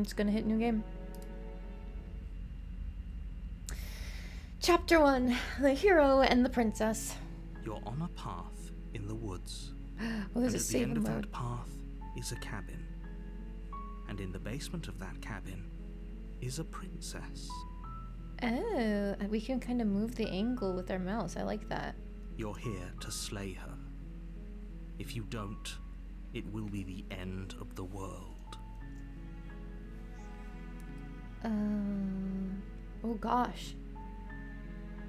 It's gonna hit new game. Chapter 1, The Hero and the Princess. You're on a path in the woods. Well, there's and a at the save end of mode. that path is a cabin. And in the basement of that cabin is a princess. Oh, we can kind of move the angle with our mouse. I like that. You're here to slay her. If you don't, it will be the end of the world. Oh gosh.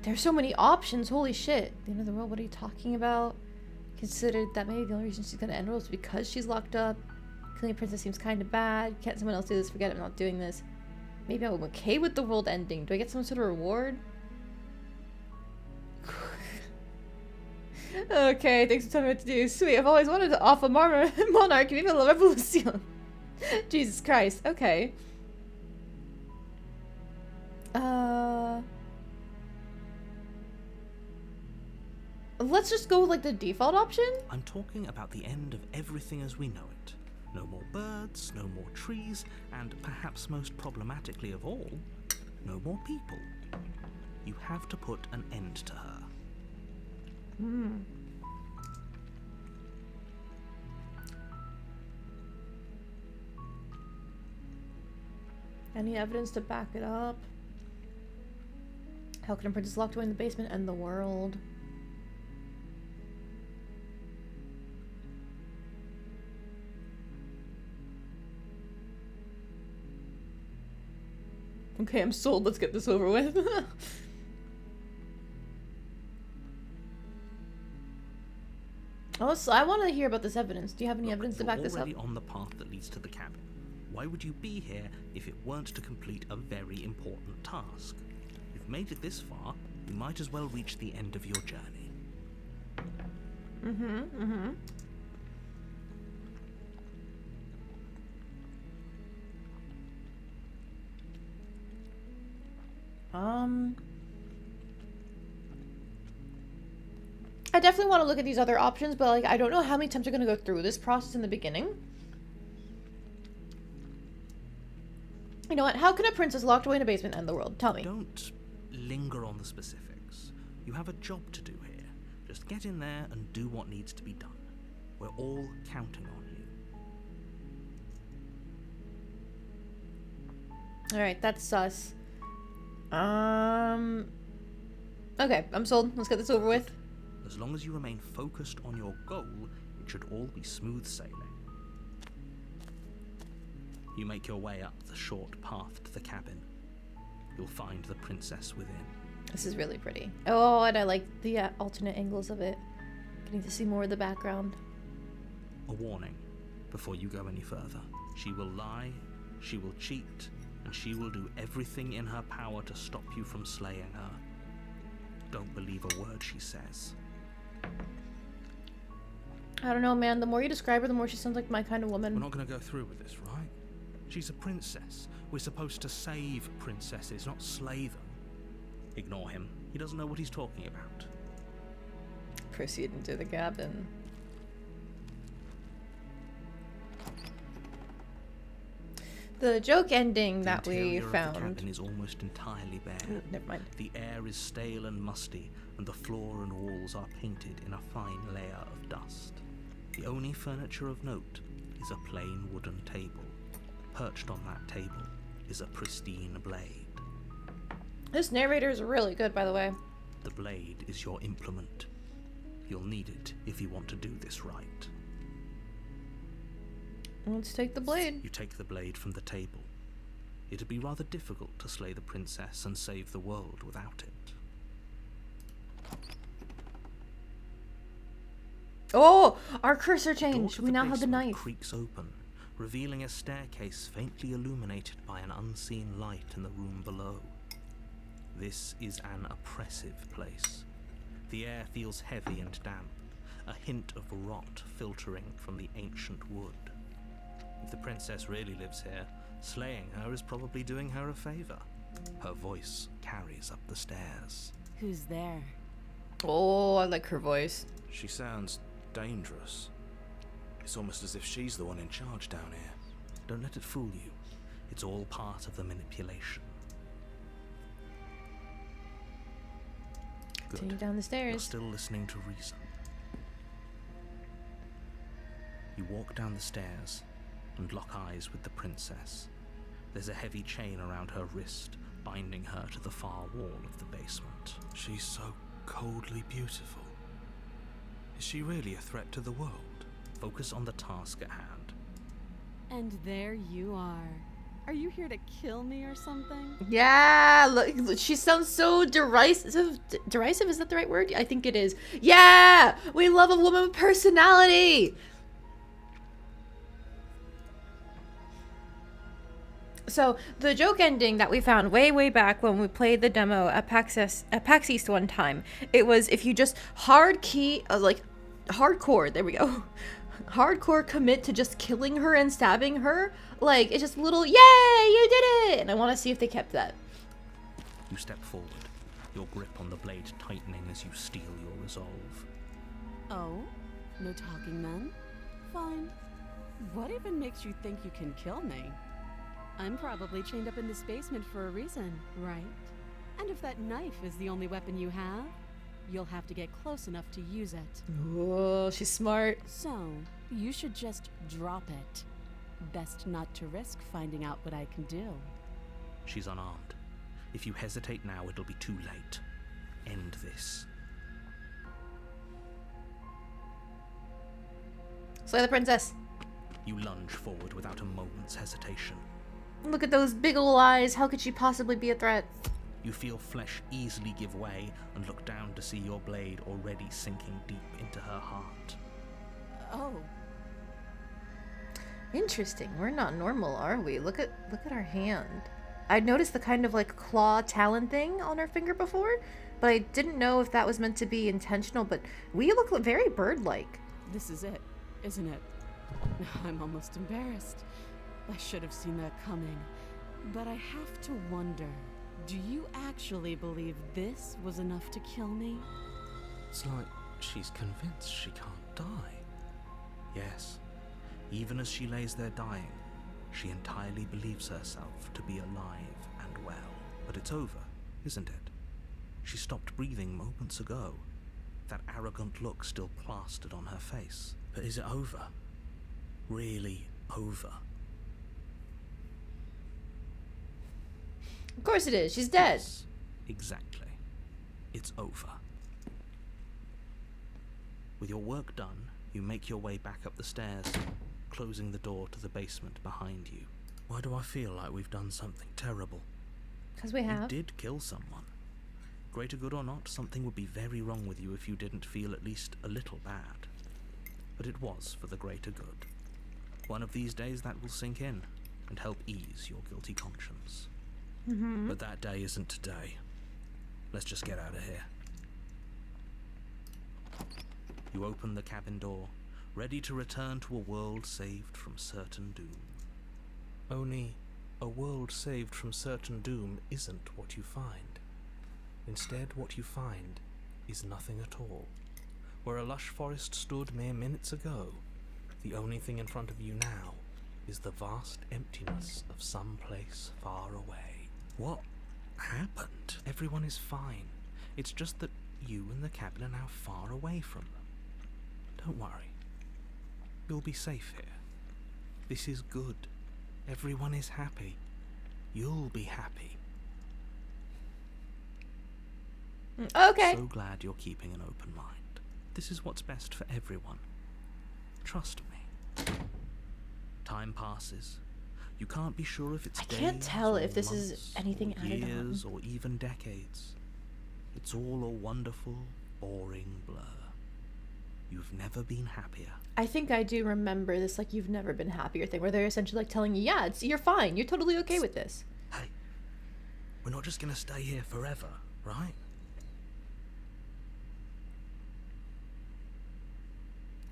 There's so many options, holy shit. The end of the world, what are you talking about? Considered that maybe the only reason she's gonna end the world is because she's locked up. Killing a princess seems kind of bad. Can't someone else do this? Forget it, I'm not doing this. Maybe I'm okay with the world ending. Do I get some sort of reward? Okay, thanks for telling me what to do. Sweet, I've always wanted to offer monarch, viva la revolution. Jesus Christ, okay. Let's just go with like the default option? I'm talking about the end of everything as we know it. No more birds, no more trees, and perhaps most problematically of all, no more people. You have to put an end to her. Any evidence to back it up? How can a princess locked away in the basement end the world? Okay, I'm sold. Let's get this over with. Also, I want to hear about this evidence. Do you have any evidence to back this up? You're already on the path that leads to the cabin. Why would you be here if it weren't to complete a very important task? You've made it this far, you might as well reach the end of your journey. I definitely want to look at these other options, but like I don't know how many times you're gonna go through this process in the beginning. You know what? How can a princess locked away in a basement end the world? Tell me. Don't linger on the specifics. You have a job to do here. Just get in there and do what needs to be done. We're all counting on you. Alright, that's sus. Okay, I'm sold. Let's get this over with. As long as you remain focused on your goal, it should all be smooth sailing. You make your way up the short path to the cabin. You'll find the princess within. This is really pretty. Oh, and I like the alternate angles of it. Getting to see more of the background. A warning, before you go any further. She will lie, she will cheat, and she will do everything in her power to stop you from slaying her. Don't believe a word she says. I don't know, man. The more you describe her, the more she sounds like my kind of We're woman. not going to go through with this, right? She's a princess. We're supposed to save princesses, not slay them. Ignore him. He doesn't know what he's talking about. Proceed into the cabin. The joke ending that we found. The cabin is almost entirely bare. Ooh, never mind. The air is stale and musty, and the floor and walls are painted in a fine layer of dust. The only furniture of note is a plain wooden table. Perched on that table is a pristine blade. This narrator is really good, by the way. The blade is your implement. You'll need it if you want to do this right. Let's take the blade. You take the blade from the table. It'd be rather difficult to slay the princess and save the world without it. Oh, our cursor The door changed. to We the now have the basement knife. creaks open, revealing a staircase faintly illuminated by an unseen light in the room below. This is an oppressive place. The air feels heavy and damp, a hint of rot filtering from the ancient wood. If the princess really lives here, slaying her is probably doing her a favor. Her voice carries up the stairs. Who's there? Oh, I like her voice. She sounds dangerous. It's almost as if she's the one in charge down here. Don't let it fool you. It's all part of the manipulation. Continue down the You're stairs. still listening to reason. You walk down the stairs and lock eyes with the princess. There's a heavy chain around her wrist, binding her to the far wall of the basement. She's so coldly beautiful. Is she really a threat to the world? Focus on the task at hand. And there you are. Are you here to kill me or something? Yeah, look, she sounds so derisive. Derisive, is that the right word? I think it is. Yeah, we love a woman with personality. So the joke ending that we found way back when we played the demo at PAX East one time, it was if you just hardcore, there we go. Hardcore commit to just killing her and stabbing her, like it's just little, yay, you did it, and I want to see if they kept that. You step forward, your grip on the blade tightening as you steel your resolve. Oh? No talking then? Fine. What even makes you think you can kill me? I'm probably chained up in this basement for a reason, right? And if that knife is the only weapon you have, you'll have to get close enough to use it. Oh, she's smart. So, you should just drop it. Best not to risk finding out what I can do. She's unarmed. If you hesitate now, it'll be too late. End this. Slay the princess. You lunge forward without a moment's hesitation. Look at those big ol' eyes. How could she possibly be a threat? You feel flesh easily give way and look down to see your blade already sinking deep into her heart. Oh. Interesting. We're not normal, are we? Look at our hand. I'd noticed the kind of like claw talon thing on her finger before, but I didn't know if that was meant to be intentional, but we look very bird-like. This is it, isn't it? I'm almost embarrassed. I should have seen that coming. But I have to wonder, do you actually believe this was enough to kill me? It's like she's convinced she can't die. Yes, even as she lays there dying, she entirely believes herself to be alive and well. But it's over, isn't it? She stopped breathing moments ago. That arrogant look still plastered on her face. But is it over? Really over? Of course it is. She's dead. Yes, exactly. It's over. With your work done, you make your way back up the stairs, closing the door to the basement behind you. Why do I feel like we've done something terrible? Because we You have. did kill someone. Greater good or not, something would be very wrong with you if you didn't feel at least a little bad. But it was for the greater good. One of these days that will sink in and help ease your guilty conscience. Mm-hmm. But that day isn't today. Let's just get out of here. You open the cabin door, ready to return to a world saved from certain doom. Only, a world saved from certain doom isn't what you find. Instead, what you find is nothing at all. Where a lush forest stood mere minutes ago, the only thing in front of you now is the vast emptiness of some place far away. What happened? Everyone is fine. It's just that you and the cabin are now far away from them. Don't worry. You'll be safe here. This is good. Everyone is happy. You'll be happy. Okay. So glad you're keeping an open mind. This is what's best for everyone. Trust me. Time passes. You can't be sure if it's I can't days tell or if this is months anything or added on. years or even decades. It's all a wonderful, boring blur. You've never been happier. I think I do remember this, like, you've never been happier thing, where they're essentially like telling you, yeah, you're fine. You're totally okay with this. Hey, we're not just gonna stay here forever, right?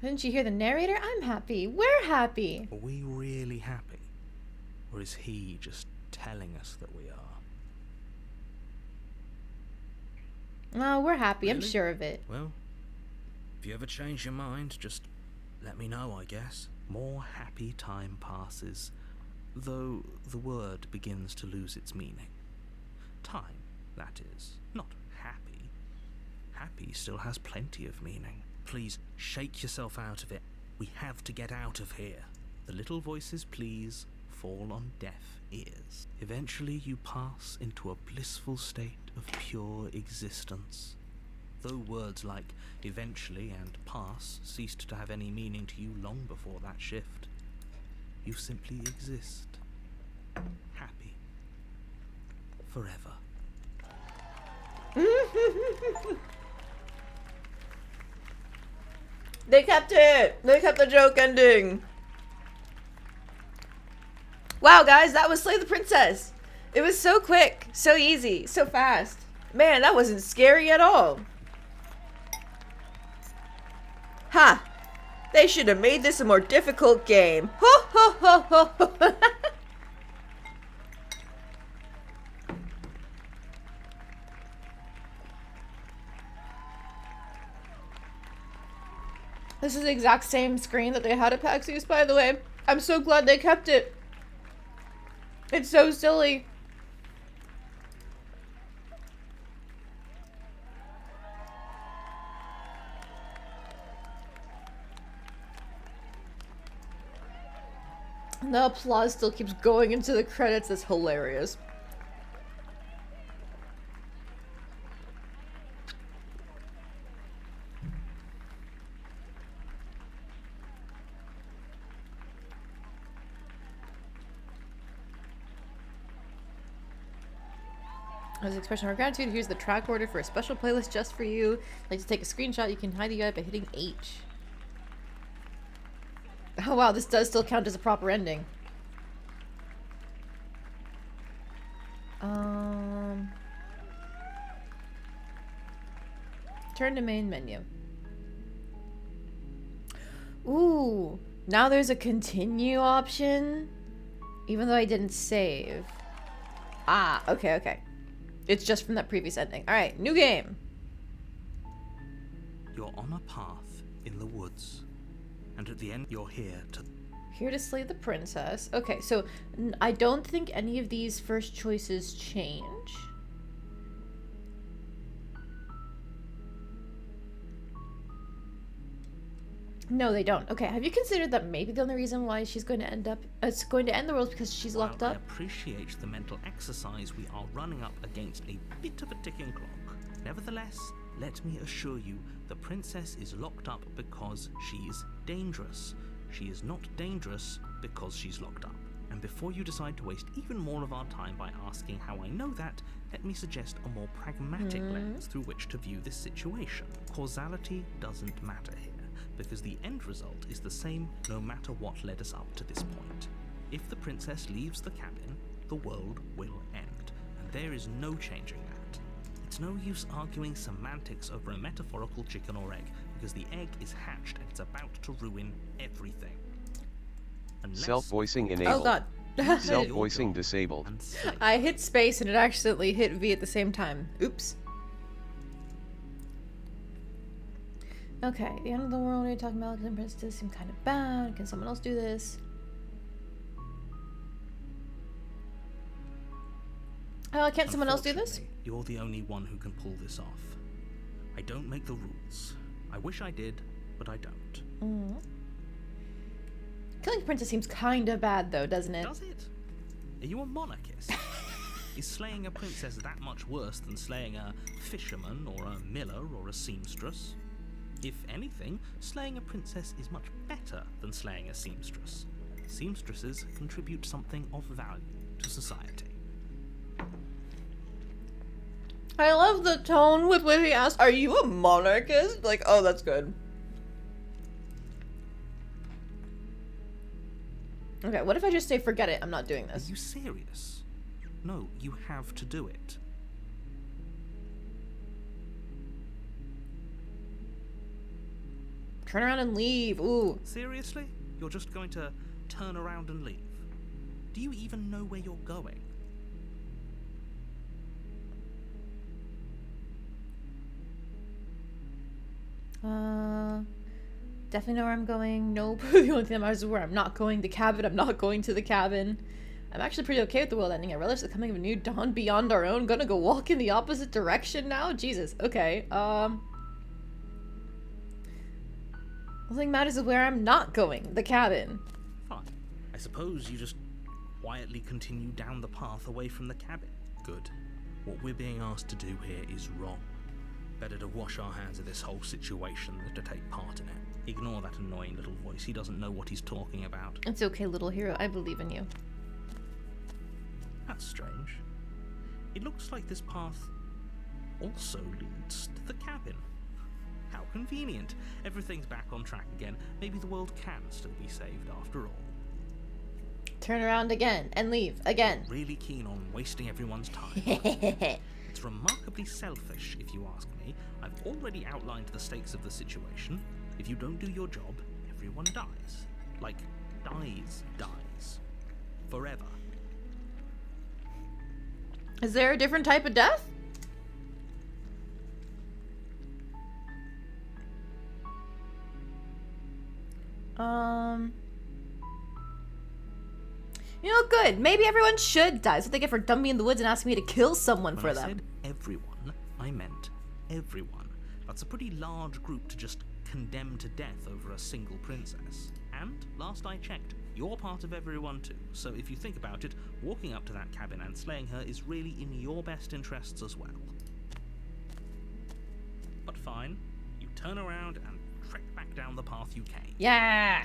Didn't you hear the narrator? I'm happy. We're happy. Are we really happy? Or is he just telling us that we are? Oh, we're happy. I'm Really? sure of it. Well, if you ever change your mind, just let me know, I guess. More happy time passes, though the word begins to lose its meaning. Time, that is, not happy. Happy still has plenty of meaning. Please, shake yourself out of it. We have to get out of here. The little voices, please, fall on deaf ears. Eventually you pass into a blissful state of pure existence. Though words like eventually and pass ceased to have any meaning to you long before that shift, you simply exist. Happy. Forever. They kept it! They kept the joke ending! Wow, guys, that was Slay the Princess! It was so quick, so easy, so fast. Man, that wasn't scary at all. Ha! They should have made this a more difficult game. Ho ho ho ho ho! This is the exact same screen that they had at PAX East, by the way. I'm so glad they kept it. It's so silly. And the applause still keeps going into the credits. It's hilarious. As an expression of our gratitude, here's the track order for a special playlist just for you. Like to take a screenshot, you can hide the UI by hitting H. Oh wow, this does still count as a proper ending. Turn to main menu. Ooh, now there's a continue option, even though I didn't save. Ah, okay, okay. It's just from that previous ending. All right, new game. You're on a path in the woods, and at the end you're here to slay the princess. Okay, so I don't think any of these first choices change. No, they don't. Okay, have you considered that maybe the only reason why she's going to end up, it's going to end the world because she's locked up? I appreciate the mental exercise, we are running up against a bit of a ticking clock. Nevertheless, let me assure you, the princess is locked up because she's dangerous. She is not dangerous because she's locked up. And before you decide to waste even more of our time by asking how I know that, let me suggest a more pragmatic lens through which to view this situation. Causality doesn't matter here, because the end result is the same no matter what led us up to this point. If the princess leaves the cabin, the world will end, and there is no changing that. It's no use arguing semantics over a metaphorical chicken or egg, because the egg is hatched and it's about to ruin everything. Self-voicing enabled. Oh god. Self-voicing disabled. I hit space and it accidentally hit V at the same time. Oops. Okay, the end of the world, what are you talking about? Because the princess seem kind of bad. Can someone else do this? Can't someone else do this? You're the only one who can pull this off. I don't make the rules. I wish I did, but I don't. Killing a princess seems kind of bad, though, doesn't it? Does it? Are you a monarchist? Is slaying a princess that much worse than slaying a fisherman or a miller or a seamstress? If anything, slaying a princess is much better than slaying a seamstress. Seamstresses contribute something of value to society. I love the tone with which he asked, "Are you a monarchist?" Like, oh, that's good. Okay, what if I just say, forget it, I'm not doing this? Are you serious? No, you have to do it. Turn around and leave, ooh. Seriously? You're just going to turn around and leave? Do you even know where you're going? Definitely know where I'm going. Nope. The only thing that matters is where I'm not going. The cabin, I'm not going to the cabin. I'm actually pretty okay with the world ending. I relish the coming of a new dawn beyond our own. Gonna go walk in the opposite direction now? Jesus. Okay. All thing matters is where I'm not going. The cabin. Fine. I suppose you just quietly continue down the path away from the cabin. Good. What we're being asked to do here is wrong. Better to wash our hands of this whole situation than to take part in it. Ignore that annoying little voice. He doesn't know what he's talking about. It's okay, little hero. I believe in you. That's strange. It looks like this path also leads to the cabin. How convenient. Everything's back on track again. Maybe the world can still be saved after all. Turn around again and leave again. Really keen on wasting everyone's time. It's remarkably selfish, if you ask me. I've already outlined the stakes of the situation. If you don't do your job, everyone dies. Like, dies. Forever. Is there a different type of death? You know, good. Maybe everyone should die. That's what they get for dumping me in the woods and asking me to kill someone for When I them. said everyone, I meant everyone. That's a pretty large group to just condemn to death over a single princess. And, last I checked, you're part of everyone too. So if you think about it, walking up to that cabin and slaying her is really in your best interests as well. But fine, you turn around and trek back down the path you came. Yeah.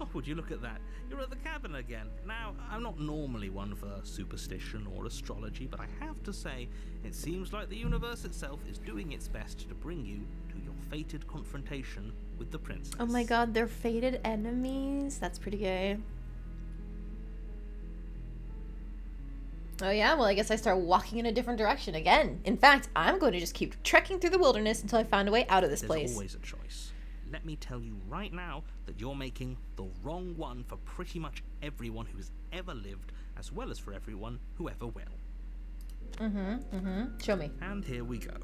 Oh, would you look at that? You're at the cabin again. Now, I'm not normally one for superstition or astrology, but I have to say, it seems like the universe itself is doing its best to bring you to your fated confrontation with the princess. Oh my god, they're fated enemies? That's pretty gay. Oh yeah? Well, I guess I start walking in a different direction again. In fact, I'm going to just keep trekking through the wilderness until I find a way out of this There's place. always a choice. Let me tell you right now that you're making the wrong one for pretty much everyone who's ever lived, as well as for everyone who ever will. Show me. And here we go.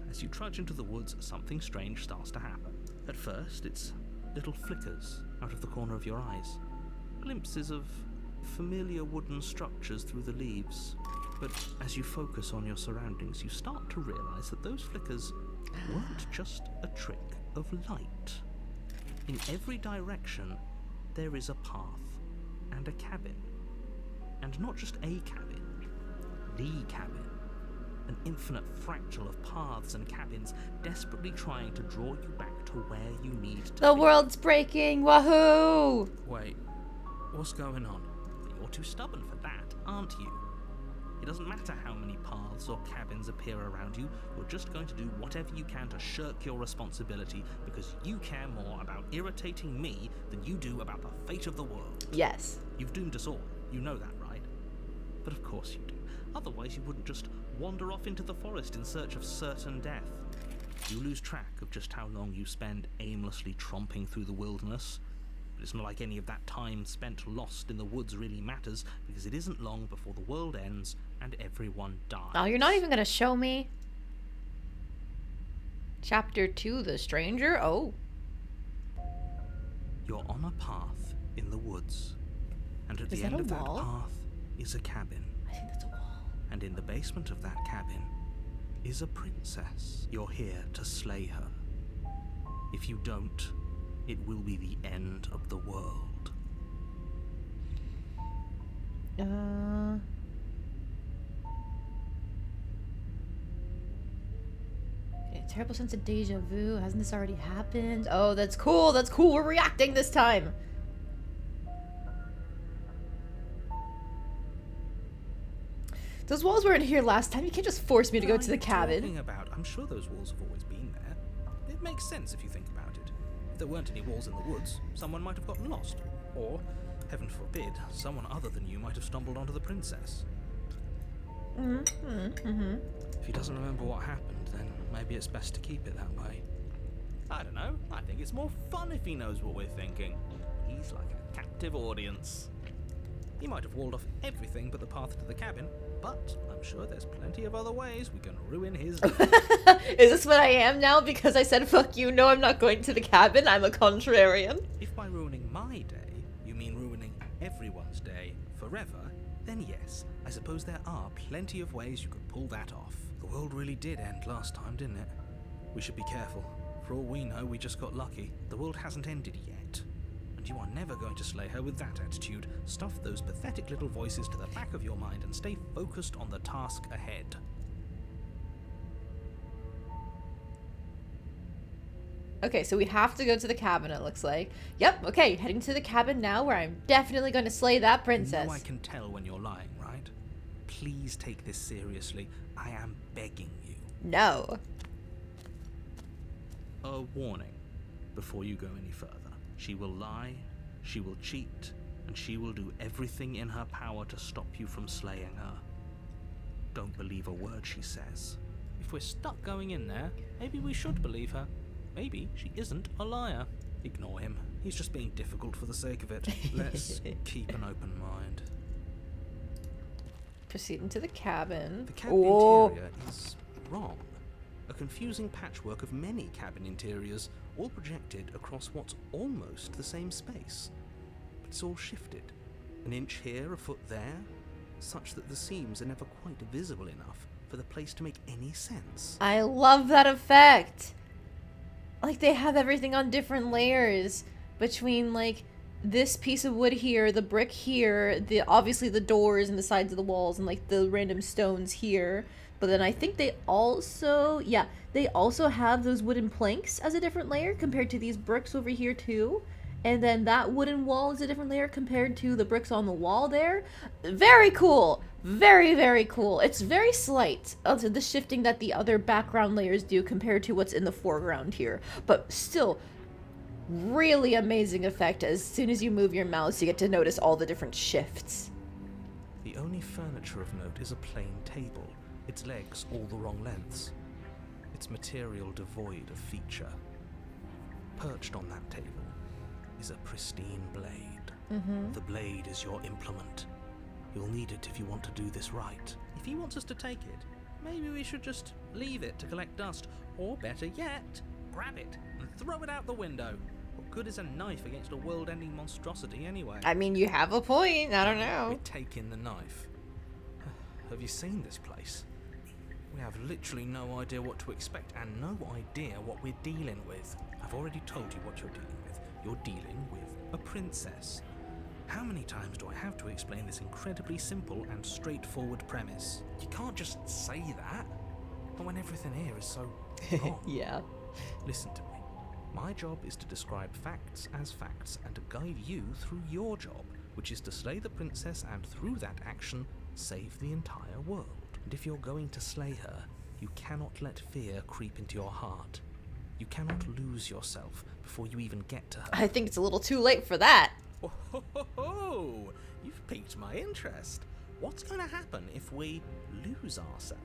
As you trudge into the woods, something strange starts to happen. At first, it's little flickers out of the corner of your eyes. Glimpses of familiar wooden structures through the leaves. But as you focus on your surroundings, you start to realize that those flickers weren't just a trick of light. In every direction, there is a path and a cabin. And not just a cabin, the cabin. An infinite fractal of paths and cabins desperately trying to draw you back to where you need to The be. world's breaking! Wahoo! Wait, what's going on? But you're too stubborn for that, aren't you? It doesn't matter how many paths or cabins appear around you, you're just going to do whatever you can to shirk your responsibility because you care more about irritating me than you do about the fate of the world. Yes. You've doomed us all, you know that, right? But of course you do. Otherwise you wouldn't just wander off into the forest in search of certain death. You lose track of just how long you spend aimlessly tromping through the wilderness. But it's not like any of that time spent lost in the woods really matters, because it isn't long before the world ends and everyone dies. Oh, you're not even gonna show me? Chapter 2, The Stranger? Oh. You're on a path in the woods, and at Is the that end a of that wall? path is a cabin. I think that's a wall. And in the basement of that cabin is a princess. You're here to slay her. If you don't, it will be the end of the world. Okay, terrible sense of deja vu. Hasn't this already happened? Oh, that's cool. That's cool. We're reacting this time. Those walls weren't here last time. You can't just force me to go What to are the you cabin. talking about? I'm sure those walls have always been there. It makes sense if you think about it. If there weren't any walls in the woods, someone might have gotten lost. Or, heaven forbid, someone other than you might have stumbled onto the princess. If he doesn't remember what happened, then maybe it's best to keep it that way. I don't know. I think it's more fun if he knows what we're thinking. He's like a captive audience. He might have walled off everything but the path to the cabin, but I'm sure there's plenty of other ways we can ruin his day. Is this what I am now? Because I said, fuck you, no, I'm not going to the cabin. I'm a contrarian. If by ruining my day, you mean ruining everyone's day, forever, then yes, I suppose there are plenty of ways you could pull that off. The world really did end last time, didn't it? We should be careful. For all we know, we just got lucky. The world hasn't ended yet, and you are never going to slay her with that attitude. Stuff those pathetic little voices to the back of your mind and stay focused on the task ahead. Okay, so we have to go to the cabin, it looks like. Yep, okay, heading to the cabin now where I'm definitely going to slay that princess. You know I can tell when you're lying, right? Please take this seriously. I am begging you. No. A warning before you go any further. She will lie, she will cheat, and she will do everything in her power to stop you from slaying her. Don't believe a word she says. If we're stuck going in there, maybe we should believe her. Maybe she isn't a liar. Ignore him. He's just being difficult for the sake of it. Let's keep an open mind. Proceed into the cabin. The cabin interior is wrong. A confusing patchwork of many cabin interiors, all projected across what's almost the same space. But it's all shifted. An inch here, a foot there, such that the seams are never quite visible enough for the place to make any sense. I love that effect. Like, they have everything on different layers between, like, this piece of wood here, the brick here, obviously the doors and the sides of the walls, and, like, the random stones here. But then I think they also, they also have those wooden planks as a different layer compared to these bricks over here, too. And then that wooden wall is a different layer compared to the bricks on the wall there. Very cool. Very, very cool. It's very slight, the shifting that the other background layers do compared to what's in the foreground here. But still, really amazing effect. As soon as you move your mouse, you get to notice all the different shifts. The only furniture of note is a plain table, its legs all the wrong lengths, its material devoid of feature. Perched on that table is a pristine blade. The blade is your implement. You'll need it if you want to do this right. If he wants us to take it, maybe we should just leave it to collect dust. Or better yet, grab it and throw it out the window. What good is a knife against a world-ending monstrosity anyway? I mean, you have a point. I don't know. We take in the knife. Have you seen this place? We have literally no idea what to expect and no idea what we're dealing with. I've already told you what you're dealing with. You're dealing with a princess. How many times do I have to explain this incredibly simple and straightforward premise? You can't just say that, but when everything here is so wrong. Yeah. Listen to me. My job is to describe facts as facts and to guide you through your job, which is to slay the princess and through that action, save the entire world. And if you're going to slay her, you cannot let fear creep into your heart. You cannot lose yourself before you even get to her. I think it's a little too late for that. Oh, ho, ho, ho. You've piqued my interest. What's going to happen if we lose ourselves?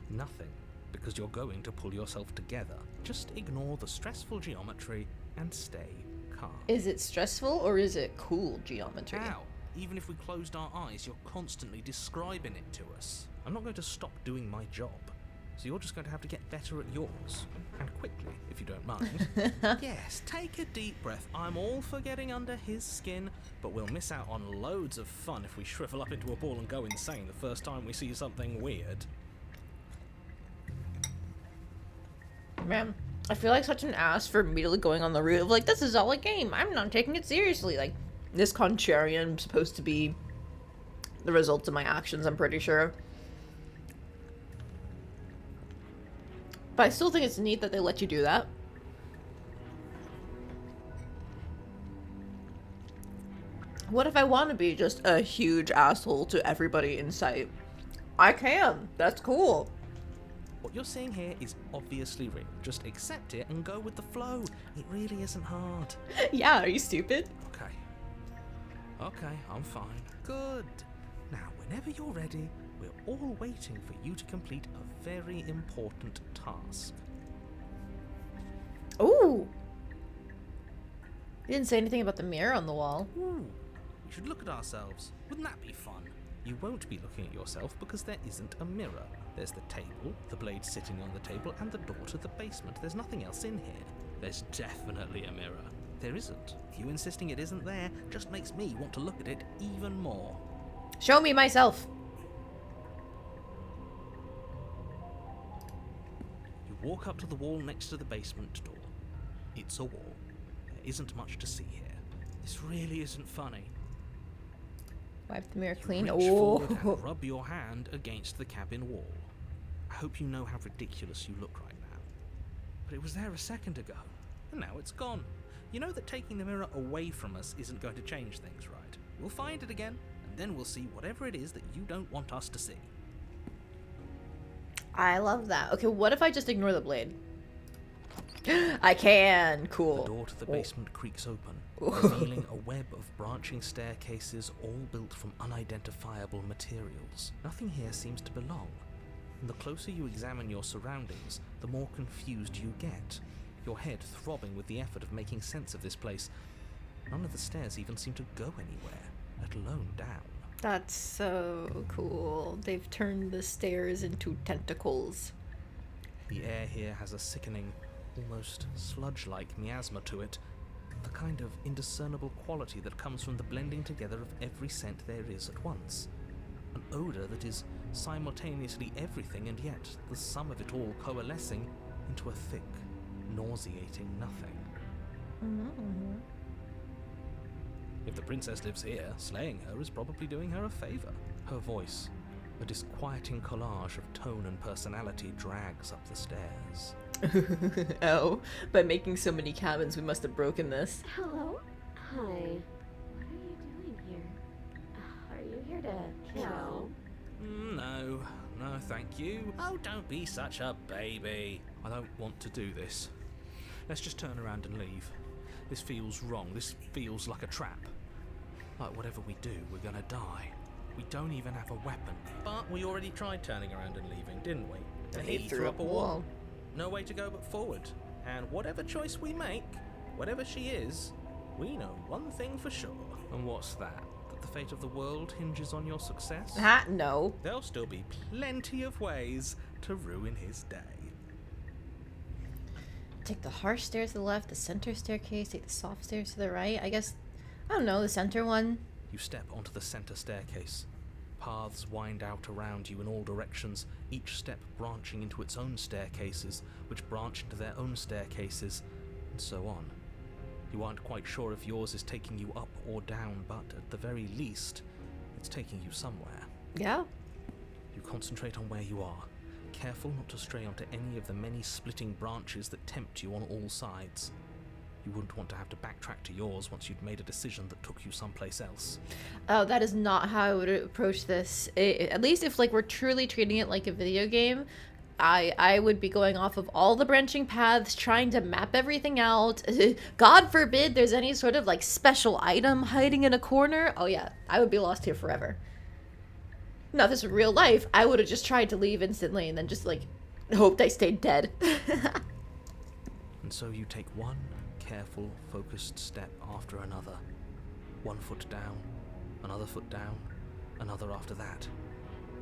Nothing, because you're going to pull yourself together. Just ignore the stressful geometry and stay calm. Is it stressful or is it cool geometry? How? Even if we closed our eyes, you're constantly describing it to us. I'm not going to stop doing my job, so you're just going to have to get better at yours. And quickly, if you don't mind. Yes, take a deep breath. I'm all for getting under his skin, but we'll miss out on loads of fun if we shrivel up into a ball and go insane the first time we see something weird. Man, I feel like such an ass for immediately going on the route of, like, this is all a game. I'm not taking it seriously. Like, this contrarian is supposed to be the result of my actions, I'm pretty sure. But I still think it's neat that they let you do that. What if I want to be just a huge asshole to everybody in sight? I can. That's cool. What you're seeing here is obviously real. Just accept it and go with the flow. It really isn't hard. Yeah, are you stupid? Okay, I'm fine. Good. Now, whenever you're ready, we're all waiting for you to complete a very important task. Ooh. You didn't say anything about the mirror on the wall. Ooh, we should look at ourselves. Wouldn't that be fun? You won't be looking at yourself because there isn't a mirror. There's the table, the blade sitting on the table, and the door to the basement. There's nothing else in here. There's definitely a mirror. there isn't. You insisting it isn't there just makes me want to look at it even more. Show me myself. You walk up to the wall next to the basement door. It's a wall. There isn't much to see here. This really isn't funny. Wipe the mirror You clean. reach forward Oh. and rub your hand against the cabin wall. I hope you know how ridiculous you look right now. But it was there a second ago, and now it's gone. You know that taking the mirror away from us isn't going to change things, right? We'll find it again, and then we'll see whatever it is that you don't want us to see. I love that. Okay, what if I just ignore the blade? I can. Cool. The door to the basement creaks open, revealing a web of branching staircases all built from unidentifiable materials. Nothing here seems to belong, and the closer you examine your surroundings, the more confused you get, your head throbbing with the effort of making sense of this place. None of the stairs even seem to go anywhere, let alone down. That's so cool. They've turned the stairs into tentacles. The air here has a sickening, almost sludge-like miasma to it, the kind of indiscernible quality that comes from the blending together of every scent there is at once. An odour that is simultaneously everything and yet the sum of it all coalescing into a thick, nauseating nothing. Mm-hmm. If the princess lives here, slaying her is probably doing her a favour. Her voice, a disquieting collage of tone and personality, drags up the stairs. Oh, by making so many cabins, we must have broken this. Hello? Hi. What are you doing here? Are you here to kill? No, thank you. Oh, don't be such a baby. I don't want to do this. Let's just turn around and leave. This feels wrong. This feels like a trap. Like whatever we do, we're gonna die. We don't even have a weapon. But we already tried turning around and leaving, didn't we? And he threw up a wall. No way to go but forward. And whatever choice we make, whatever she is, we know one thing for sure. And what's that? That the fate of the world hinges on your success? No. There'll still be plenty of ways to ruin his day. Take the harsh stairs to the left, the center staircase, take the soft stairs to the right. I guess, I don't know, the center one. You step onto the center staircase. Paths wind out around you in all directions, each step branching into its own staircases, which branch into their own staircases, and so on. You aren't quite sure if yours is taking you up or down, but at the very least, it's taking you somewhere. Yeah. You concentrate on where you are, careful not to stray onto any of the many splitting branches that tempt you on all sides. You wouldn't want to have to backtrack to yours once you'd made a decision that took you someplace else. Oh, that is not how I would approach this. At least if like we're truly treating it like a video game, I would be going off of all the branching paths, trying to map everything out. God forbid there's any sort of like special item hiding in a corner. Oh yeah, I would be lost here forever. Now, if this was real life, I would have just tried to leave instantly and then just like hoped I stayed dead. And so you take one careful, focused step after another. One foot down, another foot down, another after that.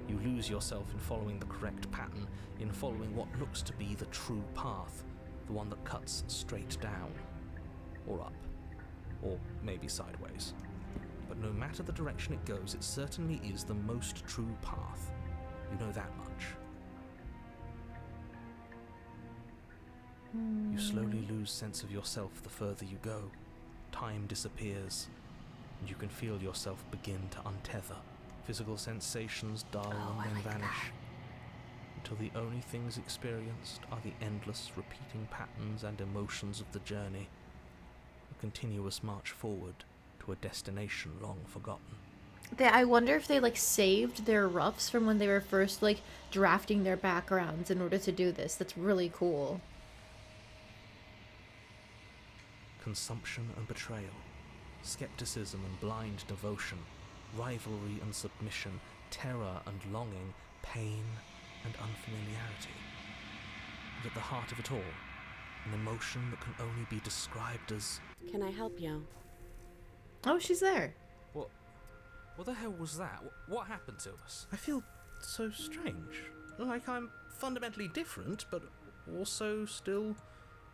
You lose yourself in following the correct pattern, in following what looks to be the true path, the one that cuts straight down, or up, or maybe sideways. But no matter the direction it goes, it certainly is the most true path. You know that much. You slowly lose sense of yourself the further you go. Time disappears, and you can feel yourself begin to untether. Physical sensations dull and then vanish, until the only things experienced are the endless repeating patterns and emotions of the journey, a continuous march forward to a destination long forgotten. I wonder if they like saved their roughs from when they were first like drafting their backgrounds in order to do this. That's really cool. Consumption and betrayal, skepticism and blind devotion, rivalry and submission, terror and longing, pain and unfamiliarity. And at the heart of it all, an emotion that can only be described as... Can I help you? Oh, she's there. What the hell was that? What happened to us? I feel so strange. Like I'm fundamentally different, but also still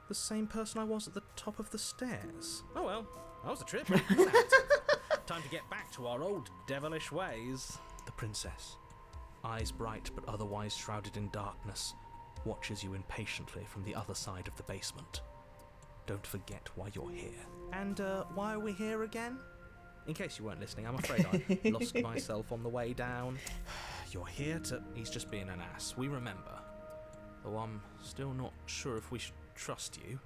The same person I was at the top of the stairs. Oh well, that was a trip, wasn't it? Time to get back to our old devilish ways. The princess, eyes bright but otherwise shrouded in darkness, watches you impatiently from the other side of the basement. Don't forget why you're here. And why are we here again? In case you weren't listening, I'm afraid I lost myself on the way down. You're here to... He's just being an ass, we remember. Though I'm still not sure if we should trust you.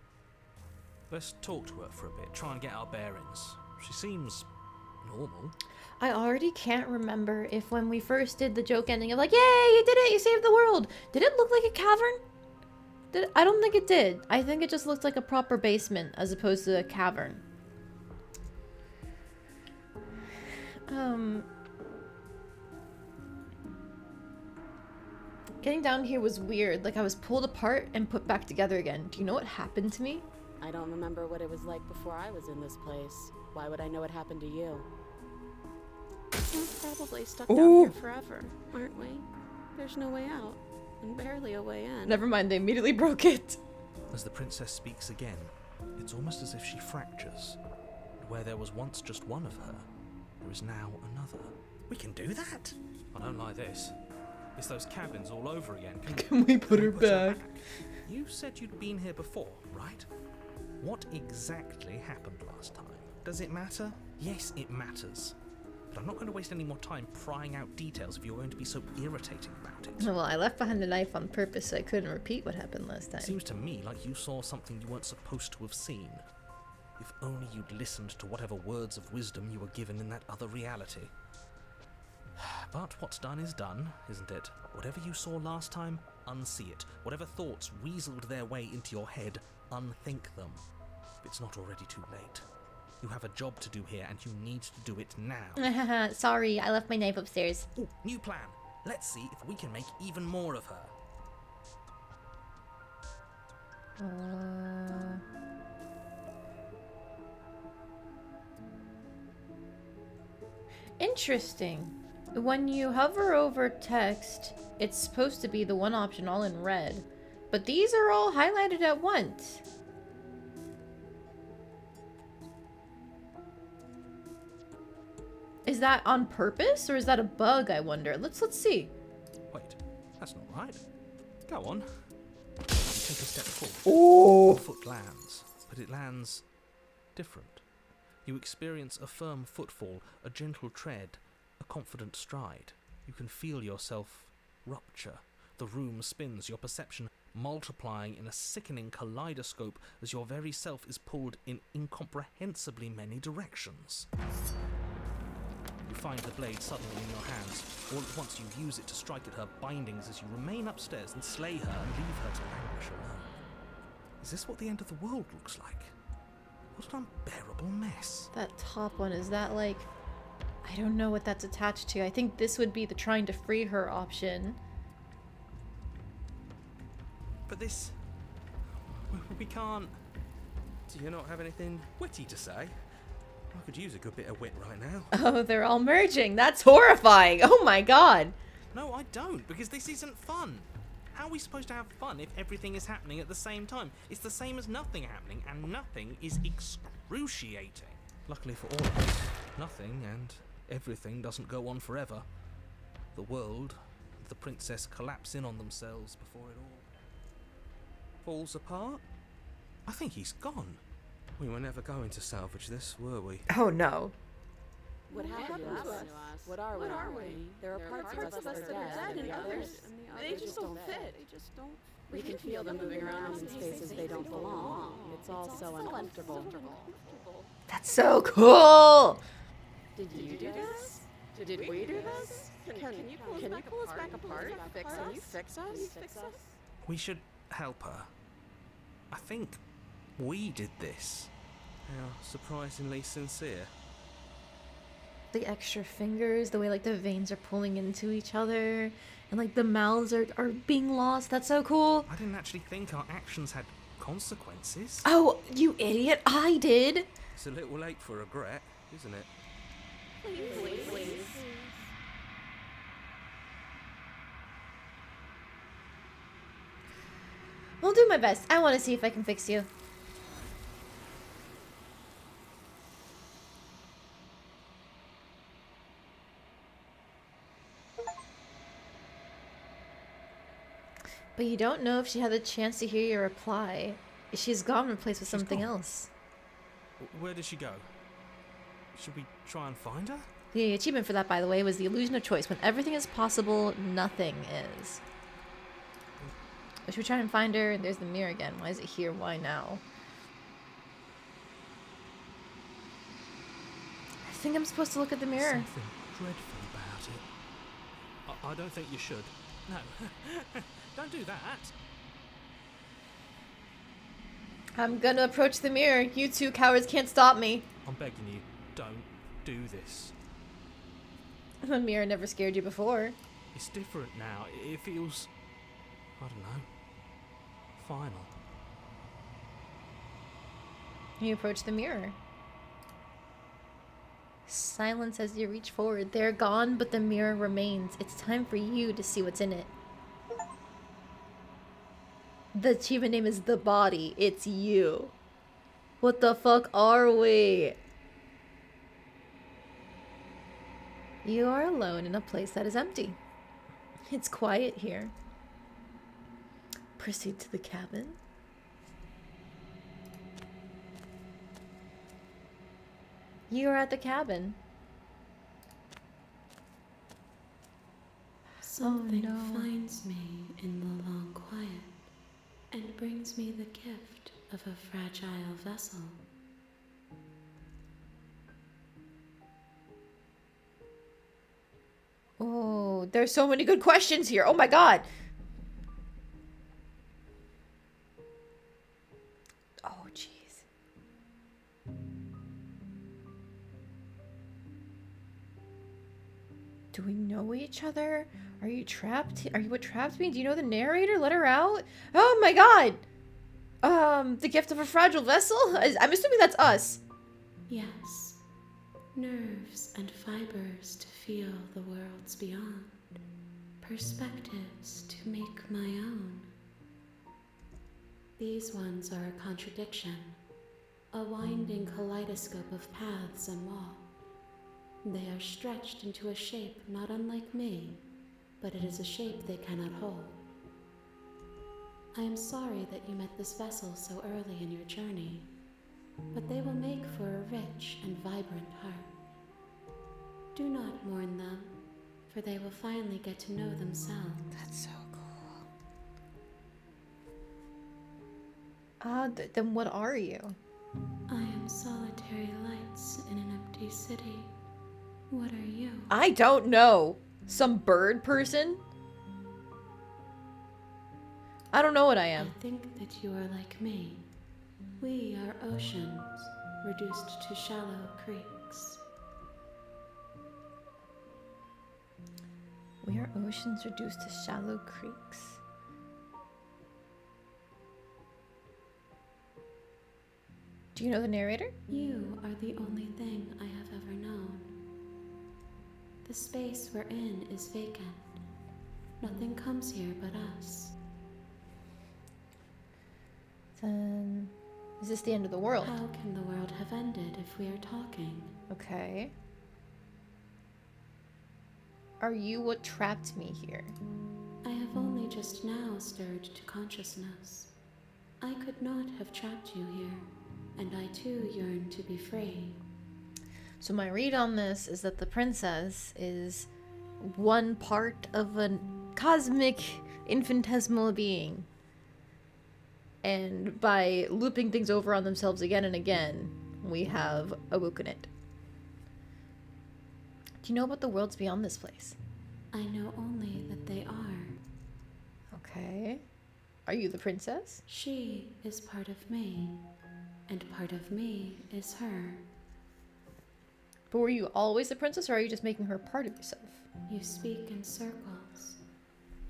Let's talk to her for a bit, try and get our bearings. She seems normal. I already can't remember if when we first did the joke ending of like, yay, you did it, you saved the world. Did it look like a cavern? I don't think it did. I think it just looked like a proper basement as opposed to a cavern. Getting down here was weird. Like I was pulled apart and put back together again. Do you know what happened to me? I don't remember what it was like before I was in this place. Why would I know what happened to you? We're probably stuck down here forever, aren't we? There's no way out, and barely a way in. Never mind, they immediately broke it. As the princess speaks again, it's almost as if she fractures. And where there was once just one of her, there is now another. We can do that? I don't like this. It's those cabins all over again. Can we put her back? You said you'd been here before, right? What exactly happened last time? Does it matter? Yes, it matters. But I'm not going to waste any more time prying out details if you're going to be so irritating about it. Well, I left behind the knife on purpose so I couldn't repeat what happened last time. Seems to me like you saw something you weren't supposed to have seen. If only you'd listened to whatever words of wisdom you were given in that other reality. But what's done is done, isn't it? Whatever you saw last time, unsee it. Whatever thoughts weaseled their way into your head, unthink them. If it's not already too late. You have a job to do here, and you need to do it now. Sorry, I left my knife upstairs. Ooh, new plan. Let's see if we can make even more of her. Interesting. When you hover over text, it's supposed to be the one option all in red, but these are all highlighted at once. Is that on purpose or is that a bug, I wonder? Let's see. Wait, that's not right. Go on. You take a step forward. Oh! The foot lands, but it lands different. You experience a firm footfall, a gentle tread, a confident stride. You can feel yourself rupture. The room spins, your perception multiplying in a sickening kaleidoscope as your very self is pulled in incomprehensibly many directions. You find the blade suddenly in your hands. All at once you use it to strike at her bindings as you remain upstairs and slay her and leave her to languish alone. Is this what the end of the world looks like? What an unbearable mess. That top one, is that like... I don't know what that's attached to. I think this would be the trying to free her option. But this... we can't... Do you not have anything witty to say? I could use a good bit of wit right now. Oh, they're all merging. That's horrifying. Oh my god. No, I don't, because this isn't fun. How are we supposed to have fun if everything is happening at the same time? It's the same as nothing happening, and nothing is excruciating. Luckily for all of us, nothing and everything doesn't go on forever. The world and the princess collapse in on themselves before it all falls apart. I think he's gone. We were never going to salvage this, were we? Oh no. What happened to us? What are we? There are parts of us that are dead, and others, they just don't fit. We can feel them moving around in spaces they don't belong. It's all so uncomfortable. That's so cool. Did you do this? Did we do this? Can you pull us back apart? Can you fix us? We should help her. I think we did this. How surprisingly sincere. The extra fingers, the way like the veins are pulling into each other, and like the mouths are being lost. That's so cool. I didn't actually think our actions had consequences. Oh, you idiot. I did. It's a little late for regret, isn't it? Please. Well, will do my best. I want to see if I can fix you. But you don't know if she had the chance to hear your reply. She's gone and replaced with something gone. else. Where did she go? Should we try and find her? The achievement for that, by the way, was the illusion of choice. When everything is possible, nothing is. Should we try and find her? There's the mirror again. Why is it here? Why now? I think I'm supposed to look at the mirror. Something dreadful about it. I don't think you should. No. Don't do that. I'm gonna approach the mirror. You two cowards can't stop me. I'm begging you, don't do this. The mirror never scared you before. It's different now. It feels, I don't know, final. You approach the mirror. Silence as you reach forward. They're gone, but the mirror remains. It's time for you to see what's in it. The achievement name is The Body. It's you. What the fuck are we? You are alone in a place that is empty. It's quiet here. Proceed to the cabin. You are at the cabin. Something no. finds me in the long quiet and brings me the gift of a fragile vessel. Oh, there's so many good questions here. Oh my god. Oh, jeez. Do we know each other? Are you trapped? Are you what trapped me? Do you know the narrator? Let her out? Oh my god. The gift of a fragile vessel? I'm assuming that's us. Yes, nerves and fibers to feel the worlds beyond, perspectives to make my own. These ones are a contradiction, a winding kaleidoscope of paths and walls. They are stretched into a shape not unlike me, but it is a shape they cannot hold. I am sorry that you met this vessel so early in your journey, but they will make for a rich and vibrant heart. Do not mourn them, for they will finally get to know themselves. That's so cool. Then what are you? I am solitary lights in an empty city. What are you? I don't know. Some bird person? I don't know what I am. I think that you are like me. We are oceans, reduced to shallow creeks. We are oceans reduced to shallow creeks. Do you know the narrator? You are the only thing I have ever known. The space we're in is vacant. Nothing comes here but us. Then, is this the end of the world? How can the world have ended if we are talking? Okay. Are you what trapped me here? I have only just now stirred to consciousness. I could not have trapped you here, and I too yearn to be free. So my read on this is that the princess is one part of a cosmic infinitesimal being. And by looping things over on themselves again and again, we have awoken it. Do you know about the worlds beyond this place? I know only that they are. Okay. Are you the princess? She is part of me, and part of me is her. But were you always the princess, or are you just making her part of yourself? You speak in circles.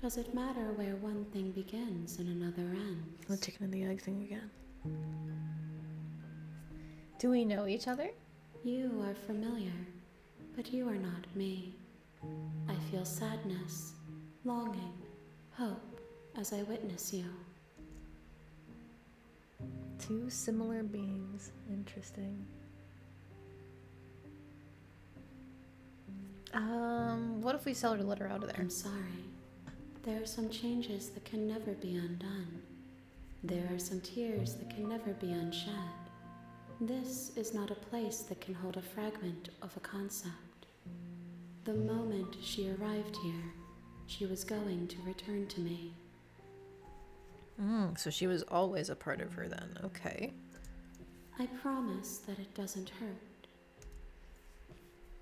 Does it matter where one thing begins and another ends? The chicken and the egg thing again. Do we know each other? You are familiar, but you are not me. I feel sadness, longing, hope as I witness you. Two similar beings. Interesting. What if we sell her to let her out of there? I'm sorry. There are some changes that can never be undone. There are some tears that can never be unshed. This is not a place that can hold a fragment of a concept. The moment she arrived here, she was going to return to me. So she was always a part of her then. Okay. I promise that it doesn't hurt.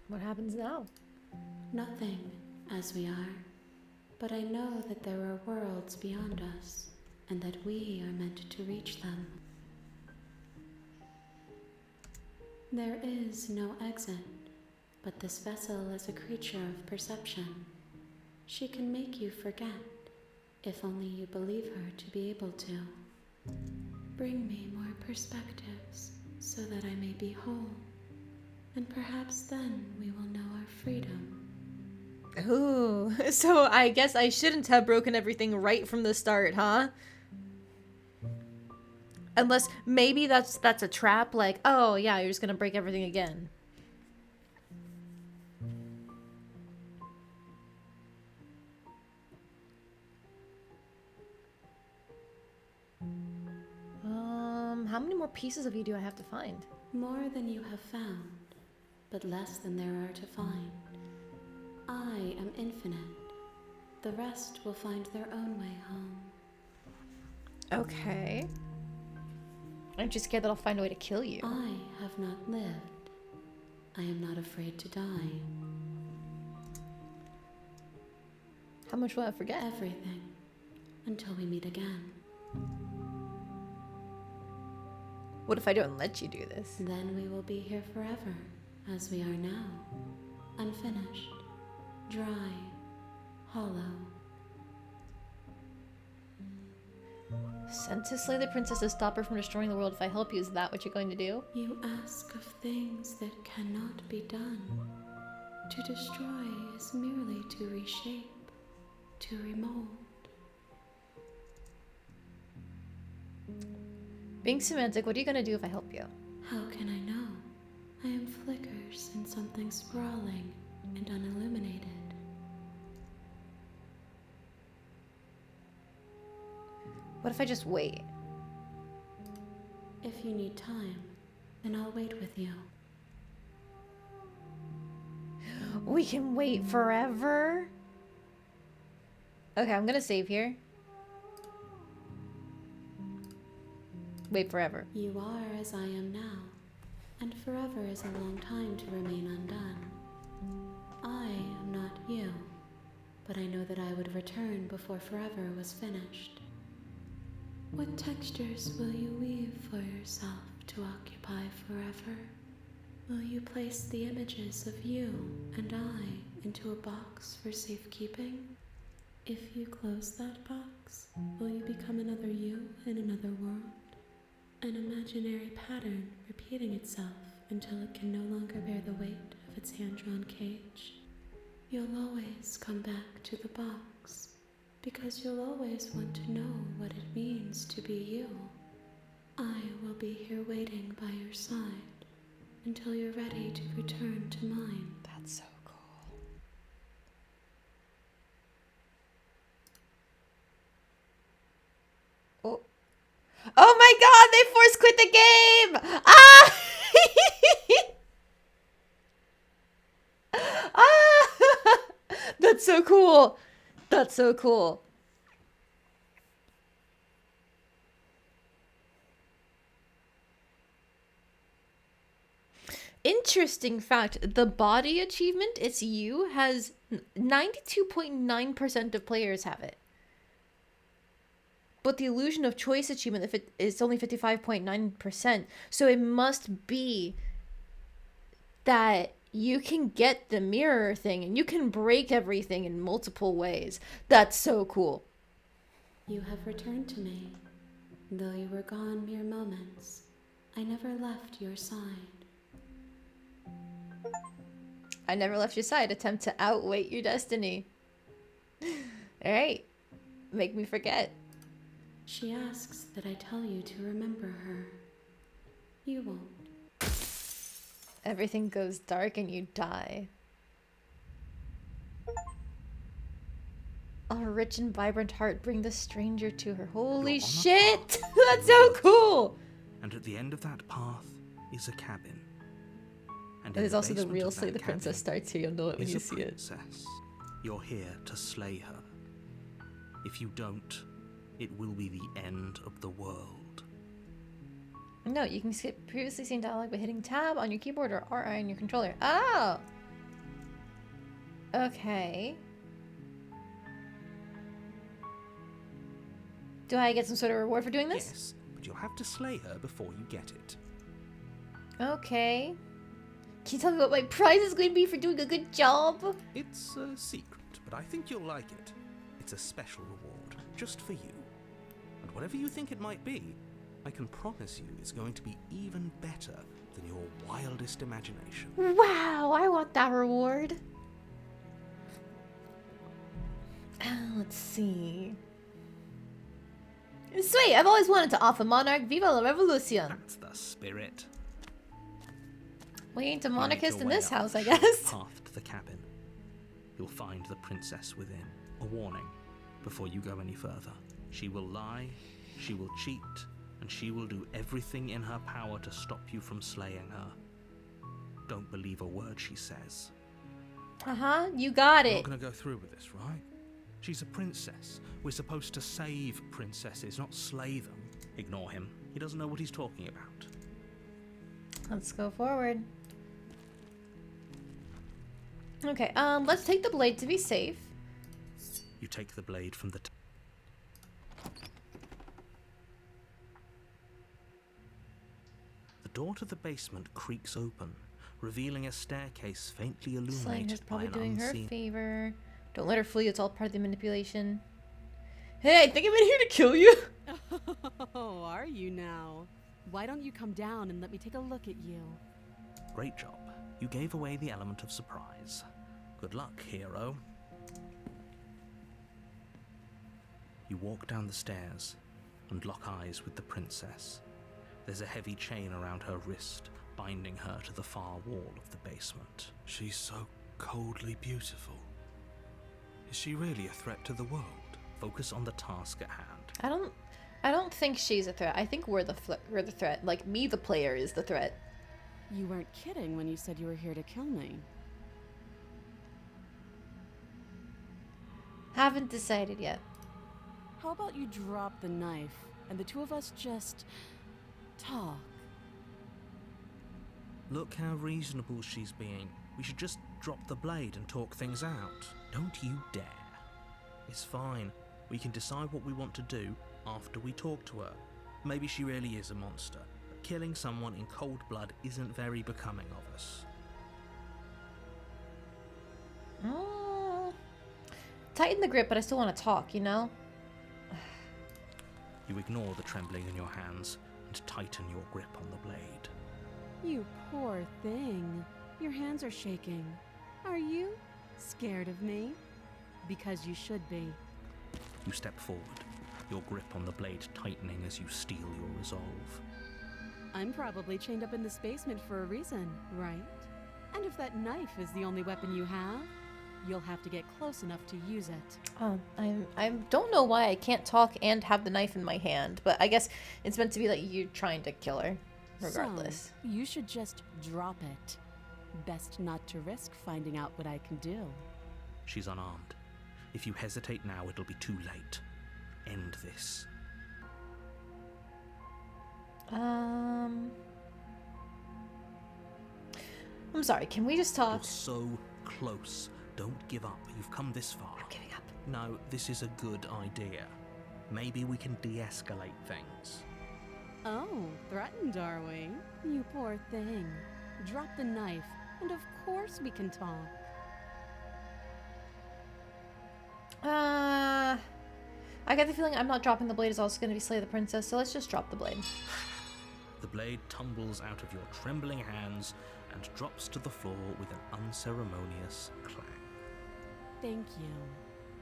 What happens now? Nothing, as we are. But I know that there are worlds beyond us, and that we are meant to reach them. There is no exit, but this vessel is a creature of perception. She can make you forget, if only you believe her to be able to. Bring me more perspectives, so that I may be whole, and perhaps then we will know our freedom. Ooh, so I guess I shouldn't have broken everything right from the start, huh? Unless maybe that's a trap, like, oh yeah, you're just gonna break everything again. How many more pieces of you do I have to find? More than you have found, but less than there are to find. I am infinite. The rest will find their own way home. Okay. Aren't you scared that I'll find a way to kill you? I have not lived. I am not afraid to die. How much will I forget? Everything. Until we meet again. What if I don't let you do this? Then we will be here forever, as we are now. Unfinished. Dry. Hollow. Sent to slay the princess to stop her from destroying the world. If I help you, is that what you're going to do? You ask of things that cannot be done. To destroy is merely to reshape, to remold. Being semantic, what are you going to do if I help you? How can I know? I am flickers in something sprawling and unilluminated. What if I just wait? If you need time, then I'll wait with you. We can wait forever? Okay, I'm gonna save here. Wait forever. You are as I am now, and forever is a long time to remain undone. I am not you, but I know that I would return before forever was finished. What textures will you weave for yourself to occupy forever? Will you place the images of you and I into a box for safekeeping? If you close that box, will you become another you in another world? An imaginary pattern repeating itself until it can no longer bear the weight of its hand-drawn cage. You'll always come back to the box, because you'll always want to know what it means to be you. I will be here waiting by your side until you're ready to return to mine. That's so cool. Oh. Oh my god, they force quit the game! Ah! Ah! That's so cool. That's so cool. Interesting fact, the body achievement, it's you, has 92.9% of players have it. But the illusion of choice achievement, if it's only 55.9%. So it must be that you can get the mirror thing and you can break everything in multiple ways. That's so cool. You have returned to me. Though you were gone mere moments, I never left your side. I never left your side. Attempt to outweight your destiny. Alright. Make me forget. She asks that I tell you to remember her. You won't. Everything goes dark and you die. A rich and vibrant heart bring the stranger to her. Holy You're on a shit! path That's in so the woods, cool! And at the end of that path is a cabin. And in There's the also the basement real of Slay that the Princess cabin starts here. You'll know it when is you a see it. princess. You're here to slay her. If you don't, it will be the end of the world. No, you can skip previously seen dialogue by hitting tab on your keyboard or RI on your controller. Oh! Okay. Do I get some sort of reward for doing this? Yes, but you'll have to slay her before you get it. Okay. Can you tell me what my prize is going to be for doing a good job? It's a secret, but I think you'll like it. It's a special reward, just for you. And whatever you think it might be, I can promise you it's going to be even better than your wildest imagination. Wow, I want that reward. Let's see. Sweet, I've always wanted to offer Monarch Viva la Revolucion. That's the spirit. We ain't a You make monarchist your in way this up house, the I short guess. path to the cabin. You'll find the princess within. A warning before you go any further. She will lie, she will cheat, and she will do everything in her power to stop you from slaying her. Don't believe a word she says. Uh-huh, you got You're it. not going to go through with this, right? She's a princess. We're supposed to save princesses, not slay them. Ignore him. He doesn't know what he's talking about. Let's go forward. Okay, let's take the blade to be safe. You take the blade from the... The door to the basement creaks open, revealing a staircase faintly Slaying her's illuminated by probably an doing her unseen... favor. Don't let her flee, it's all part of the manipulation. Hey, I think I'm in here to kill you! Oh, are you now? Why don't you come down and let me take a look at you? Great job. You gave away the element of surprise. Good luck, hero. You walk down the stairs and lock eyes with the princess. There's a heavy chain around her wrist, binding her to the far wall of the basement. She's so coldly beautiful. Is she really a threat to the world? Focus on the task at hand. I don't think she's a threat. I think we're the threat. Like, me, the player, is the threat. You weren't kidding when you said you were here to kill me. Haven't decided yet. How about you drop the knife and the two of us just talk? Look how reasonable she's being. We should just drop the blade and talk things out. Don't you dare. It's fine. We can decide what we want to do after we talk to her. Maybe she really is a monster, but killing someone in cold blood isn't very becoming of us. Tighten the grip, but I still want to talk, you know? You ignore the trembling in your hands and tighten your grip on the blade. You poor thing. Your hands are shaking. Are you scared of me? Because you should be. You step forward, your grip on the blade tightening as you steel your resolve. I'm probably chained up in this basement for a reason, right? And if that knife is the only weapon you have, you'll have to get close enough to use it. Oh, I don't know why I can't talk and have the knife in my hand, but I guess it's meant to be like you're trying to kill her, regardless. So, you should just drop it. Best not to risk finding out what I can do. She's unarmed. If you hesitate now, it'll be too late. End this. I'm sorry, can we just You're talk? so close. Don't give up. You've come this far. I'm giving up. No, this is a good idea. Maybe we can de-escalate things. Oh, threatened, are we? You poor thing. Drop the knife, and of course we can talk. I get the feeling I'm not dropping the blade is also going to be Slay the Princess, so let's just drop the blade. The blade tumbles out of your trembling hands and drops to the floor with an unceremonious clang. Thank you.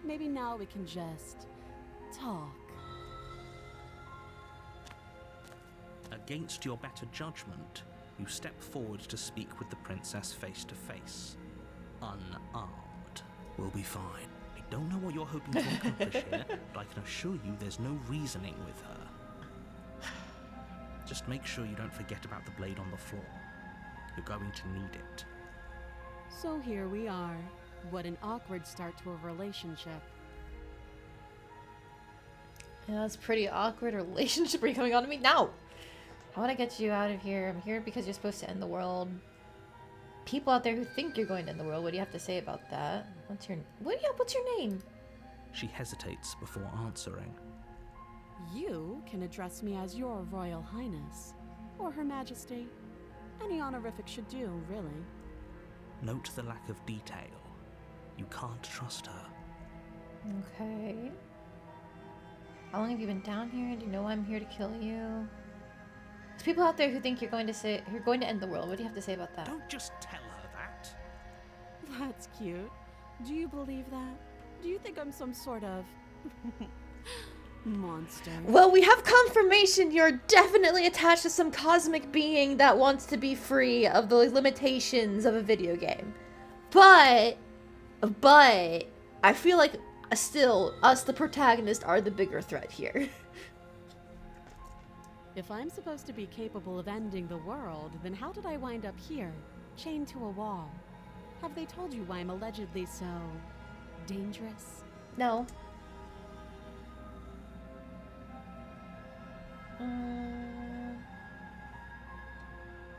Maybe now we can just talk. against your better judgment, you step forward to speak with the princess face to face. Unarmed. We'll be fine. I don't know what you're hoping to accomplish here, but I can assure you there's no reasoning with her. Just make sure you don't forget about the blade on the floor. You're going to need it. So here we are. What an awkward start to a relationship. Yeah, that's pretty awkward relationship. Are you coming on to me? No! I want to get you out of here. I'm here because you're supposed to end the world. People out there who think you're going to end the world, what do you have to say about that? What's your name? She hesitates before answering. You can address me as your Royal Highness, or Her Majesty. Any honorific should do, really. Note the lack of detail. You can't trust her. Okay. How long have you been down here? Do you know I'm here to kill you? There's people out there who think you're going to end the world. What do you have to say about that? Don't just tell her that. That's cute. Do you believe that? Do you think I'm some sort of monster? Well, we have confirmation you're definitely attached to some cosmic being that wants to be free of the limitations of a video game. But I feel like still us, the protagonist, are the bigger threat here. If I'm supposed to be capable of ending the world, then how did I wind up here, chained to a wall? Have they told you why I'm allegedly so dangerous? No. I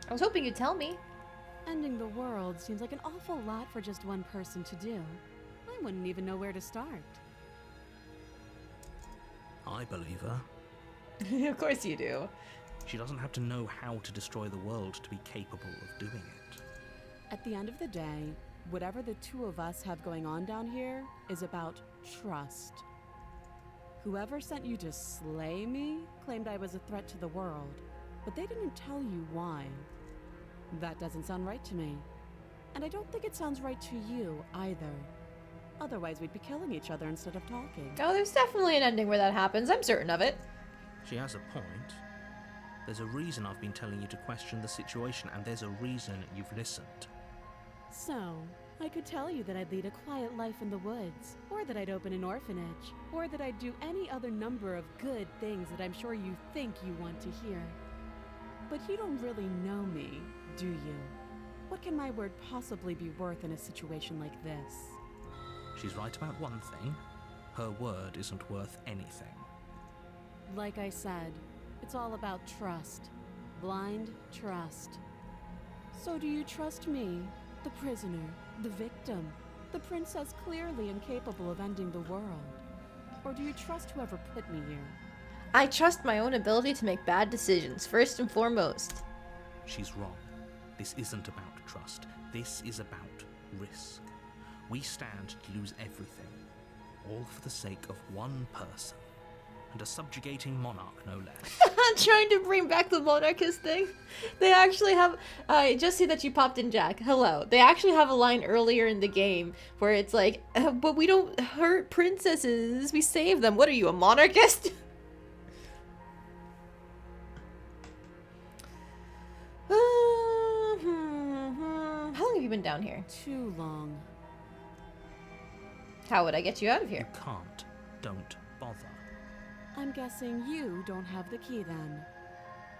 was hoping you'd tell me. Ending the world seems like an awful lot for just one person to do. I wouldn't even know where to start. I believe her. Of course you do. She doesn't have to know how to destroy the world to be capable of doing it. At the end of the day, whatever the two of us have going on down here is about trust. Whoever sent you to slay me claimed I was a threat to the world, but they didn't tell you why. That doesn't sound right to me. And I don't think it sounds right to you either. Otherwise, we'd be killing each other instead of talking. Oh, there's definitely an ending where that happens. I'm certain of it. She has a point. There's a reason I've been telling you to question the situation, and there's a reason you've listened. So, I could tell you that I'd lead a quiet life in the woods, or that I'd open an orphanage, or that I'd do any other number of good things that I'm sure you think you want to hear. But you don't really know me, do you? What can my word possibly be worth in a situation like this? She's right about one thing. Her word isn't worth anything. Like I said, it's all about trust. Blind trust. So do you trust me, the prisoner, the victim, the princess clearly incapable of ending the world? Or do you trust whoever put me here? I trust my own ability to make bad decisions, first and foremost. She's wrong. This isn't about trust. This is about risk. We stand to lose everything, all for the sake of one person. And a subjugating monarch, no less. Trying to bring back the monarchist thing. They actually have... I just see that you popped in, Jack. Hello. They actually have a line earlier in the game where it's like, but we don't hurt princesses. We save them. What are you, a monarchist? How long have you been down here? Too long. How would I get you out of here? You can't. Don't bother. I'm guessing you don't have the key then.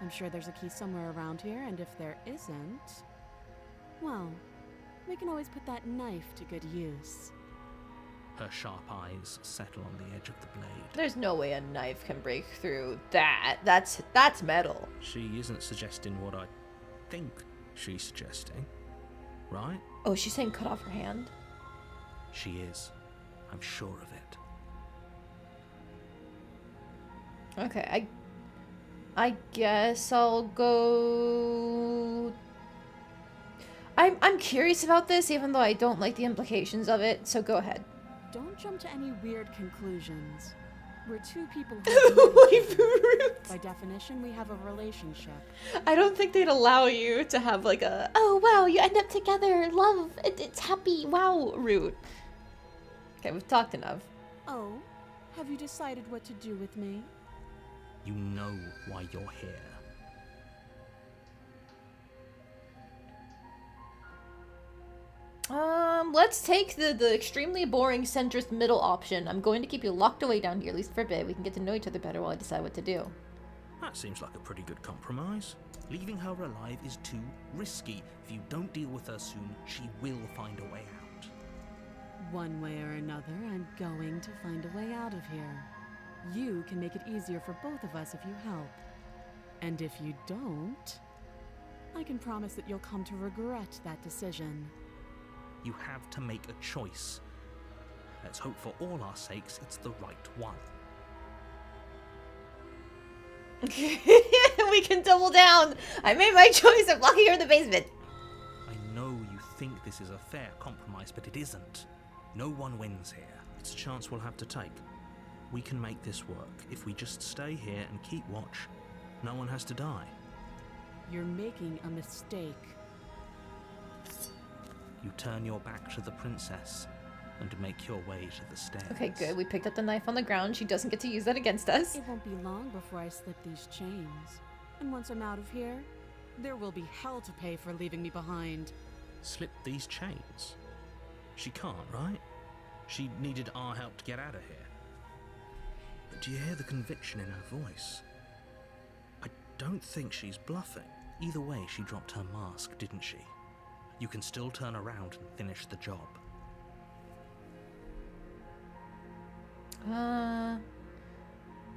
I'm sure there's a key somewhere around here, and if there isn't, well, we can always put that knife to good use. Her sharp eyes settle on the edge of the blade. There's no way a knife can break through that. That's metal. She isn't suggesting what I think she's suggesting, right? Oh, she's saying cut off her hand? She is. I'm sure of it. Okay, I guess I'll go... I'm curious about this, even though I don't like the implications of it, so go ahead. Don't jump to any weird conclusions. We're two people who by definition, we have a relationship. I don't think they'd allow you to have like a, oh wow, you end up together, love, it's happy, wow, route. Okay, we've talked enough. Oh, have you decided what to do with me? You know why you're here. Let's take the extremely boring centrist middle option. I'm going to keep you locked away down here, at least for a bit. We can get to know each other better while I decide what to do. That seems like a pretty good compromise. Leaving her alive is too risky. If you don't deal with her soon, she will find a way out. One way or another, I'm going to find a way out of here. You can make it easier for both of us if you help. And if you don't, I can promise that you'll come to regret that decision. You have to make a choice. Let's hope for all our sakes it's the right one. We can double down. I made my choice of locking her in the basement. I know you think this is a fair compromise, but it isn't. No one wins here. It's a chance we'll have to take. We can make this work. If we just stay here and keep watch, no one has to die. You're making a mistake. You turn your back to the princess and make your way to the stairs. Okay, good. We picked up the knife on the ground. She doesn't get to use that against us. It won't be long before I slip these chains. And once I'm out of here, there will be hell to pay for leaving me behind. Slip these chains? She can't, right? She needed our help to get out of here. But do you hear the conviction in her voice? I don't think she's bluffing. Either way, she dropped her mask, didn't she? You can still turn around and finish the job.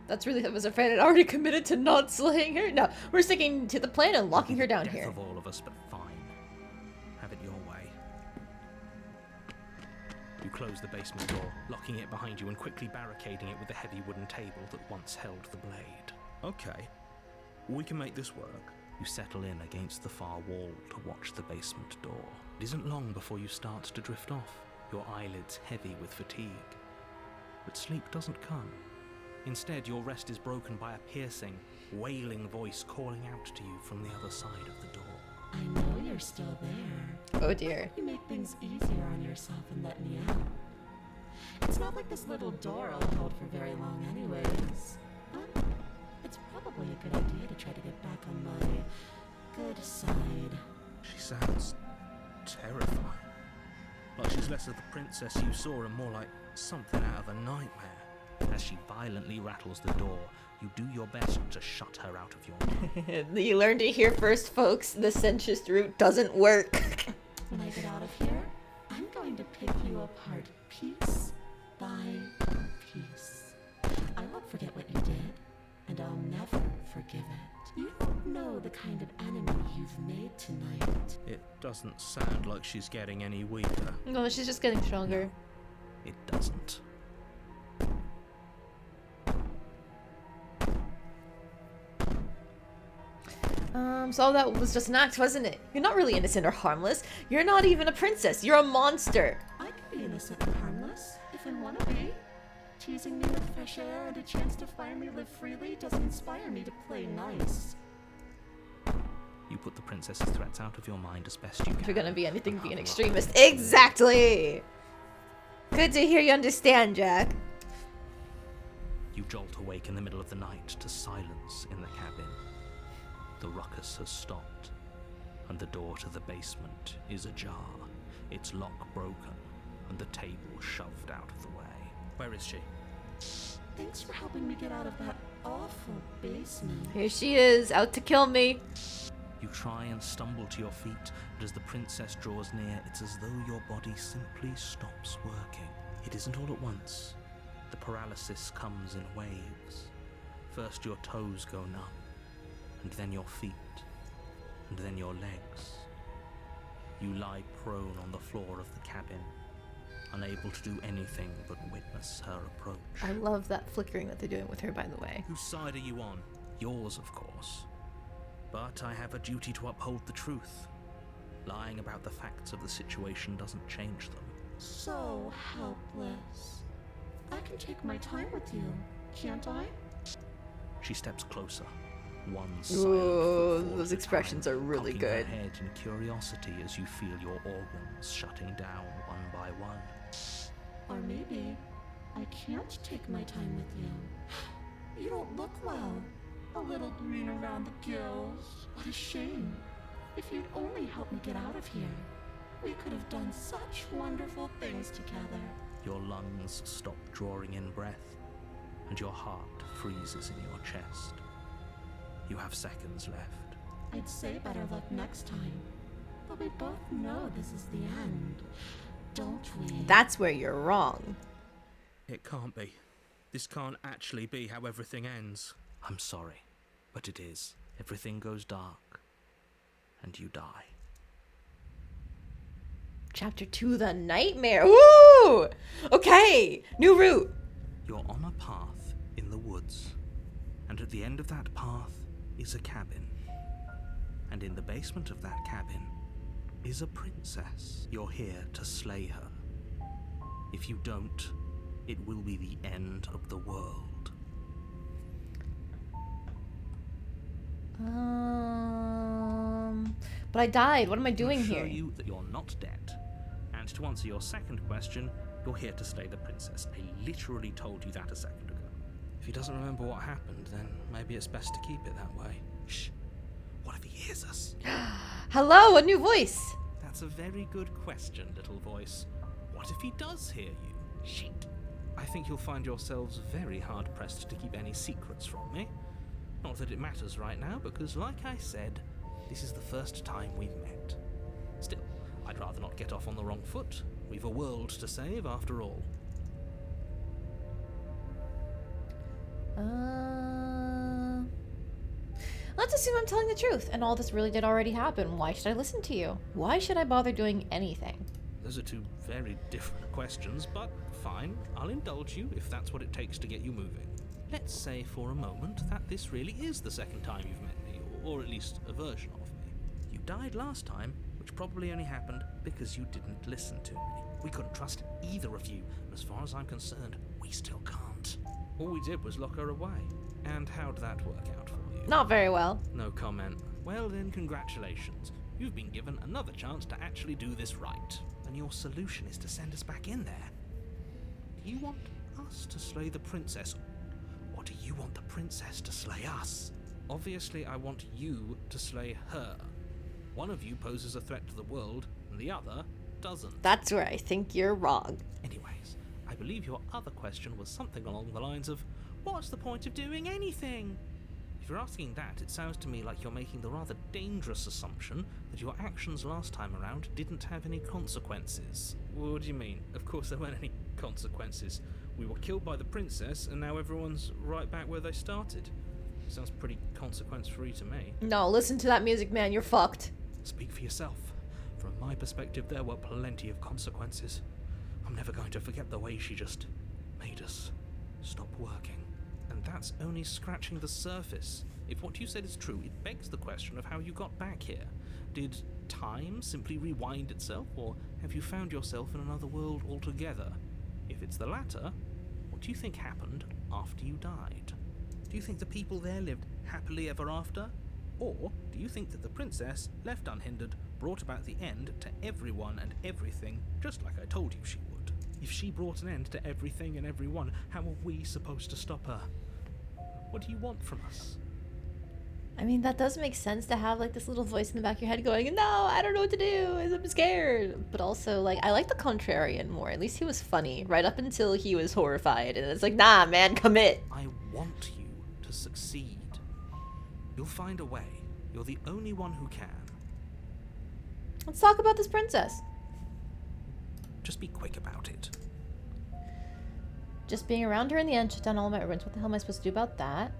That's really, I was afraid I'd already committed to not slaying her. No, we're sticking to the plan and locking her down Death here. of all of us, but fine. Have it your way. You close the basement door, locking it behind you and quickly barricading it with the heavy wooden table that once held the blade. Okay, we can make this work. You settle in against the far wall to watch the basement door. It isn't long before you start to drift off, your eyelids heavy with fatigue. But sleep doesn't come. Instead, your rest is broken by a piercing, wailing voice calling out to you from the other side of the door. I know you're still there. Oh dear. You make things easier on yourself and let me out. It's not like this little door I'll hold for very long anyways. But it's probably a good idea to try to get back on my good side. She sounds terrifying. Like she's less of the princess you saw and more like something out of a nightmare. As she violently rattles the door, you do your best to shut her out of your mind. You learned it here first, folks. The centrist route doesn't work. When I get out of here, I'm going to pick you apart piece by piece. I won't forget what you did, and I'll never forgive it. You don't know the kind of enemy you've made tonight. It doesn't sound like she's getting any weaker. No, she's just getting stronger. It doesn't. So that was just an act, wasn't it? You're not really innocent or harmless. You're not even a princess. You're a monster. I can be innocent and harmless, if I want to be. Teasing me with fresh air and a chance to finally live freely doesn't inspire me to play nice. You put the princess's threats out of your mind as best you can. If you're gonna be anything, and be an huddle up. extremist. Exactly! Good to hear you understand, Jack. You jolt awake in the middle of the night to silence in the cabin. The ruckus has stopped, and the door to the basement is ajar, its lock broken, and the table shoved out of the way. Where is she? Thanks for helping me get out of that awful basement. Here she is, out to kill me. You try and stumble to your feet, but as the princess draws near, it's as though your body simply stops working. It isn't all at once. The paralysis comes in waves. First your toes go numb, and then your feet, and then your legs. You lie prone on the floor of the cabin, unable to do anything but witness her approach. I love that flickering that they're doing with her, by the way. Whose side are you on? Yours, of course. But I have a duty to uphold the truth. Lying about the facts of the situation doesn't change them. So helpless. I can take my time with you, can't I? She steps closer. One Ooh, silent footfall at those a expressions time, are really cocking good. Her head in curiosity as you feel your organs shutting down one by one. Or maybe I can't take my time with you. You don't look well. A little green around the gills. What a shame. If you'd only help me get out of here. We could have done such wonderful things together. Your lungs stop drawing in breath, and your heart freezes in your chest. You have seconds left. I'd say better luck next time. But we both know this is the end, don't we? That's where you're wrong. It can't be. This can't actually be how everything ends. I'm sorry, but it is. Everything goes dark, and you die. Chapter 2, The Nightmare. Woo! Okay, new route. You're on a path in the woods, and at the end of that path is a cabin. And in the basement of that cabin is a princess. You're here to slay her. If you don't, it will be the end of the world. But I died. What am I doing I'll show here? you that you're not dead. And to answer your second question, you're here to slay the princess. I literally told you that a second ago. If he doesn't remember what happened, then maybe it's best to keep it that way. Shh. What if he hears us? Hello, a new voice. That's a very good question, little voice. What if he does hear you? Shit. I think you'll find yourselves very hard-pressed to keep any secrets from me. Not that it matters right now, because like I said, this is the first time we've met. Still, I'd rather not get off on the wrong foot. We've a world to save, after all. Let's assume I'm telling the truth, and all this really did already happen. Why should I listen to you? Why should I bother doing anything? Those are two very different questions, but fine. I'll indulge you if that's what it takes to get you moving. Let's say for a moment that this really is the second time you've met me, or at least a version of me. You died last time, which probably only happened because you didn't listen to me. We couldn't trust either of you, and as far as I'm concerned, we still can't. All we did was lock her away. And how'd that work out for you? Not very well. No comment. Well then, congratulations. You've been given another chance to actually do this right. And your solution is to send us back in there. Do you want us to slay the princess? Or do you want the princess to slay us? Obviously, I want you to slay her. One of you poses a threat to the world, and the other doesn't. That's where I think you're wrong. Anyways, I believe your other question was something along the lines of, what's the point of doing anything? If you're asking that, it sounds to me like you're making the rather dangerous assumption that your actions last time around didn't have any consequences. What do you mean? Of course there weren't any consequences. We were killed by the princess, and now everyone's right back where they started. Sounds pretty consequence-free to me. No, listen to that music, man. You're fucked. Speak for yourself. From my perspective, there were plenty of consequences. I'm never going to forget the way she just made us stop working. And that's only scratching the surface. If what you said is true, it begs the question of how you got back here. Did time simply rewind itself, or have you found yourself in another world altogether? If it's the latter, what do you think happened after you died? Do you think the people there lived happily ever after? Or do you think that the princess, left unhindered, brought about the end to everyone and everything, just like I told you she would? If she brought an end to everything and everyone, how are we supposed to stop her? What do you want from us? I mean, that does make sense to have, like, this little voice in the back of your head going, no, I don't know what to do, I'm scared. But also, like, I like the contrarian more. At least he was funny, right up until he was horrified. And it's like, nah, man, commit. I want you to succeed. You'll find a way. You're the only one who can. Let's talk about this princess. Just be quick about it. Just being around her in the end, shut down all my errands. What the hell am I supposed to do about that?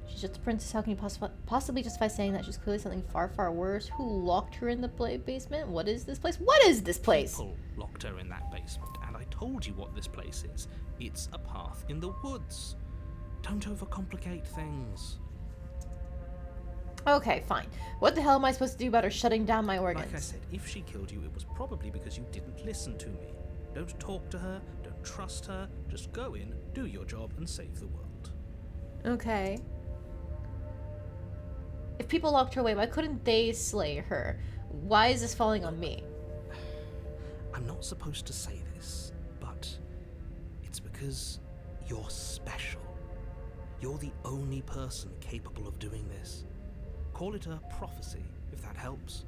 She's just a princess. How can you possibly justify saying that? She's clearly something far, far worse. Who locked her in the basement? What is this place? What is this place? People locked her in that basement, and I told you what this place is. It's a path in the woods. Don't overcomplicate things. Okay, fine. What the hell am I supposed to do about her shutting down my organs? Like I said, if she killed you, it was probably because you didn't listen to me. Don't talk to her, don't trust her, just go in, do your job, and save the world. Okay. If people locked her away, why couldn't they slay her? Why is this falling on me? I'm not supposed to say this, but it's because you're special. You're the only person capable of doing this. Call it a prophecy, if that helps,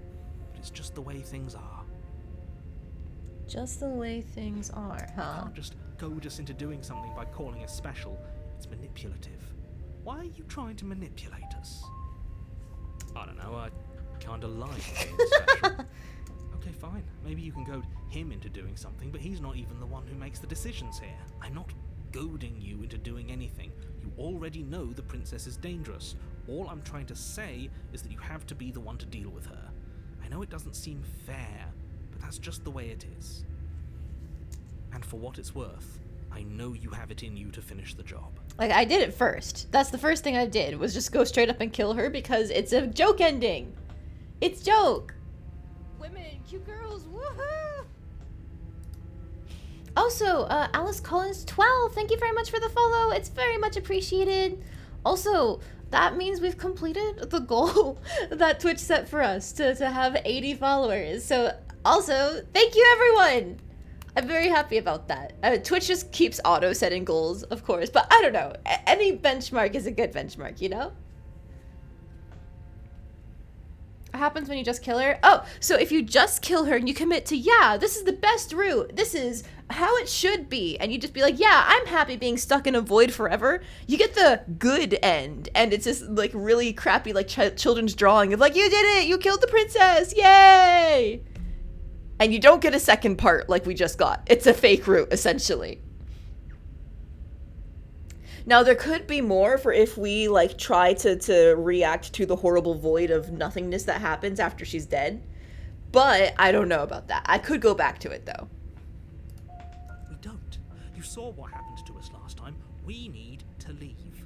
but it's just the way things are. Just the way things are, You huh? can't just goad us into doing something by calling us special. It's manipulative. Why are you trying to manipulate us? I don't know, I kinda like being special. Okay, fine. Maybe you can goad him into doing something, but he's not even the one who makes the decisions here. I'm not goading you into doing anything. You already know the princess is dangerous. All I'm trying to say is that you have to be the one to deal with her. I know it doesn't seem fair, but that's just the way it is. And for what it's worth, I know you have it in you to finish the job. Like, I did it first. That's the first thing I did, was just go straight up and kill her because it's a joke ending. It's joke. Women, cute girls, woohoo! Also, Alice Collins 12, thank you very much for the follow. It's very much appreciated. Also, that means we've completed the goal that Twitch set for us to have 80 followers. So, also, thank you everyone. I'm very happy about that. Twitch just keeps auto-setting goals, of course, but I don't know. Any benchmark is a good benchmark, you know? What happens when you just kill her? Oh, so if you just kill her and you commit to, yeah, this is the best route. This is how it should be. And you just be like, yeah, I'm happy being stuck in a void forever. You get the good end. And it's this like really crappy like children's drawing of like, you did it. You killed the princess. Yay. And you don't get a second part like we just got. It's a fake route, essentially. Now, there could be more for if we, like, try to react to the horrible void of nothingness that happens after she's dead. But I don't know about that. I could go back to it, though. We don't. You saw what happened to us last time. We need to leave.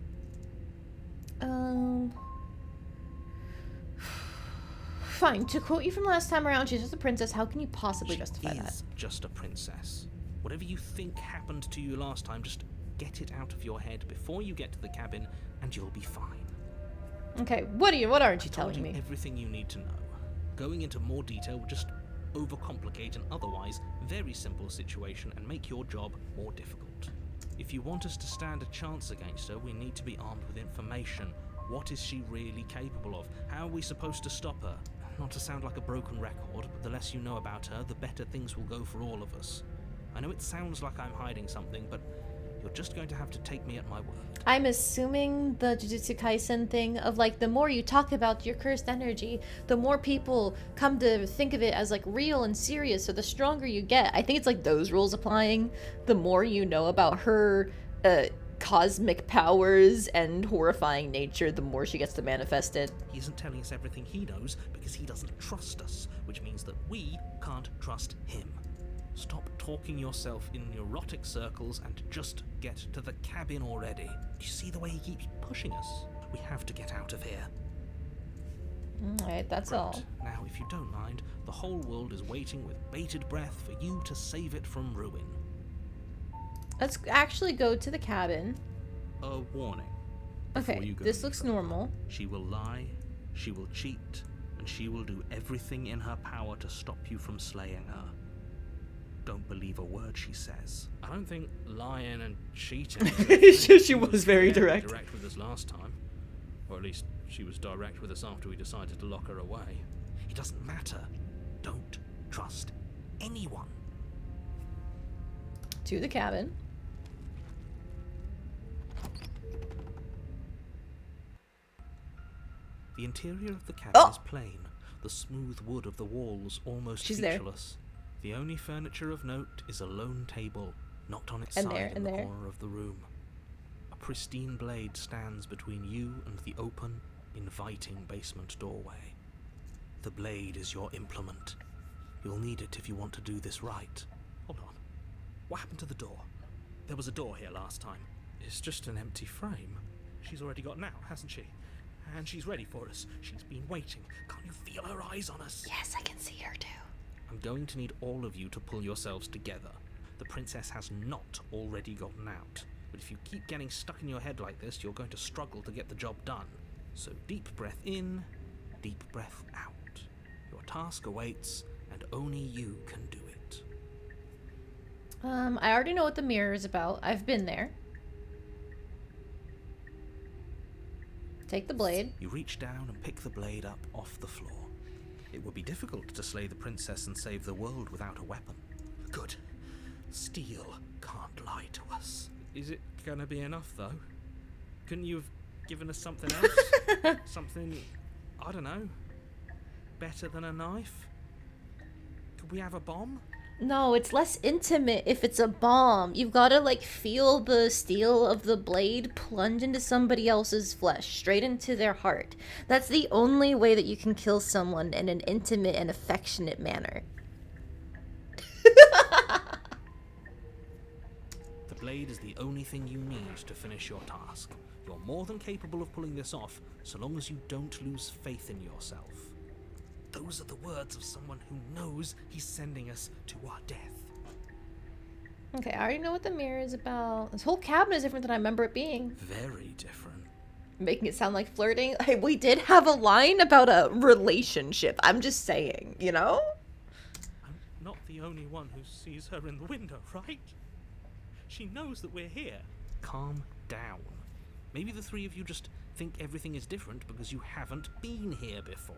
Fine. To quote you from last time around, she's just a princess. How can you possibly justify She that? is just a princess. Whatever you think happened to you last time, just get it out of your head before you get to the cabin, and you'll be fine. Okay, what aren't you Told telling you me? everything you need to know. Going into more detail would just overcomplicate an otherwise very simple situation and make your job more difficult. If you want us to stand a chance against her, we need to be armed with information. What is she really capable of? How are we supposed to stop her? Not to sound like a broken record, but the less you know about her, the better things will go for all of us. I know it sounds like I'm hiding something, but you're just going to have to take me at my word. I'm assuming the Jujutsu Kaisen thing of like the more you talk about your cursed energy, the more people come to think of it as like real and serious, so the stronger you get. I think it's like those rules applying. The more you know about her cosmic powers and horrifying nature, the more she gets to manifest it. He isn't telling us everything he knows because he doesn't trust us, which means that we can't trust him. Stop talking yourself in neurotic circles and just get to the cabin already. Do you see the way he keeps pushing us? We have to get out of here. Alright, that's all. Right. Now, if you don't mind, the whole world is waiting with bated breath for you to save it from ruin. Let's actually go to the cabin. A warning. before Okay, you go this any looks further. normal. She will lie, she will cheat, and she will do everything in her power to stop you from slaying her. Don't believe a word she says. I don't think lying and cheating. She was very direct. Direct with us last time, or at least she was direct with us after we decided to lock her away. It doesn't matter. Don't trust anyone. To the cabin. The interior of the cabin Oh! is plain, the smooth wood of the walls almost She's there. featureless. The only furniture of note is a lone table, knocked on its And side there, in and the there. corner of the room. A pristine blade stands between you and the open, inviting basement doorway. The blade is your implement. You'll need it if you want to do this right. Hold on. What happened to the door? There was a door here last time. It's just an empty frame. She's already got out, hasn't she? And she's ready for us. She's been waiting. Can't you feel her eyes on us? Yes, I can see her too. I'm going to need all of you to pull yourselves together. The princess has not already gotten out. But if you keep getting stuck in your head like this, you're going to struggle to get the job done. So deep breath in, deep breath out. Your task awaits, and only you can do it. I already know what the mirror is about. I've been there. Take the blade. You reach down and pick the blade up off the floor. It would be difficult to slay the princess and save the world without a weapon. Good. Steel can't lie to us. Is it gonna be enough, though? Couldn't you have given us something else? Something, I don't know, better than a knife? Could we have a bomb? No, it's less intimate if it's a bomb. You've got to, like, feel the steel of the blade plunge into somebody else's flesh, straight into their heart. That's the only way that you can kill someone in an intimate and affectionate manner. The blade is the only thing you need to finish your task. You're more than capable of pulling this off, so long as you don't lose faith in yourself. Those are the words of someone who knows he's sending us to our death. Okay, I already know what the mirror is about. This whole cabin is different than I remember it being. Very different. Making it sound like flirting. Hey, we did have a line about a relationship. I'm just saying, you know? I'm not the only one who sees her in the window, right? She knows that we're here. Calm down. Maybe the three of you just think everything is different because you haven't been here before.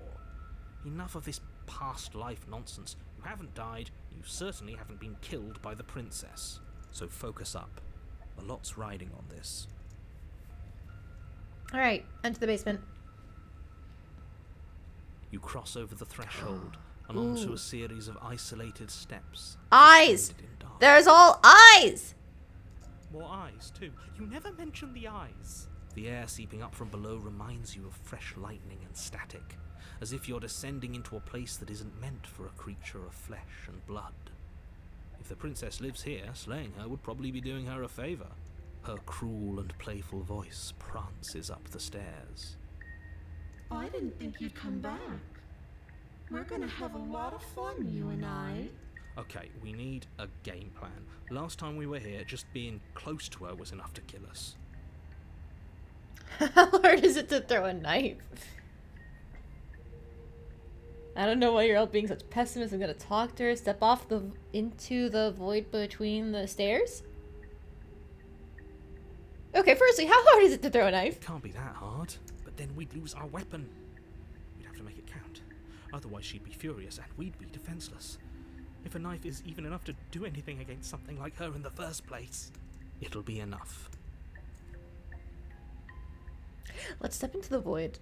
Enough of this past life nonsense. You haven't died, you certainly haven't been killed by the princess. So focus up. A lot's riding on this. Alright, enter the basement. You cross over the threshold and onto a series of isolated steps. Eyes! suspended in dark. There's all eyes! More eyes, too. You never mentioned the eyes. The air seeping up from below reminds you of fresh lightning and static, as if you're descending into a place that isn't meant for a creature of flesh and blood. If the princess lives here, slaying her would probably be doing her a favour. Her cruel and playful voice prances up the stairs. I didn't think you'd come back. We're gonna have a lot of fun, you and I. Okay, we need a game plan. Last time we were here, just being close to her was enough to kill us. How hard is it to throw a knife? I don't know why you're all being such pessimists. I'm gonna talk to her, step off into the void between the stairs. Okay, firstly, how hard is it to throw a knife? Can't be that hard, but then we'd lose our weapon. We'd have to make it count. Otherwise she'd be furious and we'd be defenseless. If a knife is even enough to do anything against something like her in the first place. It'll be enough. Let's step into the void.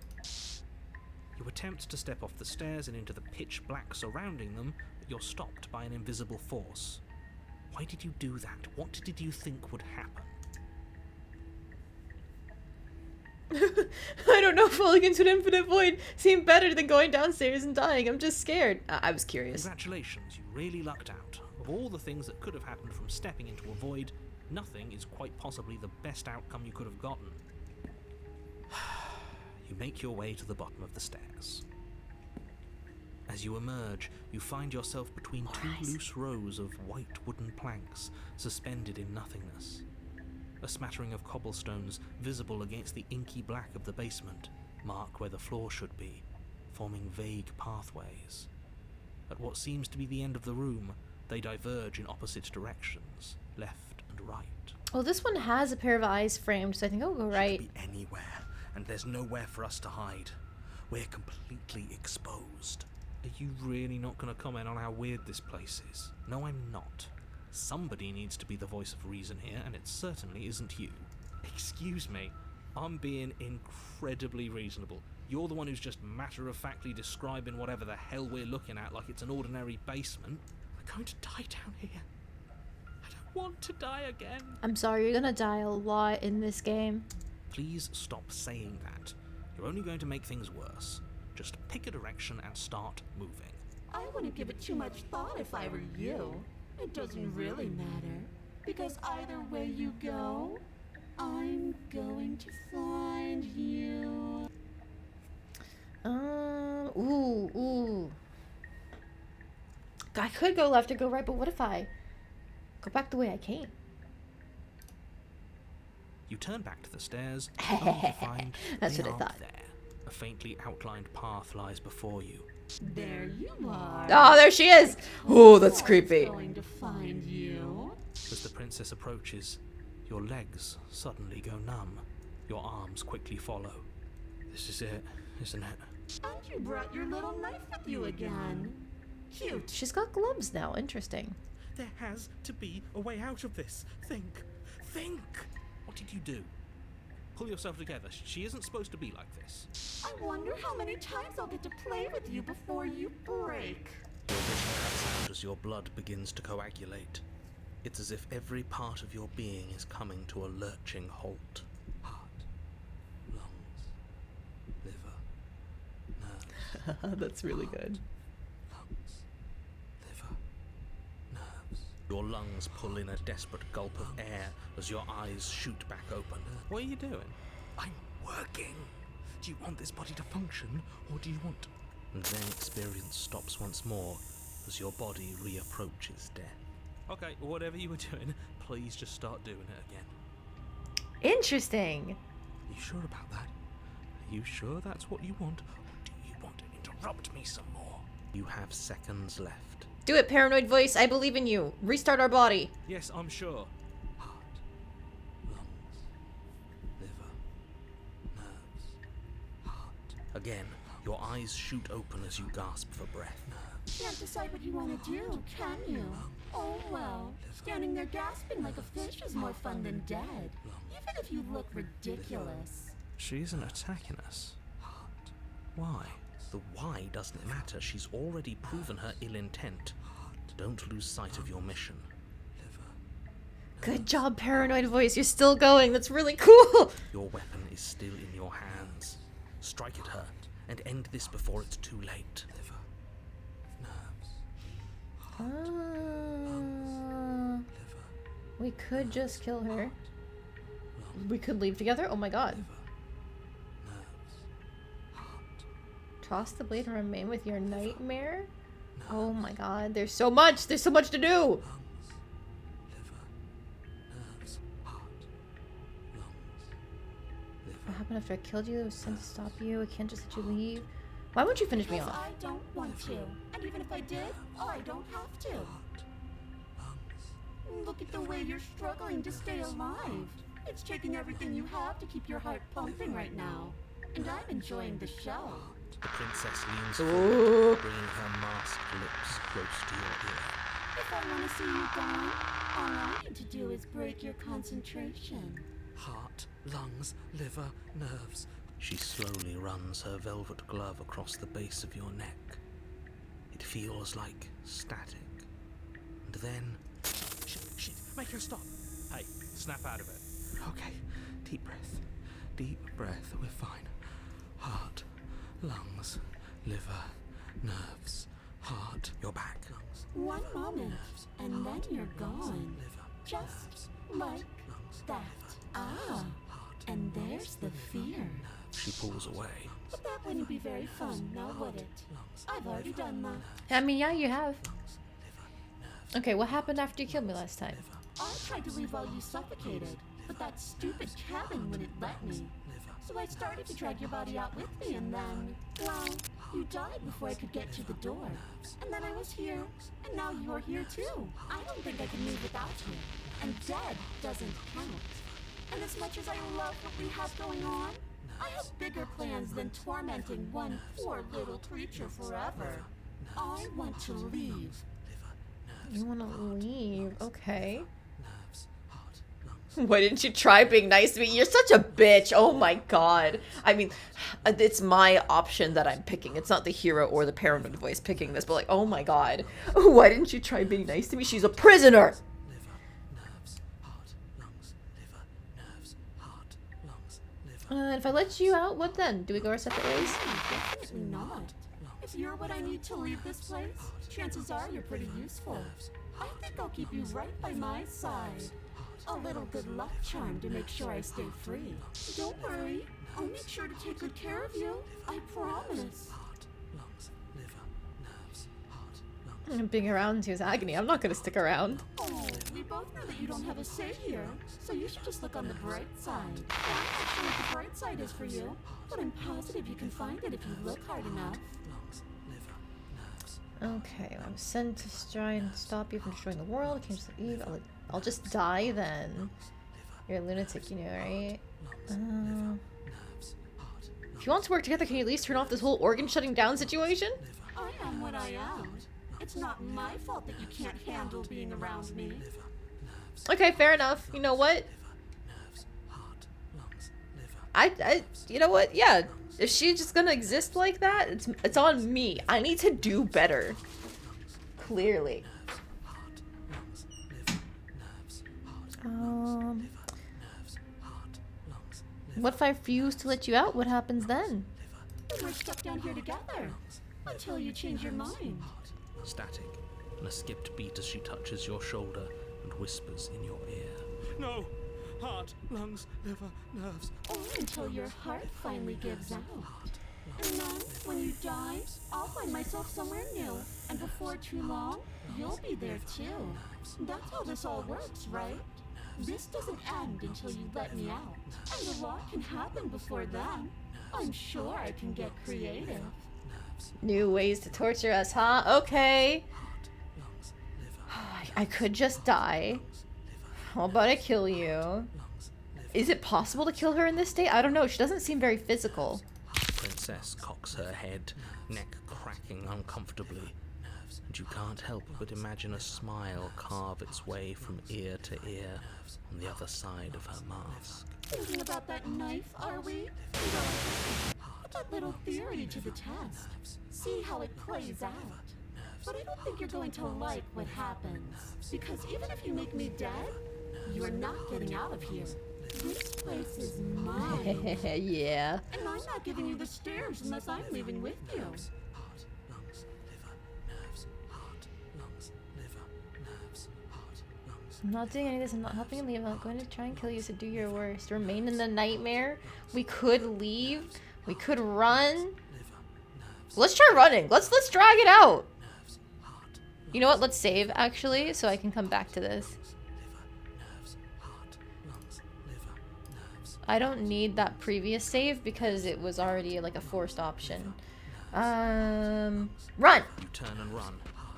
You attempt to step off the stairs and into the pitch black surrounding them, but you're stopped by an invisible force. Why did you do that? What did you think would happen? I don't know, falling into an infinite void seemed better than going downstairs and dying. I'm just scared. I was curious. Congratulations, you really lucked out. Of all the things that could have happened from stepping into a void, nothing is quite possibly the best outcome you could have gotten. You make your way to the bottom of the stairs. As you emerge, you find yourself between two loose rows of white wooden planks suspended in nothingness. A smattering of cobblestones visible against the inky black of the basement mark where the floor should be, forming vague pathways. At what seems to be the end of the room, they diverge in opposite directions, left and right. Oh, this one has a pair of eyes framed, so I think I'll go right. She could be anywhere, and there's nowhere for us to hide. We're completely exposed. Are you really not going to comment on how weird this place is? No, I'm not. Somebody needs to be the voice of reason here, and it certainly isn't you. Excuse me. I'm being incredibly reasonable. You're the one who's just matter-of-factly describing whatever the hell we're looking at like it's an ordinary basement. We're going to die down here. I don't want to die again. I'm sorry, you're gonna die a lot in this game. Please stop saying that. You're only going to make things worse. Just pick a direction and start moving. I wouldn't give it too much thought if I were you. It doesn't really matter, because either way you go, I'm going to find you. Ooh. I could go left or go right, but what if I go back the way I came? You turn back to the stairs, only to find That's they what I aren't thought. there. A faintly outlined path lies before you. There you are. Oh, there she is! Oh, that's creepy. I'm going to find you. As the princess approaches, your legs suddenly go numb. Your arms quickly follow. This is it, isn't it? And you brought your little knife with you again. Cute. She's got gloves now. Interesting. There has to be a way out of this. Think. Think! What did you do? Pull yourself together. She isn't supposed to be like this. I wonder how many times I'll get to play with you before you break. Your vision cuts out as your blood begins to coagulate. It's as if every part of your being is coming to a lurching halt. Heart, lungs, liver, nerves. That's really good. Lungs, liver, nerves. Your lungs pull in a desperate gulp of air as your eyes shoot back open. What are you doing? I'm working. Do you want this body to function, or do you want... And then experience stops once more as your body reapproaches death. Okay, whatever you were doing, please just start doing it again. Interesting. Are you sure about that? Are you sure that's what you want? Or do you want to interrupt me some more? You have seconds left. Do it, paranoid voice. I believe in you. Restart our body. Yes, I'm sure. Heart, lungs, liver, nerves, heart. Again, your eyes shoot open as you gasp for breath. Can't decide what you want to do, can you? Oh well, standing there gasping like a fish is more fun than dead. Even if you look ridiculous. She isn't attacking us. Why? The why doesn't matter. She's already proven her ill intent. Don't lose sight of your mission. Good job, paranoid voice. You're still going. That's really cool. Your weapon is still in your hands. Strike at her and end this before it's too late. We could just kill her. We could leave together. Oh my god. Toss the blade and remain with your nightmare? Oh my god. There's so much. There's so much to do. What happened after I killed you? I was sent to stop you. I can't just let you leave. Why won't you finish me Because off? I don't want to. And even if I did, I don't have to. Look at the way you're struggling to stay alive. It's taking everything you have to keep your heart pumping right now. And I'm enjoying the show. The princess leans forward, bringing her masked lips close to your ear. If I want to see you gone, all I need to do is break your concentration. Heart, lungs, liver, nerves. She slowly runs her velvet glove across the base of your neck. It feels like static. And then... Shit, make her stop. Hey, snap out of it. Okay, deep breath. Deep breath, we're fine. Heart, lungs, liver, nerves, heart. You're back. Lungs, One moment, nerves, and then heart, you're lungs, gone. liver, Just nerves, like lungs, that. liver, Ah, heart, and there's the fear. She pulls away. But that wouldn't be very fun, now would it? I've already done that. I mean, yeah, you have. Okay, what happened after you killed me last time? I tried to leave while you suffocated, but that stupid cabin wouldn't let me. So I started to drag your body out with me, and then, well, you died before I could get to the door. And then I was here, and now you're here too. I don't think I can leave without you. And dead doesn't count. And as much as I love what we have going on, I have bigger plans than tormenting one poor little creature forever. I want to leave. You want to leave? Okay. Why didn't you try being nice to me? You're such a bitch. Oh my god. I mean, it's my option that I'm picking. It's not the hero or the paranoid voice picking this, but like, oh my god. Why didn't you try being nice to me? She's a prisoner. If I let you out, what then? Do we go our separate ways? Definitely not. If you're what I need to leave this place, chances are you're pretty useful. I think I'll keep you right by my side. A little good luck charm to make sure I stay free. Don't worry, I'll make sure to take good care of you. I promise. Being around you is agony. I'm not gonna stick around. Oh, we both know that you don't have a say here, so you should just look on the bright side. I'm not sure what the bright side is for you, but I'm positive you can find it if you look hard enough. Okay, I'm sent to try and stop you from destroying the world. I can't just leave. I'll just die then. You're a lunatic, you know, right? If you want to work together, can you at least turn off this whole organ shutting down situation? I am what I am. It's not my fault that you can't handle being around me. Okay, fair enough. You know what? You know what? Yeah. If she's just gonna exist like that, it's on me. I need to do better. Clearly. What if I refuse to let you out? What happens then? We're stuck down here together until you change your mind. Static, and a skipped beat as she touches your shoulder and whispers in your ear. No! Heart, lungs, liver, nerves. Only until your heart finally gives out. And then, when you die, I'll find myself somewhere new. And before too long, you'll be there too. That's how this all works, right? This doesn't end until you let me out. And a lot can happen before then. I'm sure I can get creative. New ways to torture us, huh? Okay. I could just die. How about I kill you? Is it possible to kill her in this state? I don't know. She doesn't seem very physical. The princess cocks her head, neck cracking uncomfortably, and you can't help but imagine a smile carve its way from ear to ear on the other side of her mask. Thinking about that knife, are we? Put that little theory to the test. See how it plays out. But I don't think you're going to like what happens. Because even if you make me dead, you're not getting out of here. This place is mine. Yeah. And I'm not giving you the stairs unless I'm leaving with you. I'm not doing any of this. I'm not helping him leave. I'm not going to try and kill you, so do your worst. Remain in the nightmare. We could leave. We could run. Let's try running. Let's drag it out. You know what? Let's save, actually, so I can come back to this. I don't need that previous save because it was already like a forced option. Run! You turn and run,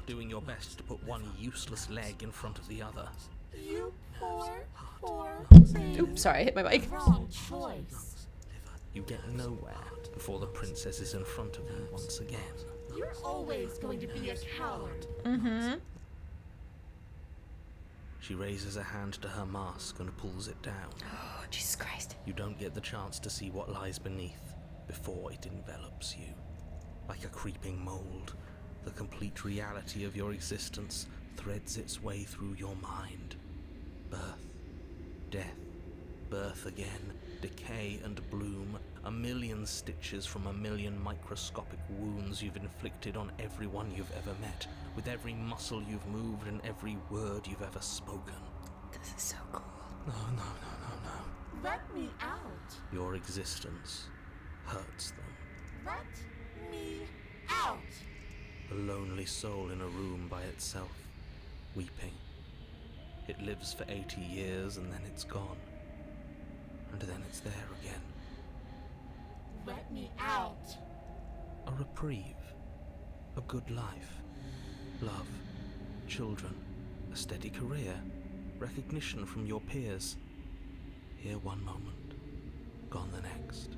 doing your best to put one useless leg in front of the other. You poor thing. Oops, sorry, I hit my mic. Wrong choice. You get nowhere before the princess is in front of you once again. You're always going to be a coward. Mm-hmm. She raises a hand to her mask and pulls it down. Oh, Jesus Christ. You don't get the chance to see what lies beneath before it envelops you. Like a creeping mold, the complete reality of your existence threads its way through your mind. Birth, death, birth again, decay and bloom, a million stitches from a million microscopic wounds you've inflicted on everyone you've ever met, with every muscle you've moved and every word you've ever spoken. This is so cool. No. Let me out. Your existence hurts them. Let me out. A lonely soul in a room by itself, weeping. It lives for 80 years and then it's gone. And then it's there again. Let me out. A reprieve. A good life. Love. Children. A steady career. Recognition from your peers. Here one moment. Gone the next.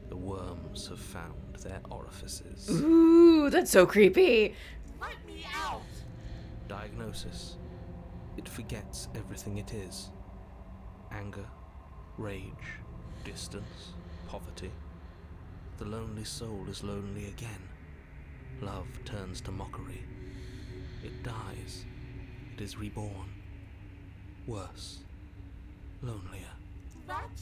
The worms have found their orifices. Ooh, that's so creepy. Let me out. Diagnosis. It forgets everything it is. Anger, rage, distance, poverty. The lonely soul is lonely again. Love turns to mockery. It dies. It is reborn. Worse. Lonelier. Let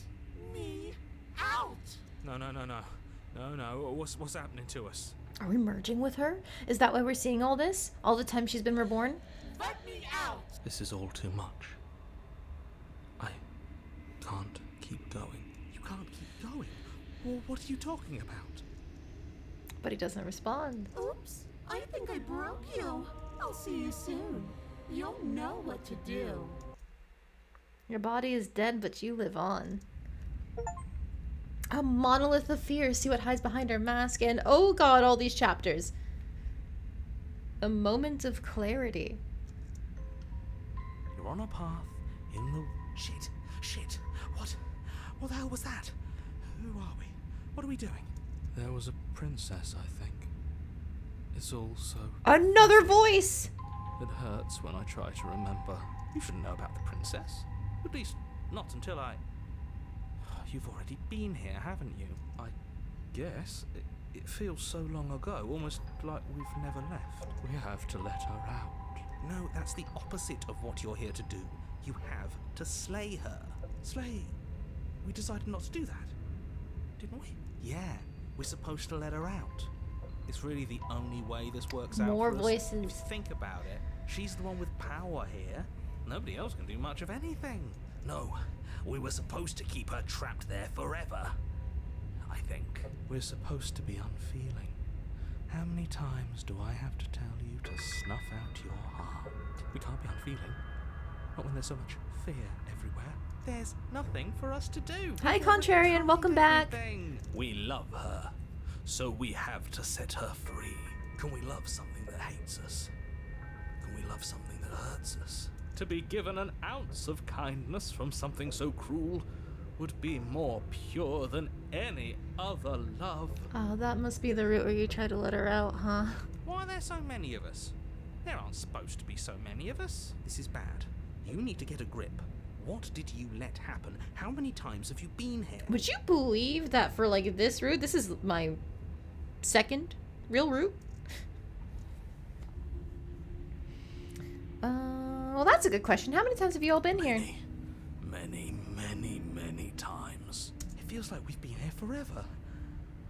me out. No. What's happening to us? Are we merging with her? Is that why we're seeing all this? All the time she's been reborn? Let me out. This is all too much. I can't keep going. You can't keep going. Well, what are you talking about? But he doesn't respond. Oops. I think I broke you. I'll see you soon. You'll know what to do. Your body is dead, but you live on. A monolith of fear. See what hides behind her mask. And oh god, all these chapters. A moment of clarity. You're on a path in the... Shit. What the hell was that? Who are we? What are we doing? There was a princess, I think. It's all so... Another voice! It hurts when I try to remember. You shouldn't know about the princess. At least, not until I... You've already been here, haven't you? I guess It feels so long ago, almost like we've never left. we have to let her out. No, that's the opposite of what you're here to do. You have to slay her. Slay? We decided not to do that, didn't we? Yeah, we're supposed to let her out. It's really the only way this works out More for us. voices. If you think about it, she's the one with power here. Nobody else can do much of anything. No, we were supposed to keep her trapped there forever. I think. We're supposed to be unfeeling. How many times do I have to tell you to snuff out your heart? We can't be unfeeling. Not when there's so much fear everywhere. There's nothing for us to do. Hi, We've already Contrarian. tried Welcome back. everything. We love her, so we have to set her free. Can we love something that hates us? Can we love something that hurts us? To be given an ounce of kindness from something so cruel would be more pure than any other love. Oh, that must be the route where you try to let her out, huh? Why are there so many of us? There aren't supposed to be so many of us. This is bad. You need to get a grip. What did you let happen? How many times have you been here? Would you believe that for like this route, this is my second real route? Well, that's a good question. How many times have you all been here? Many times. It feels like we've been here forever.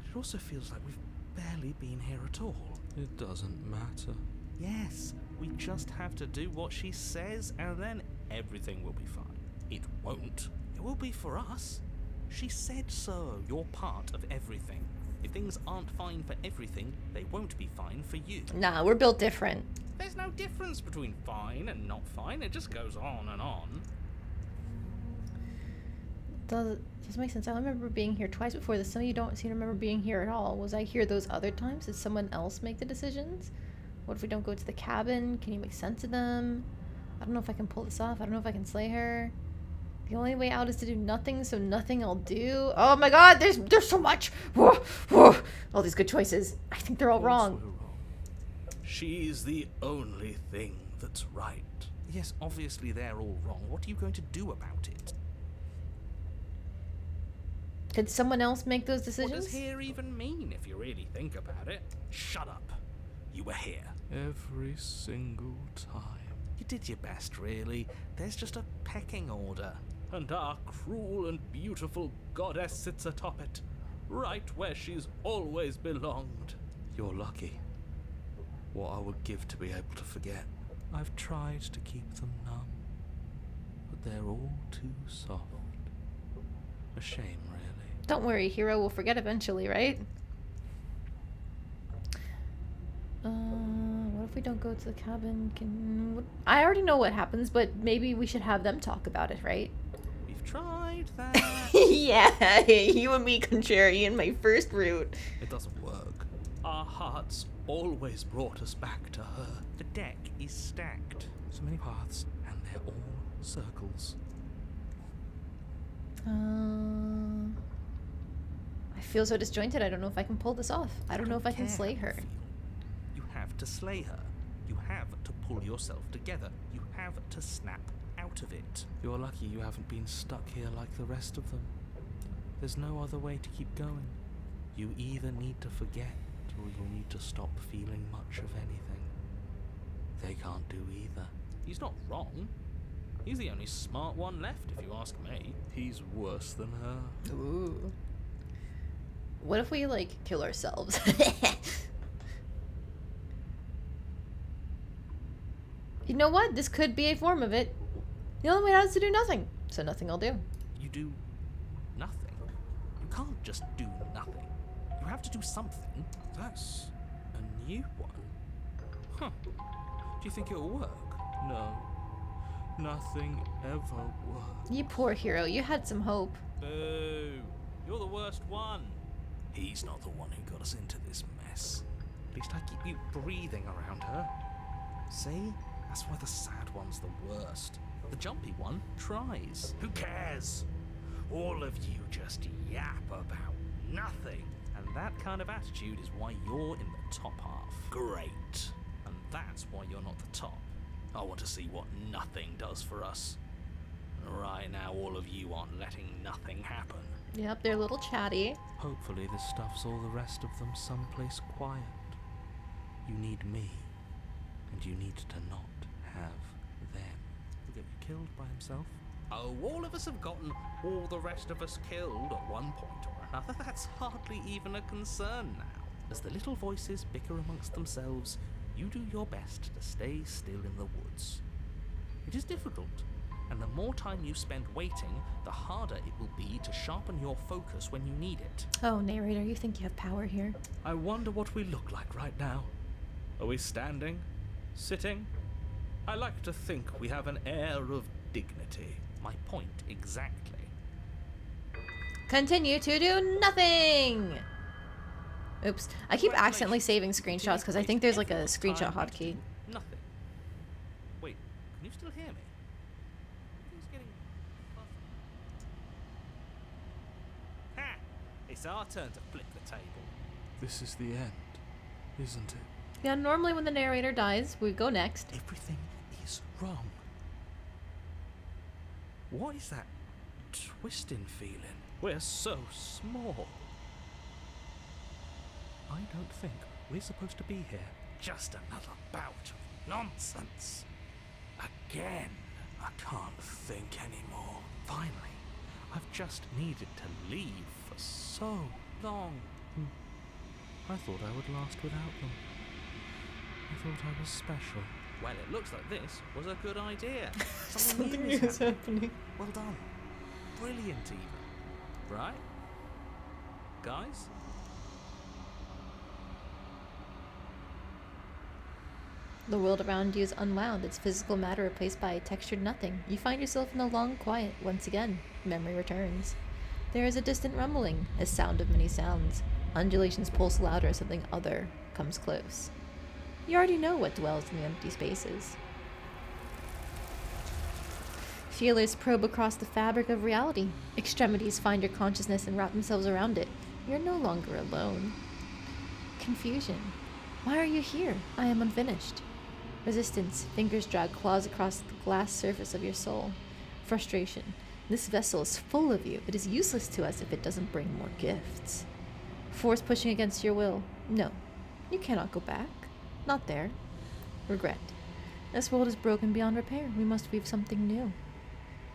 It also feels like we've barely been here at all. It doesn't matter. Yes, we just have to do what she says and then everything will be fine. It won't. It will be for us. She said so. You're part of everything. If things aren't fine for everything, they won't be fine for you. Nah, we're built different. There's no difference between fine and not fine. It just goes on and on. Does make sense. I remember being here twice before this. Some of you don't seem to remember being here at all. Was I here those other times? Did someone else make the decisions? What if we don't go to the cabin? Can you make sense of them? I don't know if I can pull this off. I don't know if I can slay her. The only way out is to do nothing, so nothing I'll do. Oh my god, there's so much! Whoa, whoa. All these good choices. I think they're all wrong. She's the only thing that's right. Yes, obviously they're all wrong. What are you going to do about it? Did someone else make those What decisions? does here even mean if you really think about it? Shut up. You were here. Every single time. You did your best, really. There's just a pecking order. And our cruel and beautiful goddess sits atop it, right where she's always belonged. You're lucky. What I would give to be able to forget. I've tried to keep them numb, but they're all too soft. A shame, really. Don't worry, hero. We'll forget eventually, right? What if we don't go to the cabin? I already know what happens, but maybe we should have them talk about it, right? We've tried that. Yeah, you and me, Contrarian, my first route. It doesn't work. Our hearts always brought us back to her. The deck is stacked. So many paths, and they're all circles. I feel so disjointed. I don't know if I can pull this off. I don't know if I can care slay how her. you feel. You have to slay her. You have to pull yourself together. You have to snap out of it. You're lucky you haven't been stuck here like the rest of them. There's no other way to keep going. You either need to forget, or you'll need to stop feeling much of anything. They can't do either. He's not wrong. He's the only smart one left, if you ask me. He's worse than her. Ooh. What if we, like, kill ourselves? You know what? This could be a form of it. The only way out is to do nothing. So nothing I'll do. You do nothing. You can't just do nothing. You have to do something. That's a new one. Huh. Do you think it'll work? No. Nothing ever works. You poor hero. You had some hope. Boo! You're the worst one. He's not the one who got us into this mess. At least I keep you breathing around her. See? That's why the sad one's the worst. The jumpy one tries. Who cares? All of you just yap about nothing. And that kind of attitude is why you're in the top half. Great. And that's why you're not the top. I want to see what nothing does for us. Right now, all of you aren't letting nothing happen. Yep, they're a little chatty. Hopefully this stuffs all the rest of them someplace quiet. You need me, and you need to not have them. He'll get you killed by himself. Oh, all of us have gotten all the rest of us killed at one point or another. That's hardly even a concern now. As the little voices bicker amongst themselves, you do your best to stay still in the woods. It is difficult, and the more time you spend waiting, the harder it will be to sharpen your focus when you need it. Oh, narrator, you think you have power here? I wonder what we look like right now. Are we standing? Sitting? I like to think we have an air of dignity. My point exactly. Continue to do nothing! Oops. I keep accidentally saving screenshots because I think there's like a screenshot hotkey. Nothing. Wait, can you still hear me? Who's getting... Ha! It's our turn to flip the table. This is the end, isn't it? Yeah, normally when the narrator dies, we go next. Everything is wrong. What is that twisting feeling? We're so small. I don't think we're supposed to be here. Just another bout of nonsense. Again. I can't think anymore. Finally, I've just needed to leave for so long. I thought I would last without them. I thought I was special. Well, it looks like this was a good idea. Something new is happening. Well done. Brilliant even. Right? Guys? The world around you is unwound, its physical matter replaced by a textured nothing. You find yourself in the long quiet. Once again, memory returns. There is a distant rumbling, a sound of many sounds. Undulations pulse louder as something other comes close. You already know what dwells in the empty spaces. Feelers probe across the fabric of reality. Extremities find your consciousness and wrap themselves around it. You're no longer alone. Confusion. Why are you here? I am unfinished. Resistance. Fingers drag claws across the glass surface of your soul. Frustration. This vessel is full of you. It is useless to us if it doesn't bring more gifts. Force pushing against your will. No. You cannot go back. Not there. Regret. This world is broken beyond repair. We must weave something new.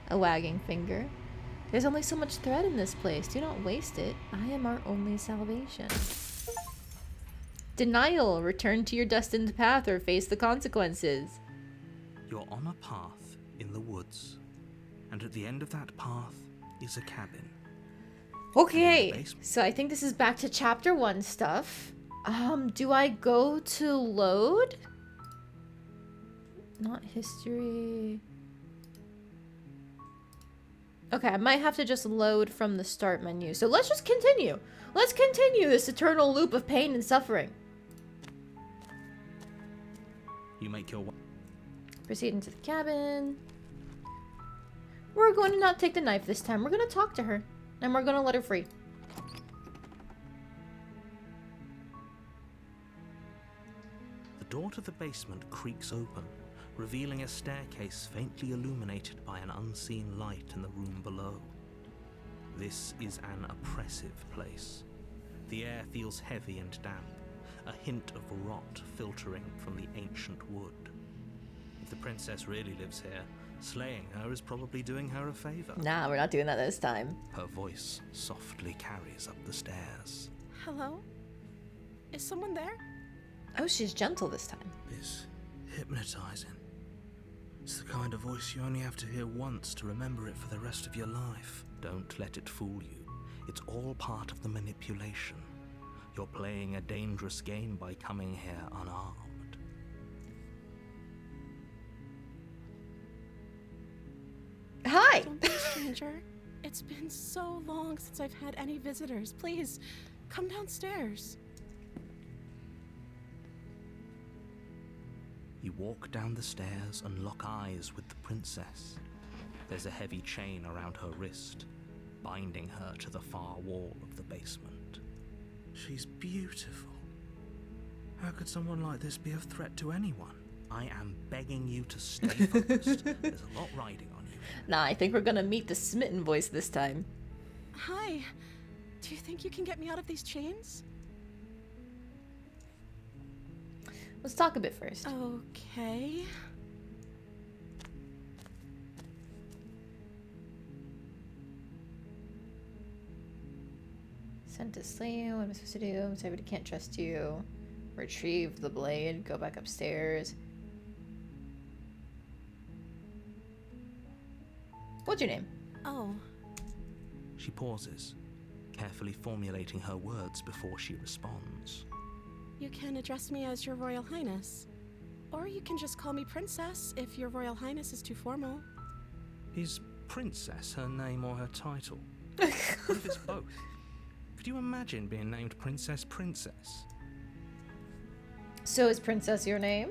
A wagging finger. There's only so much thread in this place. Do not waste it. I am our only salvation. Denial. Return to your destined path or face the consequences. You're on a path in the woods, and at the end of that path is a cabin. Okay, so I think this is back to chapter 1 stuff. Do I go to load? Not history. Okay, I might have to just load from the start menu. So let's just continue. Let's continue this eternal loop of pain and suffering. You make your way. Proceed into the cabin. We're going to not take the knife this time. We're going to talk to her. And we're going to let her free. The door to the basement creaks open, revealing a staircase faintly illuminated by an unseen light in the room below. This is an oppressive place. The air feels heavy and damp, a hint of rot filtering from the ancient wood. If the princess really lives here, slaying her is probably doing her a favor. Nah, we're not doing that this time. Her voice softly carries up the stairs. Hello? Is someone there? Oh, she's gentle this time. It's hypnotizing. It's the kind of voice you only have to hear once to remember it for the rest of your life. Don't let it fool you. It's all part of the manipulation. You're playing a dangerous game by coming here unarmed. Hi! Don't be a stranger. It's been so long since I've had any visitors. Please, come downstairs. You walk down the stairs and lock eyes with the princess. There's a heavy chain around her wrist. binding her to the far wall of the basement. She's beautiful. How could someone like this be a threat to anyone? I am begging you to stay focused. There's a lot riding on you. Nah, I think we're gonna meet the smitten voice this time. Hi. Do you think you can get me out of these chains? Let's talk a bit first. Okay. Sent to sleep. What am I supposed to do? Say I can't trust you. Retrieve the blade. Go back upstairs. What's your name? Oh, She pauses, carefully formulating her words before she responds. you can address me as Your Royal Highness. Or you can just call me Princess if Your Royal Highness is too formal. Is Princess her name or her title? What if it's both? Could you imagine being named Princess Princess? So is Princess your name?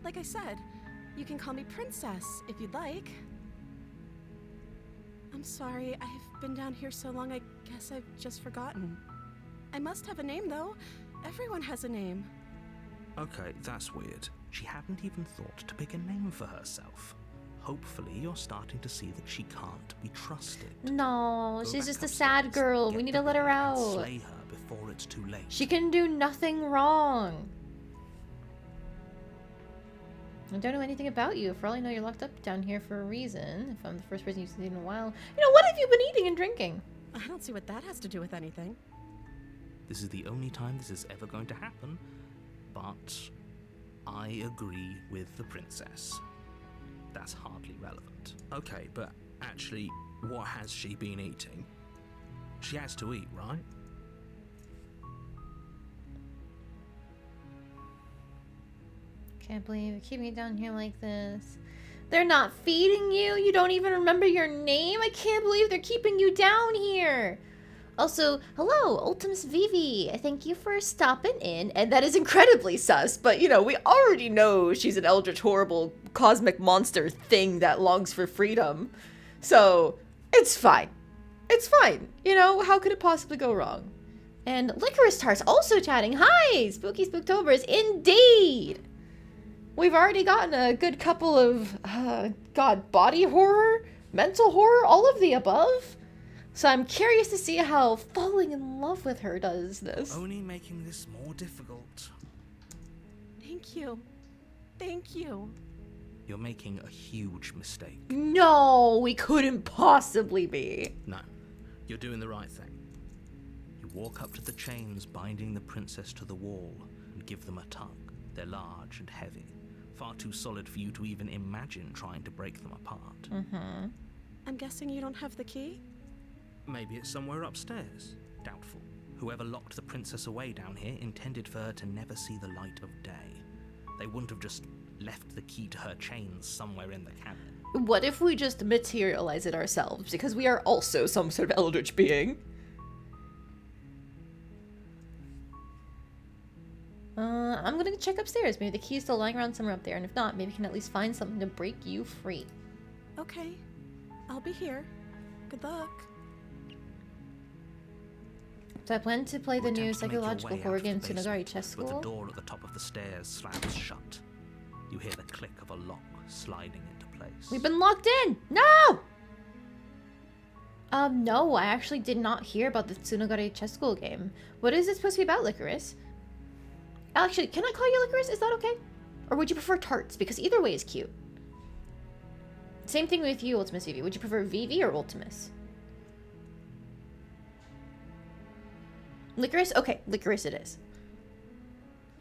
Like I said, you can call me Princess if you'd like. I'm sorry, I've been down here so long I guess I've just forgotten. I must have a name though. Everyone has a name. Okay, that's weird. She hadn't even thought to pick a name for herself. Hopefully you're starting to see that she can't be trusted. No, Go she's back just a upstairs, sad girl. We get need the to let her blade, and out. Slay her before it's too late. She can do nothing wrong. I don't know anything about you. For all I know, you're locked up down here for a reason. If I'm the first person you've seen in a while. You know, what have you been eating and drinking? I don't see what that has to do with anything. This is the only time this is ever going to happen, but I agree with the princess. That's hardly relevant. Okay, but actually, what has she been eating? She has to eat, right? Can't believe you're keeping me down here like this. They're not feeding you? You don't even remember your name? I can't believe they're keeping you down here. Also, hello, Ultimus Vivi. Thank you for stopping in. And that is incredibly sus, but you know, we already know she's an eldritch, horrible, cosmic monster thing that longs for freedom. So, it's fine. It's fine. You know, how could it possibly go wrong? And Licorice Tart's also chatting. Hi, Spooky Spooktobers, indeed. We've already gotten a good couple of, body horror, mental horror, all of the above. So I'm curious to see how falling in love with her does this. Only making this more difficult. Thank you. Thank you. You're making a huge mistake. No, we couldn't possibly be. No, you're doing the right thing. You walk up to the chains binding the princess to the wall and give them a tug. They're large and heavy, far too solid for you to even imagine trying to break them apart. Mm-hmm. I'm guessing you don't have the key? Maybe it's somewhere upstairs. Doubtful. Whoever locked the princess away down here intended for her to never see the light of day. They wouldn't have just left the key to her chains somewhere in the cabin. What if we just materialize it ourselves? Because we are also some sort of eldritch being. I'm gonna check upstairs. Maybe the key's still lying around somewhere up there. And if not, maybe we can at least find something to break you free. Okay. I'll be here. Good luck. So I plan to play the new Attempt to make your psychological way horror out game of the Tsunagari basement, Chess but School. the door at the top of the stairs slams shut. You hear the click of a lock sliding into place. We've been locked in! No! No, I actually did not hear about the Tsunagari Chess School game. What is it supposed to be about, Licorice? Actually, can I call you Licorice? Is that okay? Or would you prefer Tarts? Because either way is cute. Same thing with you, Ultimus Vivi. Would you prefer Vivi or Ultimus? Licorice? Okay, Licorice it is.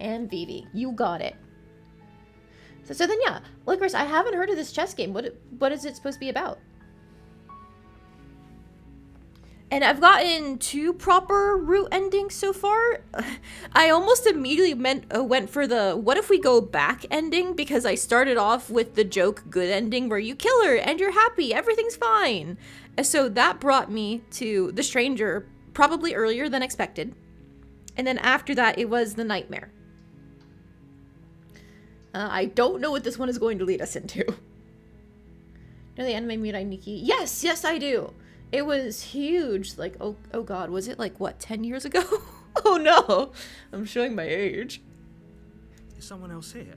And Vivi. You got it. So then, yeah. Licorice, I haven't heard of this chess game. What is it supposed to be about? And I've gotten 2 proper route endings so far. I almost immediately went for the what if we go back ending, because I started off with the joke good ending where you kill her and you're happy, everything's fine. And so that brought me to the stranger probably earlier than expected. And then after that, it was the nightmare. I don't know what this one is going to lead us into. Know the anime Mirai Nikki? Yes, I do. It was huge. Like, oh god, was it like, what, 10 years ago? Oh no, I'm showing my age. Is someone else here?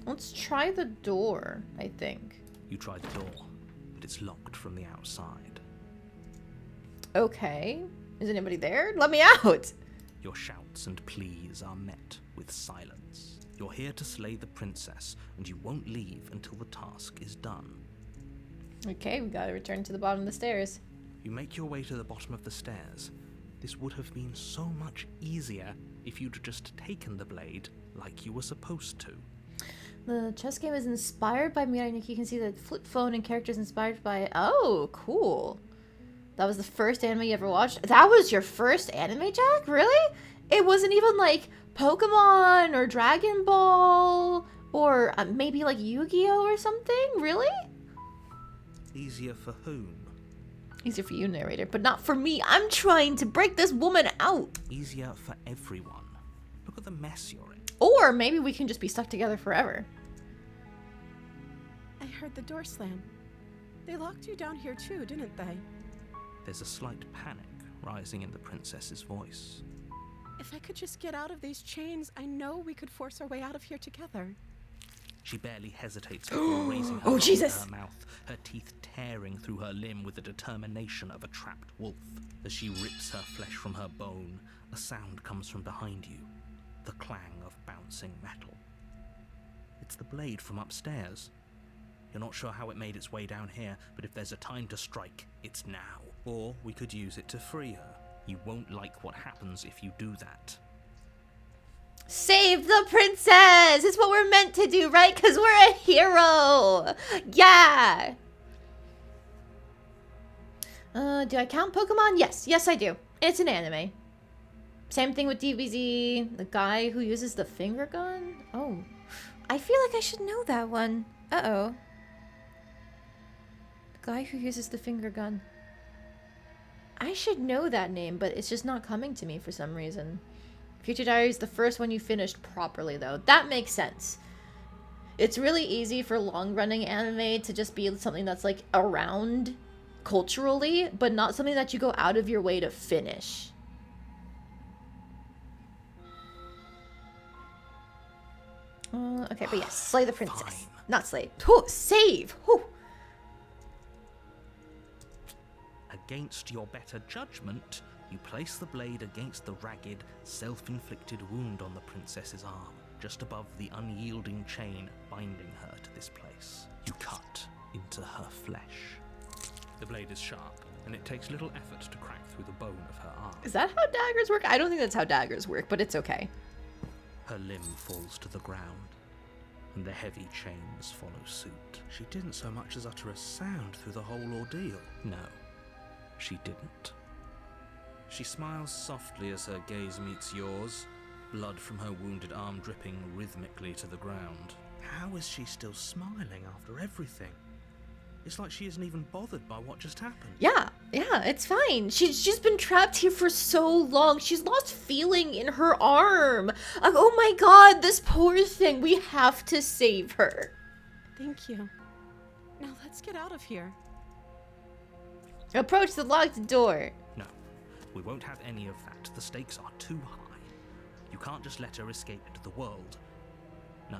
Let's try the door, I think. You try the door, but it's locked from the outside. Okay. Is anybody there? Let me out! Your shouts and pleas are met with silence. You're here to slay the princess, and you won't leave until the task is done. Okay, we gotta return to the bottom of the stairs. You make your way to the bottom of the stairs. This would have been so much easier if you'd just taken the blade like you were supposed to. The chess game is inspired by Mirai Nikki. You can see the flip phone and characters inspired by it. Oh, cool. That was the first anime you ever watched? That was your first anime, Jack? Really? It wasn't even like Pokemon or Dragon Ball or maybe like Yu-Gi-Oh or something? Really? Easier for whom? Easier for you, narrator, but not for me. I'm trying to break this woman out. Easier for everyone. Look at the mess you're in. Or maybe we can just be stuck together forever. I heard the door slam. They locked you down here too, didn't they? There's a slight panic rising in the princess's voice. If I could just get out of these chains, I know we could force our way out of here together. She barely hesitates before raising her Oh, hand Jesus. to her mouth, her teeth tearing through her limb with the determination of a trapped wolf. As she rips her flesh from her bone, a sound comes from behind you, the clang of bouncing metal. It's the blade from upstairs. You're not sure how it made its way down here, but if there's a time to strike, it's now. Or we could use it to free her. You won't like what happens if you do that. Save the princess! It's what we're meant to do, right? Because we're a hero! Yeah! Do I count Pokemon? Yes. Yes, I do. It's an anime. Same thing with DBZ. The guy who uses the finger gun? Oh. I feel like I should know that one. Uh-oh. The guy who uses the finger gun. I should know that name, but it's just not coming to me for some reason. Future Diary is the first one you finished properly, though. That makes sense. It's really easy for long-running anime to just be something that's, like, around culturally, but not something that you go out of your way to finish. Okay, but yes, slay the princess. Fine. Not slay. Whew, save! Whew. Against your better judgment, you place the blade against the ragged, self-inflicted wound on the princess's arm, just above the unyielding chain binding her to this place. You cut into her flesh. The blade is sharp, and it takes little effort to crack through the bone of her arm. Is that how daggers work? I don't think that's how daggers work, but it's okay. Her limb falls to the ground, and the heavy chains follow suit. She didn't so much as utter a sound through the whole ordeal. No, she didn't. She smiles softly as her gaze meets yours, blood from her wounded arm dripping rhythmically to the ground. How is she still smiling after everything? It's like she isn't even bothered by what just happened. Yeah, it's fine. She's been trapped here for so long. She's lost feeling in her arm. Like, oh my god, this poor thing. We have to save her. Thank you. Now let's get out of here. Approach the locked door. No, we won't have any of that. The stakes are too high. You can't just let her escape into the world. No,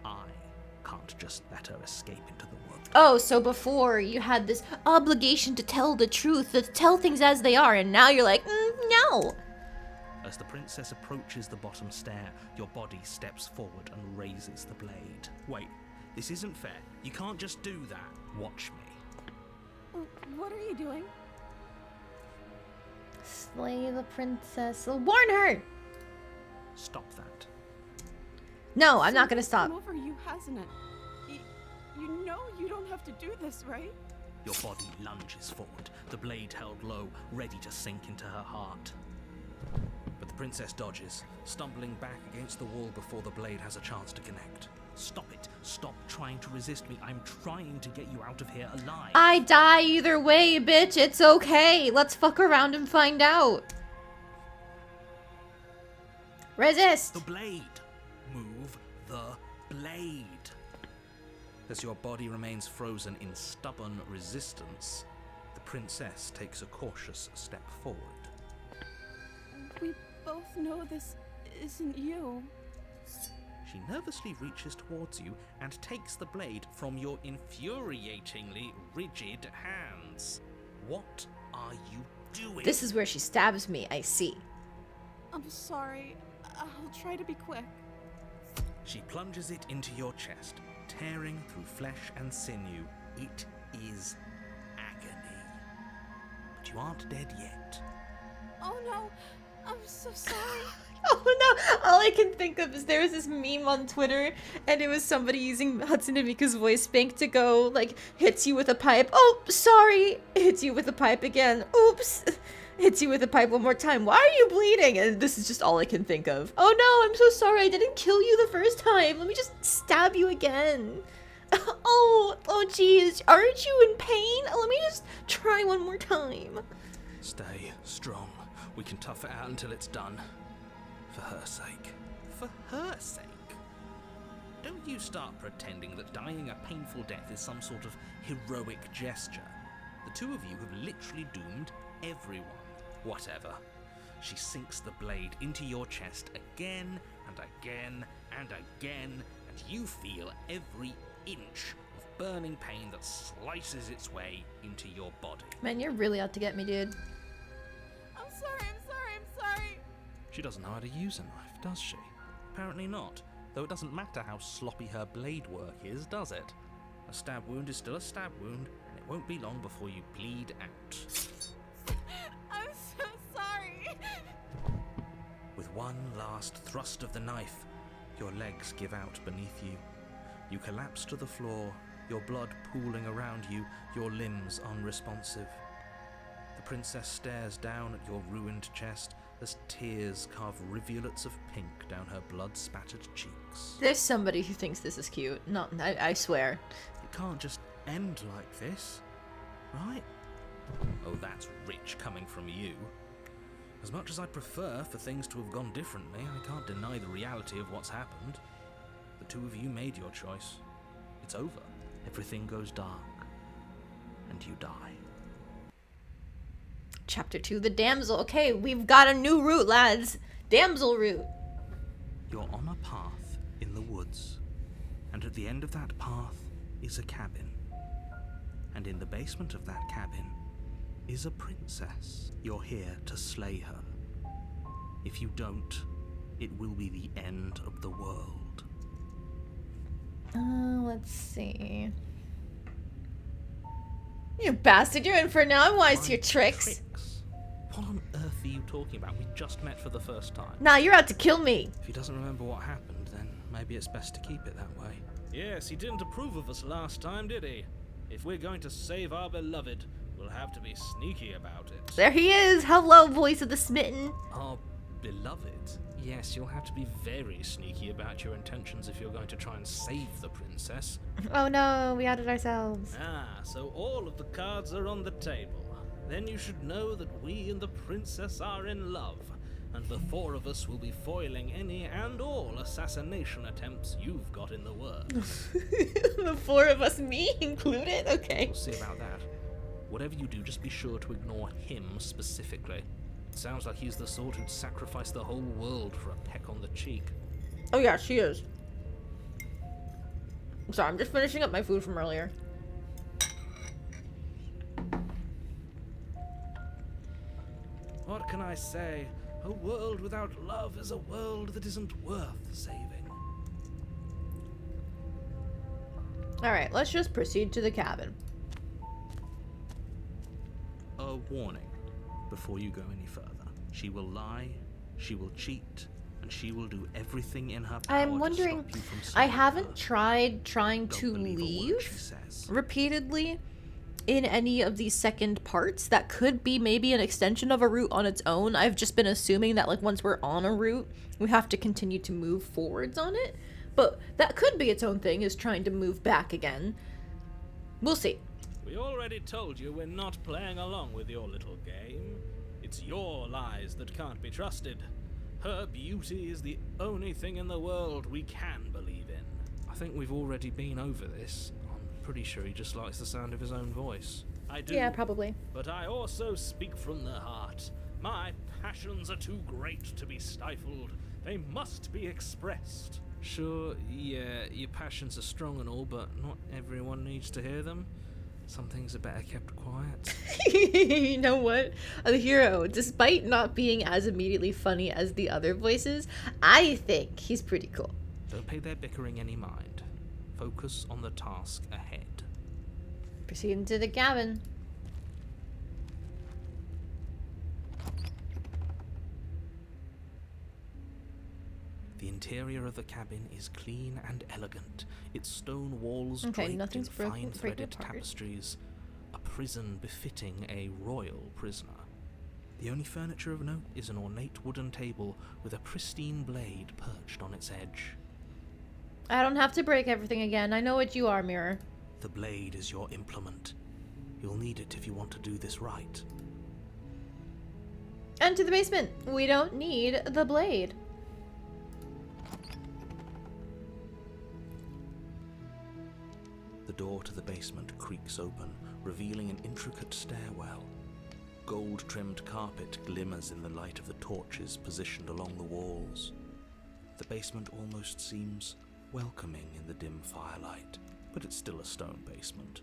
I can't just let her escape into the world. Oh, so before you had this obligation to tell the truth, to tell things as they are, and now you're like, no. As the princess approaches the bottom stair, your body steps forward and raises the blade. Wait, this isn't fair. You can't just do that. Watch me. What are you doing? Slay the princess. Warn her. Stop that. No, I'm not gonna stop. It's come over you, hasn't it? You know you don't have to do this, right? Your body lunges forward, the blade held low, ready to sink into her heart. But the princess dodges, stumbling back against the wall before the blade has a chance to connect. Stop it. Stop trying to resist me. I'm trying to get you out of here alive. I die either way, bitch. It's okay. Let's fuck around and find out. Resist. The blade. Move the blade. As your body remains frozen in stubborn resistance, the princess takes a cautious step forward. We both know this isn't you. She nervously reaches towards you and takes the blade from your infuriatingly rigid hands. What are you doing? This is where she stabs me, I see. I'm sorry. I'll try to be quick. She plunges it into your chest, tearing through flesh and sinew. It is agony. But you aren't dead yet. Oh no, I'm so sorry. Oh no, all I can think of is there was this meme on Twitter and it was somebody using Hatsune Miku's voice bank to go like, hits you with a pipe, oh sorry, hits you with a pipe again, oops, hits you with a pipe one more time, why are you bleeding? And this is just all I can think of. Oh no, I'm so sorry, I didn't kill you the first time, let me just stab you again. Oh geez, aren't you in pain? Let me just try one more time. Stay strong. We can tough it out until it's done. For her sake. For her sake? Don't you start pretending that dying a painful death is some sort of heroic gesture. The two of you have literally doomed everyone. Whatever. She sinks the blade into your chest again and again and again, and you feel every inch of burning pain that slices its way into your body. Man, you're really out to get me, dude. I'm sorry. She doesn't know how to use a knife, does she? Apparently not, though it doesn't matter how sloppy her blade work is, does it? A stab wound is still a stab wound, and it won't be long before you bleed out. I'm so sorry. With one last thrust of the knife, your legs give out beneath you. You collapse to the floor, your blood pooling around you, your limbs unresponsive. The princess stares down at your ruined chest as tears carve rivulets of pink down her blood-spattered cheeks. There's somebody who thinks this is cute. No, I swear. It can't just end like this, right? Oh, that's rich coming from you. As much as I'd prefer for things to have gone differently, I can't deny the reality of what's happened. The two of you made your choice. It's over. Everything goes dark. And you die. Chapter 2, the damsel. Okay, we've got a new route, lads. Damsel route. You're on a path in the woods, and at the end of that path is a cabin. And in the basement of that cabin is a princess. You're here to slay her. If you don't, it will be the end of the world. Let's see. You bastard, you're in for it now. I'm wise to your tricks. What on earth are you talking about? We just met for the first time. Nah, you're out to kill me. If he doesn't remember what happened, then maybe it's best to keep it that way. Yes, he didn't approve of us last time, did he? If we're going to save our beloved, we'll have to be sneaky about it. There he is. Hello, voice of the smitten. Our beloved? Yes, you'll have to be very sneaky about your intentions if you're going to try and save the princess. Oh no, we outed ourselves. Ah, so all of the cards are on the table. Then you should know that we and the princess are in love, and the four of us will be foiling any and all assassination attempts you've got in the works. The four of us, me included? Okay. We'll see about that. Whatever you do, just be sure to ignore him specifically. It sounds like he's the sort who'd sacrifice the whole world for a peck on the cheek. Oh yeah, she is. I'm sorry, I'm just finishing up my food from earlier. What can I say? A world without love is a world that isn't worth saving. Alright, let's just proceed to the cabin. A warning before you go any further. She will lie, she will cheat, and she will do everything in her power I'm wondering, to stop you from I saving haven't her. tried trying Don't to believe a word leave she says. repeatedly in any of these second parts. That could be maybe an extension of a route on its own. I've just been assuming that like once we're on a route, we have to continue to move forwards on it. But that could be its own thing, is trying to move back again. We'll see. We already told you we're not playing along with your little game. It's your lies that can't be trusted. Her beauty is the only thing in the world we can believe in. I think we've already been over this. I'm pretty sure he just likes the sound of his own voice. I do. Yeah, probably. But I also speak from the heart. My passions are too great to be stifled. They must be expressed. Sure, yeah, your passions are strong and all, but not everyone needs to hear them. Some things are better kept quiet. You know what? The hero, despite not being as immediately funny as the other voices, I think he's pretty cool. Don't pay their bickering any mind. Focus on the task ahead. Proceed into the cabin. The interior of the cabin is clean and elegant, its stone walls Okay, draped nothing's in broken, fine breaking threaded apart. tapestries, a prison befitting a royal prisoner. The only furniture of note is an ornate wooden table with a pristine blade perched on its edge. I don't have to break everything again. I know what you are, Mirror. The blade is your implement. You'll need it if you want to do this right. Enter the basement. We don't need the blade. The door to the basement creaks open, revealing an intricate stairwell. Gold-trimmed carpet glimmers in the light of the torches positioned along the walls. The basement almost seems welcoming in the dim firelight, but it's still a stone basement.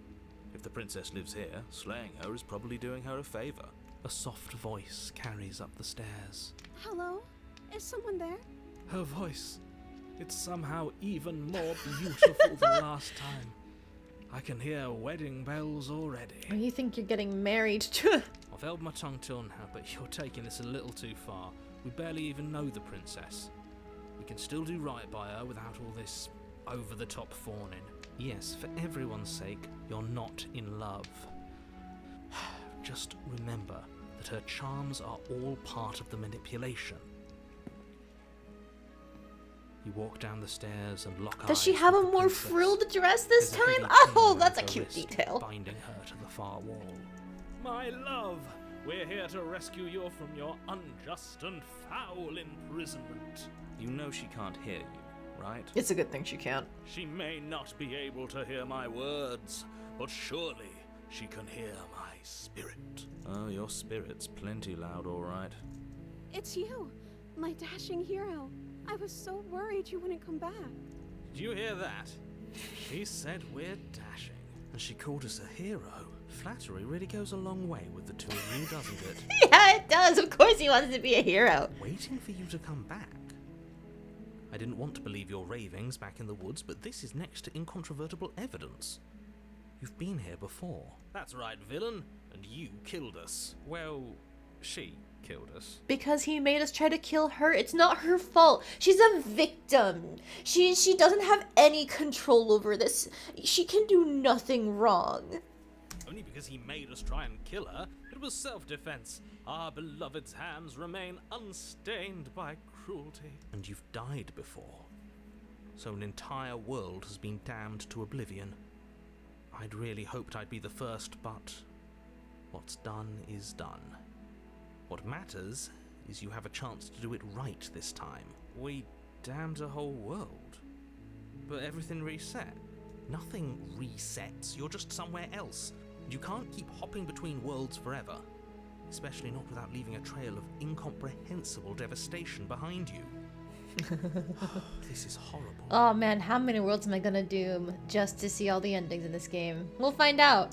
If the princess lives here, slaying her is probably doing her a favor. A soft voice carries up the stairs. Hello? Is someone there? Her voice, it's somehow even more beautiful than last time. I can hear wedding bells already. You think you're getting married to... I've held my tongue till now, but you're taking this a little too far. We barely even know the princess. We can still do right by her without all this over-the-top fawning. Yes, for everyone's sake, you're not in love. Just remember that her charms are all part of the manipulation. You walk down the stairs and lock eyes. Does she have a with the more princess. frilled dress this There's a heavy time? chain Oh, around that's a her cute wrist, detail. binding her to the far wall. My love, we're here to rescue you from your unjust and foul imprisonment. You know she can't hear you, right? It's a good thing she can't. She may not be able to hear my words, but surely she can hear my spirit. Oh, your spirit's plenty loud, all right. It's you, my dashing hero. I was so worried you wouldn't come back. Did you hear that? She said we're dashing, and she called us a hero. Flattery really goes a long way with the two of you, doesn't it? Yeah, it does. Of course he wants to be a hero. Waiting for you to come back. I didn't want to believe your ravings back in the woods, but this is next to incontrovertible evidence. You've been here before. That's right, villain. And you killed us. Well, she killed us. Because he made us try to kill her. It's not her fault. She's a victim. She doesn't have any control over this. She can do nothing wrong. Only because he made us try and kill her. It was self-defense. Our beloved's hands remain unstained by cruelty. And you've died before. So an entire world has been damned to oblivion. I'd really hoped I'd be the first, but what's done is done. What matters is you have a chance to do it right this time. We damned a whole world. But everything reset. Nothing resets. You're just somewhere else. You can't keep hopping between worlds forever. Especially not without leaving a trail of incomprehensible devastation behind you. This is horrible. Oh man, how many worlds am I gonna do just to see all the endings in this game? We'll find out.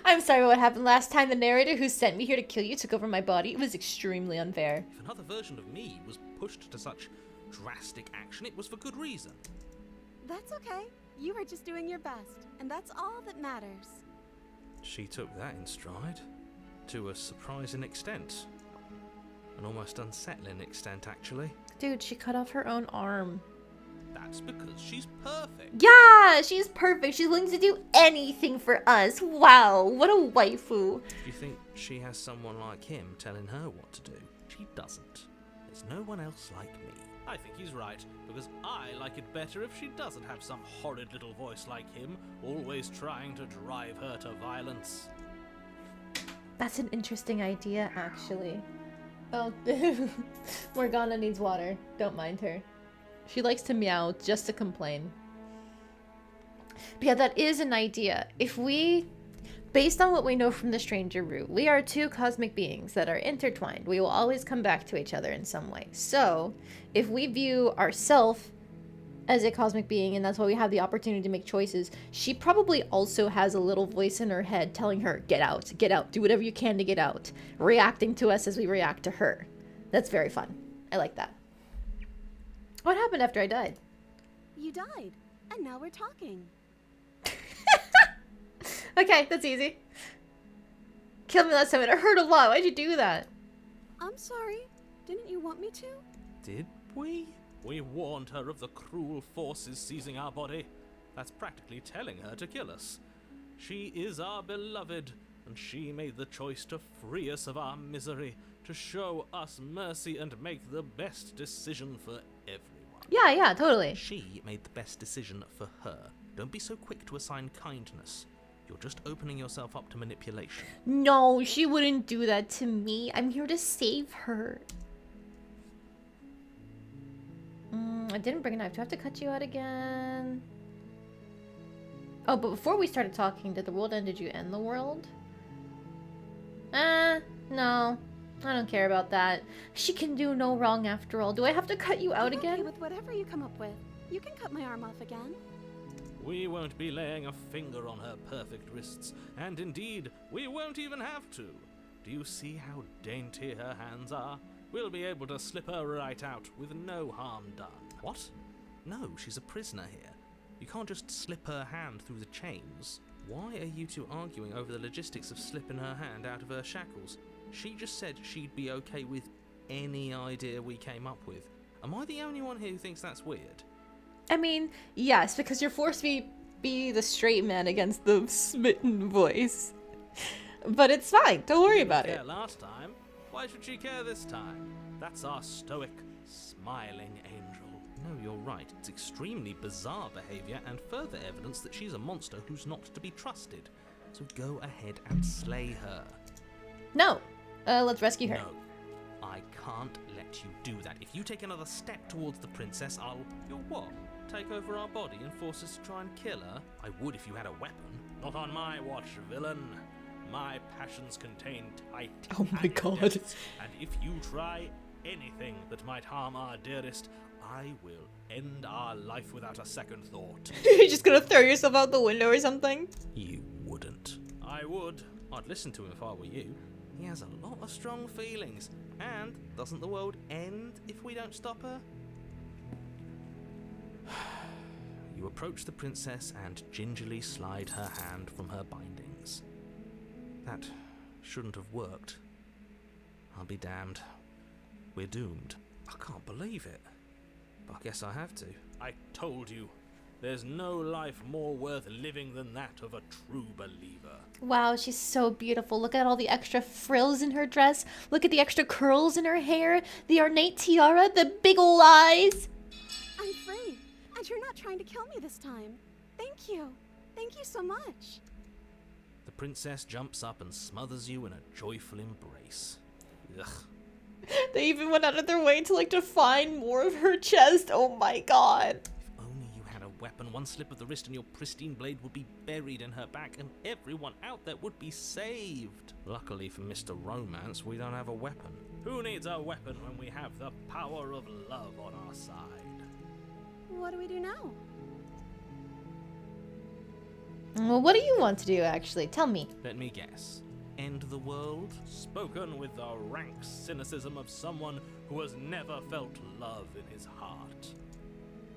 I'm sorry what happened last time. The narrator who sent me here to kill you took over my body. It was extremely unfair. If another version of me was pushed to such drastic action, it was for good reason. That's okay. You were just doing your best, and that's all that matters. She took that in stride. To a surprising extent. An almost unsettling extent, actually. Dude, she cut off her own arm. That's because she's perfect. Yeah, she's perfect. She's willing to do anything for us. Wow, what a waifu. Do you think she has someone like him telling her what to do? She doesn't. There's no one else like me. I think he's right, because I like it better if she doesn't have some horrid little voice like him, always trying to drive her to violence. That's an interesting idea, actually. Oh, Morgana needs water. Don't mind her. She likes to meow just to complain. But yeah, that is an idea. If we, based on what we know from the stranger route, we are two cosmic beings that are intertwined. We will always come back to each other in some way. So, if we view ourselves as a cosmic being, and that's why we have the opportunity to make choices, she probably also has a little voice in her head telling her, get out, do whatever you can to get out, reacting to us as we react to her. That's very fun. I like that. What happened after I died? You died, and now we're talking. Okay, that's easy. Killed me last time and it hurt a lot. Why'd you do that? I'm sorry. Didn't you want me to? Did we? We warned her of the cruel forces seizing our body. That's practically telling her to kill us. She is our beloved, and she made the choice to free us of our misery, to show us mercy and make the best decision for everyone. Yeah, totally. She made the best decision for her. Don't be so quick to assign kindness. You're just opening yourself up to manipulation. No, she wouldn't do that to me. I'm here to save her. I didn't bring a knife. Do I have to cut you out again? Oh, but before we started talking, did the world end? Did you end the world? No. I don't care about that. She can do no wrong after all. Do I have to cut you out I'm again? okay with whatever you come up with. You can cut my arm off again. We won't be laying a finger on her perfect wrists, and indeed, we won't even have to. Do you see how dainty her hands are? We'll be able to slip her right out with no harm done. What? No, she's a prisoner here. You can't just slip her hand through the chains. Why are you two arguing over the logistics of slipping her hand out of her shackles? She just said she'd be okay with any idea we came up with. Am I the only one here who thinks that's weird? I mean, yes, because you're forced to be the straight man against the smitten voice. But it's fine. Don't worry about it. Last time. Why should she care this time? That's our stoic, smiling angel. No, you're right. It's extremely bizarre behavior and further evidence that she's a monster who's not to be trusted. So go ahead and slay her. No. Let's rescue her. No. I can't let you do that. If you take another step towards the princess, I'll... You'll what? Take over our body and force us to try and kill her? I would if you had a weapon. Not on my watch, villain. My passions contain tight. Oh my god. depths, and if you try anything that might harm our dearest, I will end our life without a second thought. You're just gonna throw yourself out the window or something? You wouldn't. I would. I'd listen to him if I were you. He has a lot of strong feelings. And doesn't the world end if we don't stop her? You approach the princess and gingerly slide her hand from her bindings. That shouldn't have worked. I'll be damned. We're doomed. I can't believe it. But I guess I have to. I told you. There's no life more worth living than that of a true believer. Wow, she's so beautiful. Look at all the extra frills in her dress. Look at the extra curls in her hair. The ornate tiara. The big ol' eyes. I'm free, and you're not trying to kill me this time. Thank you. Thank you so much. The princess jumps up and smothers you in a joyful embrace. Ugh. They even went out of their way to like define more of her chest. Oh my god. If only you had a weapon, one slip of the wrist and your pristine blade would be buried in her back and everyone out there would be saved. Luckily for Mr. Romance, we don't have a weapon. Who needs a weapon when we have the power of love on our side? What do we do now? Well, what do you want to do, actually? Tell me. Let me guess. End the world? Spoken with the rank cynicism of someone who has never felt love in his heart.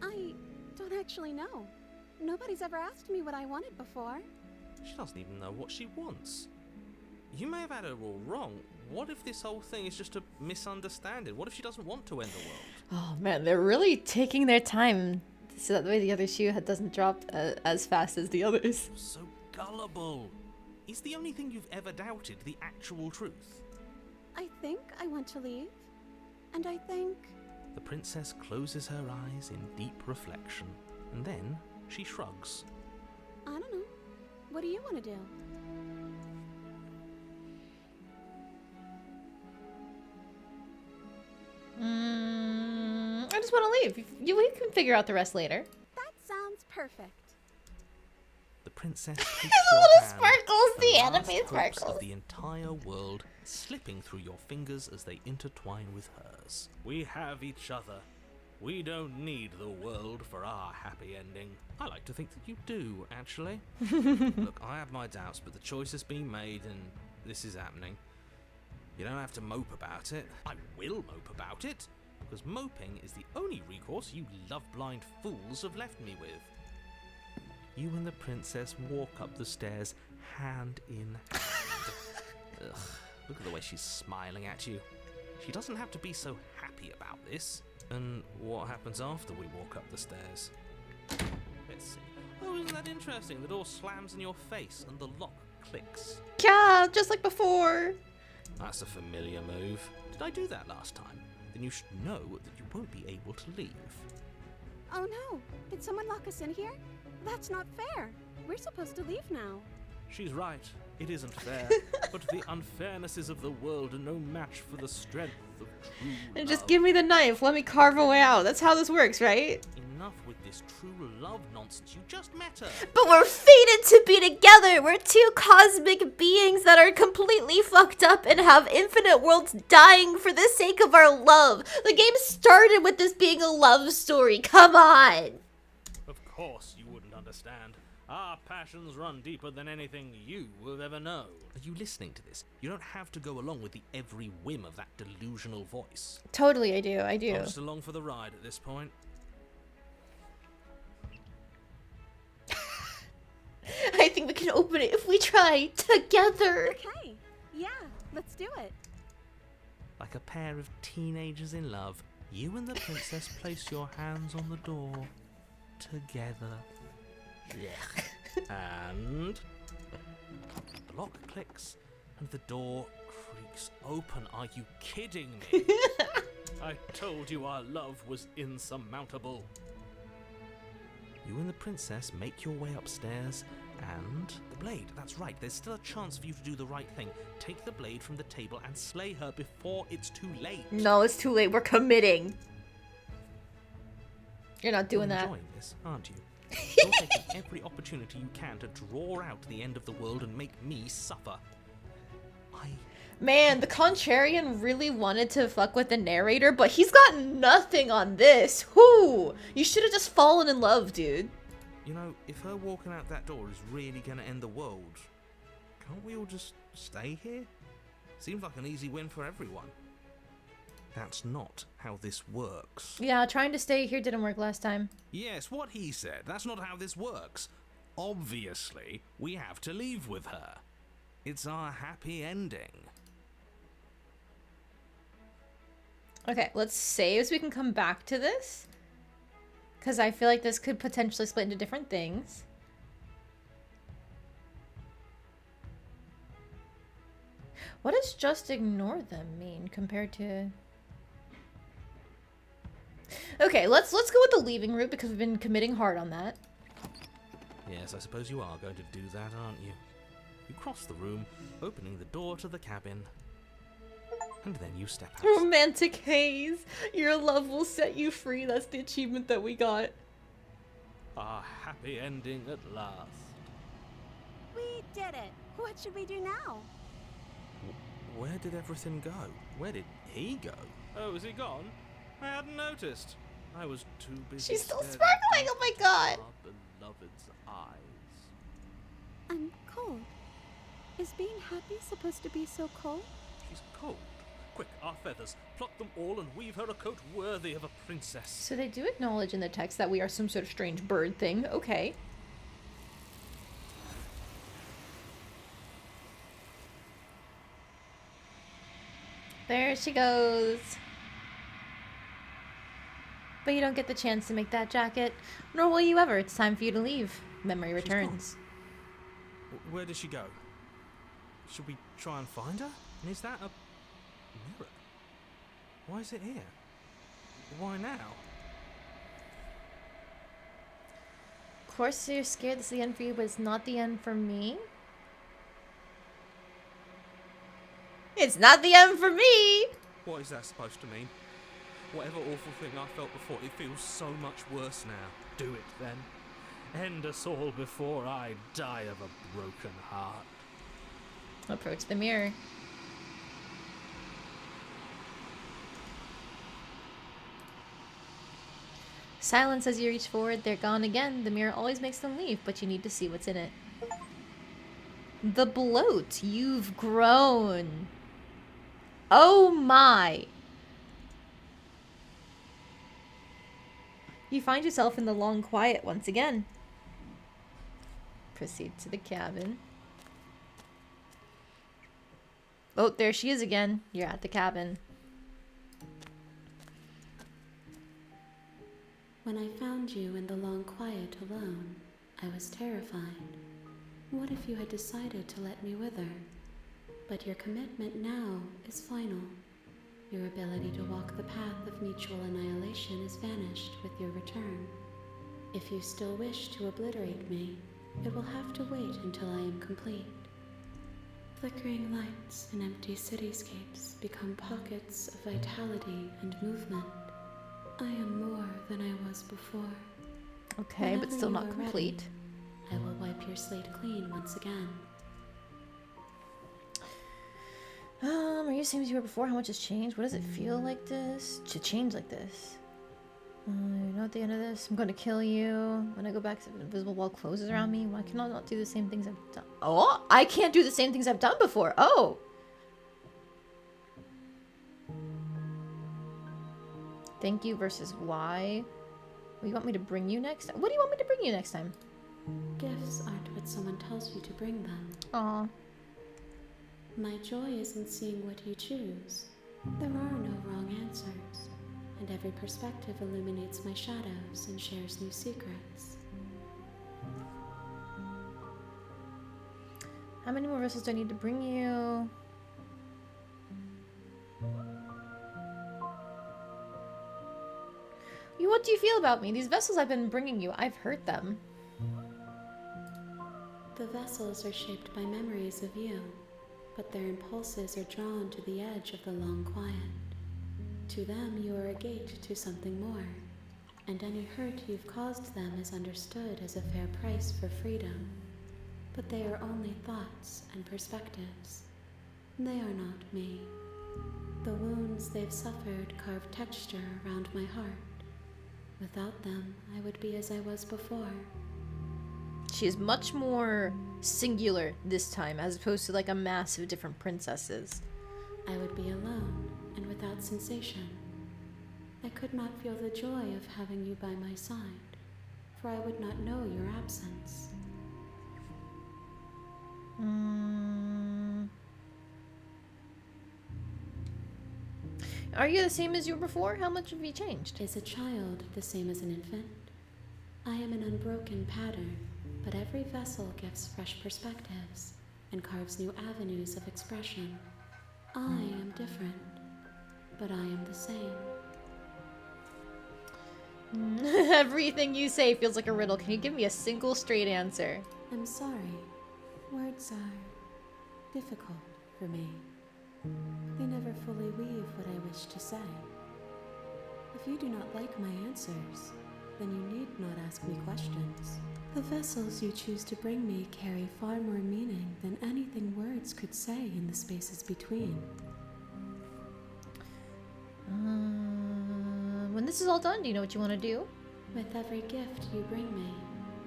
I don't actually know. Nobody's ever asked me what I wanted before. She doesn't even know what she wants. You may have had her all wrong. What if this whole thing is just a misunderstanding? What if she doesn't want to end the world? Oh man, they're really taking their time so that way the other shoe doesn't drop as fast as the others. So gullible. Is the only thing you've ever doubted the actual truth? I think I want to leave. And I think The princess closes her eyes in deep reflection, and then she shrugs. I don't know. What do you want to do? I just want to leave. We can figure out the rest later. That sounds perfect. The princess takes The your little hand, sparkles, and the last anime hopes sparkles. of the entire world slipping through your fingers as they intertwine with hers. We have each other. We don't need the world for our happy ending. I like to think that you do, actually. Look, I have my doubts, but the choice has been made and this is happening. You don't have to mope about it. I will mope about it, because moping is the only recourse you love-blind fools have left me with. You and the princess walk up the stairs, hand in hand. Ugh, look at the way she's smiling at you. She doesn't have to be so happy about this. And what happens after we walk up the stairs? Let's see. Oh, isn't that interesting? The door slams in your face and the lock clicks. Yeah, just like before. That's a familiar move. Did I do that last time? Then you should know that you won't be able to leave. Oh no! Did someone lock us in here? That's not fair. We're supposed to leave now. She's right. It isn't fair. But the unfairnesses of the world are no match for the strength of true And love. just give me the knife. Let me carve a way out. That's how this works, right? Enough with this true love nonsense. You just met her. But we're fated to be together. We're two cosmic beings that are completely fucked up and have infinite worlds dying for the sake of our love. The game started with this being a love story. Come on. Of course you wouldn't understand. Our passions run deeper than anything you will ever know. Are you listening to this? You don't have to go along with the every whim of that delusional voice. Totally, I do. I do. I'm just along for the ride at this point. I think we can open it if we try together. Okay. Yeah, let's do it. Like a pair of teenagers in love, you and the princess place your hands on the door together. And the lock clicks and the door creaks open. Are you kidding me? I told you our love was insurmountable. You and the princess make your way upstairs and the blade. That's right, there's still a chance for you to do the right thing. Take the blade from the table and slay her before it's too late. No, it's too late. We're committing. You're not doing You're that. enjoying this, aren't you? You're taking every opportunity you can to draw out the end of the world and make me suffer. Man, the Contrarian really wanted to fuck with the narrator, but he's got nothing on this. Whoo! You should have just fallen in love, dude. You know, if her walking out that door is really gonna end the world, can't we all just stay here? Seems like an easy win for everyone. That's not how this works. Yeah, trying to stay here didn't work last time. Yes, what he said. That's not how this works. Obviously, we have to leave with her. It's our happy ending. Okay, let's save so we can come back to this. Because I feel like this could potentially split into different things. What does just ignore them mean compared to... Okay, let's go with the leaving route because we've been committing hard on that. Yes, I suppose you are going to do that, aren't you? You cross the room, opening the door to the cabin. And then you step out. Romantic haze. Your love will set you free. That's the achievement that we got. Our happy ending at last. We did it. What should we do now? Where did everything go? Where did he go? Oh, is he gone? I hadn't noticed. I was too busy. She's still staring sparkling. Oh my god. our beloved's eyes. I'm cold. Is being happy supposed to be so cold? She's cold. Quick, our feathers. Pluck them all and weave her a coat worthy of a princess. So they do acknowledge in the text that we are some sort of strange bird thing. Okay. There she goes. But you don't get the chance to make that jacket, nor will you ever. It's time for you to leave. Memory returns. Where did she go? Should we try and find her? And is that a mirror? Why is it here? Why now? Of course you're scared this is the end for you, but it's not the end for me. It's not the end for me! What is that supposed to mean? Whatever awful thing I felt before, it feels so much worse now. Do it then. End us all before I die of a broken heart. Approach the mirror. Silence as you reach forward. They're gone again. The mirror always makes them leave, but you need to see what's in it. The bloat. You've grown. Oh my. You find yourself in the long quiet once again. Proceed to the cabin. Oh, there she is again. You're at the cabin. When I found you in the long quiet alone, I was terrified. What if you had decided to let me wither? But your commitment now is final. Your ability to walk the path of mutual annihilation is vanished with your return. If you still wish to obliterate me, it will have to wait until I am complete. Flickering lights and empty cityscapes become pockets of vitality and movement. I am more than I was before. Okay, Whenever but still you not are complete. ready, I will wipe your slate clean once again. Are you the same as you were before? How much has changed? What does it feel like this? To change like this? You're not at the end of this. I'm going to kill you. When I go back, the invisible wall closes around me. Why can I not do the same things I've done? Oh, I can't do the same things I've done before. Oh. Thank you versus why? What do you want me to bring you next time? What do you want me to bring you next time? Gifts aren't what someone tells you to bring them. Aw. My joy is in seeing what you choose. There are no wrong answers, and every perspective illuminates my shadows and shares new secrets. How many more vessels do I need to bring you? What do you feel about me? These vessels I've been bringing you, I've hurt them. The vessels are shaped by memories of you, but their impulses are drawn to the edge of the long quiet. To them, you are a gate to something more, and any hurt you've caused them is understood as a fair price for freedom. But they are only thoughts and perspectives. They are not me. The wounds they've suffered carve texture around my heart. Without them, I would be as I was before. She is much more singular this time, as opposed to like a mass of different princesses. I would be alone and without sensation. I could not feel the joy of having you by my side, for I would not know your absence. Are you the same as you were before? How much have you changed? Is a child the same as an infant? I am an unbroken pattern, but every vessel gives fresh perspectives and carves new avenues of expression. I am different, but I am the same. Everything you say feels like a riddle. Can you give me a single straight answer? I'm sorry. Words are difficult for me. They never fully weave what I wish to say. If you do not like my answers, then you need not ask me questions. The vessels you choose to bring me carry far more meaning than anything words could say in the spaces between. When this is all done, do you know what you want to do? With every gift you bring me,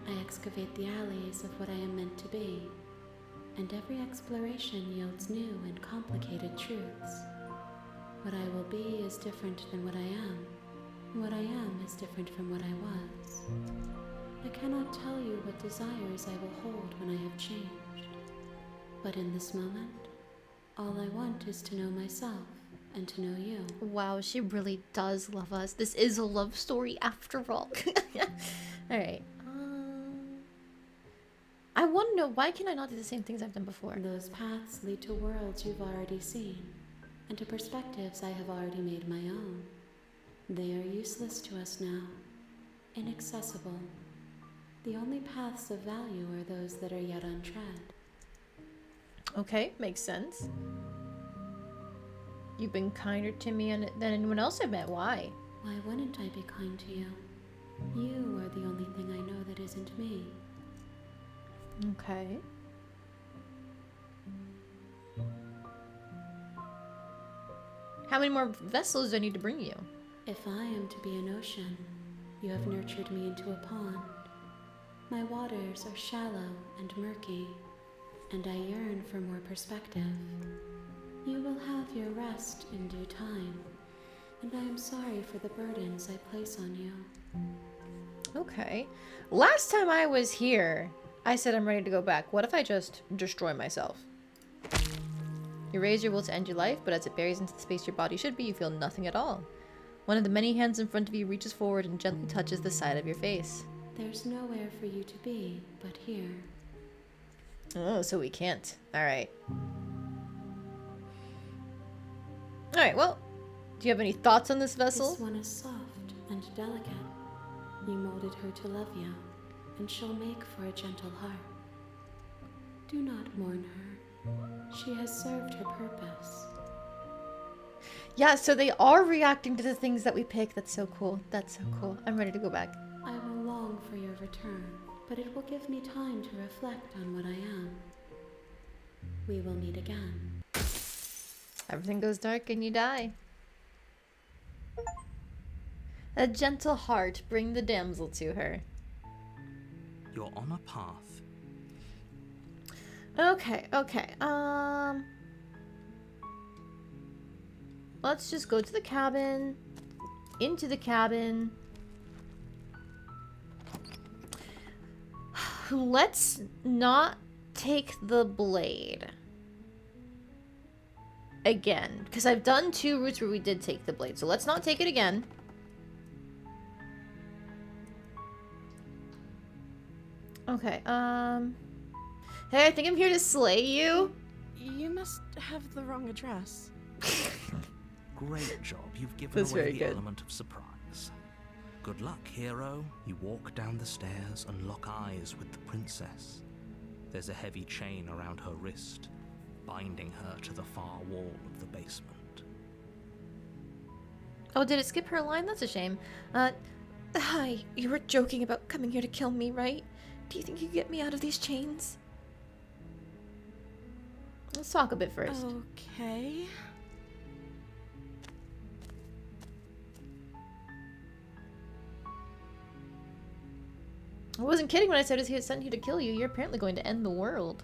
I excavate the alleys of what I am meant to be, and every exploration yields new and complicated truths. What I will be is different than what I am. What I am is different from what I was. I cannot tell you what desires I will hold when I have changed. But in this moment, all I want is to know myself and to know you. Wow, she really does love us. This is a love story after all. Alright. I want to know, why can I not do the same things I've done before? Those paths lead to worlds you've already seen, and to perspectives I have already made my own. They are useless to us now, inaccessible. The only paths of value are those that are yet untread. Okay, makes sense. You've been kinder to me than anyone else I've met. Why? Why wouldn't I be kind to you? You are the only thing I know that isn't me. Okay. How many more vessels do I need to bring you? If I am to be an ocean, you have nurtured me into a pond. My waters are shallow and murky, and I yearn for more perspective. You will have your rest in due time, and I am sorry for the burdens I place on you. Okay. Last time I was here, I said I'm ready to go back. What if I just destroy myself? You raise your will to end your life, but as it buries into the space your body should be, you feel nothing at all. One of the many hands in front of you reaches forward and gently touches the side of your face. There's nowhere for you to be but here. Oh, so we can't. Alright. Alright, well, do you have any thoughts on this vessel? This one is soft and delicate. You molded her to love you, and she'll make for a gentle heart. Do not mourn her. She has served her purpose. Yeah, so they are reacting to the things that we pick. That's so cool. That's so cool. I'm ready to go back. I will long for your return, but it will give me time to reflect on what I am. We will meet again. Everything goes dark and you die. A gentle heart, bring the damsel to her. You're on a path. Okay. Let's just go to the cabin. Into the cabin. Let's not take the blade. Again. Because I've done 2 routes where we did take the blade. So let's not take it again. Okay, Hey, I think I'm here to slay you. You must have the wrong address. Great job. You've given That's away very the good. element of surprise. Good luck, hero. You walk down the stairs and lock eyes with the princess. There's a heavy chain around her wrist, binding her to the far wall of the basement. Oh, did it skip her line? That's a shame. Hi, you were joking about coming here to kill me, right? Do you think you can get me out of these chains? Let's talk a bit first. Okay. I wasn't kidding when I said he had sent you to kill you. You're apparently going to end the world.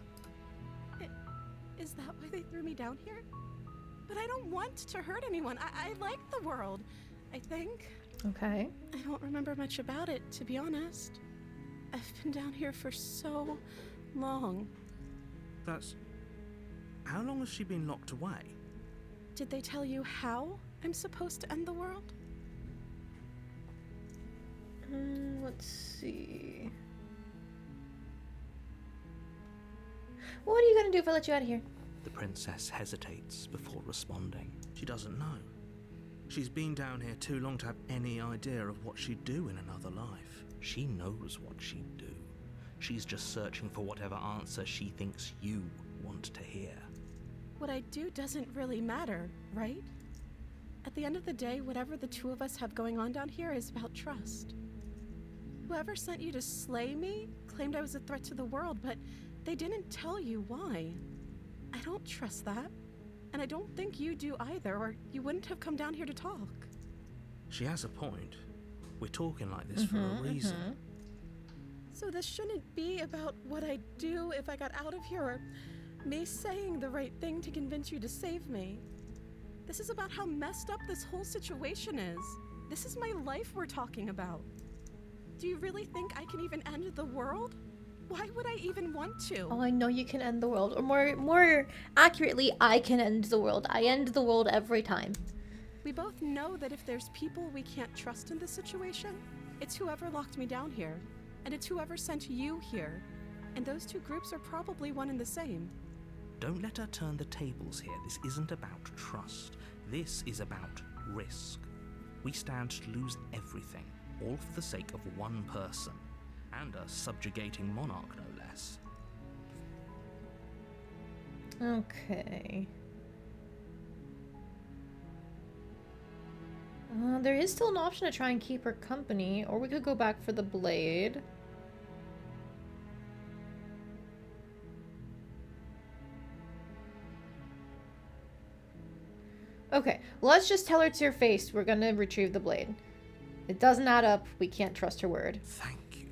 Is that why they threw me down here? But I don't want to hurt anyone. I like the world, I think. Okay. I don't remember much about it, to be honest. I've been down here for so long. That's... How long has she been locked away? Did they tell you how I'm supposed to end the world? Let's see. What are you gonna do if I let you out of here? The princess hesitates before responding. She doesn't know. She's been down here too long to have any idea of what she'd do in another life. She knows what she'd do. She's just searching for whatever answer she thinks you want to hear. What I do doesn't really matter, right? At the end of the day, whatever the two of us have going on down here is about trust. Whoever sent you to slay me claimed I was a threat to the world, but they didn't tell you why. I don't trust that. And I don't think you do either, or you wouldn't have come down here to talk. She has a point. We're talking like this for a reason. So this shouldn't be about what I'd do if I got out of here, or me saying the right thing to convince you to save me. This is about how messed up this whole situation is. This is my life we're talking about. Do you really think I can even end the world? Why would I even want to? Oh, I know you can end the world. Or more accurately, I can end the world. I end the world every time. We both know that if there's people we can't trust in this situation, it's whoever locked me down here. And it's whoever sent you here. And those two groups are probably one and the same. Don't let her turn the tables here. This isn't about trust. This is about risk. We stand to lose everything, all for the sake of one person, and a subjugating monarch, no less. Okay. There is still an option to try and keep her company, or we could go back for the blade. Okay, let's just tell her to her face we're gonna retrieve the blade. It doesn't add up, we can't trust her word. Thank you.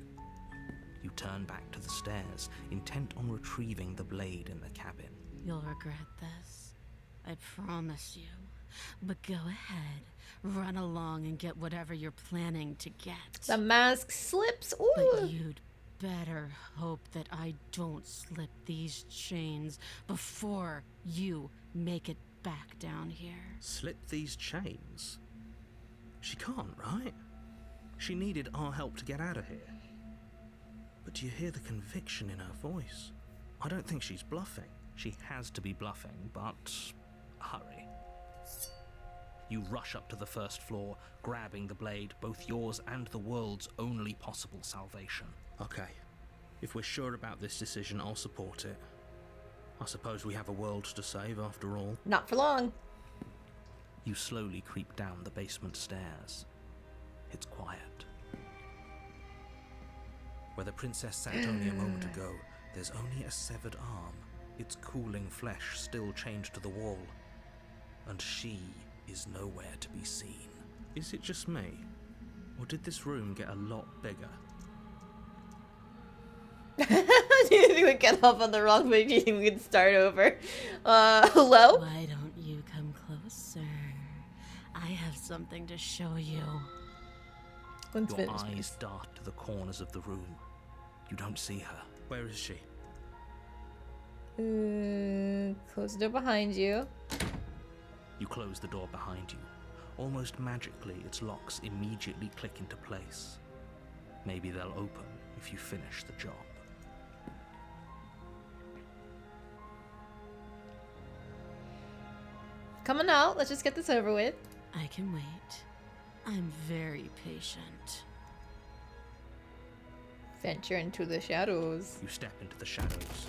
You turn back to the stairs, intent on retrieving the blade in the cabin. You'll regret this. I promise you. But go ahead. Run along and get whatever you're planning to get. The mask slips. Ooh. But you'd better hope that I don't slip these chains before you make it back down here. Slip these chains? She can't, right? She needed our help to get out of here. But do you hear the conviction in her voice? I don't think she's bluffing. She has to be bluffing, but hurry. You rush up to the first floor, grabbing the blade, both yours and the world's only possible salvation. Okay, if we're sure about this decision, I'll support it. I suppose we have a world to save after all. Not for long. You slowly creep down the basement stairs. It's quiet. Where the princess sat only a moment ago, there's only a severed arm, its cooling flesh still chained to the wall. And she is nowhere to be seen. Is it just me? Or did this room get a lot bigger? Do you think we get off on the wrong page? Do you think we can start over? Hello? Why don't you come closer? I have something to show you. Your eyes dart to the corners of the room. You don't see her. Where is she? Close the door behind you. You close the door behind you. Almost magically, its locks immediately click into place. Maybe they'll open if you finish the job. Coming out. Let's just get this over with. I can wait. I'm very patient. Venture into the shadows. You step into the shadows.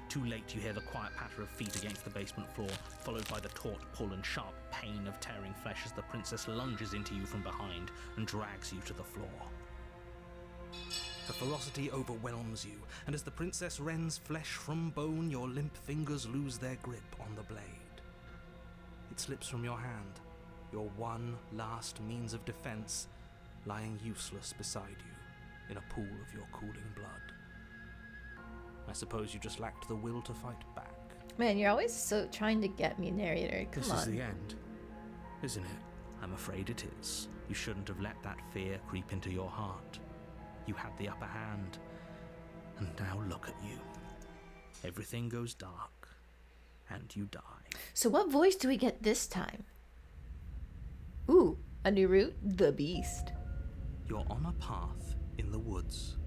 Too late, you hear the quiet patter of feet against the basement floor, followed by the taut pull and sharp pain of tearing flesh as the princess lunges into you from behind and drags you to the floor. The ferocity overwhelms you, and as the princess rends flesh from bone, your limp fingers lose their grip on the blade. It slips from your hand, your one last means of defense, lying useless beside you in a pool of your cooling blood. I suppose you just lacked the will to fight back. Man, you're always so trying to get me, narrator. Come on. This is the end, isn't it? I'm afraid it is. You shouldn't have let that fear creep into your heart. You had the upper hand, and now look at you. Everything goes dark, and you die. So what voice do we get this time? Ooh, a new route? The Beast. You're on a path in the woods,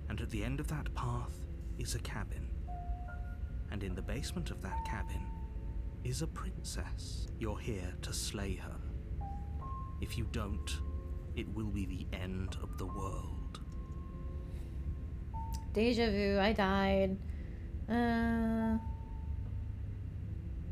and at the end of that path is a cabin. And in the basement of that cabin is a princess. You're here to slay her. If you don't, it will be the end of the world. Deja vu, I died.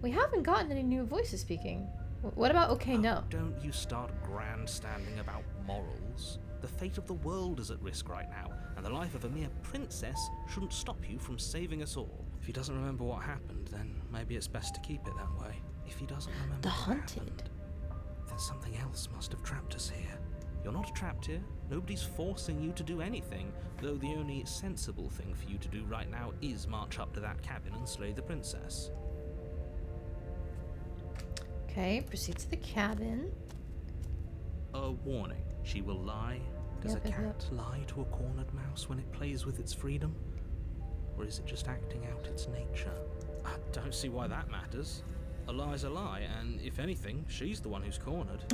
We haven't gotten any new voices speaking. What about okay, no? Don't you start grandstanding about morals. The fate of the world is at risk right now, and the life of a mere princess shouldn't stop you from saving us all. If he doesn't remember what happened, then maybe it's best to keep it that way. If he doesn't remember The what Hunted. happened, then something else must have trapped us here. You're not trapped here. Nobody's forcing you to do anything, though the only sensible thing for you to do right now is march up to that cabin and slay the princess. Okay, proceed to the cabin. A warning. She will lie. Does Yep, a yep, cat lie to a cornered mouse when it plays with its freedom? Or is it just acting out its nature? I don't see why that matters. A lie's a lie, and if anything, she's the one who's cornered.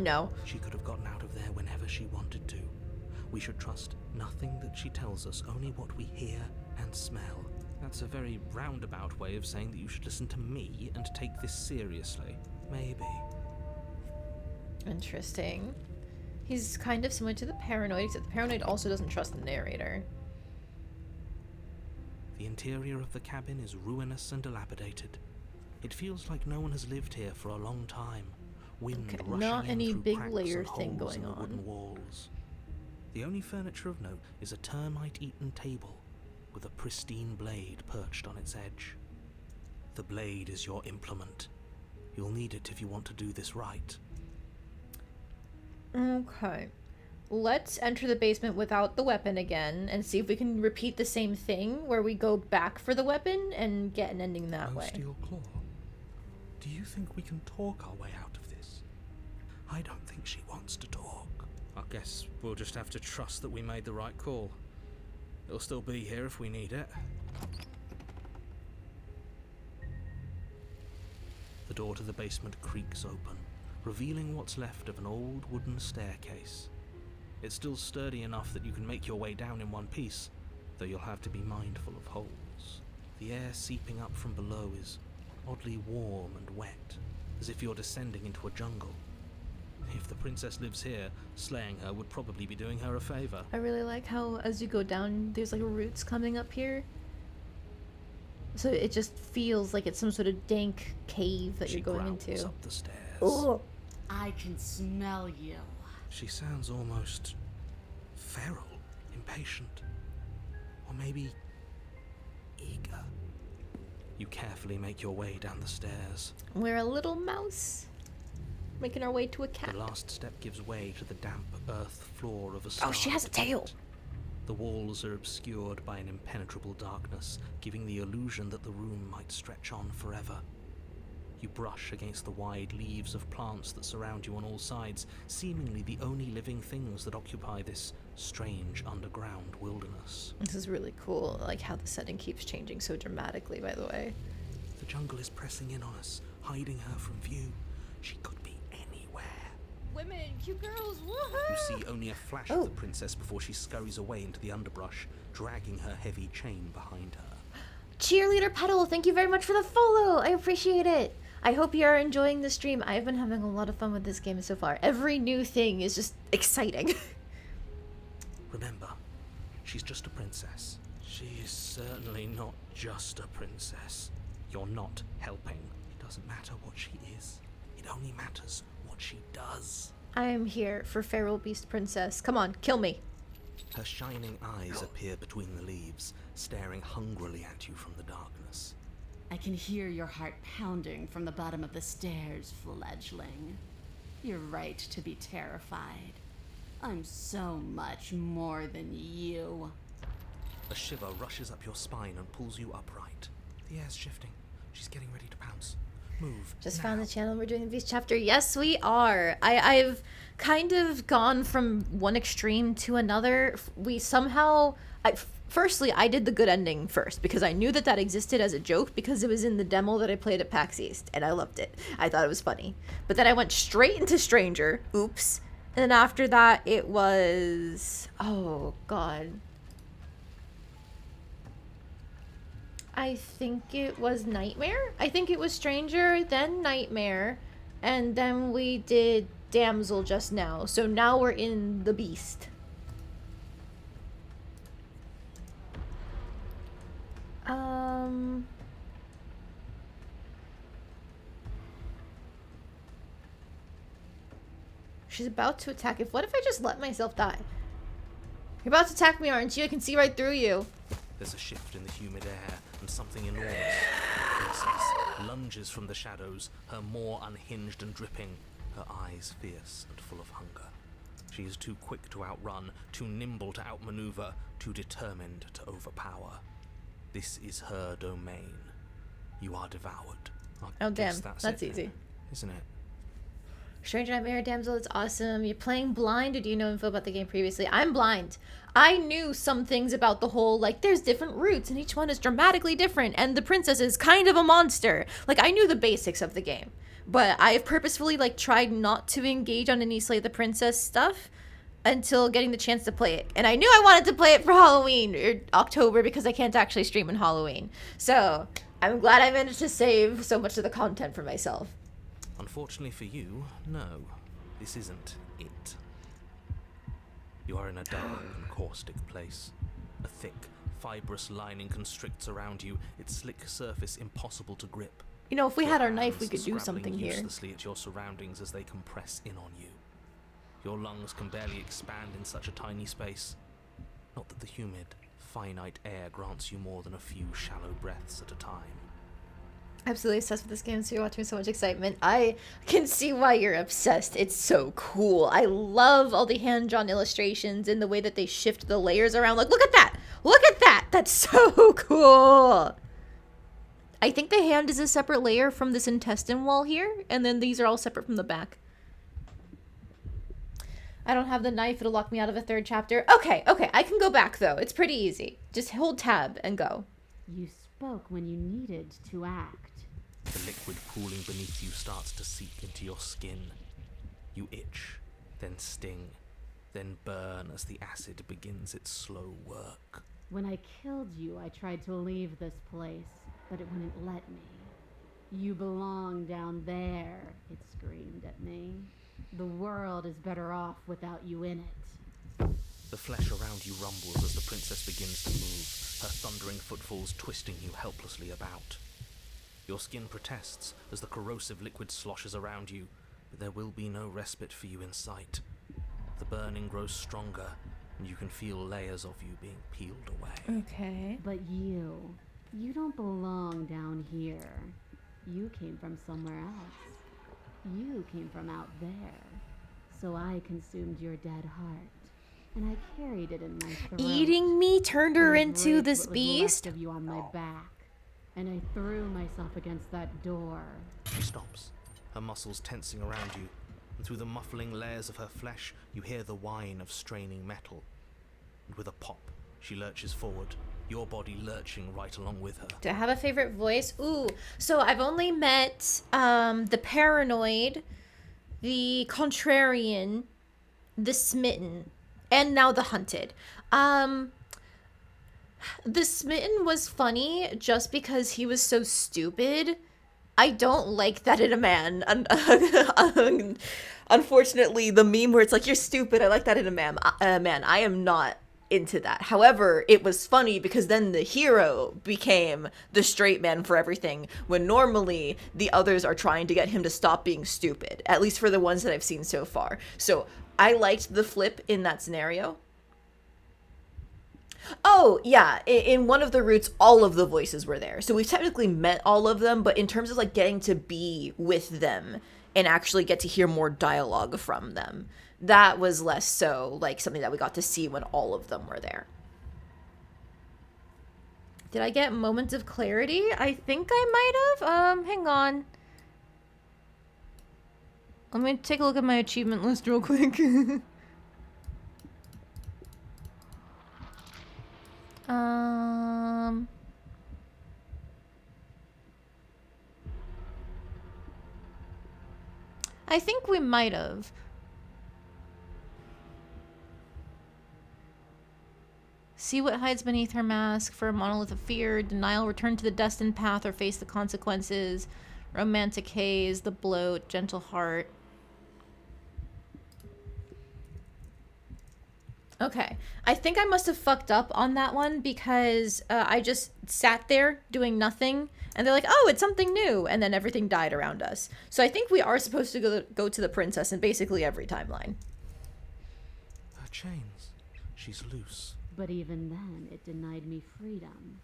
No. She could have gotten out of there whenever she wanted to. We should trust nothing that she tells us, only what we hear and smell. That's a very roundabout way of saying that you should listen to me and take this seriously. Maybe. Interesting. He's kind of similar to the Paranoid, except the Paranoid also doesn't trust the narrator. The interior of the cabin is ruinous and dilapidated. It feels like no one has lived here for a long time. Wind Okay, rushing not in any through big cracks layer and thing holes in going the wooden on. walls. The only furniture of note is a termite-eaten table with a pristine blade perched on its edge. The blade is your implement. You'll need it if you want to do this right. Okay. Let's enter the basement without the weapon again and see if we can repeat the same thing where we go back for the weapon and get an ending that way. Steel Claw, do you think we can talk our way out of this? I don't think she wants to talk. I guess we'll just have to trust that we made the right call. It'll still be here if we need it. The door to the basement creaks open, revealing what's left of an old wooden staircase. It's still sturdy enough that you can make your way down in one piece, though you'll have to be mindful of holes. The air seeping up from below is oddly warm and wet, as if you're descending into a jungle. If the princess lives here, slaying her would probably be doing her a favor. I really like how as you go down, there's like roots coming up here. So it just feels like it's some sort of dank cave that She you're going growls into. up the stairs. Oh, I can smell you. She sounds almost feral, impatient, or maybe eager. You carefully make your way down the stairs. we're a little mouse making our way to a cat. The last step gives way to the damp earth floor of a Oh, she has a tail. pit. The walls are obscured by an impenetrable darkness, giving the illusion that the room might stretch on forever. You brush against the wide leaves of plants that surround you on all sides, seemingly the only living things that occupy this strange underground wilderness. This is really cool. I like how the setting keeps changing so dramatically, by the way. The jungle is pressing in on us, hiding her from view. She could be anywhere. Women, cute girls, You woohoo! see only a flash Oh. of the princess before she scurries away into the underbrush, dragging her heavy chain behind her. Cheerleader Petal, thank you very much for the follow. I appreciate it. I hope you are enjoying the stream. I've been having a lot of fun with this game so far. Every new thing is just exciting. Remember, she's just a princess. She is certainly not just a princess. You're not helping. It doesn't matter what she is. It only matters what she does. I am here for Feral Beast Princess. Come on, kill me. Her shining eyes appear between the leaves, staring hungrily at you from the darkness. I can hear your heart pounding from the bottom of the stairs, fledgling. You're right to be terrified. I'm so much more than you. A shiver rushes up your spine and pulls you upright. The air's shifting. She's getting ready to pounce. Move. Just now. found the channel. We're doing the Beast chapter. Yes, we are. I've kind of gone from one extreme to another. We somehow... Firstly, I did the good ending first because I knew that that existed as a joke because it was in the demo that I played at PAX East, and I loved it. I thought it was funny. But then I went straight into Stranger. Oops. And then after that, it was... Oh, God. I think it was Nightmare. I think it was Stranger, then Nightmare, and then we did Damsel just now. So now we're in the Beast. She's about to attack. What if I just let myself die? You're about to attack me, aren't you? I can see right through you. There's a shift in the humid air, and something enormous. The princess lunges from the shadows, her maw unhinged and dripping, her eyes fierce and full of hunger. She is too quick to outrun, too nimble to outmaneuver, too determined to overpower. This is her domain. You are devoured. Oh, damn. That's That's it easy. then, isn't it? Stranger Nightmare, Damsel, it's awesome. You're playing blind, or do you know info about the game previously? I'm blind. I knew some things about the whole, like, there's different routes, and each one is dramatically different, and the princess is kind of a monster. Like, I knew the basics of the game. But I've purposefully, like, tried not to engage on any Slay the Princess stuff until getting the chance to play it. And I knew I wanted to play it for Halloween, or October, because I can't actually stream on Halloween. So, I'm glad I managed to save so much of the content for myself. Unfortunately for you, no. This isn't it. You are in a dark and caustic place. A thick, fibrous lining constricts around you, its slick surface impossible to grip. You know, if we Your had our knife, we hands could do scrabbling something here. uselessly at your surroundings as they compress in on you. Your lungs can barely expand in such a tiny space. Not that the humid, finite air grants you more than a few shallow breaths at a time. Absolutely obsessed with this game, so you're watching with so much excitement. I can see why you're obsessed. It's so cool. I love all the hand-drawn illustrations and the way that they shift the layers around. Like, look at that! Look at that! That's so cool! I think the hand is a separate layer from this intestine wall here, and then these are all separate from the back. I don't have the knife. It'll lock me out of a third chapter. Okay, I can go back, though. It's pretty easy. Just hold tab and go. You spoke when you needed to act. The liquid pooling beneath you starts to seep into your skin. You itch, then sting, then burn as the acid begins its slow work. When I killed you, I tried to leave this place, but it wouldn't let me. You belong down there, it screamed at me. The world is better off without you in it. The flesh around you rumbles as the princess begins to move, her thundering footfalls twisting you helplessly about. Your skin protests as the corrosive liquid sloshes around you, but there will be no respite for you in sight. The burning grows stronger, and you can feel layers of you being peeled away. Okay. But you don't belong down here. You came from somewhere else. You came from out there. So I consumed your dead heart, and I carried it in my throat. Eating me turned her into raped this what was beast? left of you on my back, and I threw myself against that door. She stops, her muscles tensing around you, and through the muffling layers of her flesh, you hear the whine of straining metal. And with a pop, she lurches forward, your body lurching right along with her. Do I have a favorite voice? Ooh, so I've only met the paranoid, the contrarian, the smitten, and now the hunted. The smitten was funny just because he was so stupid. I don't like that in a man. Unfortunately, the meme where it's like, you're stupid, I like that in a man. I am not into that. However, it was funny because then the hero became the straight man for everything, when normally the others are trying to get him to stop being stupid, at least for the ones that I've seen so far. So I liked the flip in that scenario. Oh, yeah, in one of the routes, all of the voices were there. So we've technically met all of them, but in terms of like getting to be with them and actually get to hear more dialogue from them, that was less so like something that we got to see when all of them were there. Did I get moments of clarity? I think I might have. Hang on. Let me take a look at my achievement list real quick. I think we might have. See what hides beneath her mask. For a monolith of fear. Denial. Return to the destined path or face the consequences. Romantic haze. The bloat. Gentle heart. Okay. I think I must have fucked up on that one because I just sat there doing nothing. And they're like, oh, it's something new. And then everything died around us. So I think we are supposed to go to the princess in basically every timeline. Her chains. She's loose. But even then, it denied me freedom.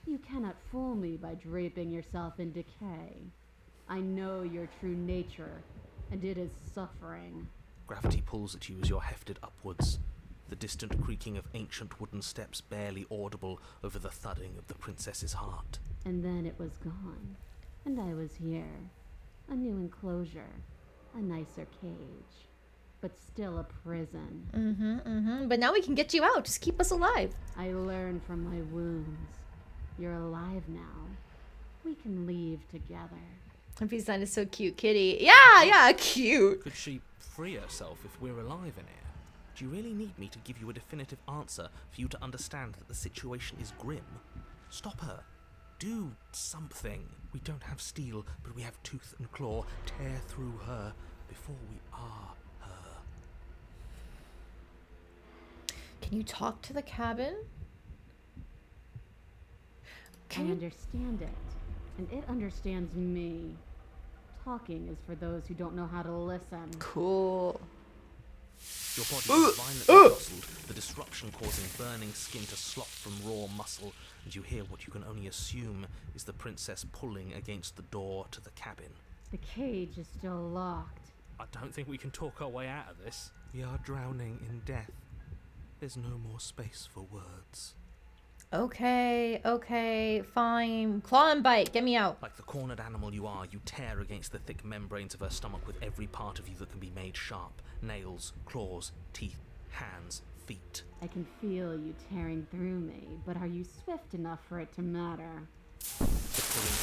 You cannot fool me by draping yourself in decay. I know your true nature, and it is suffering. Gravity pulls at you as you're hefted upwards. The distant creaking of ancient wooden steps barely audible over the thudding of the princess's heart. And then it was gone. And I was here. A new enclosure. A nicer cage. But still a prison. But now we can get you out. Just keep us alive. I learned from my wounds. You're alive now. We can leave together. Pristine is so cute, kitty. Yeah, cute. Could she free herself if we're alive in here? Do you really need me to give you a definitive answer for you to understand that the situation is grim? Stop her. Do something. We don't have steel, but we have tooth and claw. Tear through her before we are Can you talk to the cabin? I understand it, and it understands me. Talking is for those who don't know how to listen. Cool. Your body is violently jostled, the disruption causing burning skin to slop from raw muscle, and you hear what you can only assume is the princess pulling against the door to the cabin. The cage is still locked. I don't think we can talk our way out of this. We are drowning in death. There's no more space for words. Okay, fine. Claw and bite, get me out. Like the cornered animal you are, you tear against the thick membranes of her stomach with every part of you that can be made sharp. Nails, claws, teeth, hands, feet. I can feel you tearing through me, but are you swift enough for it to matter? The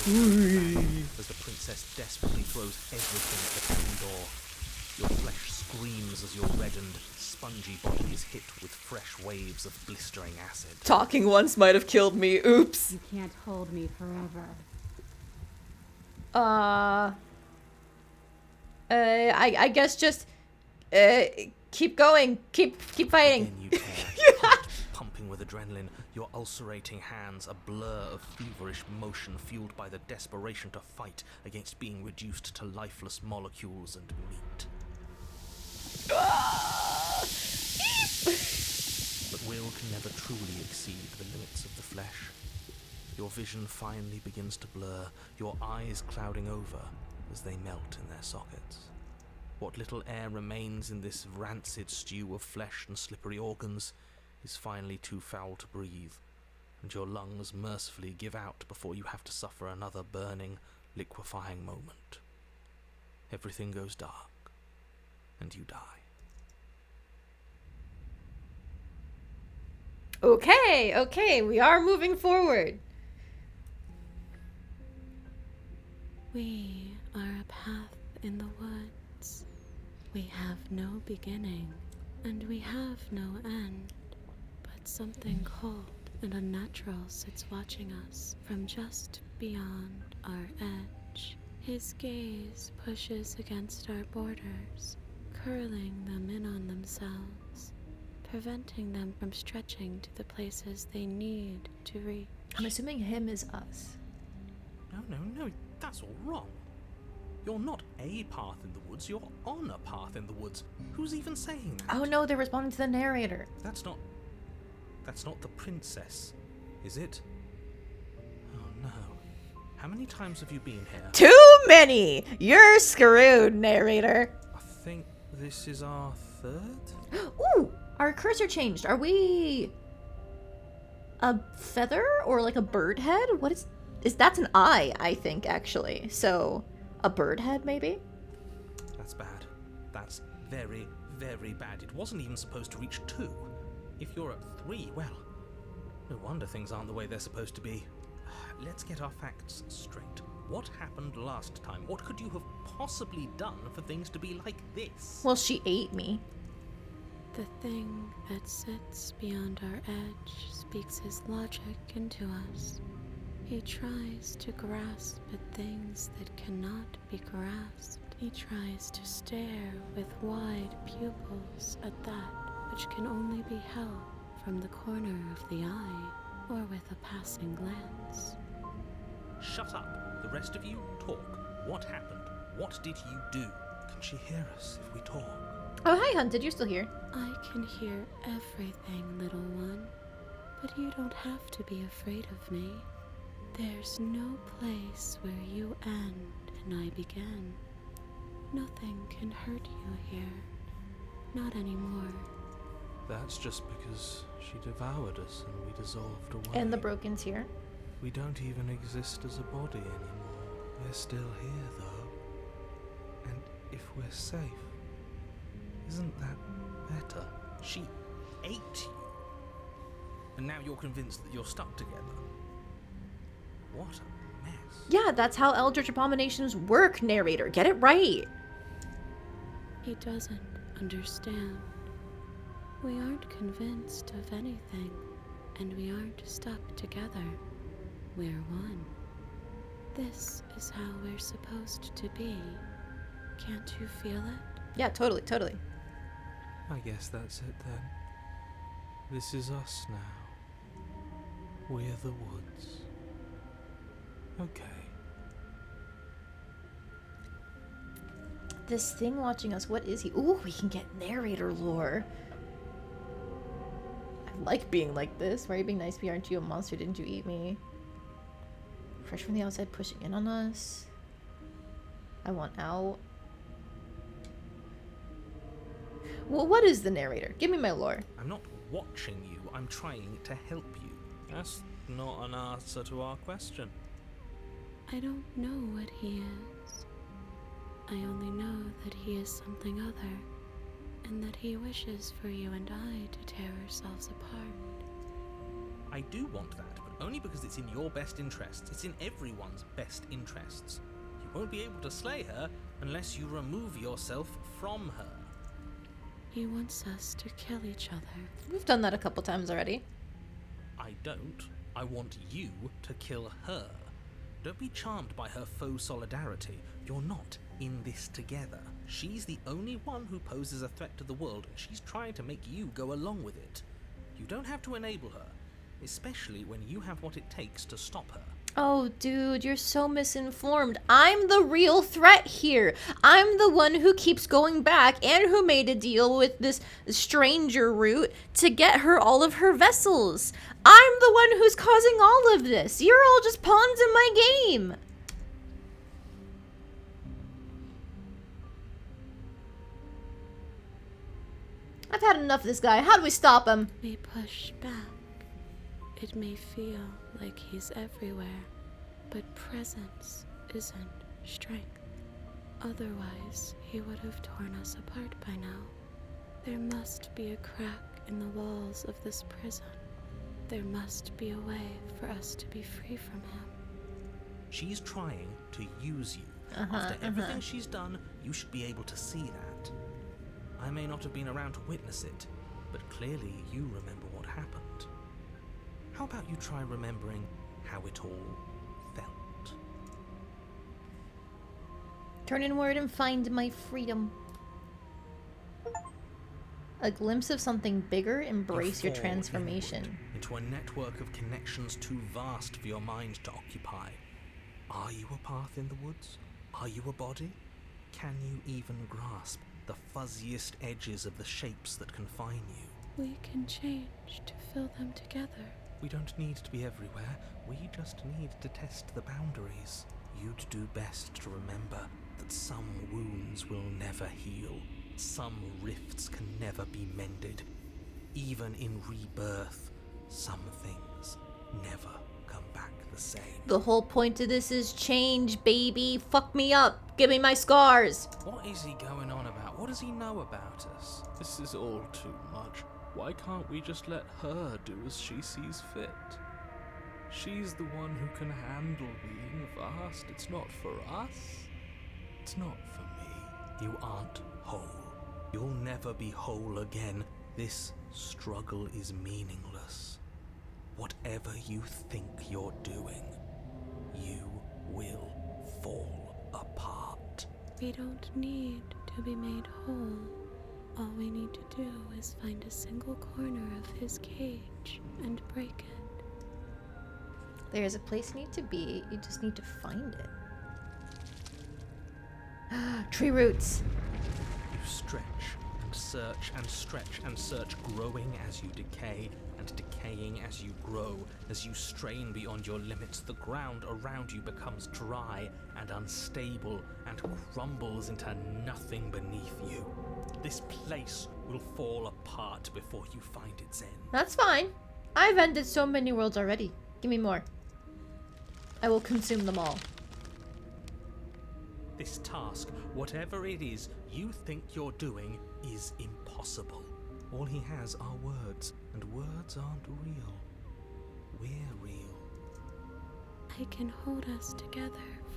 pulling goes as the princess desperately throws everything at the cabin door. Your flesh screams as your reddened, spongy body is hit with fresh waves of blistering acid. Talking once might have killed me. Oops. You can't hold me forever. I guess just keep going. Keep fighting. Again you tear, pumping with adrenaline, your ulcerating hands a blur of feverish motion fueled by the desperation to fight against being reduced to lifeless molecules and meat. But will can never truly exceed the limits of the flesh. Your vision finally begins to blur, your eyes clouding over as they melt in their sockets. What little air remains in this rancid stew of flesh and slippery organs is finally too foul to breathe, and your lungs mercifully give out before you have to suffer another burning, liquefying moment. Everything goes dark, and you die. Okay, we are moving forward. We are a path in the woods. We have no beginning, and we have no end. But something cold and unnatural sits watching us from just beyond our edge. His gaze pushes against our borders, curling them in on themselves, preventing them from stretching to the places they need to reach. I'm assuming him is us. No, that's all wrong. You're not a path in the woods, you're on a path in the woods. Who's even saying that? Oh no, they're responding to the narrator. That's not the princess, is it? Oh no. How many times have you been here? Too many! You're screwed, narrator. I think this is our third? Ooh! Our cursor changed. Are we a feather or like a bird head? What is that's an eye, I think, actually. So a bird head, maybe? That's bad. That's very, very bad. It wasn't even supposed to reach 2. If you're at 3, well, no wonder things aren't the way they're supposed to be. Let's get our facts straight. What happened last time? What could you have possibly done for things to be like this? Well, she ate me. The thing that sits beyond our edge speaks his logic into us. He tries to grasp at things that cannot be grasped. He tries to stare with wide pupils at that which can only be held from the corner of the eye or with a passing glance. Shut up. The rest of you, talk. What happened? What did you do? Can she hear us if we talk? Oh, hi, Hunted. You're still here. I can hear everything, little one, but you don't have to be afraid of me. There's no place where you end and I begin. Nothing can hurt you here. Not anymore. That's just because she devoured us and we dissolved away. And the Broken's here. We don't even exist as a body anymore. We're still here, though. And if we're safe, isn't that better? She ate you. And now you're convinced that you're stuck together. What a mess. Yeah, that's how Eldritch Abominations work, narrator. Get it right. He doesn't understand. We aren't convinced of anything, and we aren't stuck together. We're one. This is how we're supposed to be. Can't you feel it? Yeah, totally. I guess that's it then. This is us now. We're the woods. Okay. This thing watching us, what is he? Ooh, we can get narrator lore. I like being like this. Why are you being nice to me? Aren't you a monster? Didn't you eat me? Fresh from the outside pushing in on us. I want out. Well, what is the narrator? Give me my lore. I'm not watching you, I'm trying to help you. That's not an answer to our question. I don't know what he is. I only know that he is something other, and that he wishes for you and I to tear ourselves apart. I do want that, but only because it's in your best interests. It's in everyone's best interests. You won't be able to slay her unless you remove yourself from her. He wants us to kill each other. We've done that a couple times already. I don't. I want you to kill her. Don't be charmed by her faux solidarity. You're not in this together. She's the only one who poses a threat to the world, and she's trying to make you go along with it. You don't have to enable her, especially when you have what it takes to stop her. Oh, dude, you're so misinformed. I'm the real threat here. I'm the one who keeps going back and who made a deal with this stranger route to get her all of her vessels. I'm the one who's causing all of this. You're all just pawns in my game. I've had enough of this guy. How do we stop him? May push back. It may feel like he's everywhere, but presence isn't strength. Otherwise, he would have torn us apart by now. There must be a crack in the walls of this prison. There must be a way for us to be free from him. She's trying to use you. After everything she's done, you should be able to see that. I may not have been around to witness it, but clearly you remember what happened. How about you try remembering how it all felt? Turn inward and find my freedom. A glimpse of something bigger. Embrace your fall transformation. inward into a network of connections too vast for your mind to occupy. Are you a path in the woods? Are you a body? Can you even grasp the fuzziest edges of the shapes that confine you? We can change to fill them together. We don't need to be everywhere. We just need to test the boundaries. You'd do best to remember that some wounds will never heal. Some rifts can never be mended. Even in rebirth, some things never come back the same. The whole point of this is change, baby. Fuck me up. Give me my scars. What is he going on about? What does he know about us? This is all too much. Why can't we just let her do as she sees fit? She's the one who can handle being fast. It's not for us. It's not for me. You aren't whole. You'll never be whole again. This struggle is meaningless. Whatever you think you're doing, you will fall apart. We don't need to be made whole. All we need to do is find a single corner of his cage and break it. There's a place you need to be. You just need to find it. Tree roots. You stretch and search and stretch and search, growing as you decay and decaying as you grow. As you strain beyond your limits, the ground around you becomes dry and unstable and crumbles into nothing beneath you. This place will fall apart before you find its end. That's fine. I've ended so many worlds already. Give me more. I will consume them all. This task, whatever it is you think you're doing, is impossible. All he has are words, and words aren't real. We're real. I can hold us together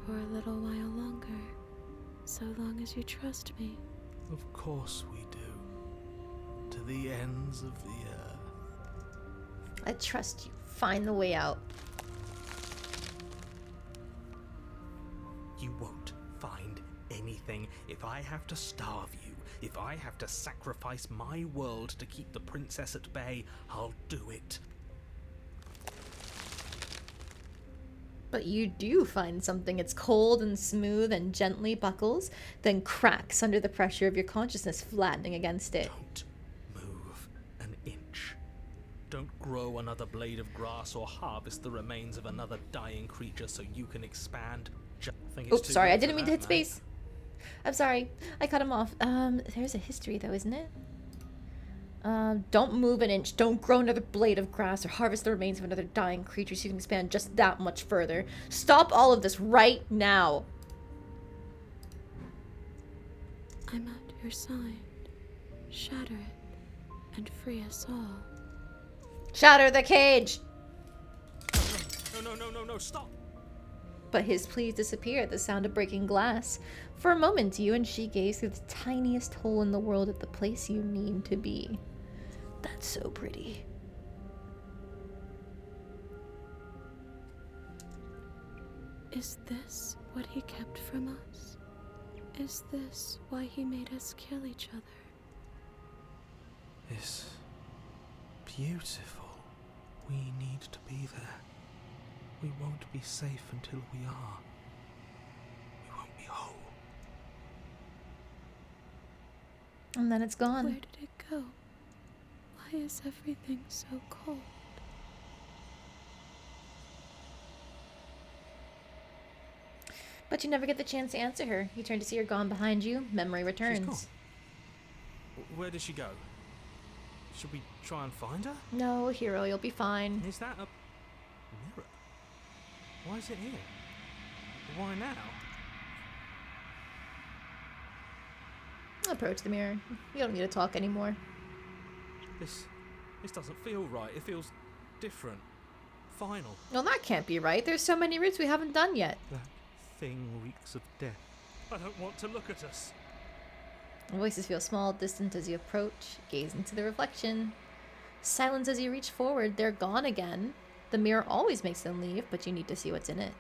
for a little while longer, so long as you trust me. Of course we do. To the ends of the earth. I trust you. Find the way out. You won't find anything if I have to starve you, If I have to sacrifice my world to keep the princess at bay, I'll do it. But you do find something. It's cold and smooth and gently buckles, then cracks under the pressure of your consciousness, flattening against it. Don't move an inch. Don't grow another blade of grass or harvest the remains of another dying creature so you can expand. Oops, sorry, I didn't mean to hit space. I'm sorry, I cut him off. There's a history though, isn't it? Don't move an inch, don't grow another blade of grass or harvest the remains of another dying creature so you can expand just that much further. Stop all of this right now. I'm at your side. Shatter it and free us all. Shatter the cage! No, stop! But his pleas disappear at the sound of breaking glass. For a moment, you and she gaze through the tiniest hole in the world at the place you need to be. That's so pretty. Is this what he kept from us? Is this why he made us kill each other? It's beautiful. We need to be there. We won't be safe until we are. We won't be whole. And then it's gone. Where did it go? Why is everything so cold? But you never get the chance to answer her. You turn to see her gone behind you. Memory returns. She's gone. Where did she go? Should we try and find her? No, hero, you'll be fine. Is that a mirror? Why is it here? Why now? Approach the mirror. You don't need to talk anymore. This doesn't feel right. It feels different. Final. Well, that can't be right. There's so many routes we haven't done yet. That thing reeks of death. I don't want to look at us. Voices feel small, distant as you approach. Gaze into the reflection. Silence as you reach forward. They're gone again. The mirror always makes them leave, but you need to see what's in it.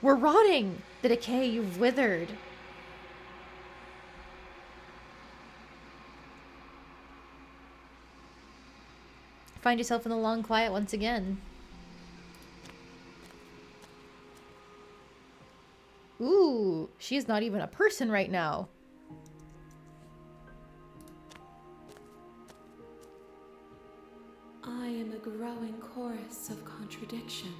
We're rotting! The decay, you've withered. Find yourself in the long quiet once again. Ooh, she's not even a person right now. I am a growing chorus of contradiction.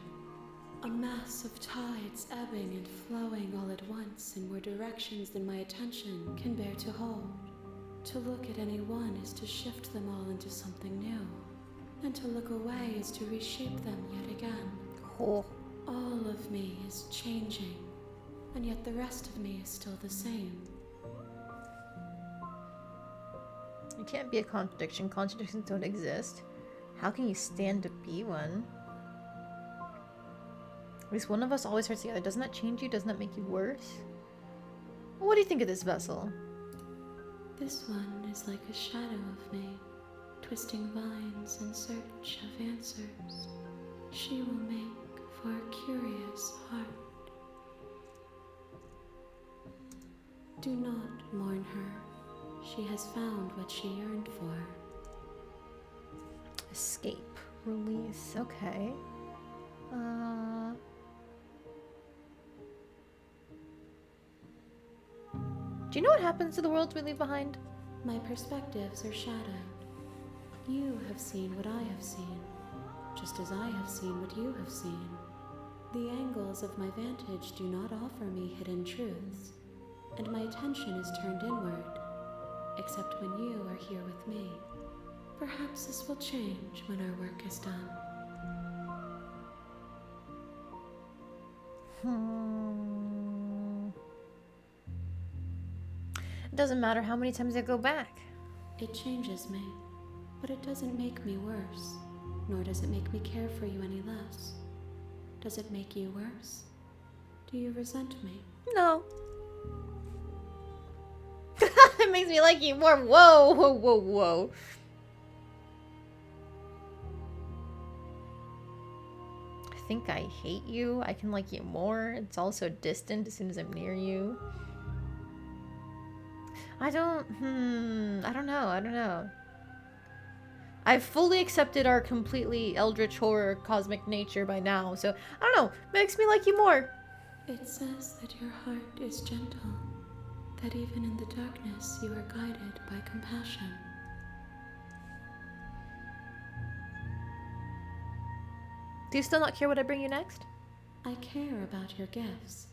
A mass of tides ebbing and flowing all at once in more directions than my attention can bear to hold. To look at any one is to shift them all into something new. And to look away is to reshape them yet again. Oh. All of me is changing, and yet the rest of me is still the same. You can't be a contradiction. Contradictions don't exist. How can you stand to be one? At least one of us always hurts the other. Doesn't that change you? Doesn't that make you worse? What do you think of this vessel? This one is like a shadow of me, twisting vines in search of answers. She will make for a curious heart. Do not mourn her. She has found what she yearned for. Escape. Release. Okay. Do you know what happens to the worlds we leave behind? My perspectives are shadowed. You have seen what I have seen, just as I have seen what you have seen. The angles of my vantage do not offer me hidden truths, and my attention is turned inward, except when you are here with me. Perhaps this will change when our work is done. It doesn't matter how many times I go back. It changes me, but it doesn't make me worse, nor does it make me care for you any less. Does it make you worse? Do you resent me? No. It makes me like you more. Whoa, whoa, whoa, whoa. I think I hate you. I can like you more. It's also distant as soon as I'm near you. I don't know. I've fully accepted our completely eldritch horror cosmic nature by now, so I don't know, makes me like you more. It says that your heart is gentle, that even in the darkness you are guided by compassion. Do you still not care what I bring you next? I care about your gifts,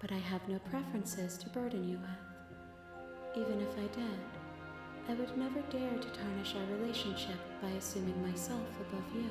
but I have no preferences to burden you with. Even if I did, I would never dare to tarnish our relationship by assuming myself above you.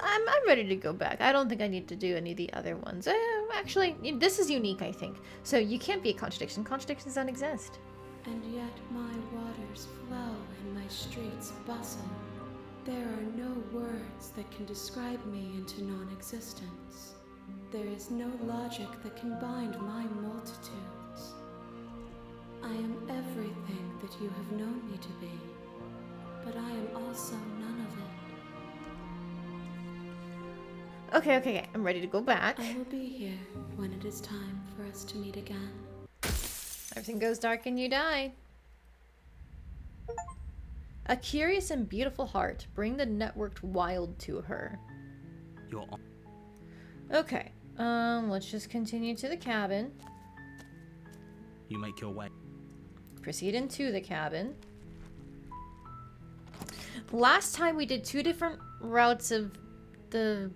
I'm ready to go back. I don't think I need to do any of the other ones. Actually, this is unique, I think. So you can't be a contradiction. Contradictions don't exist. And yet my waters flow and my streets bustle. There are no words that can describe me into non-existence. There is no logic that can bind my multitudes. I am everything that you have known me to be, but I am also none of it. Okay. I'm ready to go back. I will be here when it is time for us to meet again. Everything goes dark and you die. A curious and beautiful heart. Bring the networked wild to her. You're on. Okay. Let's just continue to the cabin. You make your way. Proceed into the cabin. Last time we did two different routes of the...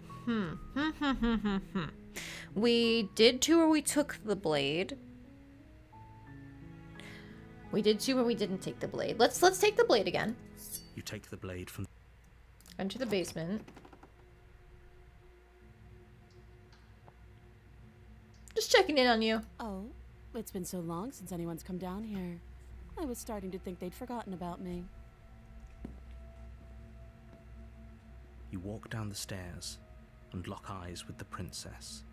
We did two where we took the blade. We did two where we didn't take the blade. Let's take the blade again. You take the blade from... Enter the basement. Just checking in on you. Oh, it's been so long since anyone's come down here. I was starting to think they'd forgotten about me. You walk down the stairs and lock eyes with the princess.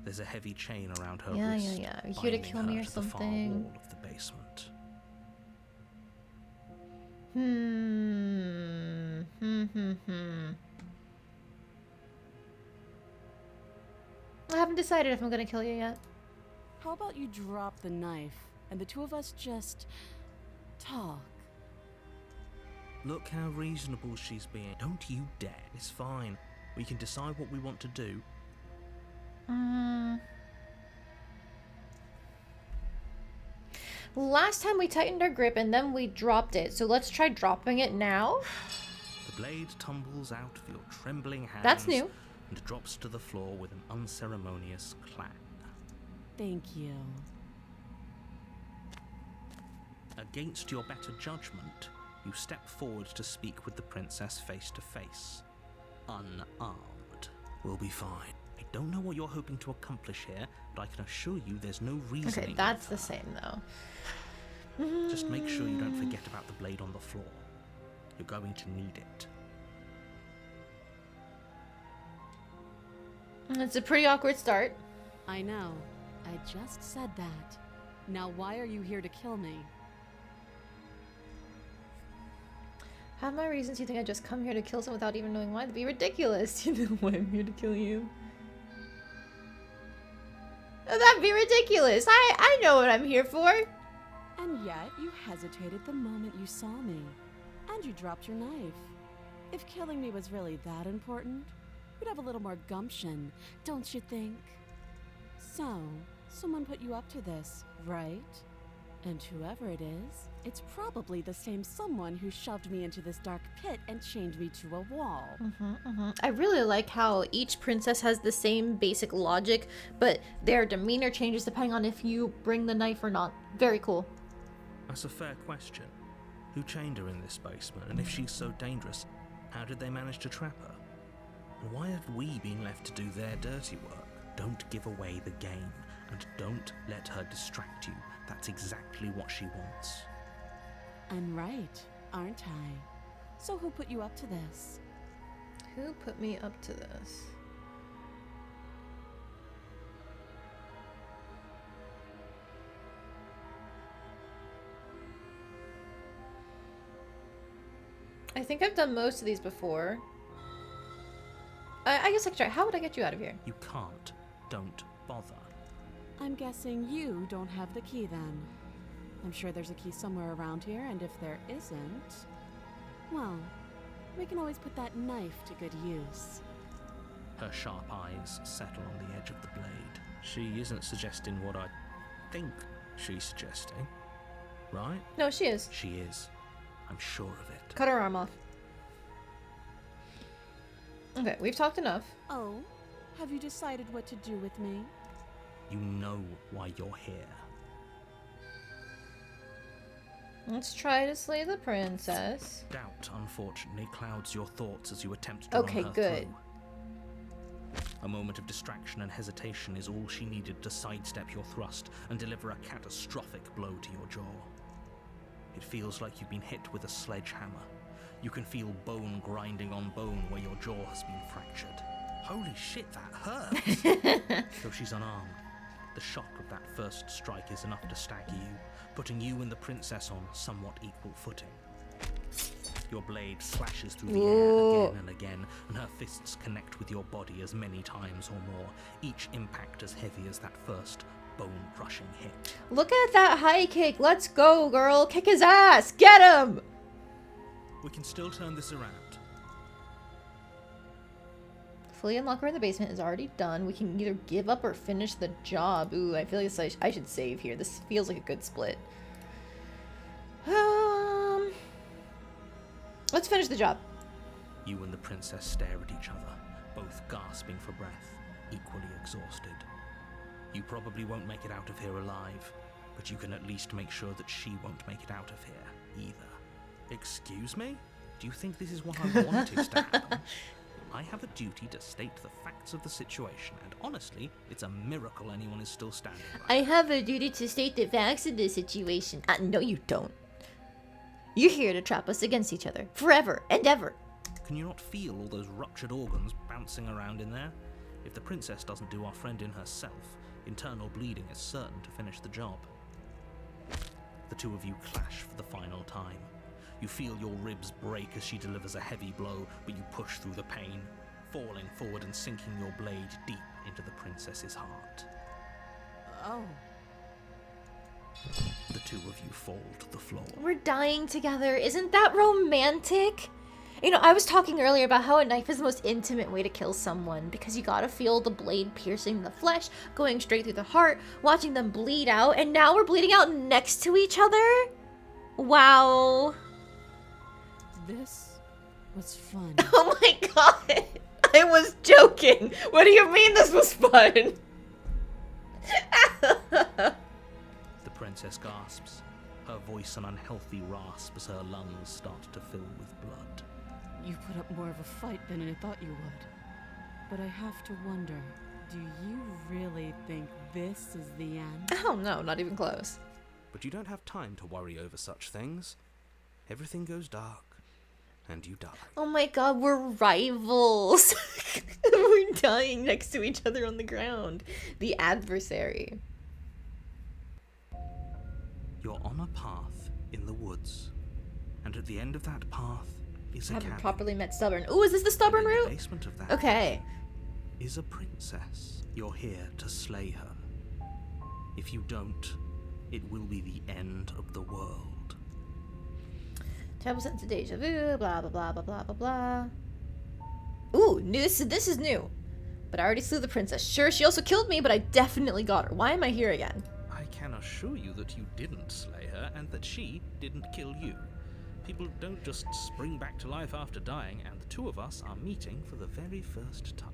There's a heavy chain around her wrist. Yeah. Are you here to kill me or to the far something? wall of the basement. I haven't decided if I'm gonna kill you yet. How about you drop the knife and the two of us just talk? Look how reasonable she's being. Don't you dare. It's fine. We can decide what we want to do. Last time we tightened our grip and then we dropped it. So let's try dropping it now. The blade tumbles out of your trembling hands. That's new. And drops to the floor with an unceremonious clang. Thank you. Against your better judgment, you step forward to speak with the princess face to face. Unarmed. We'll be fine. I don't know what you're hoping to accomplish here, but I can assure you there's no reasoning. Okay, that's the same though. Just make sure you don't forget about the blade on the floor. You're going to need it. It's a pretty awkward start. I know. I just said that. Now why are you here to kill me? Have my reasons. You think I just come here to kill someone without even knowing why? That'd be ridiculous. You know why I'm here to kill you. That'd be ridiculous. I know what I'm here for. And yet you hesitated the moment you saw me. And you dropped your knife. If killing me was really that important, you'd have a little more gumption, don't you think? So, someone put you up to this, right? And whoever it is, it's probably the same someone who shoved me into this dark pit and chained me to a wall. I really like how each princess has the same basic logic, but their demeanor changes depending on if you bring the knife or not. Very cool. That's a fair question. Who chained her in this basement? And if she's so dangerous, how did they manage to trap her? And why have we been left to do their dirty work? Don't give away the game, and don't let her distract you. That's exactly what she wants. I'm right, aren't I? So who put you up to this? Who put me up to this? I think I've done most of these before. I guess I could try. How would I get you out of here? You can't. Don't bother. I'm guessing you don't have the key then. I'm sure there's a key somewhere around here, and if there isn't, well, we can always put that knife to good use. Her sharp eyes settle on the edge of the blade. She isn't suggesting what I think she's suggesting, right? No, she is. She is. I'm sure of it. Cut her arm off. Okay, we've talked enough. Oh, have you decided what to do with me? You know why you're here. Let's try to slay the princess. Doubt, unfortunately, clouds your thoughts as you attempt to Okay, run her good. through. A moment of distraction and hesitation is all she needed to sidestep your thrust and deliver a catastrophic blow to your jaw. It feels like you've been hit with a sledgehammer. You can feel bone grinding on bone where your jaw has been fractured. Holy shit, that hurts! Though she's unarmed, the shock of that first strike is enough to stagger you, putting you and the princess on somewhat equal footing. Your blade slashes through the air again and again, and her fists connect with your body as many times or more, each impact as heavy as that first bone-crushing hit. Look at that high kick. Let's go, girl. Kick his ass. Get him! We can still turn this around. Fully unlock her in the basement is already done. We can either give up or finish the job. Ooh, I feel like I should save here. This feels like a good split. Let's finish the job. You and the princess stare at each other, both gasping for breath, equally exhausted. You probably won't make it out of here alive, but you can at least make sure that she won't make it out of here, either. Excuse me? Do you think this is what I wanted to happen? I have a duty to state the facts of the situation, and honestly, it's a miracle anyone is still standing by. I have a duty to state the facts of the situation. No, you don't. You're here to trap us against each other, forever and ever. Can you not feel all those ruptured organs bouncing around in there? If the princess doesn't do our friend in herself, internal bleeding is certain to finish the job. The two of you clash for the final time. You feel your ribs break as she delivers a heavy blow, but you push through the pain, falling forward and sinking your blade deep into the princess's heart. Oh. The two of you fall to the floor. We're dying together. Isn't that romantic? You know, I was talking earlier about how a knife is the most intimate way to kill someone because you gotta feel the blade piercing the flesh, going straight through the heart, watching them bleed out, and now we're bleeding out next to each other? Wow. This was fun. Oh my god. I was joking. What do you mean this was fun? The princess gasps, her voice an unhealthy rasp as her lungs start to fill with blood. You put up more of a fight than I thought you would. But I have to wonder, do you really think this is the end? Oh no, not even close. But you don't have time to worry over such things. Everything goes dark, and you die. Oh my god, we're rivals. We're dying next to each other on the ground. The adversary. You're on a path in the woods, and at the end of that path is a Haven't cabin. properly met Stubborn. Ooh, is this the Stubborn And in the route? basement of that Okay. cabin is a princess. You're here to slay her. If you don't, it will be the end of the world. Terrible sense of deja vu, blah blah blah blah blah blah blah. Ooh, this is new. But I already slew the princess. Sure, she also killed me, but I definitely got her. Why am I here again? I can assure you that you didn't slay her, and that she didn't kill you. People don't just spring back to life after dying, and the two of us are meeting for the very first time.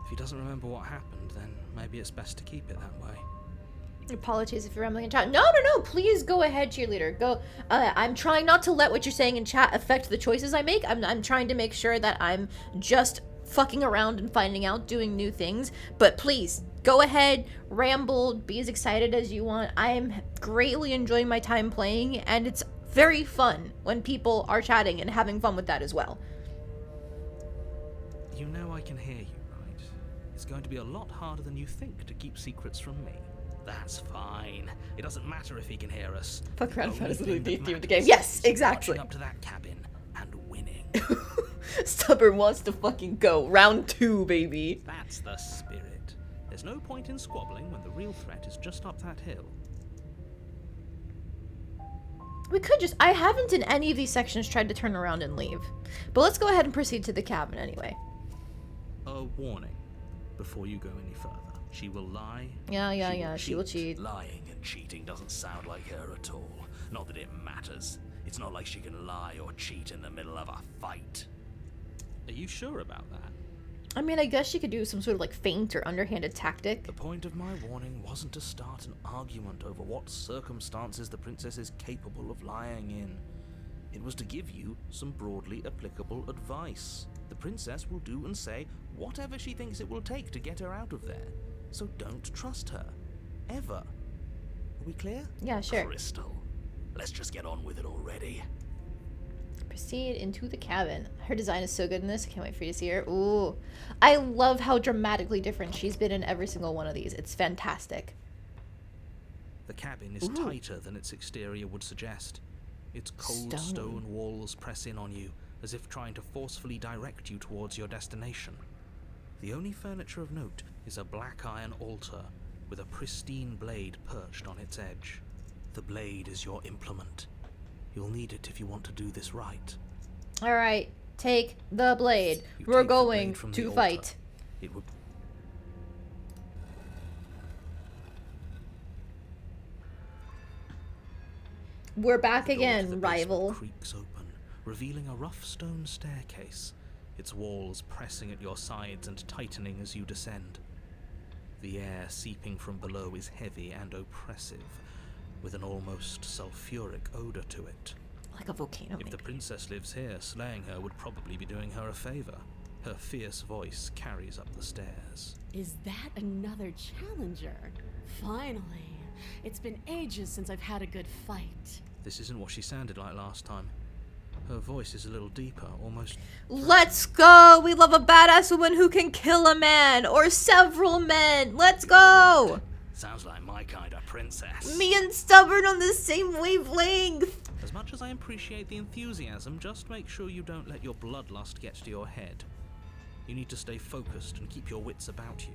If he doesn't remember what happened, then maybe it's best to keep it that way. Apologies if you're rambling in chat. No, please go ahead, cheerleader. Go. I'm trying not to let what you're saying in chat affect the choices I make. I'm trying to make sure that I'm just fucking around and finding out, doing new things. But please, go ahead, ramble, be as excited as you want. I am greatly enjoying my time playing, and it's very fun when people are chatting and having fun with that as well. You know I can hear you, right? It's going to be a lot harder than you think to keep secrets from me. That's fine. It doesn't matter if he can hear us. Fuck around, The find us only the thing that theme of the matters game. Yes, is exactly. marching up to that cabin and winning. Stubborn wants to fucking go. Round 2, baby. That's the spirit. There's no point in squabbling when the real threat is just up that hill. We could just... I haven't in any of these sections tried to turn around and leave. But let's go ahead and proceed to the cabin anyway. A warning before you go any further. She will lie. Yeah, she will cheat. Lying and cheating doesn't sound like her at all. Not that it matters. It's not like she can lie or cheat in the middle of a fight. Are you sure about that? I mean, I guess she could do some sort of like feint or underhanded tactic. The point of my warning wasn't to start an argument over what circumstances the princess is capable of lying in. It was to give you some broadly applicable advice. The princess will do and say whatever she thinks it will take to get her out of there. So don't trust her. Ever. Are we clear? Yeah, sure. Crystal, let's just get on with it already. Proceed into the cabin. Her design is so good in this. I can't wait for you to see her. Ooh. I love how dramatically different she's been in every single one of these. It's fantastic. The cabin is tighter than its exterior would suggest. Its cold stone walls press in on you, as if trying to forcefully direct you towards your destination. The only furniture of note is a black iron altar with a pristine blade perched on its edge. The blade is your implement. You'll need it if you want to do this right. Alright, take the blade. You We're take the going blade from the to altar. fight. It would... We're back The door to the again, basement rival. creaks open, revealing a rough stone staircase, its walls pressing at your sides and tightening as you descend. The air seeping from below is heavy and oppressive, with an almost sulfuric odor to it. Like a volcano, If the maybe. princess lives here, slaying her would probably be doing her a favor. Her fierce voice carries up the stairs. Is that another challenger? Finally. It's been ages since I've had a good fight. This isn't what she sounded like last time. Her voice is a little deeper, almost... Let's go! We love a badass woman who can kill a man or several men. Let's go! Sounds like my kind of princess. Me and Stubborn on the same wavelength. As much as I appreciate the enthusiasm, just make sure you don't let your bloodlust get to your head. You need to stay focused and keep your wits about you.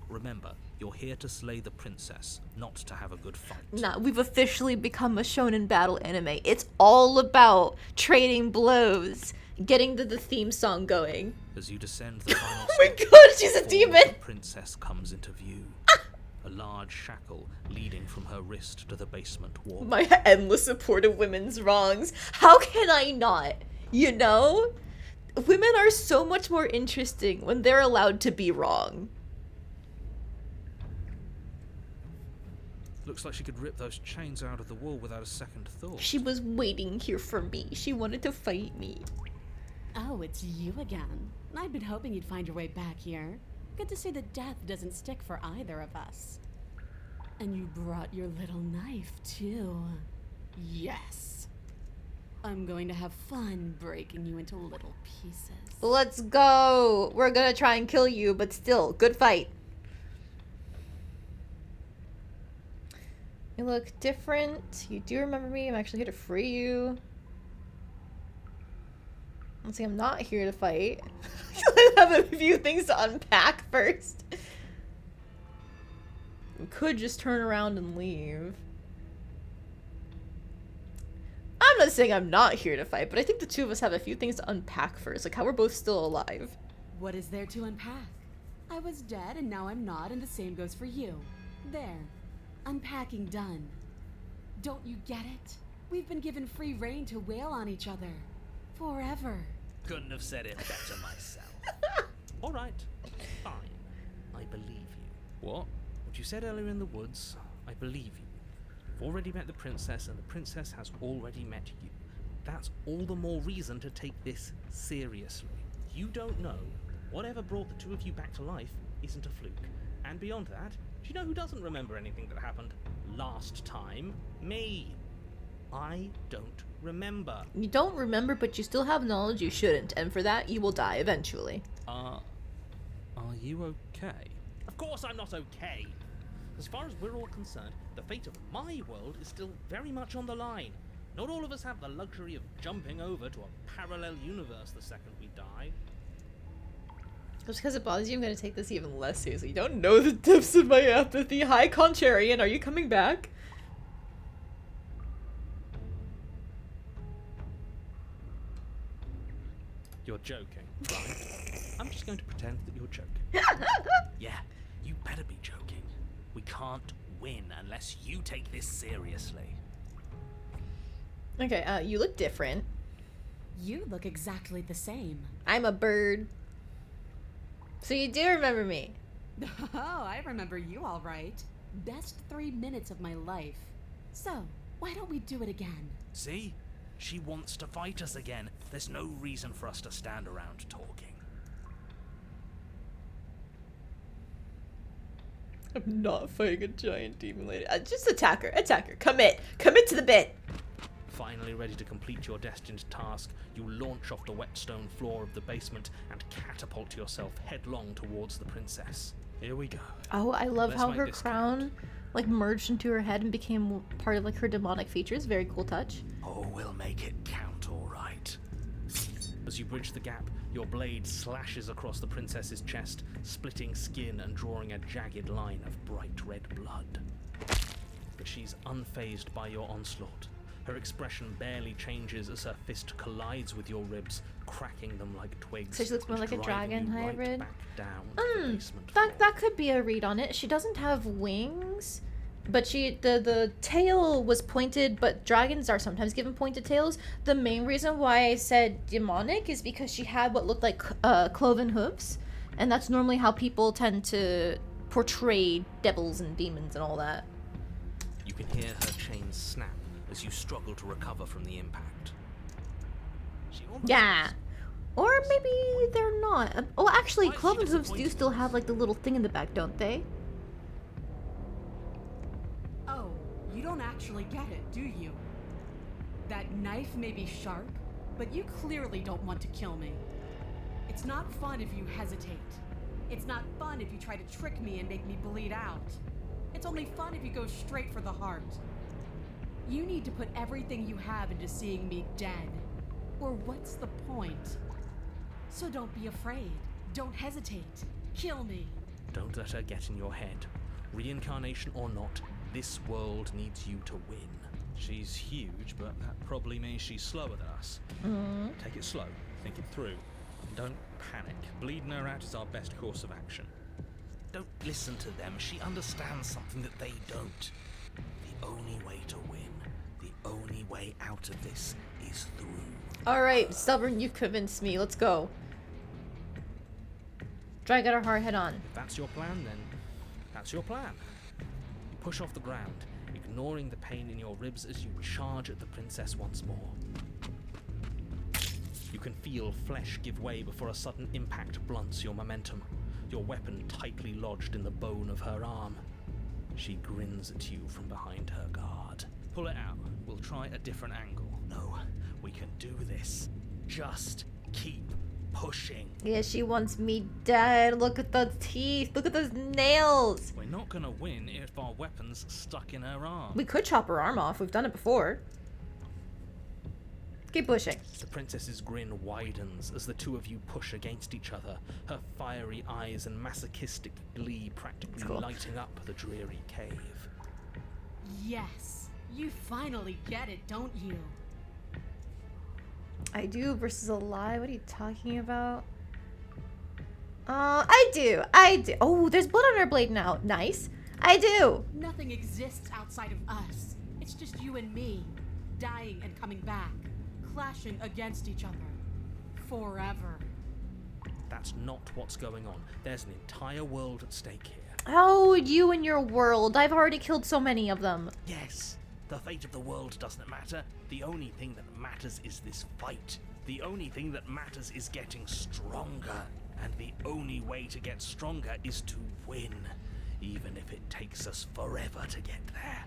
Remember, you're here to slay the princess, not to have a good fight. Nah, we've officially become a shonen battle anime. It's all about trading blows, getting the theme song going. As you descend the final Oh my steps, god, she's a the demon! princess comes into view. A large shackle leading from her wrist to the basement wall. My endless support of women's wrongs. How can I not? You know? Women are so much more interesting when they're allowed to be wrong. Looks like she could rip those chains out of the wall without a second thought. She was waiting here for me. She wanted to fight me. Oh, it's you again. I'd been hoping you'd find your way back here. Good to see that death doesn't stick for either of us. And you brought your little knife, too. Yes. I'm going to have fun breaking you into little pieces. Let's go. We're gonna try and kill you, but still, good fight. You look different. You do remember me. I'm actually here to free you. Let's see, I'm not here to fight. I have a few things to unpack first. We could just turn around and leave. I'm not saying I'm not here to fight, but I think the two of us have a few things to unpack first, like how we're both still alive. What is there to unpack? I was dead and now I'm not, and the same goes for you. There. Unpacking done. Don't you get it? We've been given free rein to wail on each other. Forever. Couldn't have said it better myself. All right, fine. I believe you. What? What you said earlier in the woods, I believe you. You've already met the princess, and the princess has already met you. That's all the more reason to take this seriously. You don't know. Whatever brought the two of you back to life isn't a fluke. And beyond that, do you know who doesn't remember anything that happened last time? Me. I don't remember. You don't remember, but you still have knowledge you shouldn't, and for that, you will die eventually. Are you okay? Of course I'm not okay. As far as we're all concerned, the fate of my world is still very much on the line. Not all of us have the luxury of jumping over to a parallel universe the second we die. Just because it bothers you, I'm going to take this even less seriously. You don't know the depths of my apathy. Hi, Contrarian. Are you coming back? You're joking, right? I'm just going to pretend that you're joking. Yeah, you better be joking. We can't win unless you take this seriously. Okay, you look different. You look exactly the same. I'm a bird. So you do remember me. Oh, I remember you all right. Best 3 minutes of my life. So, why don't we do it again? See? She wants to fight us again. There's no reason for us to stand around talking. I'm not fighting a giant demon lady. Just attack her. Attack her. Commit. Commit to the bit. Finally ready to complete your destined task, you launch off the wet stone floor of the basement and catapult yourself headlong towards the princess. Here we go. Oh, I love Let's how make her this crown count. like merged into her head and became part of like her demonic features. Very cool touch. Oh, we'll make it count, all right. As you bridge the gap, your blade slashes across the princess's chest, splitting skin and drawing a jagged line of bright red blood. But she's unfazed by your onslaught. Her expression barely changes as her fist collides with your ribs, cracking them like twigs. So she looks more and like a driving dragon you right hybrid. back down to the basement That could be a read on it. She doesn't have wings, but the tail was pointed, but dragons are sometimes given pointed tails. The main reason why I said demonic is because she had what looked like cloven hooves, and that's normally how people tend to portray devils and demons and all that. You can hear her chains snap as you struggle to recover from the impact. Yeah. Or maybe they're not. Oh, actually, cloven hooves do still have like the little thing in the back, don't they? Oh, you don't actually get it, do you? That knife may be sharp, but you clearly don't want to kill me. It's not fun if you hesitate. It's not fun if you try to trick me and make me bleed out. It's only fun if you go straight for the heart. You need to put everything you have into seeing me dead. Or what's the point? So don't be afraid. Don't hesitate. Kill me. Don't let her get in your head. Reincarnation or not, this world needs you to win. She's huge, but that probably means she's slower than us. Take it slow. Think it through. Don't panic. Bleeding her out is our best course of action. Don't listen to them. She understands something that they don't. The only way to win, the only way out of this is through. Alright, stubborn, you've convinced me. Let's go. Drag out her heart head on. If that's your plan, then that's your plan. You push off the ground, ignoring the pain in your ribs as you charge at the princess once more. You can feel flesh give way before a sudden impact blunts your momentum, your weapon tightly lodged in the bone of her arm. She grins at you from behind her guard. Pull it out. We'll try a different angle. No, we can do this. Just keep pushing. Yeah, she wants me dead. Look at those teeth. Look at those nails. We're not gonna win if our weapon's stuck in her arm. We could chop her arm off. We've done it before. Keep pushing. The princess's grin widens as the two of you push against each other, her fiery eyes and masochistic glee practically lighting up the dreary cave. Yes, you finally get it, don't you? I do versus a lie? What are you talking about? I do. Oh, there's blood on her blade now. Nice. I do. Nothing exists outside of us. It's just you and me, dying and coming back, clashing against each other. Forever. That's not what's going on. There's an entire world at stake here. Oh, you and your world. I've already killed so many of them. Yes, the fate of the world doesn't matter. The only thing that matters is this fight. The only thing that matters is getting stronger. And the only way to get stronger is to win, even if it takes us forever to get there.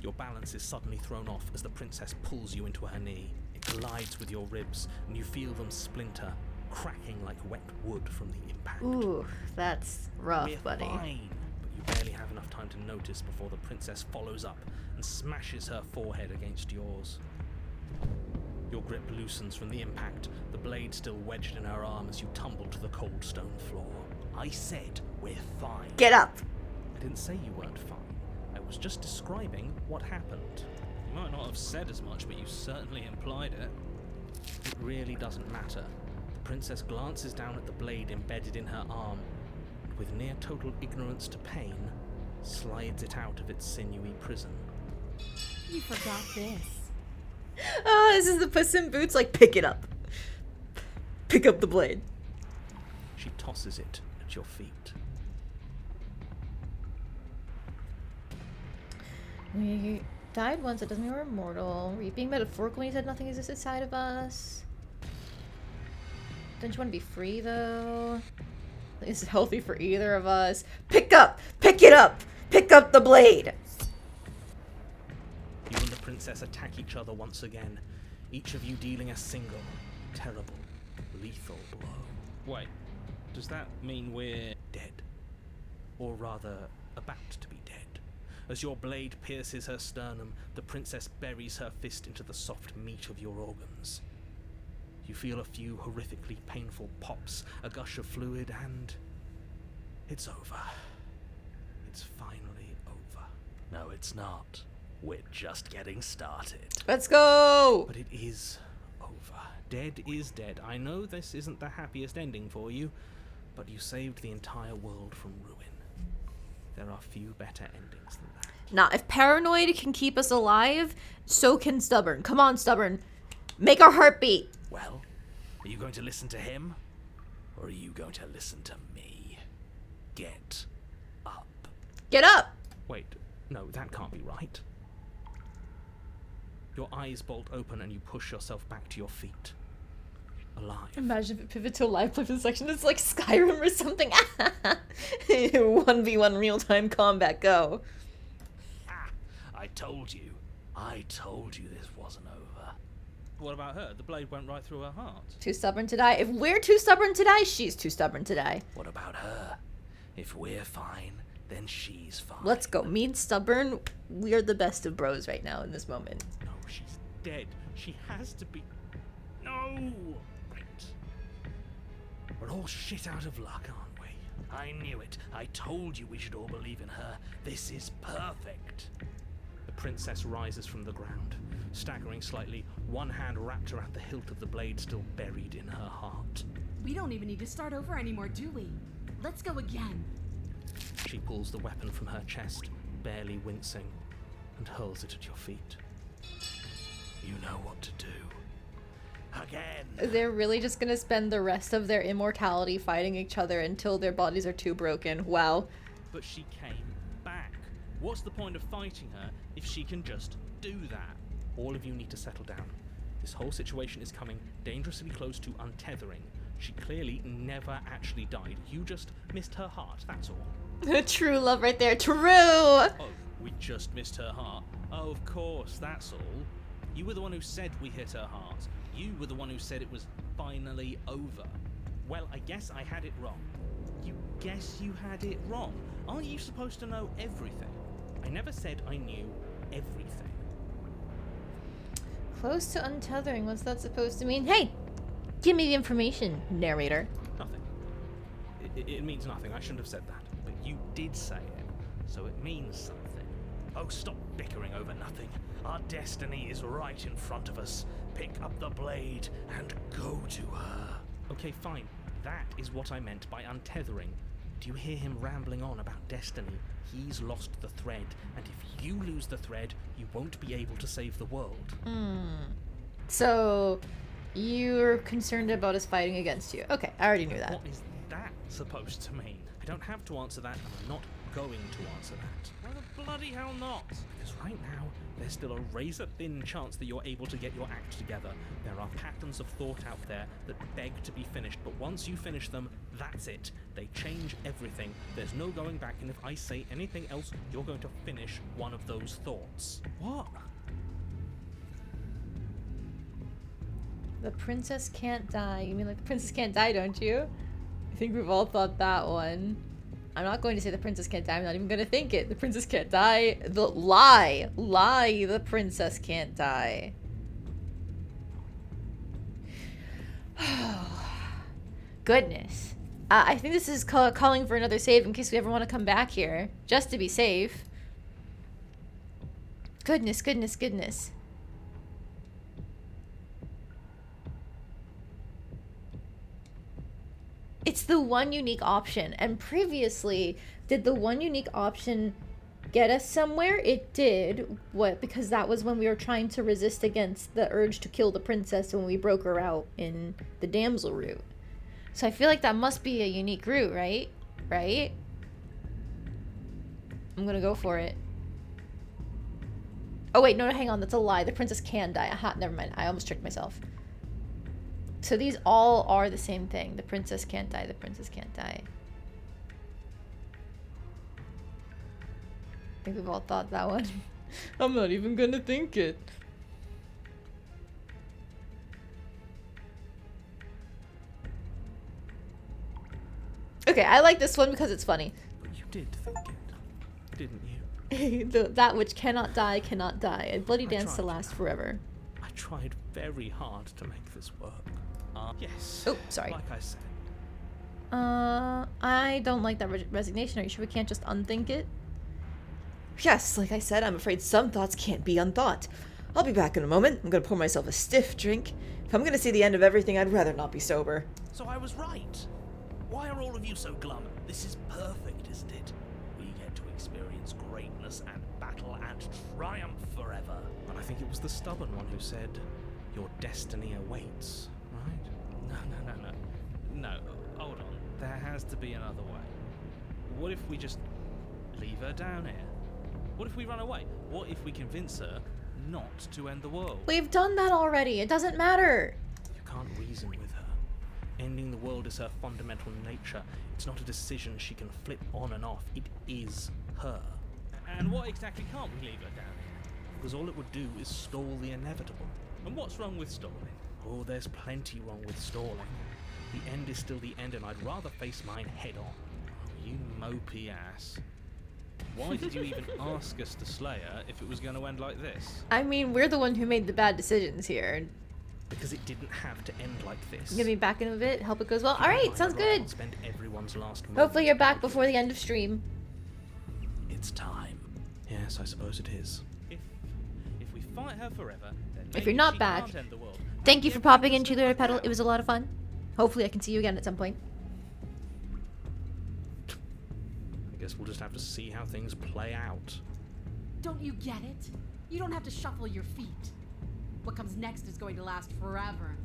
Your balance is suddenly thrown off as the princess pulls you into her knee. It collides with your ribs, and you feel them splinter, cracking like wet wood from the impact. Ooh, that's rough, We're buddy. fine. But you barely have enough time to notice before the princess follows up and smashes her forehead against yours. Your grip loosens from the impact, the blade still wedged in her arm as you tumble to the cold stone floor. I said we're fine. Get up! I didn't say you weren't fine. I was just describing what happened. You might not have said as much, but you certainly implied it. It really doesn't matter. The princess glances down at the blade embedded in her arm, and with near total ignorance to pain, slides it out of its sinewy prison. You forgot this. Oh, this is the Puss in Boots, like, pick it up. Pick up the blade. She tosses it at your feet. We died once, it doesn't mean we're immortal. Were you being metaphorical when you said nothing exists inside of us? Don't you want to be free, though? Is it healthy for either of us? Pick up! Pick it up! Pick up the blade! You and the princess attack each other once again, each of you dealing a single, terrible, lethal blow. Wait, does that mean we're dead? Or rather, about to be dead? As your blade pierces her sternum, the princess buries her fist into the soft meat of your organs. You feel a few horrifically painful pops, a gush of fluid, and it's over. It's finally over. No, it's not. We're just getting started. Let's go! But it is over. Dead is dead. I know this isn't the happiest ending for you, but you saved the entire world from ruin. There are few better endings than that. Nah, if paranoid can keep us alive, so can stubborn. Come on, stubborn. Make our heart beat. Well, are you going to listen to him? Or are you going to listen to me? Get up. Get up! Wait, no, that can't be right. Your eyes bolt open and you push yourself back to your feet. Alive. Imagine if it pivoted to a live play section. It's like Skyrim or something. 1v1 real-time combat, go. Ah, I told you this wasn't over. What about her? The blade went right through her heart. Too stubborn to die. If we're too stubborn to die, she's too stubborn to die. What about her? If we're fine, then she's fine. Let's go. Me and stubborn, we are the best of bros right now in this moment. No, she's dead. She has to be... No! Right. We're all shit out of luck, aren't we? I knew it. I told you we should all believe in her. This is perfect. The princess rises from the ground, staggering slightly, one hand wrapped around the hilt of the blade still buried in her heart. We don't even need to start over anymore, do we? Let's go again. She pulls the weapon from her chest, barely wincing, and hurls it at your feet. You know what to do. Again. They're really just gonna spend the rest of their immortality fighting each other until their bodies are too broken. Wow. But she came back. What's the point of fighting her if she can just do that? All of you need to settle down. This whole situation is coming dangerously close to untethering. She clearly never actually died. You just missed her heart, that's all. True love right there. True! Oh, we just missed her heart. Oh, of course, that's all. You were the one who said we hit her heart. You were the one who said it was finally over. Well, I guess I had it wrong. You guess you had it wrong? Aren't you supposed to know everything? I never said I knew everything. Close to untethering. What's that supposed to mean? Hey! Give me the information, narrator. Nothing. It means nothing. I shouldn't have said that. But you did say it, so it means something. Oh, stop bickering over nothing. Our destiny is right in front of us. Pick up the blade and go to her. Okay, fine. That is what I meant by untethering. Do you hear him rambling on about destiny? He's lost the thread, and if you lose the thread, you won't be able to save the world. So, you're concerned about us fighting against you. Okay, I already knew that. What is that supposed to mean? I don't have to answer that, and I'm not going to answer that. Why the bloody hell not? Because right now, there's still a razor-thin chance that you're able to get your act together. There are patterns of thought out there that beg to be finished, but once you finish them, that's it. They change everything. There's no going back, and if I say anything else, you're going to finish one of those thoughts. What? The princess can't die. You mean like the princess can't die, don't you? I think we've all thought that one. I'm not going to say the princess can't die. I'm not even going to think it. The princess can't die. The lie. Lie. The princess can't die. Goodness. I think this is calling for another save in case we ever want to come back here. Just to be safe. Goodness, goodness, goodness. It's the one unique option. And previously, did the one unique option get us somewhere? It did. What? Because that was when we were trying to resist against the urge to kill the princess when we broke her out in the damsel route. So I feel like that must be a unique route, right? Right? I'm gonna go for it. Oh wait, no, hang on, that's a lie. The princess can die. Aha, never mind. I almost tricked myself. So these all are the same thing. The princess can't die. The princess can't die. I think we've all thought that one. I'm not even gonna think it. Okay, I like this one because it's funny. But you did think it, didn't you? That which cannot die, cannot die. A bloody dance to tried. last forever. I tried very hard to make this work. Yes. Oh, sorry. Like I said. I don't like that resignation. Are you sure we can't just unthink it? Yes, like I said, I'm afraid some thoughts can't be unthought. I'll be back in a moment. I'm gonna pour myself a stiff drink. If I'm gonna see the end of everything, I'd rather not be sober. So I was right. Why are all of you so glum? This is perfect, isn't it? We get to experience greatness and battle and triumph forever. And I think it was the stubborn one who said, your destiny awaits, right? No, hold on. There has to be another way. What if we just leave her down here? What if we run away? What if we convince her not to end the world? We've done that already. It doesn't matter. You can't reason with her. Ending the world is her fundamental nature. It's not a decision she can flip on and off. It is her. And what exactly can't we leave her down here? Because all it would do is stall the inevitable. And what's wrong with stalling? Oh, there's plenty wrong with stalling. The end is still the end, and I'd rather face mine head on. Oh, you mopey ass. Why did you even ask us to slay her if it was going to end like this? I mean, we're the one who made the bad decisions here. Because it didn't have to end like this. You gonna be back in a bit? Hope it goes well. Keep in Alright, mind, sounds I'd rather good. Spend everyone's last Hopefully you're moment back with before you. the end of stream. It's time. Yes, I suppose it is. If we fight her forever, then If maybe you're not she back, can't end the world. Thank you for Everything popping will in, still Cheerleader work Pedal. out. It was a lot of fun. Hopefully I can see you again at some point. I guess we'll just have to see how things play out. Don't you get it? You don't have to shuffle your feet. What comes next is going to last forever.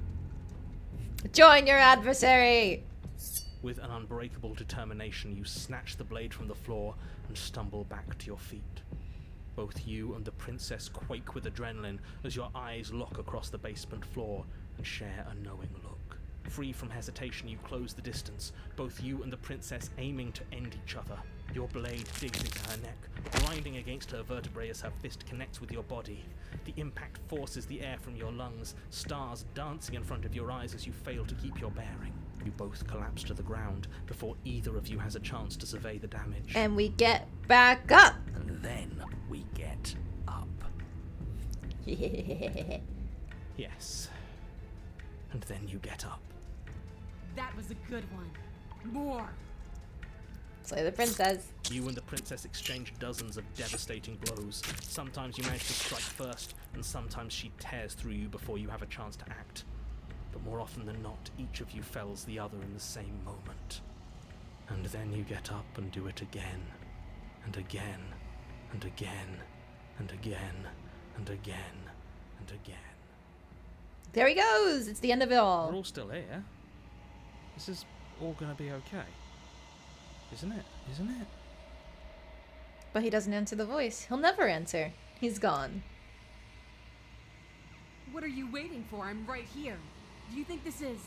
Join your adversary! With an unbreakable determination, you snatch the blade from the floor and stumble back to your feet. Both you and the princess quake with adrenaline as your eyes lock across the basement floor and share a knowing look. Free from hesitation, you close the distance, both you and the princess aiming to end each other. Your blade digs into her neck, grinding against her vertebrae as her fist connects with your body. The impact forces the air from your lungs, stars dancing in front of your eyes as you fail to keep your bearing. You both collapse to the ground before either of you has a chance to survey the damage. And we get back up! And then we get up. Yes. And then you get up. That was a good one. More. Slay the princess. You and the princess exchange dozens of devastating blows. Sometimes you manage to strike first, and sometimes she tears through you before you have a chance to act. But more often than not, each of you fells the other in the same moment. And then you get up and do it again, and again, and again, and again, and again, and again. There he goes! It's the end of it We're all. all still here. This is all gonna be okay. Isn't it? Isn't it? But he doesn't answer the voice. He'll never answer. He's gone. What are you waiting for? I'm right here. Do you think this is...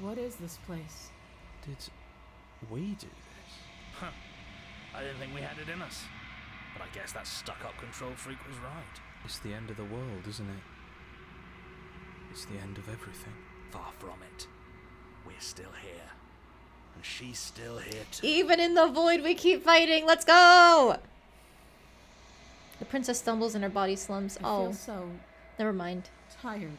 What is this place? Did we do this? Huh. I didn't think we had it in us. But I guess that stuck-up control freak was right. It's the end of the world, isn't it? It's the end of everything. Far from it. We're still here. and she's still here too. Even in the void, we keep fighting. Let's go! The princess stumbles and her body slumps. I Oh, feel so never mind. tired.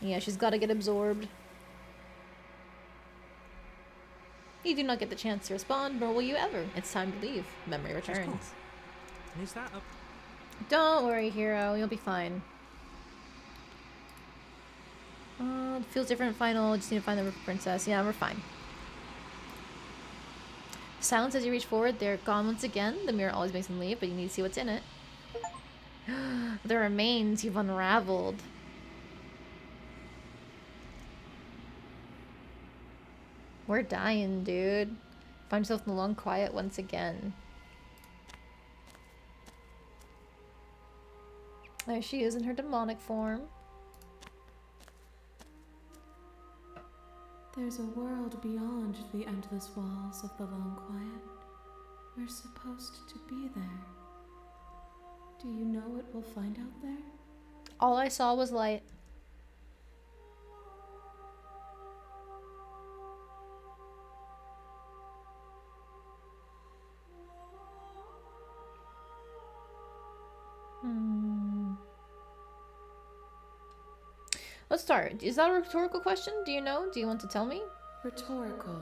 Yeah, she's got to get absorbed. You do not get the chance to respond, nor will you ever. It's time to leave. Memory She's gone. returns. And is that a... Don't worry, hero. You'll be fine. It feels different. Final. Just need to find the princess. Yeah, we're fine. Silence as you reach forward. They're gone once again. The mirror always makes them leave, but you need to see what's in it. The remains you've unraveled. We're dying, dude. Find yourself in the long quiet once again. There she is in her demonic form. There's a world beyond the endless walls of the long quiet. We're supposed to be there. Do you know what we'll find out there? All I saw was light. Let's start. Is that a rhetorical question? Do you know? Do you want to tell me? Rhetorical.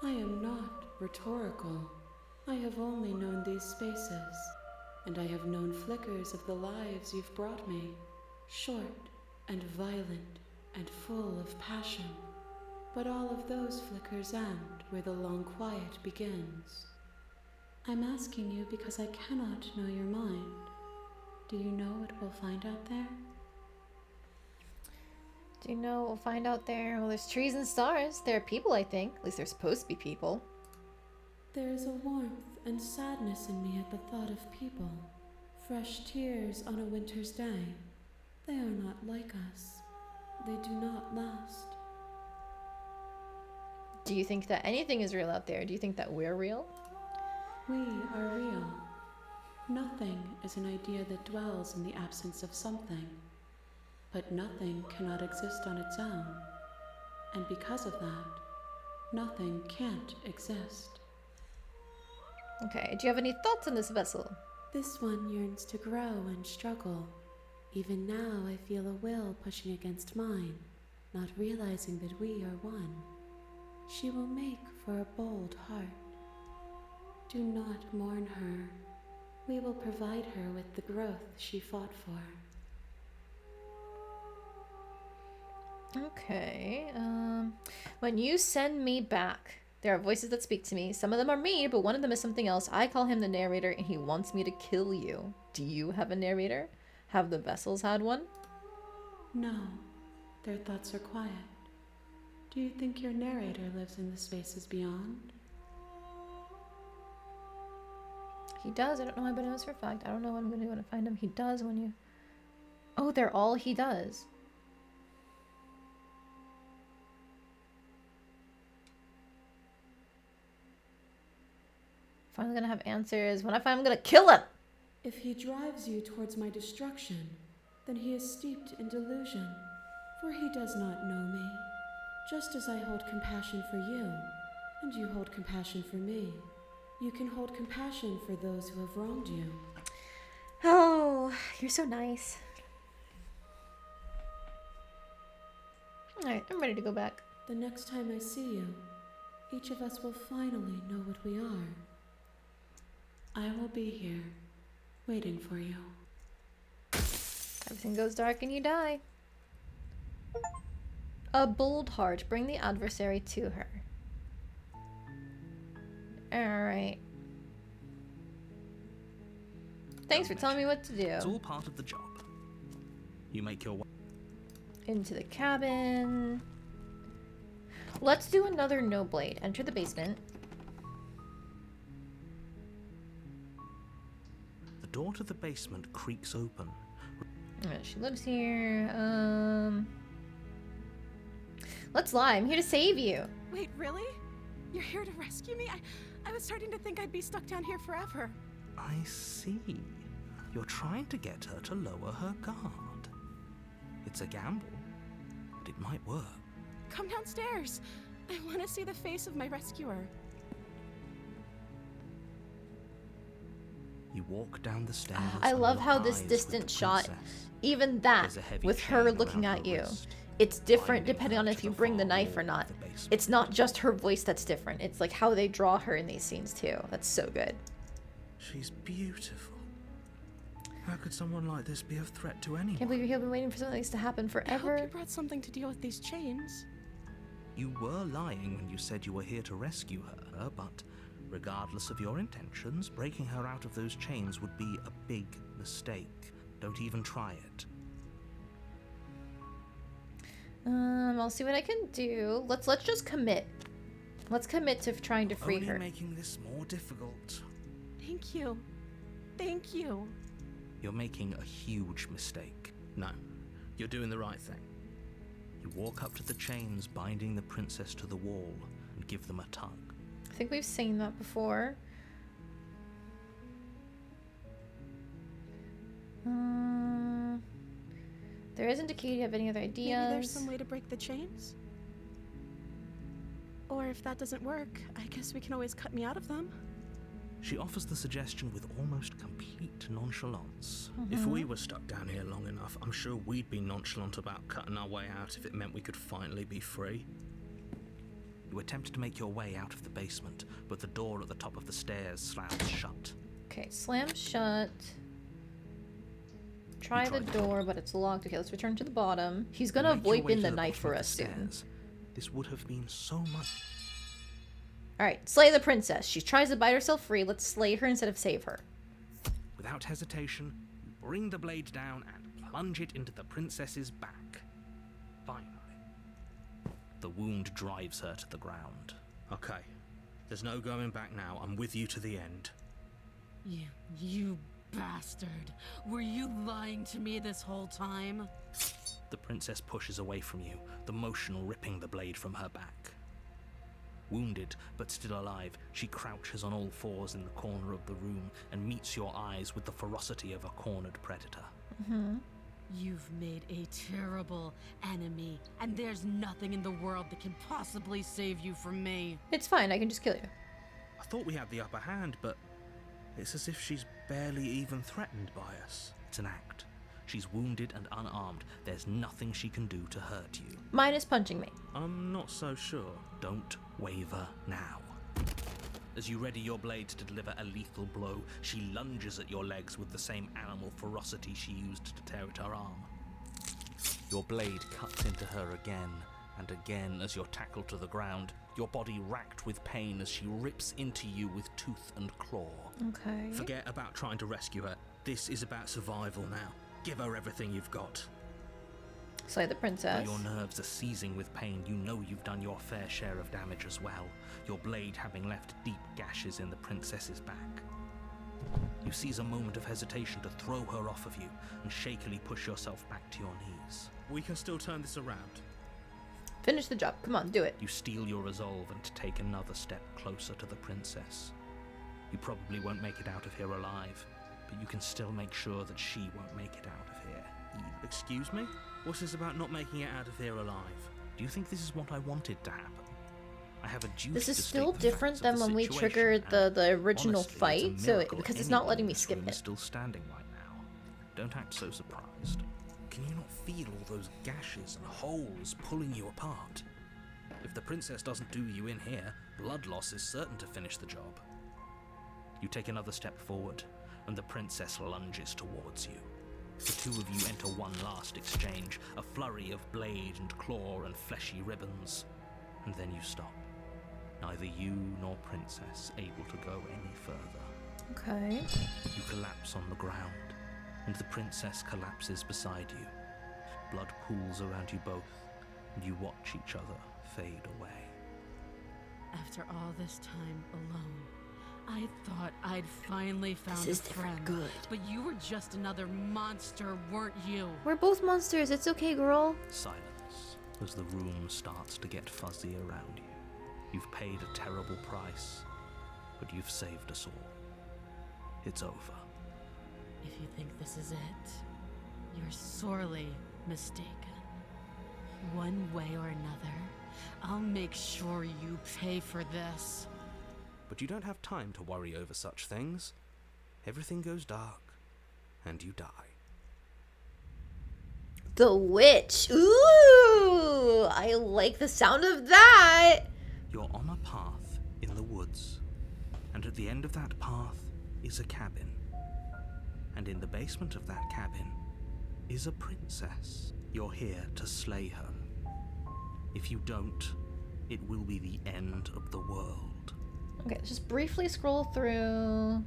I am not rhetorical. I have only known these spaces, and I have known flickers of the lives you've brought me. Short and violent and full of passion. But all of those flickers end where the long quiet begins. I'm asking you because I cannot know your mind. Do you know what we'll find out there? Do you know what we'll find out there? Well, there's trees and stars. There are people, I think. At least they're supposed to be people. There is a warmth and sadness in me at the thought of people. Fresh tears on a winter's day. They are not like us. They do not last. Do you think that anything is real out there? Do you think that we're real? We are real. Nothing is an idea that dwells in the absence of something. But nothing cannot exist on its own. And because of that, nothing can't exist. Okay, do you have any thoughts on this vessel? This one yearns to grow and struggle. Even now I feel a will pushing against mine, not realizing that we are one. She will make for a bold heart. Do not mourn her. We will provide her with the growth she fought for. Okay, when you send me back, there are voices that speak to me. Some of them are me, but one of them is something else. I call him the narrator, and he wants me to kill you. Do you have a narrator? Have the vessels had one? No, their thoughts are quiet. Do you think your narrator lives in the spaces beyond? He does. I don't know why, but I know for a fact. I don't know when I'm going to find him. He does when you... Oh, they're all he does. Finally gonna have answers. When I find him, I'm gonna kill him! If he drives you towards my destruction, then he is steeped in delusion, for he does not know me. Just as I hold compassion for you, and you hold compassion for me, you can hold compassion for those who have wronged you. Oh, you're so nice. Alright, I'm ready to go back. The next time I see you, each of us will finally know what we are. I will be here, waiting for you. Everything goes dark and you die. A bold heart. Bring the adversary to her. Alright. Thanks for telling me what to do. It's all part of the job. You make your way Into the cabin. Let's do another no blade. Enter the basement. The door to the basement creaks open. She lives here. Let's lie. I'm here to save you. Wait, really? You're here to rescue me? I was starting to think I'd be stuck down here forever. I see. You're trying to get her to lower her guard. It's a gamble, but it might work. come downstairs. I want to see the face of my rescuer. You walk down the stairs. I and love lock how this eyes with distant the shot, princess. even that, There's a heavy with her chain looking around at her you, wrist, it's different binding depending her on to if you the bring the far knife or wall of not. the basement. It's not just her voice that's different. It's like how they draw her in these scenes too. That's so good. She's beautiful. How could someone like this be a threat to anyone? Can't believe you've been waiting for something like this to happen I hope forever. you brought something to deal with these chains. You were lying when you said you were here to rescue her, but regardless of your intentions, breaking her out of those chains would be a big mistake. Don't even try it. I'll see what I can do. Let's just commit. Let's commit to trying to free Only her. making this more difficult. Thank you. Thank you. You're making a huge mistake. No, you're doing the right thing. You walk up to the chains binding the princess to the wall and give them a tug. I think we've seen that before. There isn't a key. Do you have any other ideas? Maybe there's some way to break the chains? Or if that doesn't work, I guess we can always cut me out of them. She offers the suggestion with almost complete nonchalance. If we were stuck down here long enough, I'm sure we'd be nonchalant about cutting our way out if it meant we could finally be free. You attempt to make your way out of the basement, but the door at the top of the stairs slams shut. Okay, slam shut. Try the door, but it's locked. Okay, let's return to the bottom. He's gonna You make your VoIP way in to the the knife bottom for of the us soon. stairs. This would have been so much. Alright, slay the princess. She tries to bite herself free. Let's slay her instead of save her. Without hesitation, you bring the blade down and plunge it into the princess's back. Finally. The wound drives her to the ground. Okay, there's no going back now. I'm with you to the end. You bastard. Were you lying to me this whole time? The princess pushes away from you, the motion ripping the blade from her back. Wounded, but still alive, she crouches on all fours in the corner of the room and meets your eyes with the ferocity of a cornered predator. You've made a terrible enemy, and there's nothing in the world that can possibly save you from me. It's fine, I can just kill you. I thought we had the upper hand, but it's as if she's barely even threatened by us. It's an act. She's wounded and unarmed. There's nothing she can do to hurt you. Minus punching me. I'm not so sure. Don't waver now. As you ready your blade to deliver a lethal blow, she lunges at your legs with the same animal ferocity she used to tear at her arm. Your blade cuts into her again and again as you're tackled to the ground, your body racked with pain as she rips into you with tooth and claw. Okay. Forget about trying to rescue her. This is about survival now. Give her everything you've got. Slay the princess. Though your nerves are seizing with pain, you know you've done your fair share of damage as well, your blade having left deep gashes in the princess's back. You seize a moment of hesitation to throw her off of you and shakily push yourself back to your knees. We can still turn this around. Finish the job. Come on, do it. You steel your resolve and take another step closer to the princess. You probably won't make it out of here alive, but you can still make sure that she won't make it out of here. Excuse me? What's this about not making it out of here alive? Do you think this is what I wanted to happen? I have a duty This is to still state the different facts than of the when we situation, triggered and the original honestly, fight, it's a so miracle because it's not anyone letting in me this skip room is it. still standing right now. Don't act so surprised. Can you not feel all those gashes and holes pulling you apart? If the princess doesn't do you in here, blood loss is certain to finish the job. You take another step forward, and the princess lunges towards you. The two of you enter one last exchange, a flurry of blade and claw and fleshy ribbons, and then you stop. Neither you nor princess able to go any further. Okay. You collapse on the ground, and the princess collapses beside you. Blood pools around you both, and you watch each other fade away. After all this time alone, I thought I'd finally found This is a different friend. good. But you were just another monster, weren't you? We're both monsters. It's okay, girl. Silence as the room starts to get fuzzy around you. You've paid a terrible price, but you've saved us all. It's over. If you think this is it, you're sorely mistaken. One way or another, I'll make sure you pay for this. But you don't have time to worry over such things. Everything goes dark, and you die. The witch. Ooh, I like the sound of that. You're on a path in the woods, and at the end of that path is a cabin. And in the basement of that cabin is a princess. You're here to slay her. If you don't, it will be the end of the world. Okay, let's just briefly scroll through.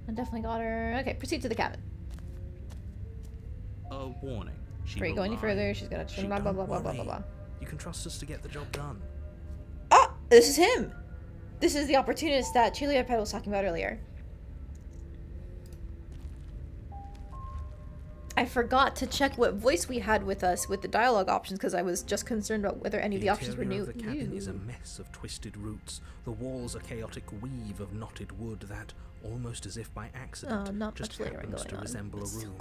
I definitely got her. Okay, proceed to the cabin. A warning. Before you go any further, she's got to blah blah blah blah blah blah blah. You can trust us to get the job done. Ah, this is him. This is the opportunist that Cheerleader Pet was talking about earlier. I forgot to check what voice we had with us with the dialogue options because I was just concerned about whether any of the options were new. The cabin is a mess of twisted roots. The walls a chaotic weave of knotted wood that, almost as if by accident, just happens to resemble a room.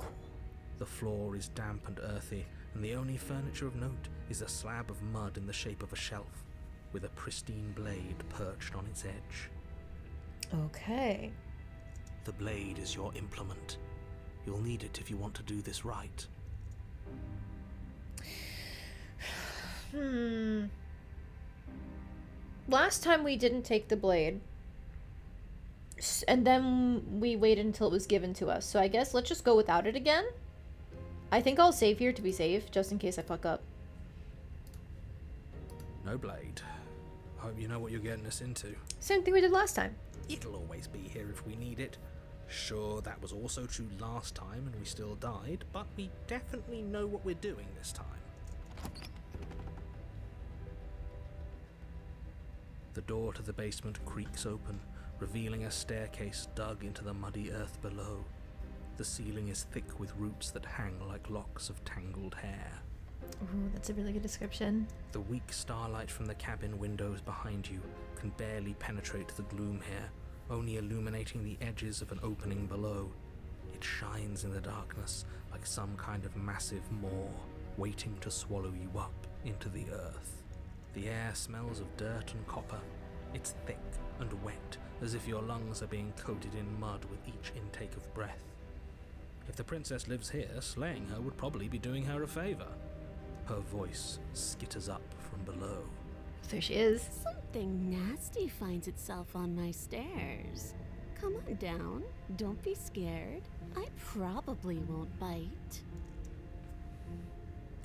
The floor is damp and earthy, and the only furniture of note is a slab of mud in the shape of a shelf, with a pristine blade perched on its edge. Okay. The blade is your implement. You'll need it if you want to do this right. Last time we didn't take the blade. And then we waited until it was given to us. So I guess let's just go without it again. I think I'll save here to be safe, just in case I fuck up. No blade. Hope you know what you're getting us into. Same thing we did last time. It'll always be here if we need it. Sure, that was also true last time and we still died, but we definitely know what we're doing this time. The door to the basement creaks open, revealing a staircase dug into the muddy earth below. The ceiling is thick with roots that hang like locks of tangled hair. Ooh, that's a really good description. The weak starlight from the cabin windows behind you can barely penetrate the gloom here, only illuminating the edges of an opening below. It shines in the darkness like some kind of massive maw, waiting to swallow you up into the earth. The air smells of dirt and copper. It's thick and wet, as if your lungs are being coated in mud with each intake of breath. If the princess lives here, slaying her would probably be doing her a favor. Her voice skitters up from below. There she is. Something nasty finds itself on my stairs. Come on down. Don't be scared. I probably won't bite.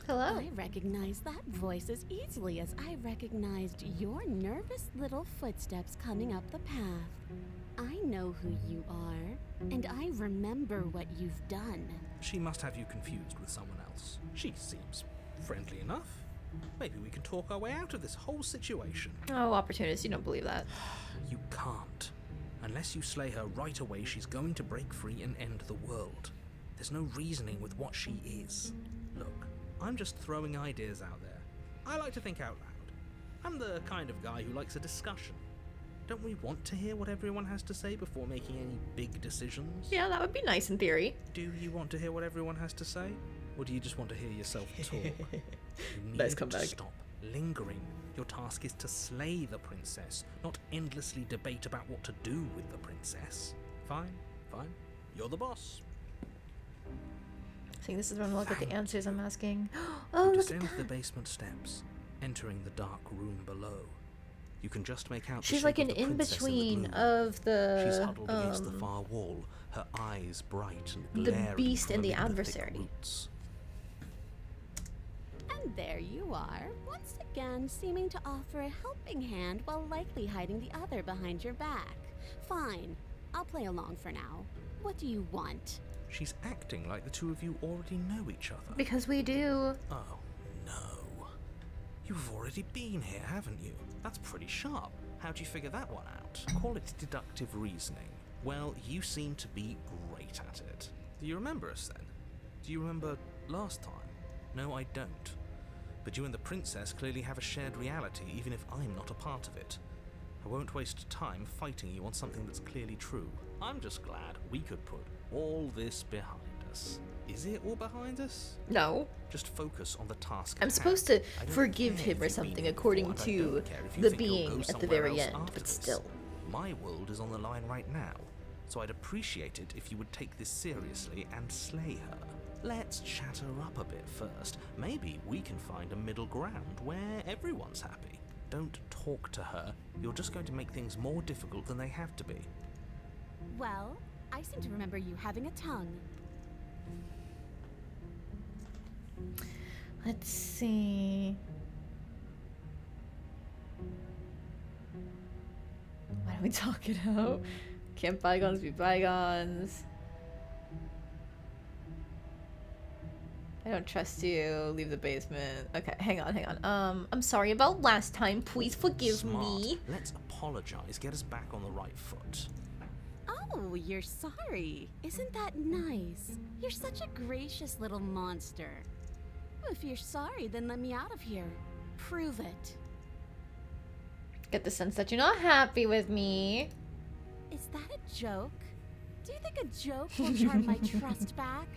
Hello. I recognize that voice as easily as I recognized your nervous little footsteps coming up the path. I know who you are, and I remember what you've done. She must have you confused with someone else. She seems friendly enough. Maybe we can talk our way out of this whole situation. Oh, opportunist, you don't believe that. You can't. Unless you slay her right away, she's going to break free and end the world. There's no reasoning with what she is. Look, I'm just throwing ideas out there. I like to think out loud. I'm the kind of guy who likes a discussion. Don't we want to hear what everyone has to say before making any big decisions? Yeah, that would be nice in theory. Do you want to hear what everyone has to say? Or do you just want to hear yourself talk? You need Nice comeback. to stop lingering. Your task is to slay the princess, not endlessly debate about what to do with the princess. Fine, fine. You're the boss. I think this is when we'll get the Thank answers I'm asking. You Oh, look at descend that. the basement steps, entering the dark room below. You can just make out the She's shape like of an the princess in-between in the gloom. of the She's huddled against the far wall, her eyes bright and the glaring beast from and the amid thick adversary. roots. And there you are, once again seeming to offer a helping hand while likely hiding the other behind your back. Fine, I'll play along for now. What do you want? She's acting like the two of you already know each other. Because we do. Oh, no. You've already been here, haven't you? That's pretty sharp. How'd you figure that one out? Call it deductive reasoning. Well, you seem to be great at it. Do you remember us then? Do you remember last time? No, I don't. But you and the princess clearly have a shared reality, even if I'm not a part of it. I won't waste time fighting you on something that's clearly true. I'm just glad we could put all this behind us? Is it all behind us? No. Just focus on the task at I'm hand. supposed to I don't forgive care him if or you've something been here according before, and I to don't care if you the think you'll being go at the somewhere very else end, but afterwards. still. My world is on the line right now, so I'd appreciate it if you would take this seriously and slay her. Let's chat her up a bit first. Maybe we can find a middle ground where everyone's happy. Don't talk to her. You're just going to make things more difficult than they have to be. Well, I seem to remember you having a tongue. Let's see. Why don't we talk it out? Can't bygones be bygones? I don't trust you. Leave the basement. Okay, hang on. I'm sorry about last time. Please forgive Smart. me. Let's apologize. Get us back on the right foot. Oh, you're sorry. Isn't that nice? You're such a gracious little monster. If you're sorry, then let me out of here. Prove it. Get the sense that you're not happy with me. Is that a joke? Do you think a joke will charm my trust back?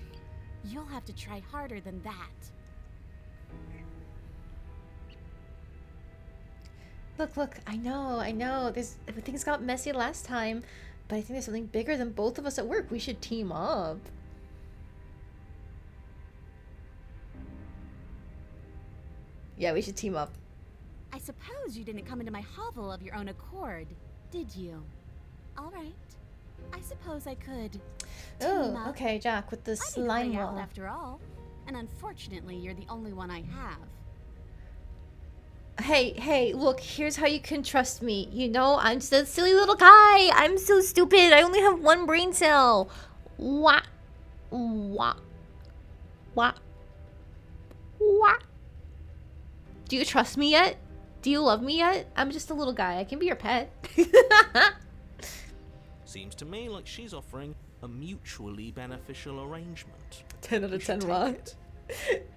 You'll have to try harder than that. Look, I know. Things got messy last time, but I think there's something bigger than both of us at work. We should team up. Yeah, we should team up. I suppose you didn't come into my hovel of your own accord, did you? All right. I suppose I could. Oh, okay, Jack, with the I need a slime way out wall. after all. And unfortunately, you're the only one I have. Hey, look, here's how you can trust me. You know, I'm just a silly little guy. I'm so stupid. I only have one brain cell. What? Do you trust me yet? Do you love me yet? I'm just a little guy. I can be your pet. Seems to me like she's offering a mutually beneficial arrangement. 10 out We of should 10 take rock. it.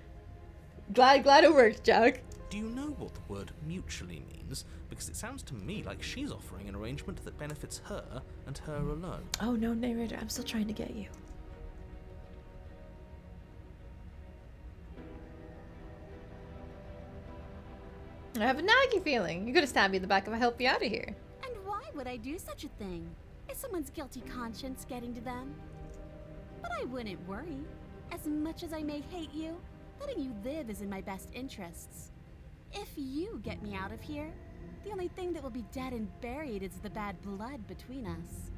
Glad it worked, Jack. Do you know what the word mutually means? Because it sounds to me like she's offering an arrangement that benefits her and her alone. Oh no, narrator, I'm still trying to get you. I have a nagging feeling. You're gonna stab me in the back if I help you out of here. And why would I do such a thing? Is someone's guilty conscience getting to them? But I wouldn't worry. As much as I may hate you, letting you live is in my best interests. If you get me out of here, the only thing that will be dead and buried is the bad blood between us.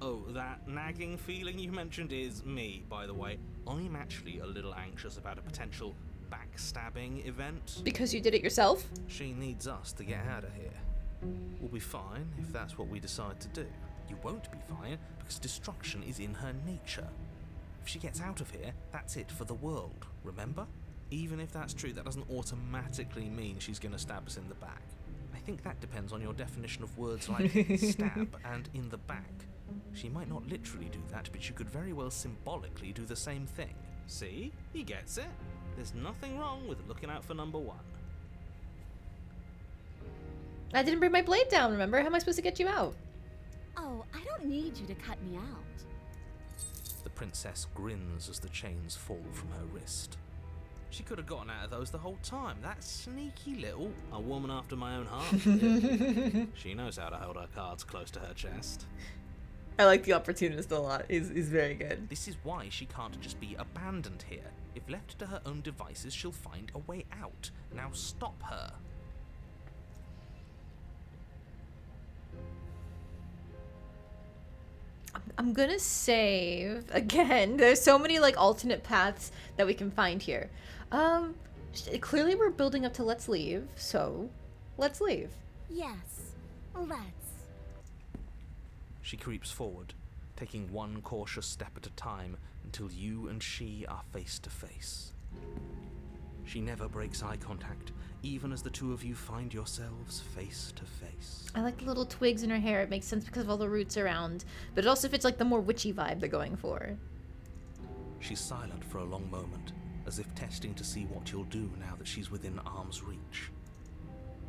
Oh, that nagging feeling you mentioned is me, by the way. I'm actually a little anxious about a potential backstabbing event. Because you did it yourself? She needs us to get out of here. We'll be fine if that's what we decide to do. You won't be fine because destruction is in her nature. If she gets out of here, that's it for the world, remember? Even if that's true, that doesn't automatically mean she's going to stab us in the back. I think that depends on your definition of words like stab and in the back. She might not literally do that, but she could very well symbolically do the same thing. See? He gets it. There's nothing wrong with looking out for number one. I didn't bring my blade down, remember? How am I supposed to get you out? Oh, I don't need you to cut me out. The princess grins as the chains fall from her wrist. She could have gotten out of those the whole time. That sneaky little, a woman after my own heart. She knows how to hold her cards close to her chest. I like the opportunist a lot. He's very good. This is why she can't just be abandoned here. If left to her own devices, she'll find a way out. Now stop her. I'm gonna save again. There's so many like alternate paths that we can find here. Clearly we're building up to let's leave, so let's leave. Yes, let's. She creeps forward, taking one cautious step at a time until you and she are face to face. She never breaks eye contact, even as the two of you find yourselves face to face. I like the little twigs in her hair. It makes sense because of all the roots around, but it also fits like the more witchy vibe they're going for. She's silent for a long moment, as if testing to see what you'll do now that she's within arm's reach.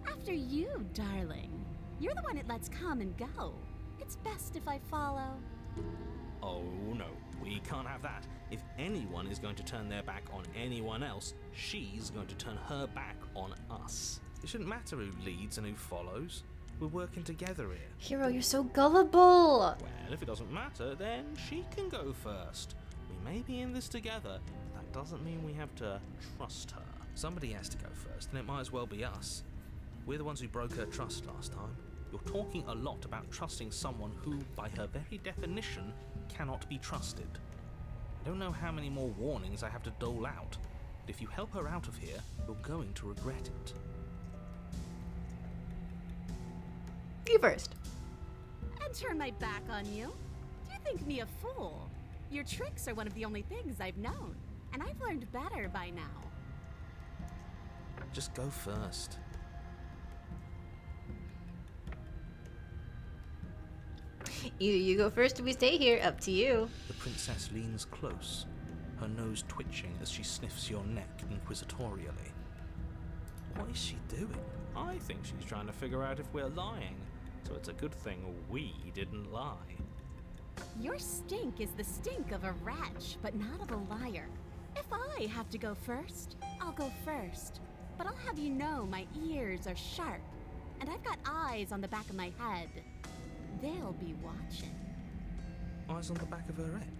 After you, darling. You're the one it lets come and go. It's best if I follow. Oh no, we can't have that. If anyone is going to turn their back on anyone else, she's going to turn her back on us. It shouldn't matter who leads and who follows. We're working together here. Hero, you're so gullible. Well, if it doesn't matter, then she can go first. We may be in this together, but that doesn't mean we have to trust her. Somebody has to go first, and it might as well be us. We're the ones who broke her trust last time. You're talking a lot about trusting someone who, by her very definition, cannot be trusted. I don't know how many more warnings I have to dole out, but if you help her out of here, you're going to regret it. You first. And turn my back on you? Do you think me a fool? Your tricks are one of the only things I've known, and I've learned better by now. Just go first. Either you go first or we stay here. Up to you. The princess leans close, her nose twitching as she sniffs your neck inquisitorially. What is she doing? I think she's trying to figure out if we're lying, so it's a good thing we didn't lie. Your stink is the stink of a wretch, but not of a liar. If I have to go first, I'll go first. But I'll have you know my ears are sharp, and I've got eyes on the back of my head. They'll be watching. Eyes on the back of her head?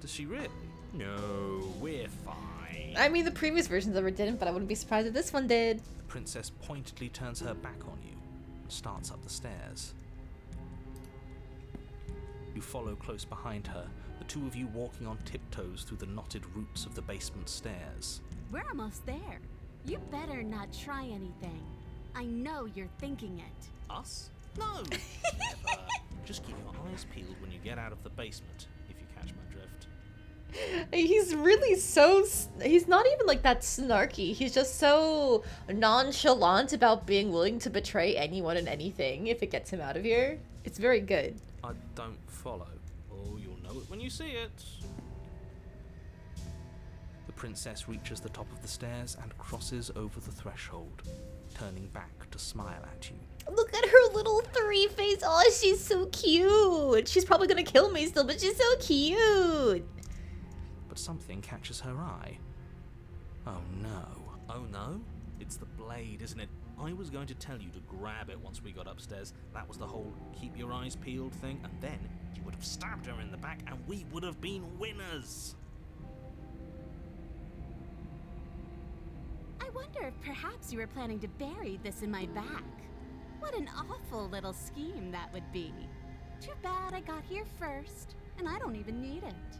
Does she really? No, we're fine. I mean, the previous versions of her didn't, but I wouldn't be surprised if this one did. The princess pointedly turns her back on you and starts up the stairs. You follow close behind her, the two of you walking on tiptoes through the knotted roots of the basement stairs. We're almost there. You better not try anything. I know you're thinking it. Us? No! Never. Just keep your eyes peeled when you get out of the basement, if you catch my drift. He's really so... He's not even like that snarky. He's just so nonchalant about being willing to betray anyone and anything if it gets him out of here. It's very good. I don't follow. Oh, you'll know it when you see it. The princess reaches the top of the stairs and crosses over the threshold, turning back to smile at you. Look at her little three face. Oh, she's so cute. She's probably gonna kill me still, but she's so cute. But something catches her eye. Oh no. Oh no? It's the blade, isn't it? I was going to tell you to grab it once we got upstairs. That was the whole keep your eyes peeled thing, and then you would have stabbed her in the back and we would have been winners. I wonder if perhaps you were planning to bury this in my back. What an awful little scheme that would be. Too bad I got here first, and I don't even need it.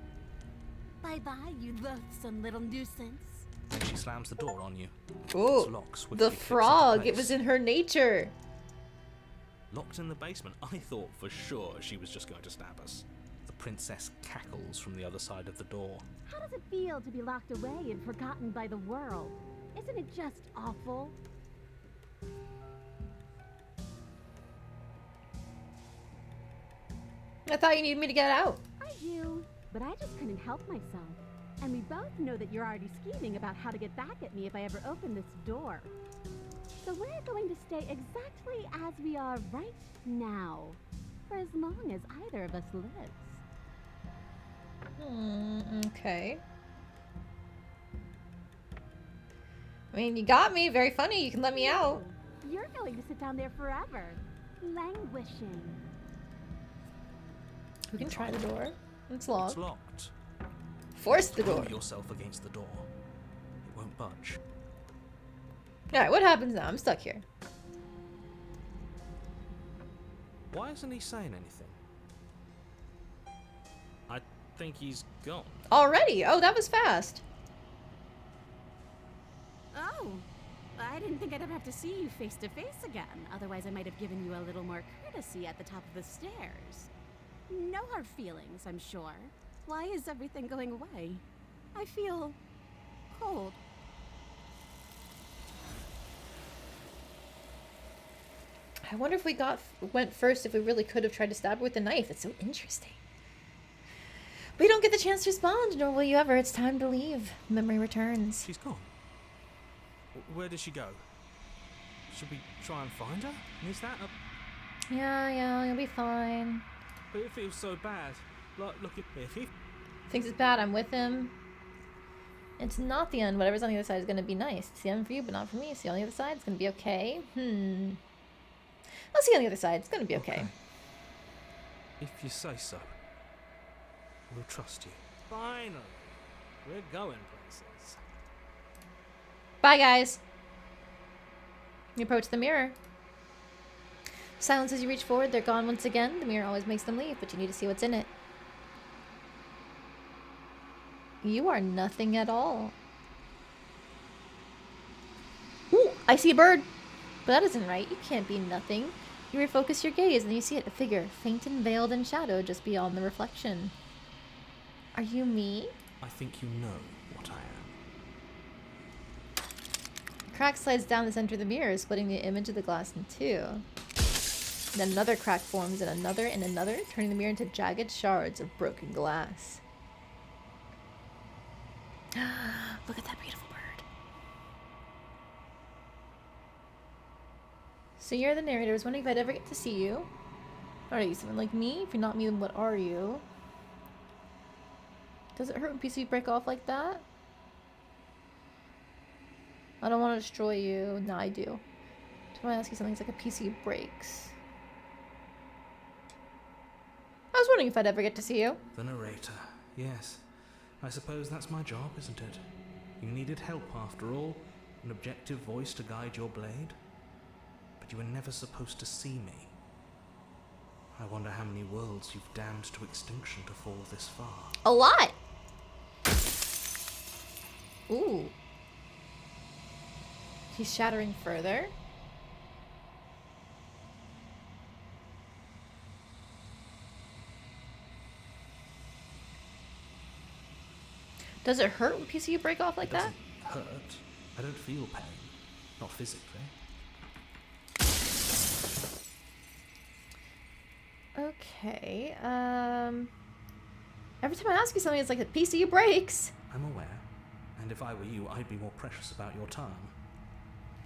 Bye-bye, you loathsome little nuisance. Then she slams the door on you. Oh, Its lock swiftly the clicks into frog. It place. was in her nature. Locked in the basement, I thought for sure she was just going to stab us. The princess cackles from the other side of the door. How does it feel to be locked away and forgotten by the world? Isn't it just awful? I thought you needed me to get out. I do, but I just couldn't help myself. And we both know that you're already scheming about how to get back at me if I ever open this door. So we're going to stay exactly as we are right now, for as long as either of us lives. Okay. I mean, you got me. Very funny. You can let me out. You're going to sit down there forever, languishing. We can try the door. It's locked. It's locked. Force the door. Throw yourself against the door. It won't budge. Alright, what happens now? I'm stuck here. Why isn't he saying anything? I think he's gone. Already? Oh, that was fast. Oh, I didn't think I'd ever have to see you face to face again. Otherwise, I might have given you a little more courtesy at the top of the stairs. No hard feelings, I'm sure. Why is everything going away? I feel cold. I wonder if we went first, if we really could have tried to stab her with a knife. It's so interesting. We don't get the chance to respond, nor will you ever. It's time to leave. Memory returns. She's gone. Where did she go? Should we try and find her? Is that a... Yeah, you'll be fine. But it feels so bad. Look, if he Thinks it's bad, I'm with him. It's not the end. Whatever's on the other side is going to be nice. It's the end for you, but not for me. See on the other side, it's going to be okay. Let's see on the other side. It's going to be okay. If you say so, we'll trust you. Finally, we're going places. Bye, guys. You approach the mirror. Silence as you reach forward. They're gone once again. The mirror always makes them leave, but you need to see what's in it. You are nothing at all. Ooh, I see a bird. But that isn't right. You can't be nothing. You refocus your gaze and you see it, a figure, faint and veiled in shadow just beyond the reflection. Are you me? I think you know what I am. A crack slides down the center of the mirror, splitting the image of the glass in two. Then another crack forms, and another, turning the mirror into jagged shards of broken glass. Look at that beautiful bird. So you're the narrator. I was wondering if I'd ever get to see you. Are you someone like me? If you're not me, then what are you? Does it hurt when pieces break off like that? I don't want to destroy you. No, I do. I want to ask you something. It's like a PC breaks. I was wondering if I'd ever get to see you. The narrator. Yes. I suppose that's my job, isn't it? You needed help after all. An objective voice to guide your blade. But you were never supposed to see me. I wonder how many worlds you've damned to extinction to fall this far. A lot! Ooh. He's shattering further. Does it hurt when pieces break off like that? It doesn't hurt. I don't feel pain. Not physically. Okay, every time I ask you something, it's like the PCU breaks. I'm aware. And if I were you, I'd be more precious about your time.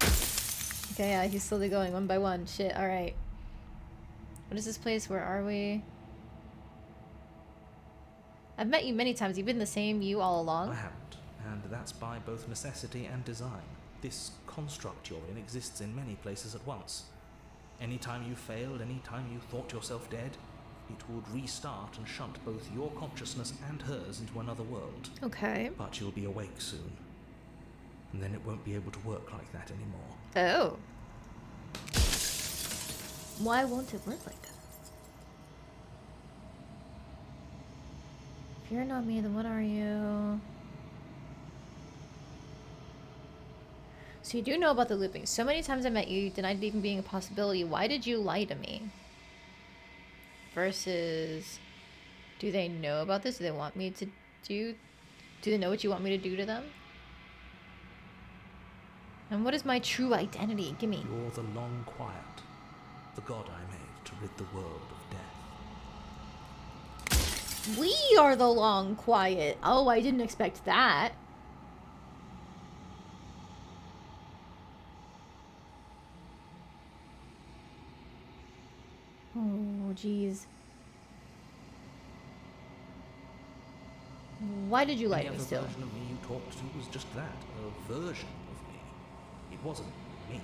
Okay, yeah, he's slowly going one by one. Shit, alright. What is this place? Where are we? I've met you many times. You've been the same you all along. I haven't. And that's by both necessity and design. This construct you're in exists in many places at once. Anytime you failed, anytime you thought yourself dead, it would restart and shunt both your consciousness and hers into another world. Okay. But you'll be awake soon. And then it won't be able to work like that anymore. Oh. Why won't it work like that? If you're not me, then what are you? So you do know about the looping. So many times I met you, you denied it even being a possibility. Why did you lie to me? Versus, do they know about this? Do they want me to do they know what you want me to do to them? And what is my true identity? Give me. You're the long quiet, the god I made to rid the world of death. We are the long quiet. Oh, I didn't expect that. Oh, jeez. Why did you lie to me still? The version of me you talked to was just that, a version of me. It wasn't me.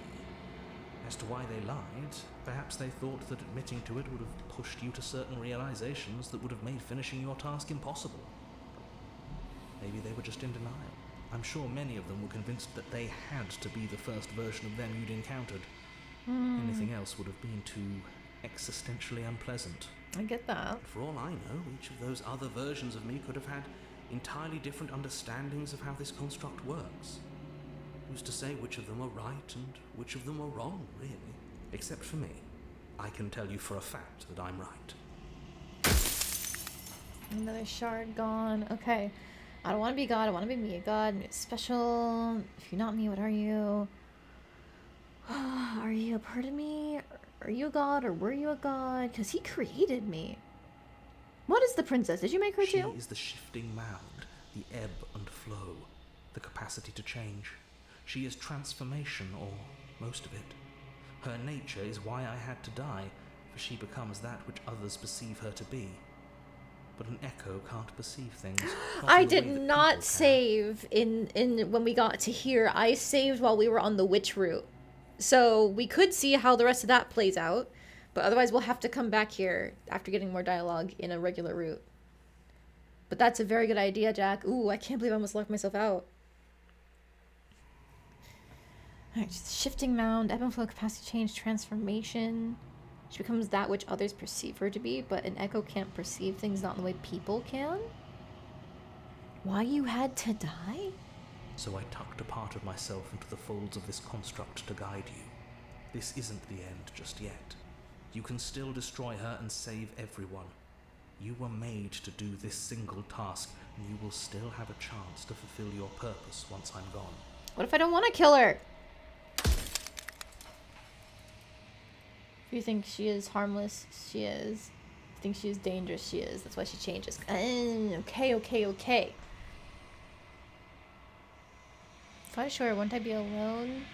As to why they lied, perhaps they thought that admitting to it would have pushed you to certain realizations that would have made finishing your task impossible. Maybe they were just in denial. I'm sure many of them were convinced that they had to be the first version of them you'd encountered. Anything else would have been too existentially unpleasant. I get that. For all I know, each of those other versions of me could have had entirely different understandings of how this construct works. Who's to say which of them are right and which of them are wrong, really? Except for me. I can tell you for a fact that I'm right. Another shard gone. Okay. I don't want to be God. I want to be me, a God. Special. If you're not me, what are you? Are you a part of me? Are you a god, or were you a god? Because he created me. What is the princess? Did you make her too? She is the shifting mound, the ebb and flow, the capacity to change. She is transformation, or most of it. Her nature is why I had to die, for she becomes that which others perceive her to be. but an echo can't perceive things. not I in the way did that not people can. save in when we got to here. I saved while we were on the witch route. So we could see how the rest of that plays out, but otherwise we'll have to come back here after getting more dialogue in a regular route. But that's a very good idea, Jack. Ooh, I can't believe I almost locked myself out. Alright, shifting mound, ebb and flow, capacity change, transformation. She becomes that which others perceive her to be, but an echo can't perceive things not in the way people can. Why you had to die? So I tucked a part of myself into the folds of this construct to guide you. This isn't the end just yet. You can still destroy her and save everyone. You were made to do this single task, and you will still have a chance to fulfill your purpose once I'm gone. What if I don't want to kill her? If you think she is harmless, she is. If you think she is dangerous, she is. That's why she changes. Okay. If I destroy her, won't I be alone?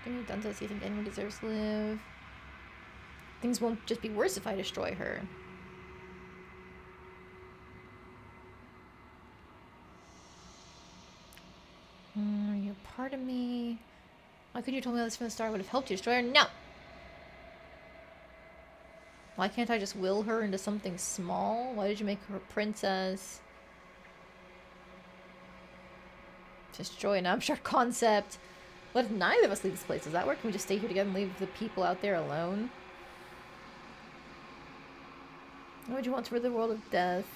What have you done to us? You think anyone deserves to live? Things won't just be worse if I destroy her. You're part of me. Why couldn't you tell me all this from the start? Would have helped you destroy her? No! Why can't I just will her into something small? Why did you make her a princess? Destroy an abstract concept. What if neither of us leave this place? Does that work? Can we just stay here together and leave the people out there alone? Why would you want to rid the world of death?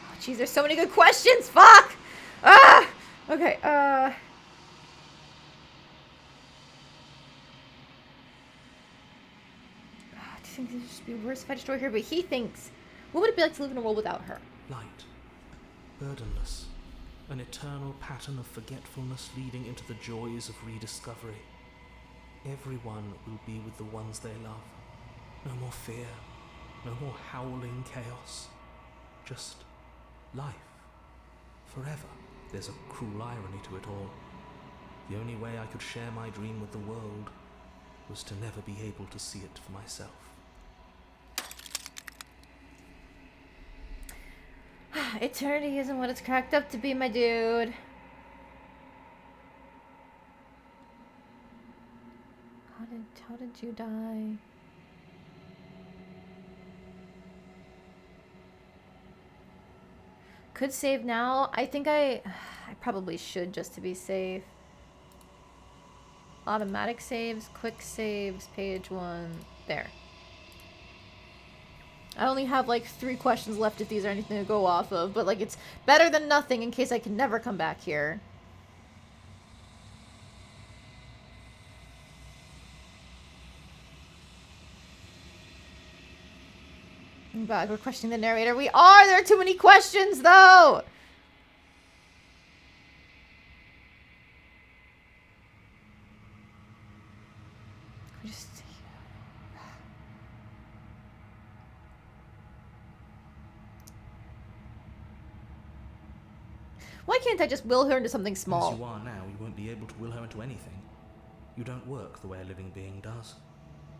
Oh, jeez, there's so many good questions! Fuck! Ah! Okay, do you think this would just be worse if I destroy her? But he thinks... What would it be like to live in a world without her? Light. Burdenless. An eternal pattern of forgetfulness leading into the joys of rediscovery. Everyone will be with the ones they love. No more fear. No more howling chaos. Just life. Forever. There's a cruel irony to it all. The only way I could share my dream with the world was to never be able to see it for myself. Eternity isn't what it's cracked up to be, my dude. How did you die? Could save now. I think I probably should just to be safe. Automatic saves, quick saves, page 1. There. I only have like 3 questions left if these are anything to go off of, but like it's better than nothing in case I can never come back here. I'm back. We're questioning the narrator. We are! There are too many questions though! We just... Why can't I just will her into something small? As you are now, you won't be able to will her into anything. You don't work the way a living being does.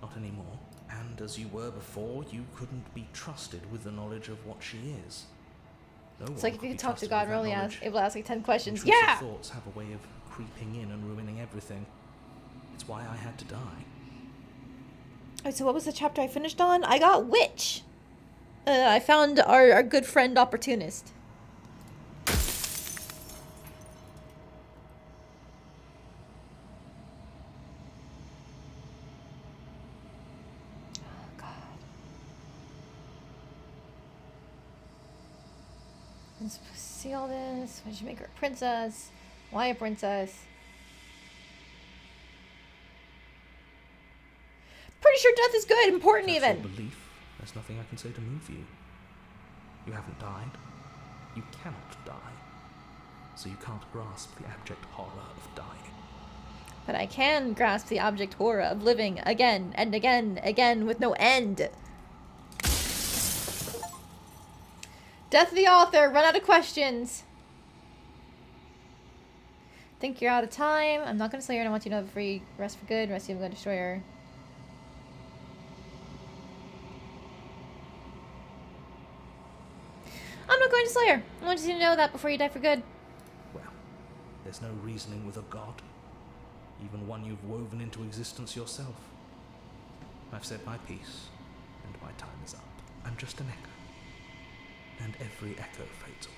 Not anymore. And as you were before, you couldn't be trusted with the knowledge of what she is. No It's one like if could you be could talk to trusted God with and that only knowledge. able to ask like 10 questions. Intrusive Yeah! thoughts have a way of creeping in and ruining everything. It's why I had to die. Alright, so what was the chapter I finished on? I got Witch! I found our good friend Opportunist. I'm supposed to see all this. Why did you make her a princess? Why a princess? Pretty sure death is good, important That's even. your belief. There's nothing I can say to move you. You haven't died. You cannot die. So you can't grasp the abject horror of dying. But I can grasp the object horror of living again and again with no end. Death of the author. Run out of questions. Think you're out of time. I'm not going to slay her and I want you to have a free rest for good. Rest of you, I'm going to destroy her. clear. I want you to know that before you die for good. Well, there's no reasoning with a god, even one you've woven into existence yourself. I've said my piece, and my time is up. I'm just an echo, and every echo fades away.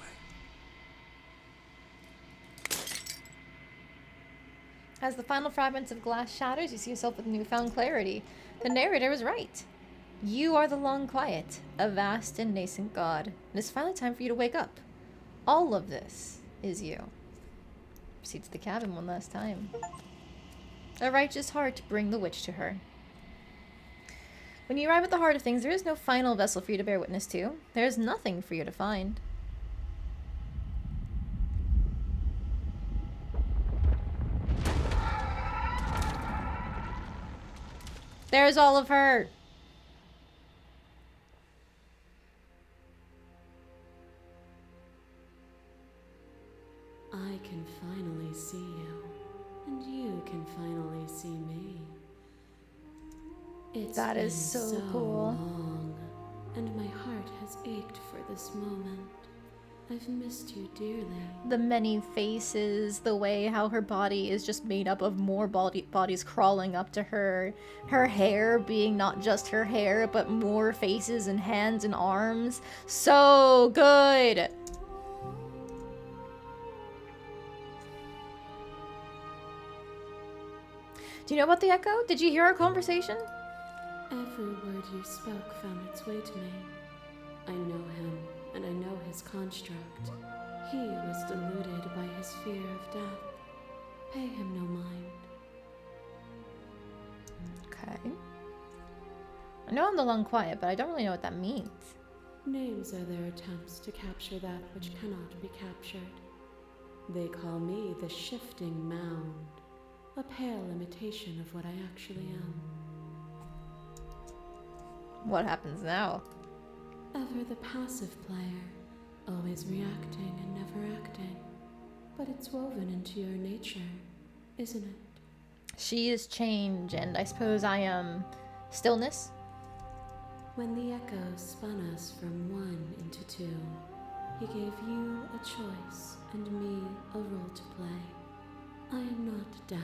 As the final fragments of glass shatters, you see yourself with newfound clarity. The narrator was right. You are the long quiet, a vast and nascent god, and it's finally time for you to wake up. All of this is you. Proceed to the cabin one last time. A righteous heart bring the witch to her. When you arrive at the heart of things, there is no final vessel for you to bear witness to. There is nothing for you to find. There's all of her. I can finally see you, and you can finally see me. It's That been is so cool. long, and my heart has ached for this moment. I've missed you dearly. The many faces, the way how her body is just made up of more bodies crawling up to her. Her hair being not just her hair, but more faces and hands and arms. So good! Do you know about the Echo? Did you hear our conversation? Every word you spoke found its way to me. I know him, and I know his construct. He was deluded by his fear of death. Pay him no mind. Okay. I know I'm the long quiet, but I don't really know what that means. Names are their attempts to capture that which cannot be captured. They call me the shifting mound, a pale imitation of what I actually am. What happens now? Ever the passive player, always reacting and never acting. But it's woven into your nature, isn't it? She is change, and I suppose I am stillness. When the echo spun us from one into two, he gave you a choice and me a role to play. I am not death,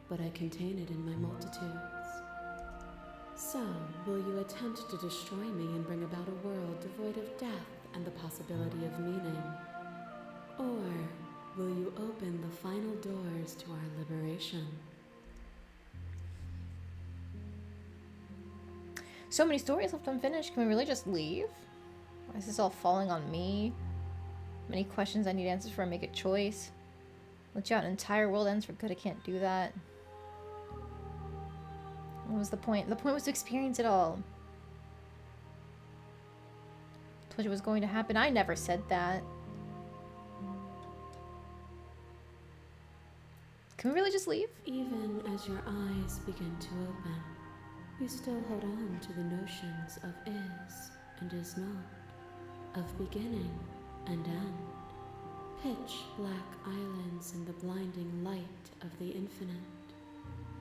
but I contain it in my multitudes. So, will you attempt to destroy me and bring about a world devoid of death and the possibility of meaning? Or will you open the final doors to our liberation? So many stories left unfinished. Can we really just leave? Why is this all falling on me? Many questions I need answers for. Make a choice. Let you out an entire world ends for good. I can't do that. What was the point? The point was to experience it all. Told you it was going to happen. I never said that. Can we really just leave? Even as your eyes begin to open, you still hold on to the notions of is and is not, of beginning and end. Pitch black islands in the blinding light of the infinite.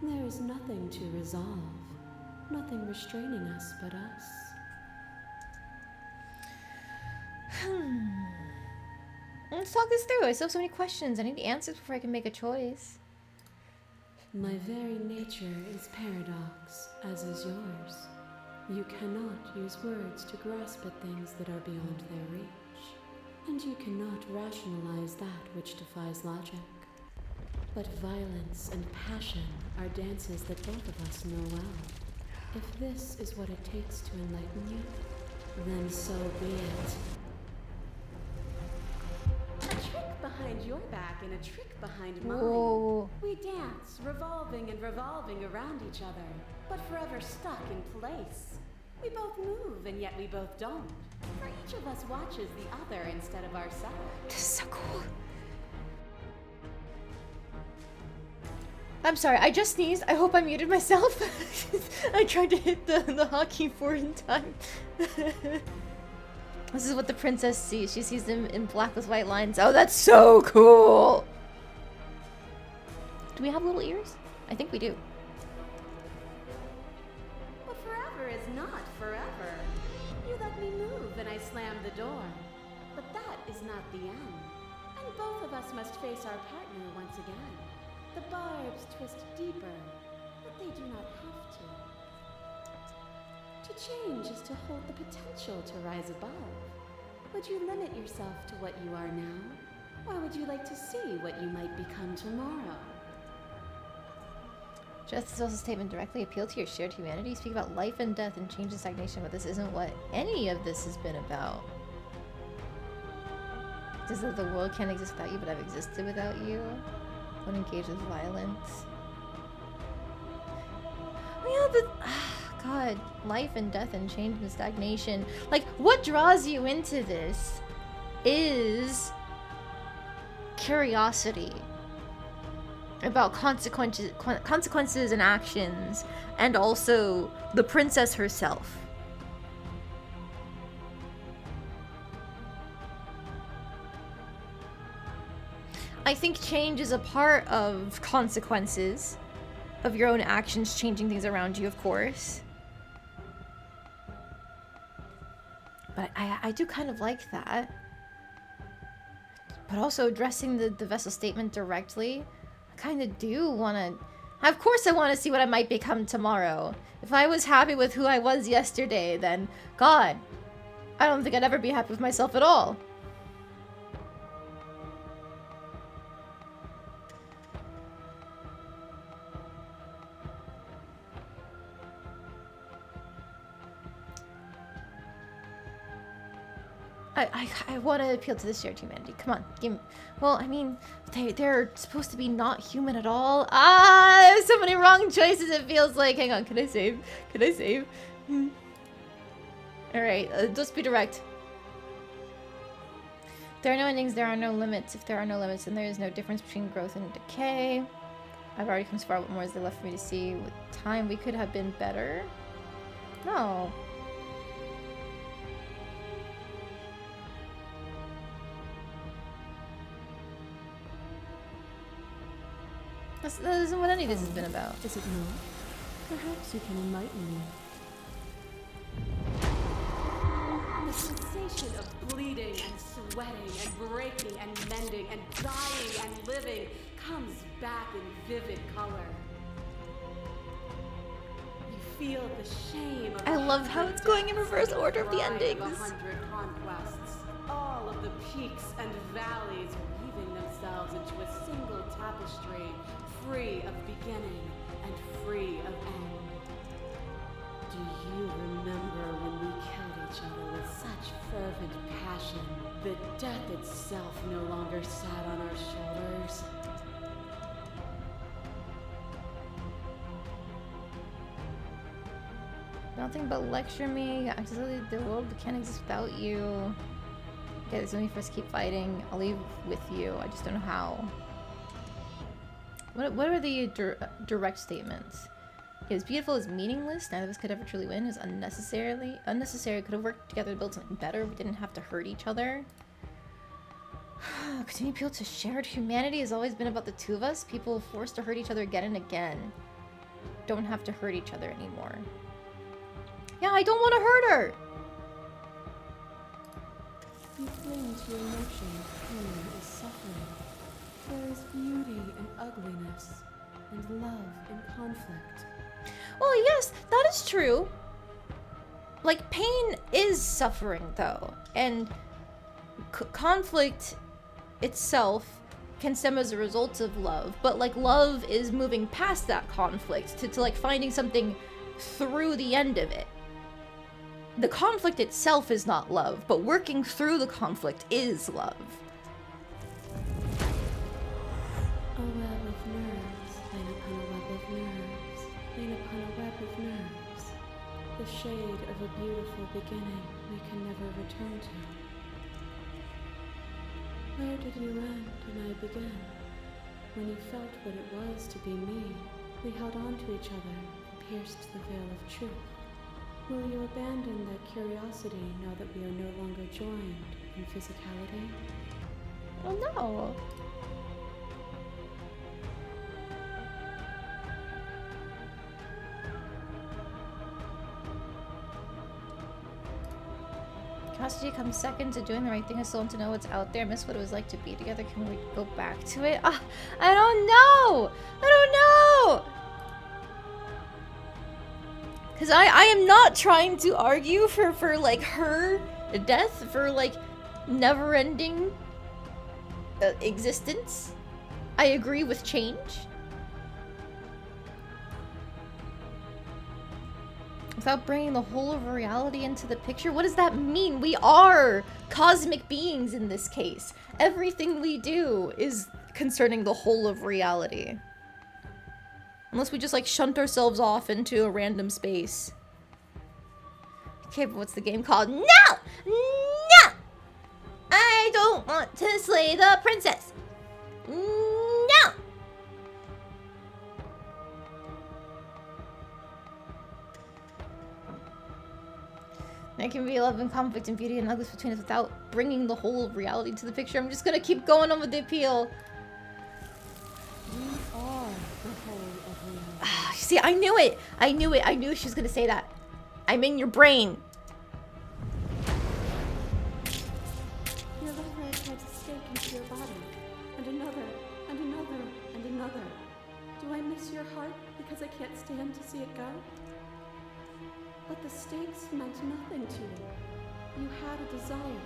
There is nothing to resolve, nothing restraining us but us. Let's talk this through. I still have so many questions. I need answers before I can make a choice. My very nature is paradox, as is yours. You cannot use words to grasp at things that are beyond their reach, and you cannot rationalize that which defies logic. But violence and passion are dances that both of us know well. If this is what it takes to enlighten you, then so be it. A trick behind your back and a trick behind mine. Whoa. We dance, revolving and revolving around each other, but forever stuck in place. We both move, and yet we both don't. For each of us watches the other instead of ourselves. This is so cool. I'm sorry, I just sneezed. I hope I muted myself. I tried to hit the hockey board in time. This is what the princess sees. She sees them in black with white lines. Oh, that's so cool. Do we have little ears? I think we do. But forever is not forever. You let me move and I slammed the door. But that is not the end. And both of us must face our partner once again. The barbs twist deeper, but they do not have to. To change is to hold the potential to rise above. Would you limit yourself to what you are now? Or would you like to see what you might become tomorrow? Justice also statement directly appeal to your shared humanity. Speak about life and death and change and stagnation, but this isn't what any of this has been about. Does that the world can't exist without you, but I've existed without you? Won't engage with violence. Yeah, God, life and death and change and stagnation. Like, what draws you into this is curiosity about consequences and actions, and also the princess herself. I think change is a part of consequences of your own actions, changing things around you, of course. But I do kind of like that. But also addressing the vessel statement directly, I kind of do want to... Of course I want to see what I might become tomorrow. If I was happy with who I was yesterday, then, God, I don't think I'd ever be happy with myself at all. I want to appeal to the shared humanity. Come on, give me... Well, I mean, they're supposed to be not human at all. Ah, there's so many wrong choices, it feels like. Hang on, can I save? Can I save? Alright, just be direct. There are no endings, there are no limits. If there are no limits, then there is no difference between growth and decay. I've already come so far. What more is there left for me to see? With time, we could have been better. No. That isn't what any of this has been about. Is it not? Perhaps you can enlighten me. The sensation of bleeding and sweating and breaking and mending and dying and living comes back in vivid color. You feel the shame of I love how it's going in reverse order of the endings. 100 conquests. All of the peaks and valleys weaving themselves into a single tapestry, free of beginning and free of end. Do you remember when we killed each other with such fervent passion that death itself no longer sat on our shoulders? Nothing but lecture me. Absolutely, the world can't exist without you. Okay, this is when we first keep fighting. I'll leave with you. I just don't know how. What are the direct statements? It was beautiful, is meaningless. Neither of us could ever truly win. It was unnecessary. Could have worked together to build something better. We didn't have to hurt each other. Continue appeal to shared humanity has always been about the two of us. People forced to hurt each other again and again don't have to hurt each other anymore. Yeah, I don't want to hurt her. You cling to emotion. Pain is suffering. There is beauty in ugliness, and love in conflict. Well, yes, that is true. Like, pain is suffering, though. And conflict itself can stem as a result of love. But, like, love is moving past that conflict to like, finding something through the end of it. The conflict itself is not love, but working through the conflict is love. A web of nerves, lain upon a web of nerves, lain upon a web of nerves. The shade of a beautiful beginning we can never return to. Where did you end and I begin? When you felt what it was to be me, we held on to each other and pierced the veil of truth. Will you abandon that curiosity now that we are no longer joined in physicality? Oh no. Curiosity comes second to doing the right thing. I still want to know what's out there. I miss what it was like to be together. Can we go back to it? I don't know! I don't know! Because I am not trying to argue for like, her death, for, like, never-ending existence. I agree with change. Without bringing the whole of reality into the picture? What does that mean? We are cosmic beings in this case. Everything we do is concerning the whole of reality. Unless we just, like, shunt ourselves off into a random space. Okay, but what's the game called? No! No! I don't want to slay the princess. No! There can be love and conflict and beauty and ugliness between us without bringing the whole of reality to the picture. I'm just gonna keep going on with the appeal. We are the whole of reality. See, I knew it! I knew it! I knew she was gonna say that. I'm in your brain. Your lover tried to stake into your body, and another, and another, and another. Do I miss your heart because I can't stand to see it go? But the stakes meant nothing to you. You had a desire,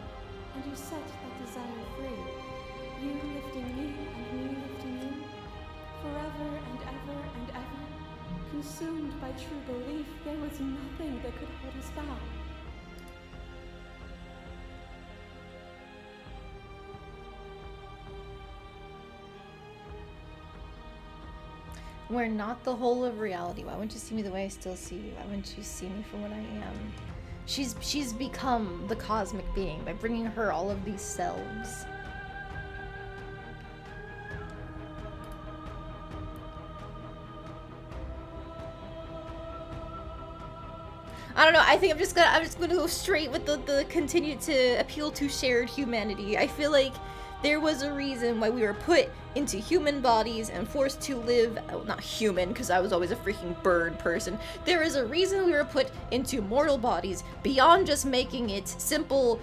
and you set that desire free. You lifting me, and me lifting you. Forever and ever and ever. Consumed by true belief, there was nothing that could hold us back. We're not the whole of reality. Why wouldn't you see me the way I still see you? Why wouldn't you see me for what I am? She's become the cosmic being by bringing her all of these selves. I don't know. I think I'm just gonna go straight with the continue to appeal to shared humanity. I feel like there was a reason why we were put into human bodies and forced to live, well, not human, because I was always a freaking bird person. There is a reason we were put into mortal bodies beyond just making it simple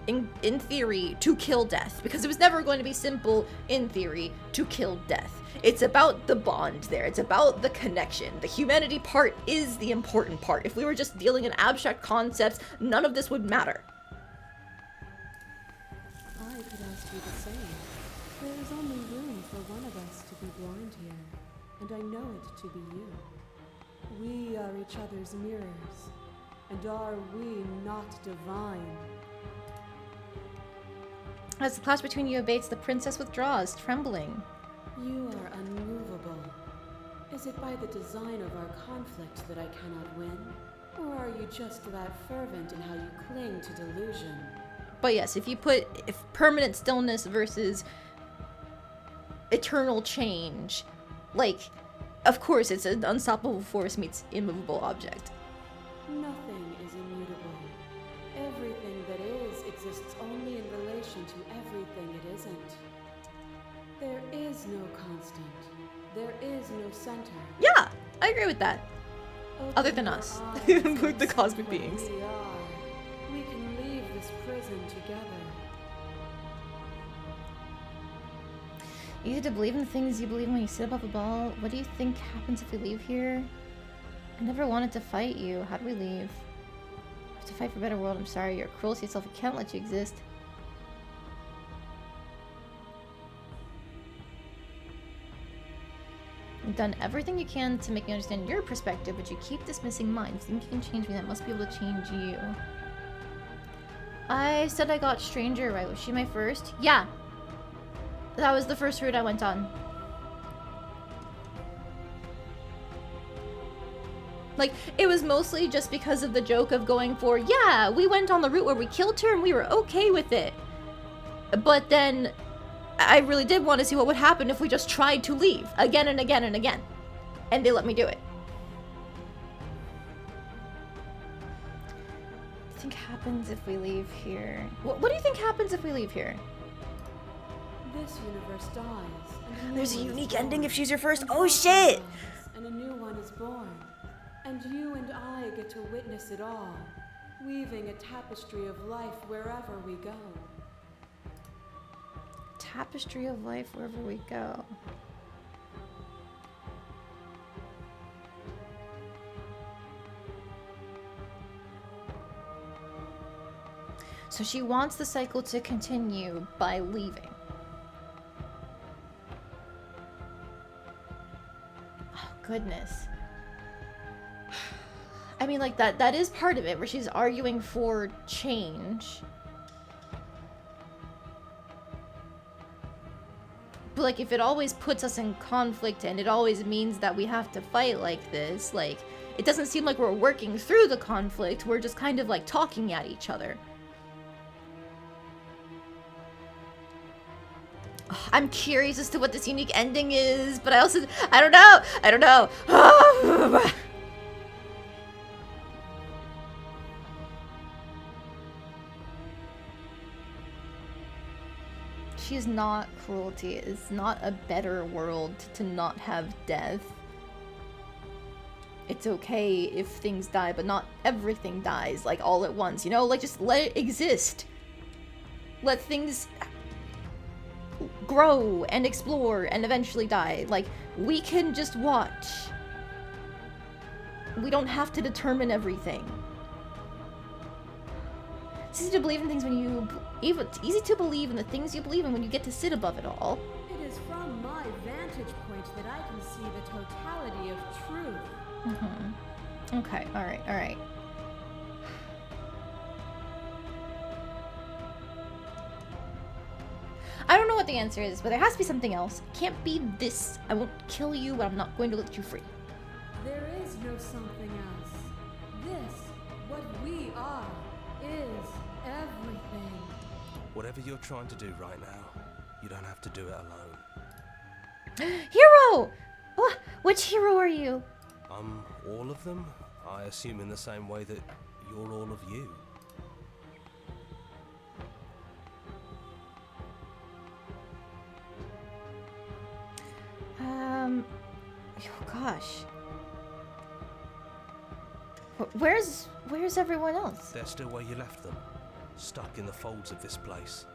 in theory to kill death, because it was never going to be simple in theory to kill death. It's about the bond there. It's about the connection. The humanity part is the important part. If we were just dealing in abstract concepts, none of this would matter. I could ask you the same. There is only room for one of us to be blind here, and I know it to be you. We are each other's mirrors, and are we not divine? As the clash between you abates, the princess withdraws, trembling. You are unmovable. Is it by the design of our conflict that I cannot win? Or are you just that fervent in how you cling to delusion? But yes, if permanent stillness versus eternal change, like, of course it's an unstoppable force meets immovable object. Nothing is immutable. Everything that is exists only in relation to everything it isn't. There is no constant. There is no center. Yeah, I agree with that. Open Other than your us. eyes and With the see cosmic what beings. We are. We can leave this prison together. Easy to believe in the things you believe when you sit above a ball. What do you think happens if we leave here? I never wanted to fight you. How do we leave? We have to fight for a better world. I'm sorry. You're cruel to yourself. I can't let you exist. You've done everything you can to make me understand your perspective, but you keep dismissing mine. If you think you can change me, that must be able to change you. I said I got stranger, right? Was she my first? Yeah. That was the first route I went on. Like, it was mostly just because of the joke of going for, yeah, we went on the route where we killed her and we were okay with it. But then I really did want to see what would happen if we just tried to leave again and again and again. And they let me do it. What do you think happens if we leave here? What do you think happens if we leave here? This universe dies. And There's a new one is unique born. ending if she's your first. And Oh time shit! dies, and a new one is born. And you and I get to witness it all. weaving a tapestry of life wherever we go. Tapestry of life wherever we go. So she wants the cycle to continue by leaving. Oh, goodness. I mean, like, that is part of it, where she's arguing for change. But, like, if it always puts us in conflict and it always means that we have to fight like this, like, it doesn't seem like we're working through the conflict, we're just kind of, like, talking at each other. I'm curious as to what this unique ending is, but I don't know. I don't know. She is not cruelty. It's not a better world to not have death. It's okay if things die, but not everything dies, like, all at once, you know? Like, just let it exist. Let things grow and explore and eventually die. Like, we can just watch. We don't have to determine everything. It's easy to believe in things when you... It's easy to believe in the things you believe in when you get to sit above it all. It is from my vantage point that I can see the totality of truth. Mm-hmm. Okay, alright, alright. I don't know what the answer is, but there has to be something else. It can't be this. I won't kill you, but I'm not going to let you free. There is no something else. This, what we are, is everything. Whatever you're trying to do right now, you don't have to do it alone. Hero! Which hero are you? I'm all of them, I assume, in the same way that you're all of you. Oh gosh. Where's everyone else? They're still where you left them, stuck in the folds of this place.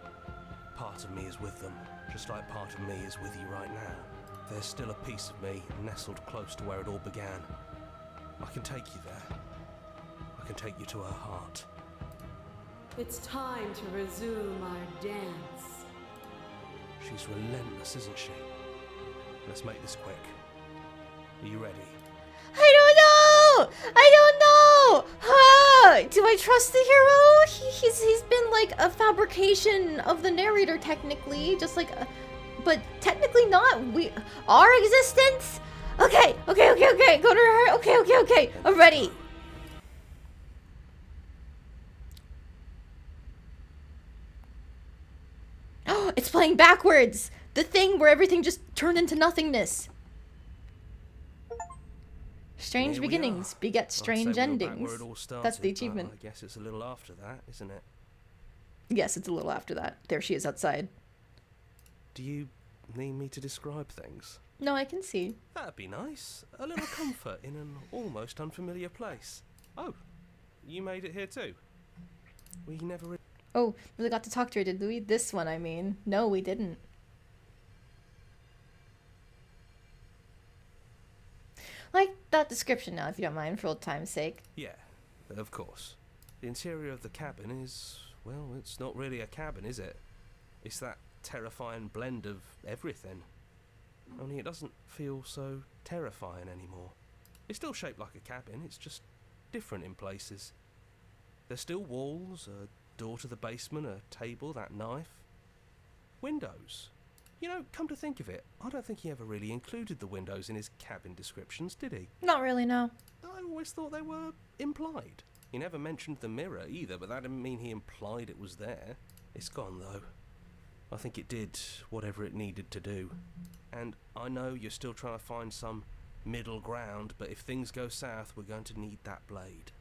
Part of me is with them, just like part of me is with you right now. There's still a piece of me nestled close to where it all began. I can take you there. I can take you to her heart. It's time to resume our dance. She's relentless, isn't she? Let's make this quick. Are you ready? I don't know! Do I trust the hero? He's been like a fabrication of the narrator, technically. Just like, but technically not. Our existence? Okay. Go to her heart. Okay. I'm ready. Oh, it's playing backwards. The thing where everything just turned into nothingness. Strange beginnings beget strange endings. That's the achievement. I guess it's a little after that, isn't it? Yes, it's a little after that. There she is outside. Do you need me to describe things? No, I can see. That'd be nice. A little comfort in an almost unfamiliar place. Oh, you made it here too? We never... Oh, really got to talk to her, did we? This one, I mean. No, we didn't. Like that description now, if you don't mind, for old time's sake. Yeah, of course. The interior of the cabin is, well, it's not really a cabin, is it? It's that terrifying blend of everything. Only it doesn't feel so terrifying anymore. It's still shaped like a cabin, it's just different in places. There's still walls, a door to the basement, a table, that knife. Windows. You know, come to think of it, I don't think he ever really included the windows in his cabin descriptions, did he? Not really, no. I always thought they were implied. He never mentioned the mirror either, but that didn't mean he implied it was there. It's gone, though. I think it did whatever it needed to do. And I know you're still trying to find some middle ground, but if things go south, we're going to need that blade.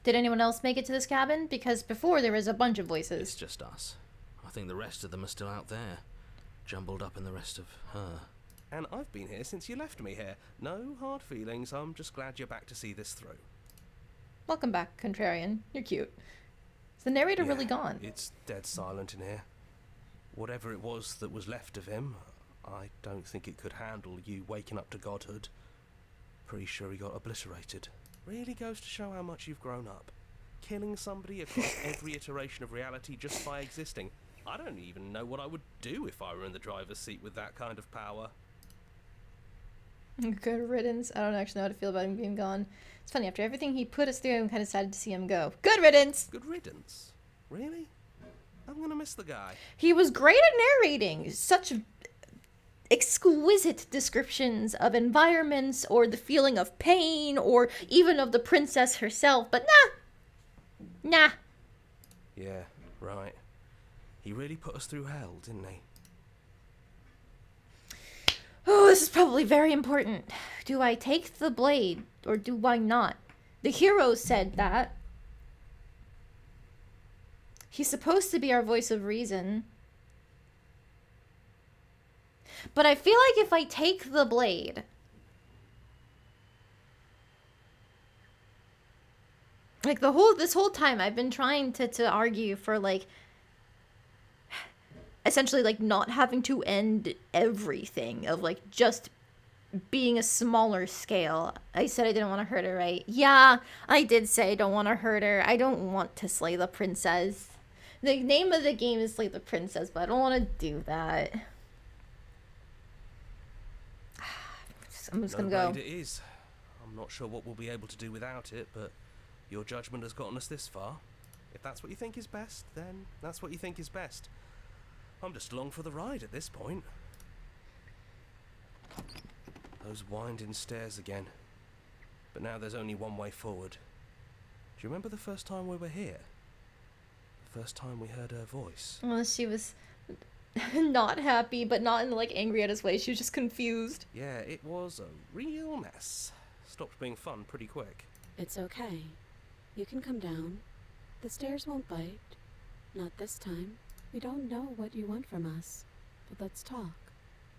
Did anyone else make it to this cabin? Because before there was a bunch of voices. It's just us. I think the rest of them are still out there, jumbled up in the rest of her. And I've been here since you left me here. No hard feelings, I'm just glad you're back to see this through. Welcome back, Contrarian. You're cute. Is the narrator really Yeah, gone? It's dead silent in here. Whatever it was that was left of him, I don't think it could handle you waking up to godhood. Pretty sure he got obliterated. Really goes to show how much you've grown up. Killing somebody across every iteration of reality just by existing. I don't even know what I would do if I were in the driver's seat with that kind of power. Good riddance. I don't actually know how to feel about him being gone. It's funny, after everything he put us through, I'm kind of sad to see him go. Good riddance! Good riddance? Really? I'm gonna miss the guy. He was great at narrating. Such exquisite descriptions of environments or the feeling of pain or even of the princess herself, but nah. Yeah, right. He really put us through hell, didn't he? Oh, this is probably very important. Do I take the blade or do I not? The hero said that. He's supposed to be our voice of reason. But I feel like if I take the blade, like this whole time I've been trying to argue for like essentially like not having to end everything, of like just being a smaller scale. I said I didn't want to hurt her, right? Yeah, I did say I don't want to hurt her. I don't want to slay the princess. The name of the game is Slay the Princess, but I don't want to do that. I'm just gonna go. Blade it is. I'm not sure what we'll be able to do without it, but your judgment has gotten us this far. If that's what you think is best, then that's what you think is best. I'm just along for the ride at this point. Those winding stairs again. But now there's only one way forward. Do you remember the first time we were here? The first time we heard her voice? Well, she was not happy, but not in like angry at his way. She was just confused. Yeah, it was a real mess. Stopped being fun pretty quick. It's okay. You can come down. The stairs won't bite. Not this time. We don't know what you want from us. But let's talk.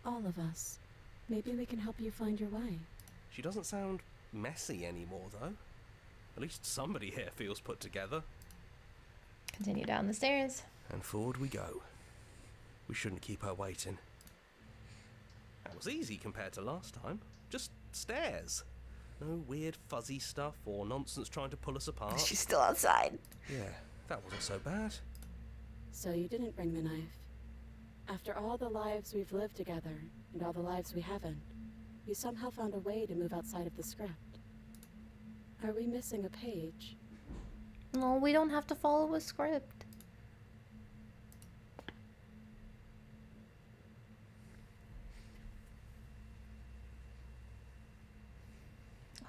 All of us. Maybe we can help you find your way. She doesn't sound messy anymore, though. At least somebody here feels put together. Continue down the stairs. And forward we go. We shouldn't keep her waiting. That was easy compared to last time. Just stairs. No weird fuzzy stuff or nonsense trying to pull us apart. She's still outside. Yeah, that wasn't so bad. So you didn't bring the knife. After all the lives we've lived together, and all the lives we haven't, you somehow found a way to move outside of the script. Are we missing a page? No, we don't have to follow a script.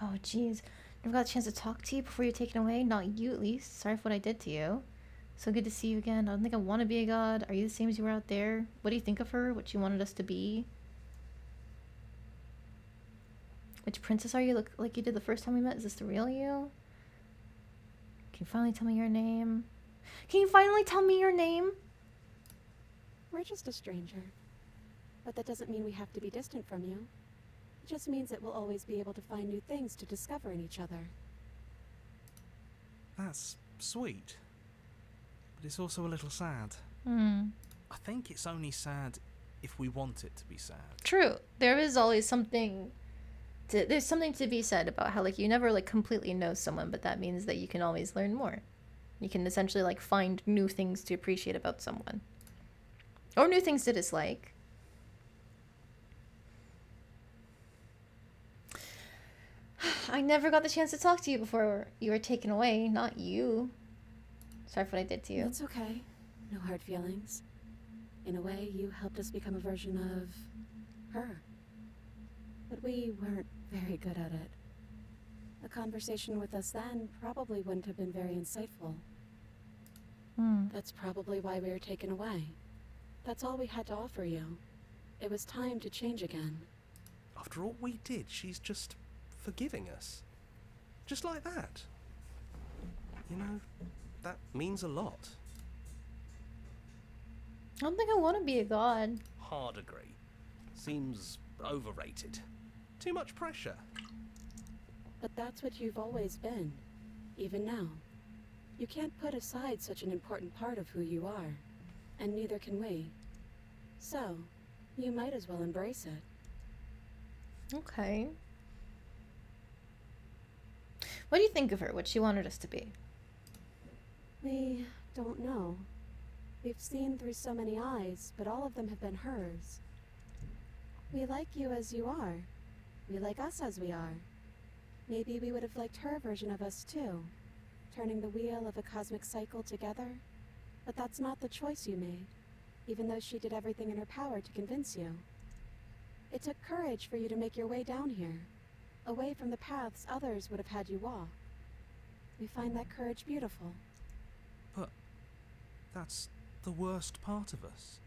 Oh, jeez. Never got a chance to talk to you before you're taken away. Not you, at least. Sorry for what I did to you. So good to see you again. I don't think I want to be a god. Are you the same as you were out there? What do you think of her? What she wanted us to be? Which princess are you? Look like you did the first time we met. Is this the real you? Can you finally tell me your name? Can you finally tell me your name? We're just a stranger. But that doesn't mean we have to be distant from you. It just means that we'll always be able to find new things to discover in each other. That's sweet. But it's also a little sad. Hmm. I think it's only sad if we want it to be sad. True. There is always something there's something to be said about how like you never like completely know someone, but that means that you can always learn more. You can essentially like find new things to appreciate about someone. Or new things to dislike. I never got the chance to talk to you before you were taken away, not you. Sorry for what I did to you. It's okay. No hard feelings. In a way, you helped us become a version of her. But we weren't very good at it. A conversation with us then probably wouldn't have been very insightful. That's probably why we were taken away. That's all we had to offer you. It was time to change again. After all we did, she's just forgiving us. Just like that. You know, that means a lot. I don't think I want to be a god. Hard agree. Seems overrated. Too much pressure. But that's what you've always been. even now. You can't put aside such an important part of who you are, and neither can we. So, you might as well embrace it. Okay. What do you think of her? What she wanted us to be? We don't know. We've seen through so many eyes, but all of them have been hers. We like you as you are. We like us as we are. Maybe we would have liked her version of us too, turning the wheel of a cosmic cycle together. But that's not the choice you made, even though she did everything in her power to convince you. It took courage for you to make your way down here, away from the paths others would have had you walk. We find that courage beautiful. But that's the worst part of us.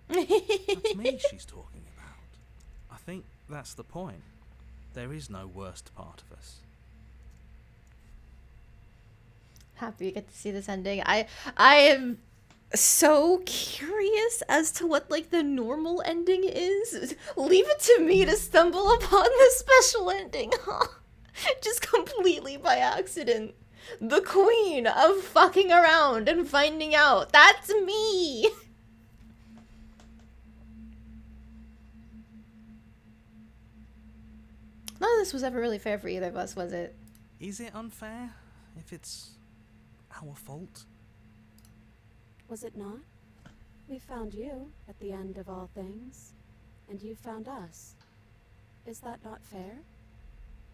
That's me she's talking about. I think that's the point. There is no worst part of us. Happy you get to see this ending. I am so curious as to what like the normal ending is. Leave it to me to stumble upon this special ending, huh? Just completely by accident. The queen of fucking around and finding out. That's me. None of this was ever really fair for either of us, was it? Is it unfair if it's our fault? Was it not? We found you at the end of all things, and you found us. Is that not fair?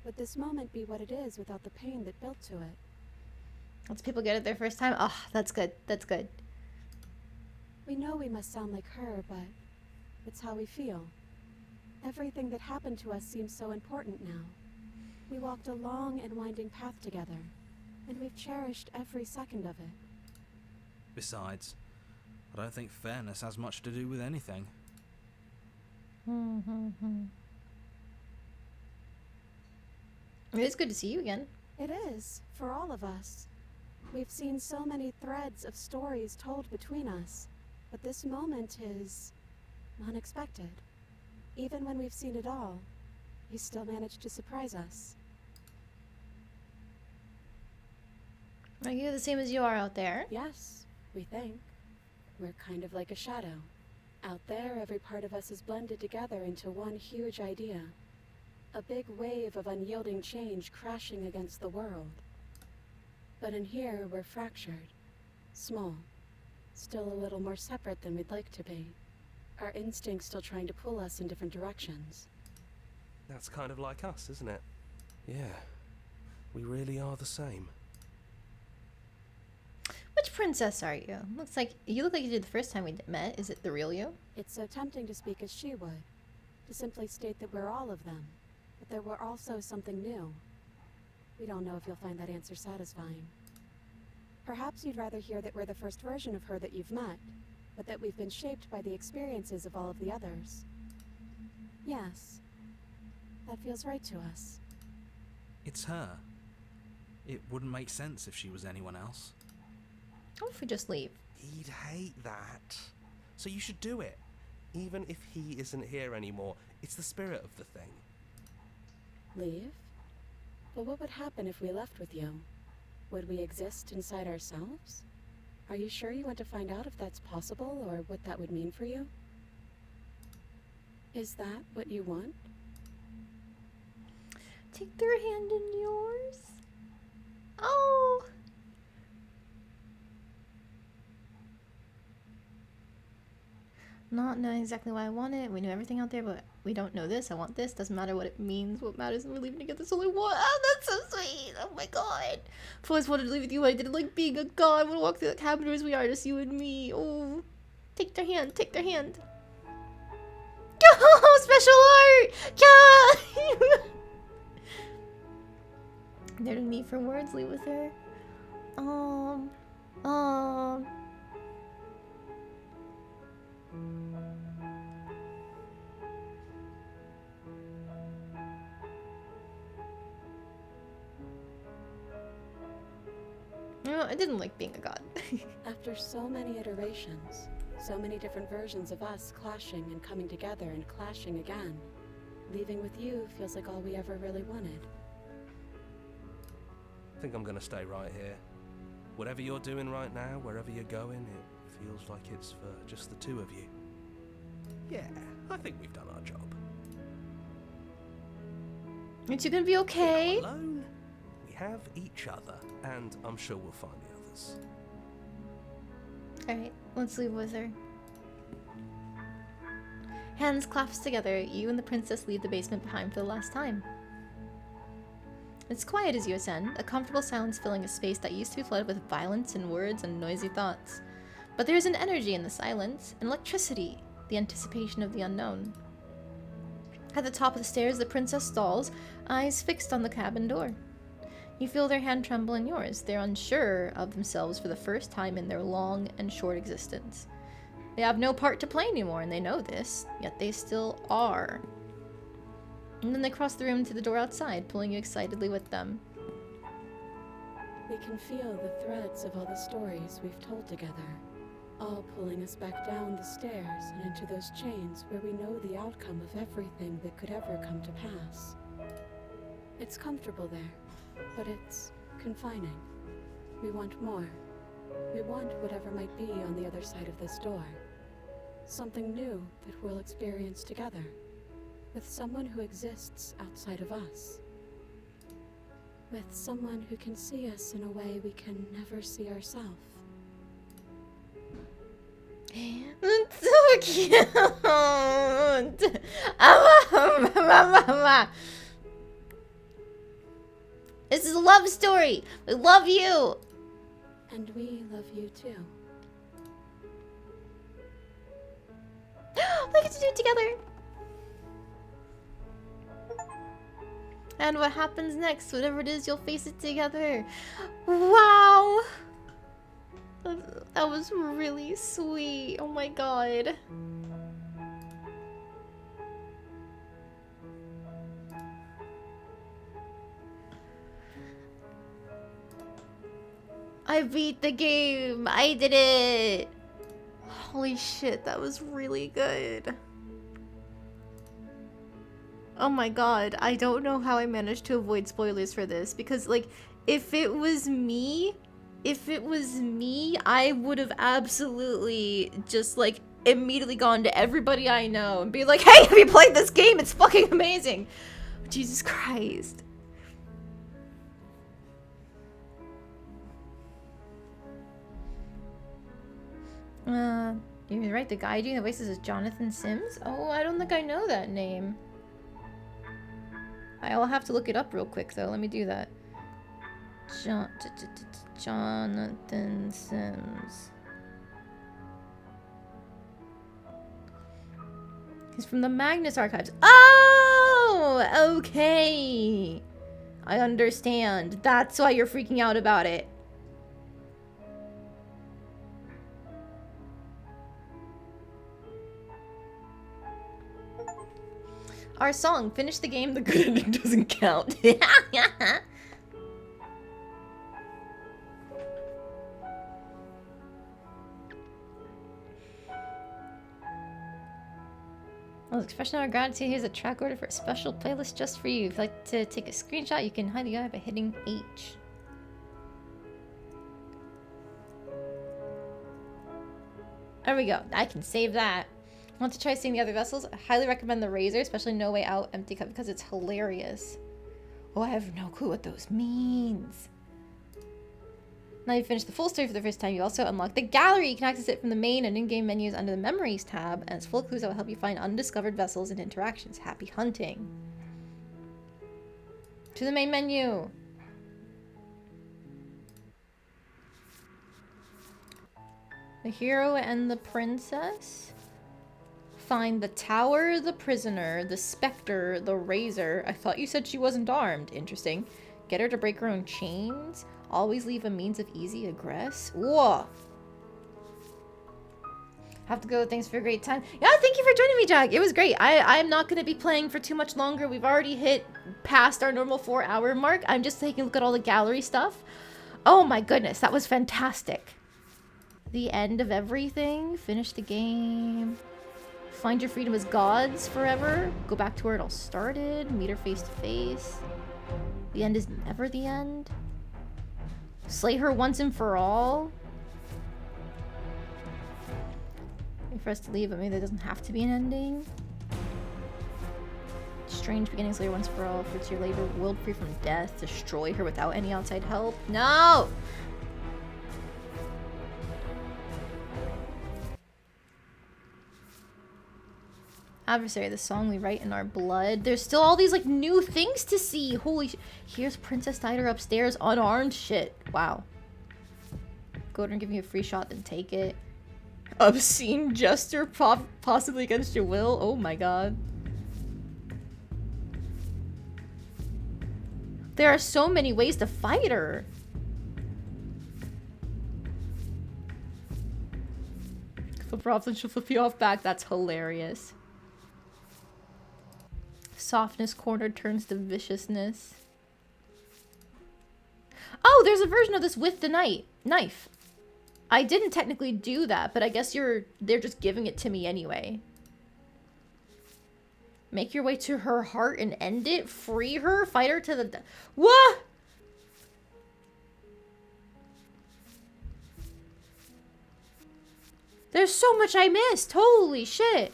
Would this moment be what it is without the pain that built to it? Once people get it their first time, oh, that's good. That's good. We know we must sound like her, but it's how we feel. Everything that happened to us seems so important now. We walked a long and winding path together, and we've cherished every second of it. Besides, I don't think fairness has much to do with anything. It is good to see you again. It is, for all of us. We've seen so many threads of stories told between us, but this moment is unexpected. Even when we've seen it all, you still managed to surprise us. Are you the same as you are out there? Yes, we think. We're kind of like a shadow. Out there, every part of us is blended together into one huge idea. A big wave of unyielding change crashing against the world. But in here, we're fractured. Small. Still a little more separate than we'd like to be. Our instincts still trying to pull us in different directions. That's kind of like us, isn't it? Yeah. We really are the same. Which princess are you? Looks like you look like you did the first time we met. Is it the real you? It's so tempting to speak as she would. To simply state that we're all of them. But there were also something new. We don't know if you'll find that answer satisfying. Perhaps you'd rather hear that we're the first version of her that you've met, but that we've been shaped by the experiences of all of the others. Yes. That feels right to us. It's her. It wouldn't make sense if she was anyone else. What if we just leave? He'd hate that. So you should do it. Even if he isn't here anymore, it's the spirit of the thing. Leave? But what would happen if we left with you? Would we exist inside ourselves? Are you sure you want to find out if that's possible, or what that would mean for you? Is that what you want? Take their hand in yours. Oh. Not knowing exactly why I want it. We knew everything out there, but we don't know this. I want this. Doesn't matter what it means. What matters is we're leaving together. There's only one. Oh, that's so sweet. Oh my god. I've always wanted to leave with you. I didn't like being a god. I want to walk through the cabin as we are, just you and me. Oh. Take their hand. Take their hand. Oh, special art. Yeah. There's no need for words. Leave with her. No, I didn't like being a god. After so many iterations, so many different versions of us clashing and coming together and clashing again, leaving with you feels like all we ever really wanted. I think I'm gonna stay right here. Whatever you're doing right now, wherever you're going, it feels like it's for just the two of you. Yeah, I think we've done our job. Aren't you gonna be okay? We're not alone. We have each other, and I'm sure we'll find the others. Alright, let's leave with her. Hands clasped together, you and the princess leave the basement behind for the last time. It's quiet as you ascend, a comfortable silence filling a space that used to be flooded with violence and words and noisy thoughts. But there is an energy in the silence, an electricity, the anticipation of the unknown. At the top of the stairs, the princess stalls, eyes fixed on the cabin door. You feel their hand tremble in yours. They're unsure of themselves for the first time in their long and short existence. They have no part to play anymore, and they know this, yet they still are. And then they cross the room to the door outside, pulling you excitedly with them. We can feel the threads of all the stories we've told together, all pulling us back down the stairs and into those chains where we know the outcome of everything that could ever come to pass. It's comfortable there, but it's confining. We want more. We want whatever might be on the other side of this door. Something new that we'll experience together, with someone who exists outside of us. With someone who can see us in a way we can never see ourselves. That's so cute! This is a love story! We love you! And we love you too. We get to do it together! And what happens next? Whatever it is, you'll face it together. Wow! That was really sweet. Oh my god. I beat the game. I did it. Holy shit, that was really good. Oh my god, I don't know how I managed to avoid spoilers for this because, like, if it was me, I would have absolutely just, like, immediately gone to everybody I know and be like, hey, have you played this game? It's fucking amazing. Jesus Christ. You're right, the guy doing the voices is Jonathan Sims? Oh, I don't think I know that name. I'll have to look it up real quick, though. Let me do that. Jonathan Sims. He's from the Magnus Archives. Oh! Okay! I understand. That's why you're freaking out about it. Our song, finish the game, the good ending doesn't count. Well, expression of our gratitude, here's a track order for a special playlist just for you. If you'd like to take a screenshot, you can hide the eye by hitting H. There we go. I can save that. Want to try seeing the other vessels? I highly recommend the Razor, especially No Way Out Empty Cup, because it's hilarious. Oh, I have no clue what those means. Now you finish the full story for the first time, you also unlock the gallery. You can access it from the main and in-game menus under the Memories tab, and it's full of clues that will help you find undiscovered vessels and interactions. Happy hunting. To the main menu. The hero and the princess. Find the tower, the prisoner, the specter, the razor. I thought you said she wasn't armed. Interesting. Get her to break her own chains. Always leave a means of easy egress. Whoa. Have to go. Thanks for a great time. Yeah, thank you for joining me, Jack. It was great. I'm not going to be playing for too much longer. We've already hit past our normal 4-hour mark. I'm just taking a look at all the gallery stuff. Oh my goodness, that was fantastic. The end of everything. Finish the game. Find your freedom as gods forever. Go back to where it all started. Meet her face to face. The end is never the end. Slay her once and for all? Wait for us to leave, but maybe there doesn't have to be an ending. Strange beginnings, slay her once for all. Fruits your labor, willed free from death. Destroy her without any outside help. No! Adversary, the song we write in our blood. There's still all these like new things to see. Holy here's Princess Dider upstairs, unarmed shit. Wow. Go to and give you a free shot, then take it. Obscene gesture, possibly against your will. Oh my god. There are so many ways to fight her. Flip her off, then she'll flip you off back. That's hilarious. Softness cornered turns to viciousness. Oh, there's a version of this with the knife. I didn't technically do that, but I guess they're just giving it to me anyway. Make your way to her heart and end it. Free her. Fight her to the... What? There's so much I missed. Holy shit.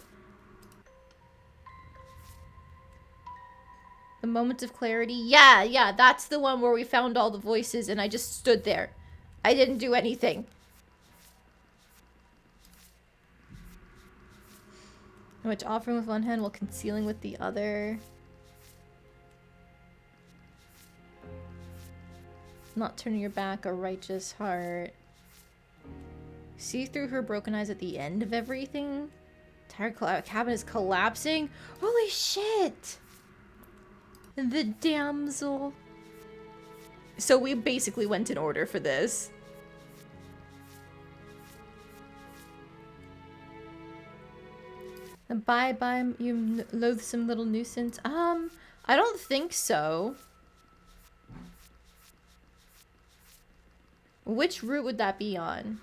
The moment of clarity. Yeah, that's the one where we found all the voices and I just stood there. I didn't do anything. Which offering with one hand while concealing with the other. Not turning your back, a righteous heart. See through her broken eyes at the end of everything. Entire cabin is collapsing. Holy shit! The damsel. So we basically went in order for this. Bye, you loathsome little nuisance. I don't think so. Which route would that be on?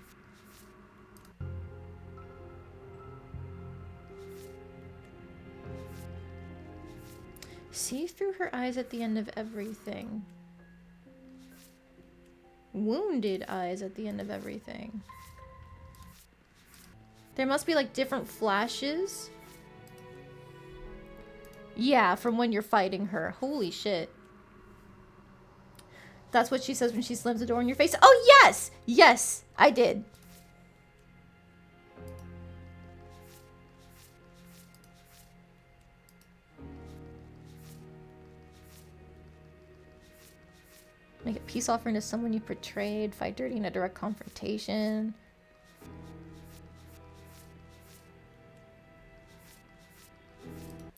See through her eyes at the end of everything. Wounded eyes at the end of everything. There must be like different flashes. Yeah, from when you're fighting her. Holy shit. That's what she says when she slams the door in your face. Oh, yes! Yes, I did. Make a peace offering to someone you betrayed. Fight dirty in a direct confrontation.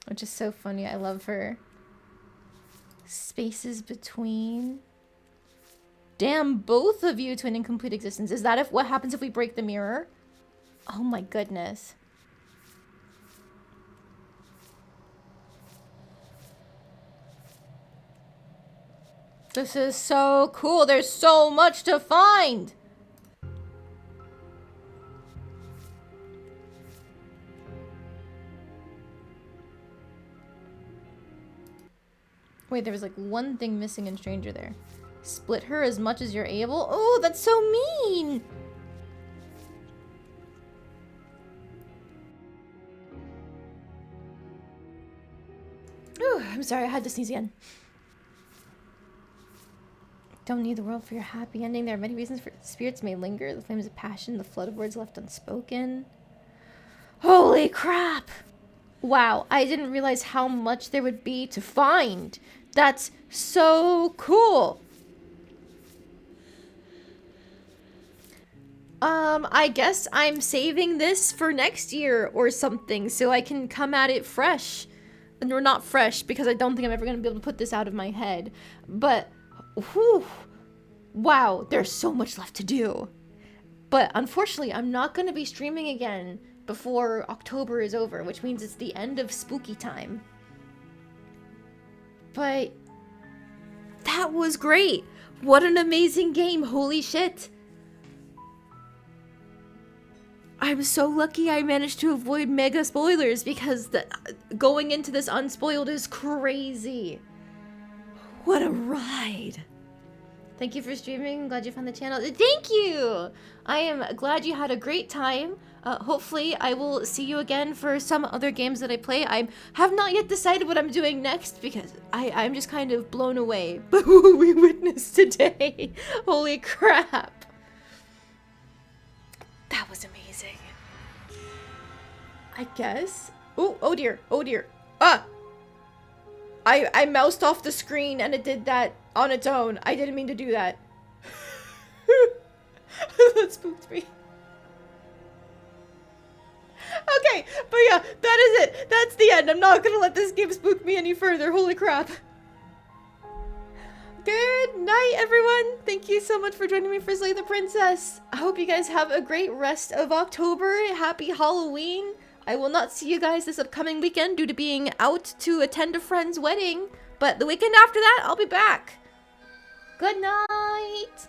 Which is so funny. I love her. Spaces between. Damn both of you to an incomplete existence. Is that what happens if we break the mirror? Oh my goodness. This is so cool. There's so much to find. Wait, there was like one thing missing in Stranger there. Split her as much as you're able. Oh, that's so mean. Ooh, I'm sorry, I had to sneeze again. Don't need the world for your happy ending. There are many reasons for spirits may linger. The flames of passion, the flood of words left unspoken. Holy crap! Wow, I didn't realize how much there would be to find. That's so cool. I guess I'm saving this for next year or something so I can come at it fresh. Or not fresh, because I don't think I'm ever going to be able to put this out of my head. But, whew, wow, there's so much left to do. But unfortunately, I'm not going to be streaming again before October is over, which means it's the end of spooky time. But that was great. What an amazing game. Holy shit. I'm so lucky I managed to avoid mega spoilers because going into this unspoiled is crazy. What a ride. Thank you for streaming. I'm glad you found the channel. Thank you! I am glad you had a great time. Hopefully, I will see you again for some other games that I play. I have not yet decided what I'm doing next because I'm just kind of blown away by what we witnessed today. Holy crap. That was amazing. I guess. Oh dear. Oh dear. Ah! I moused off the screen and it did that on its own. I didn't mean to do that. That spooked me. Okay, but yeah, that is it. That's the end. I'm not gonna let this game spook me any further. Holy crap. Good night, everyone. Thank you so much for joining me for Slay the Princess. I hope you guys have a great rest of October. Happy Halloween. I will not see you guys this upcoming weekend due to being out to attend a friend's wedding. But the weekend after that, I'll be back. Good night.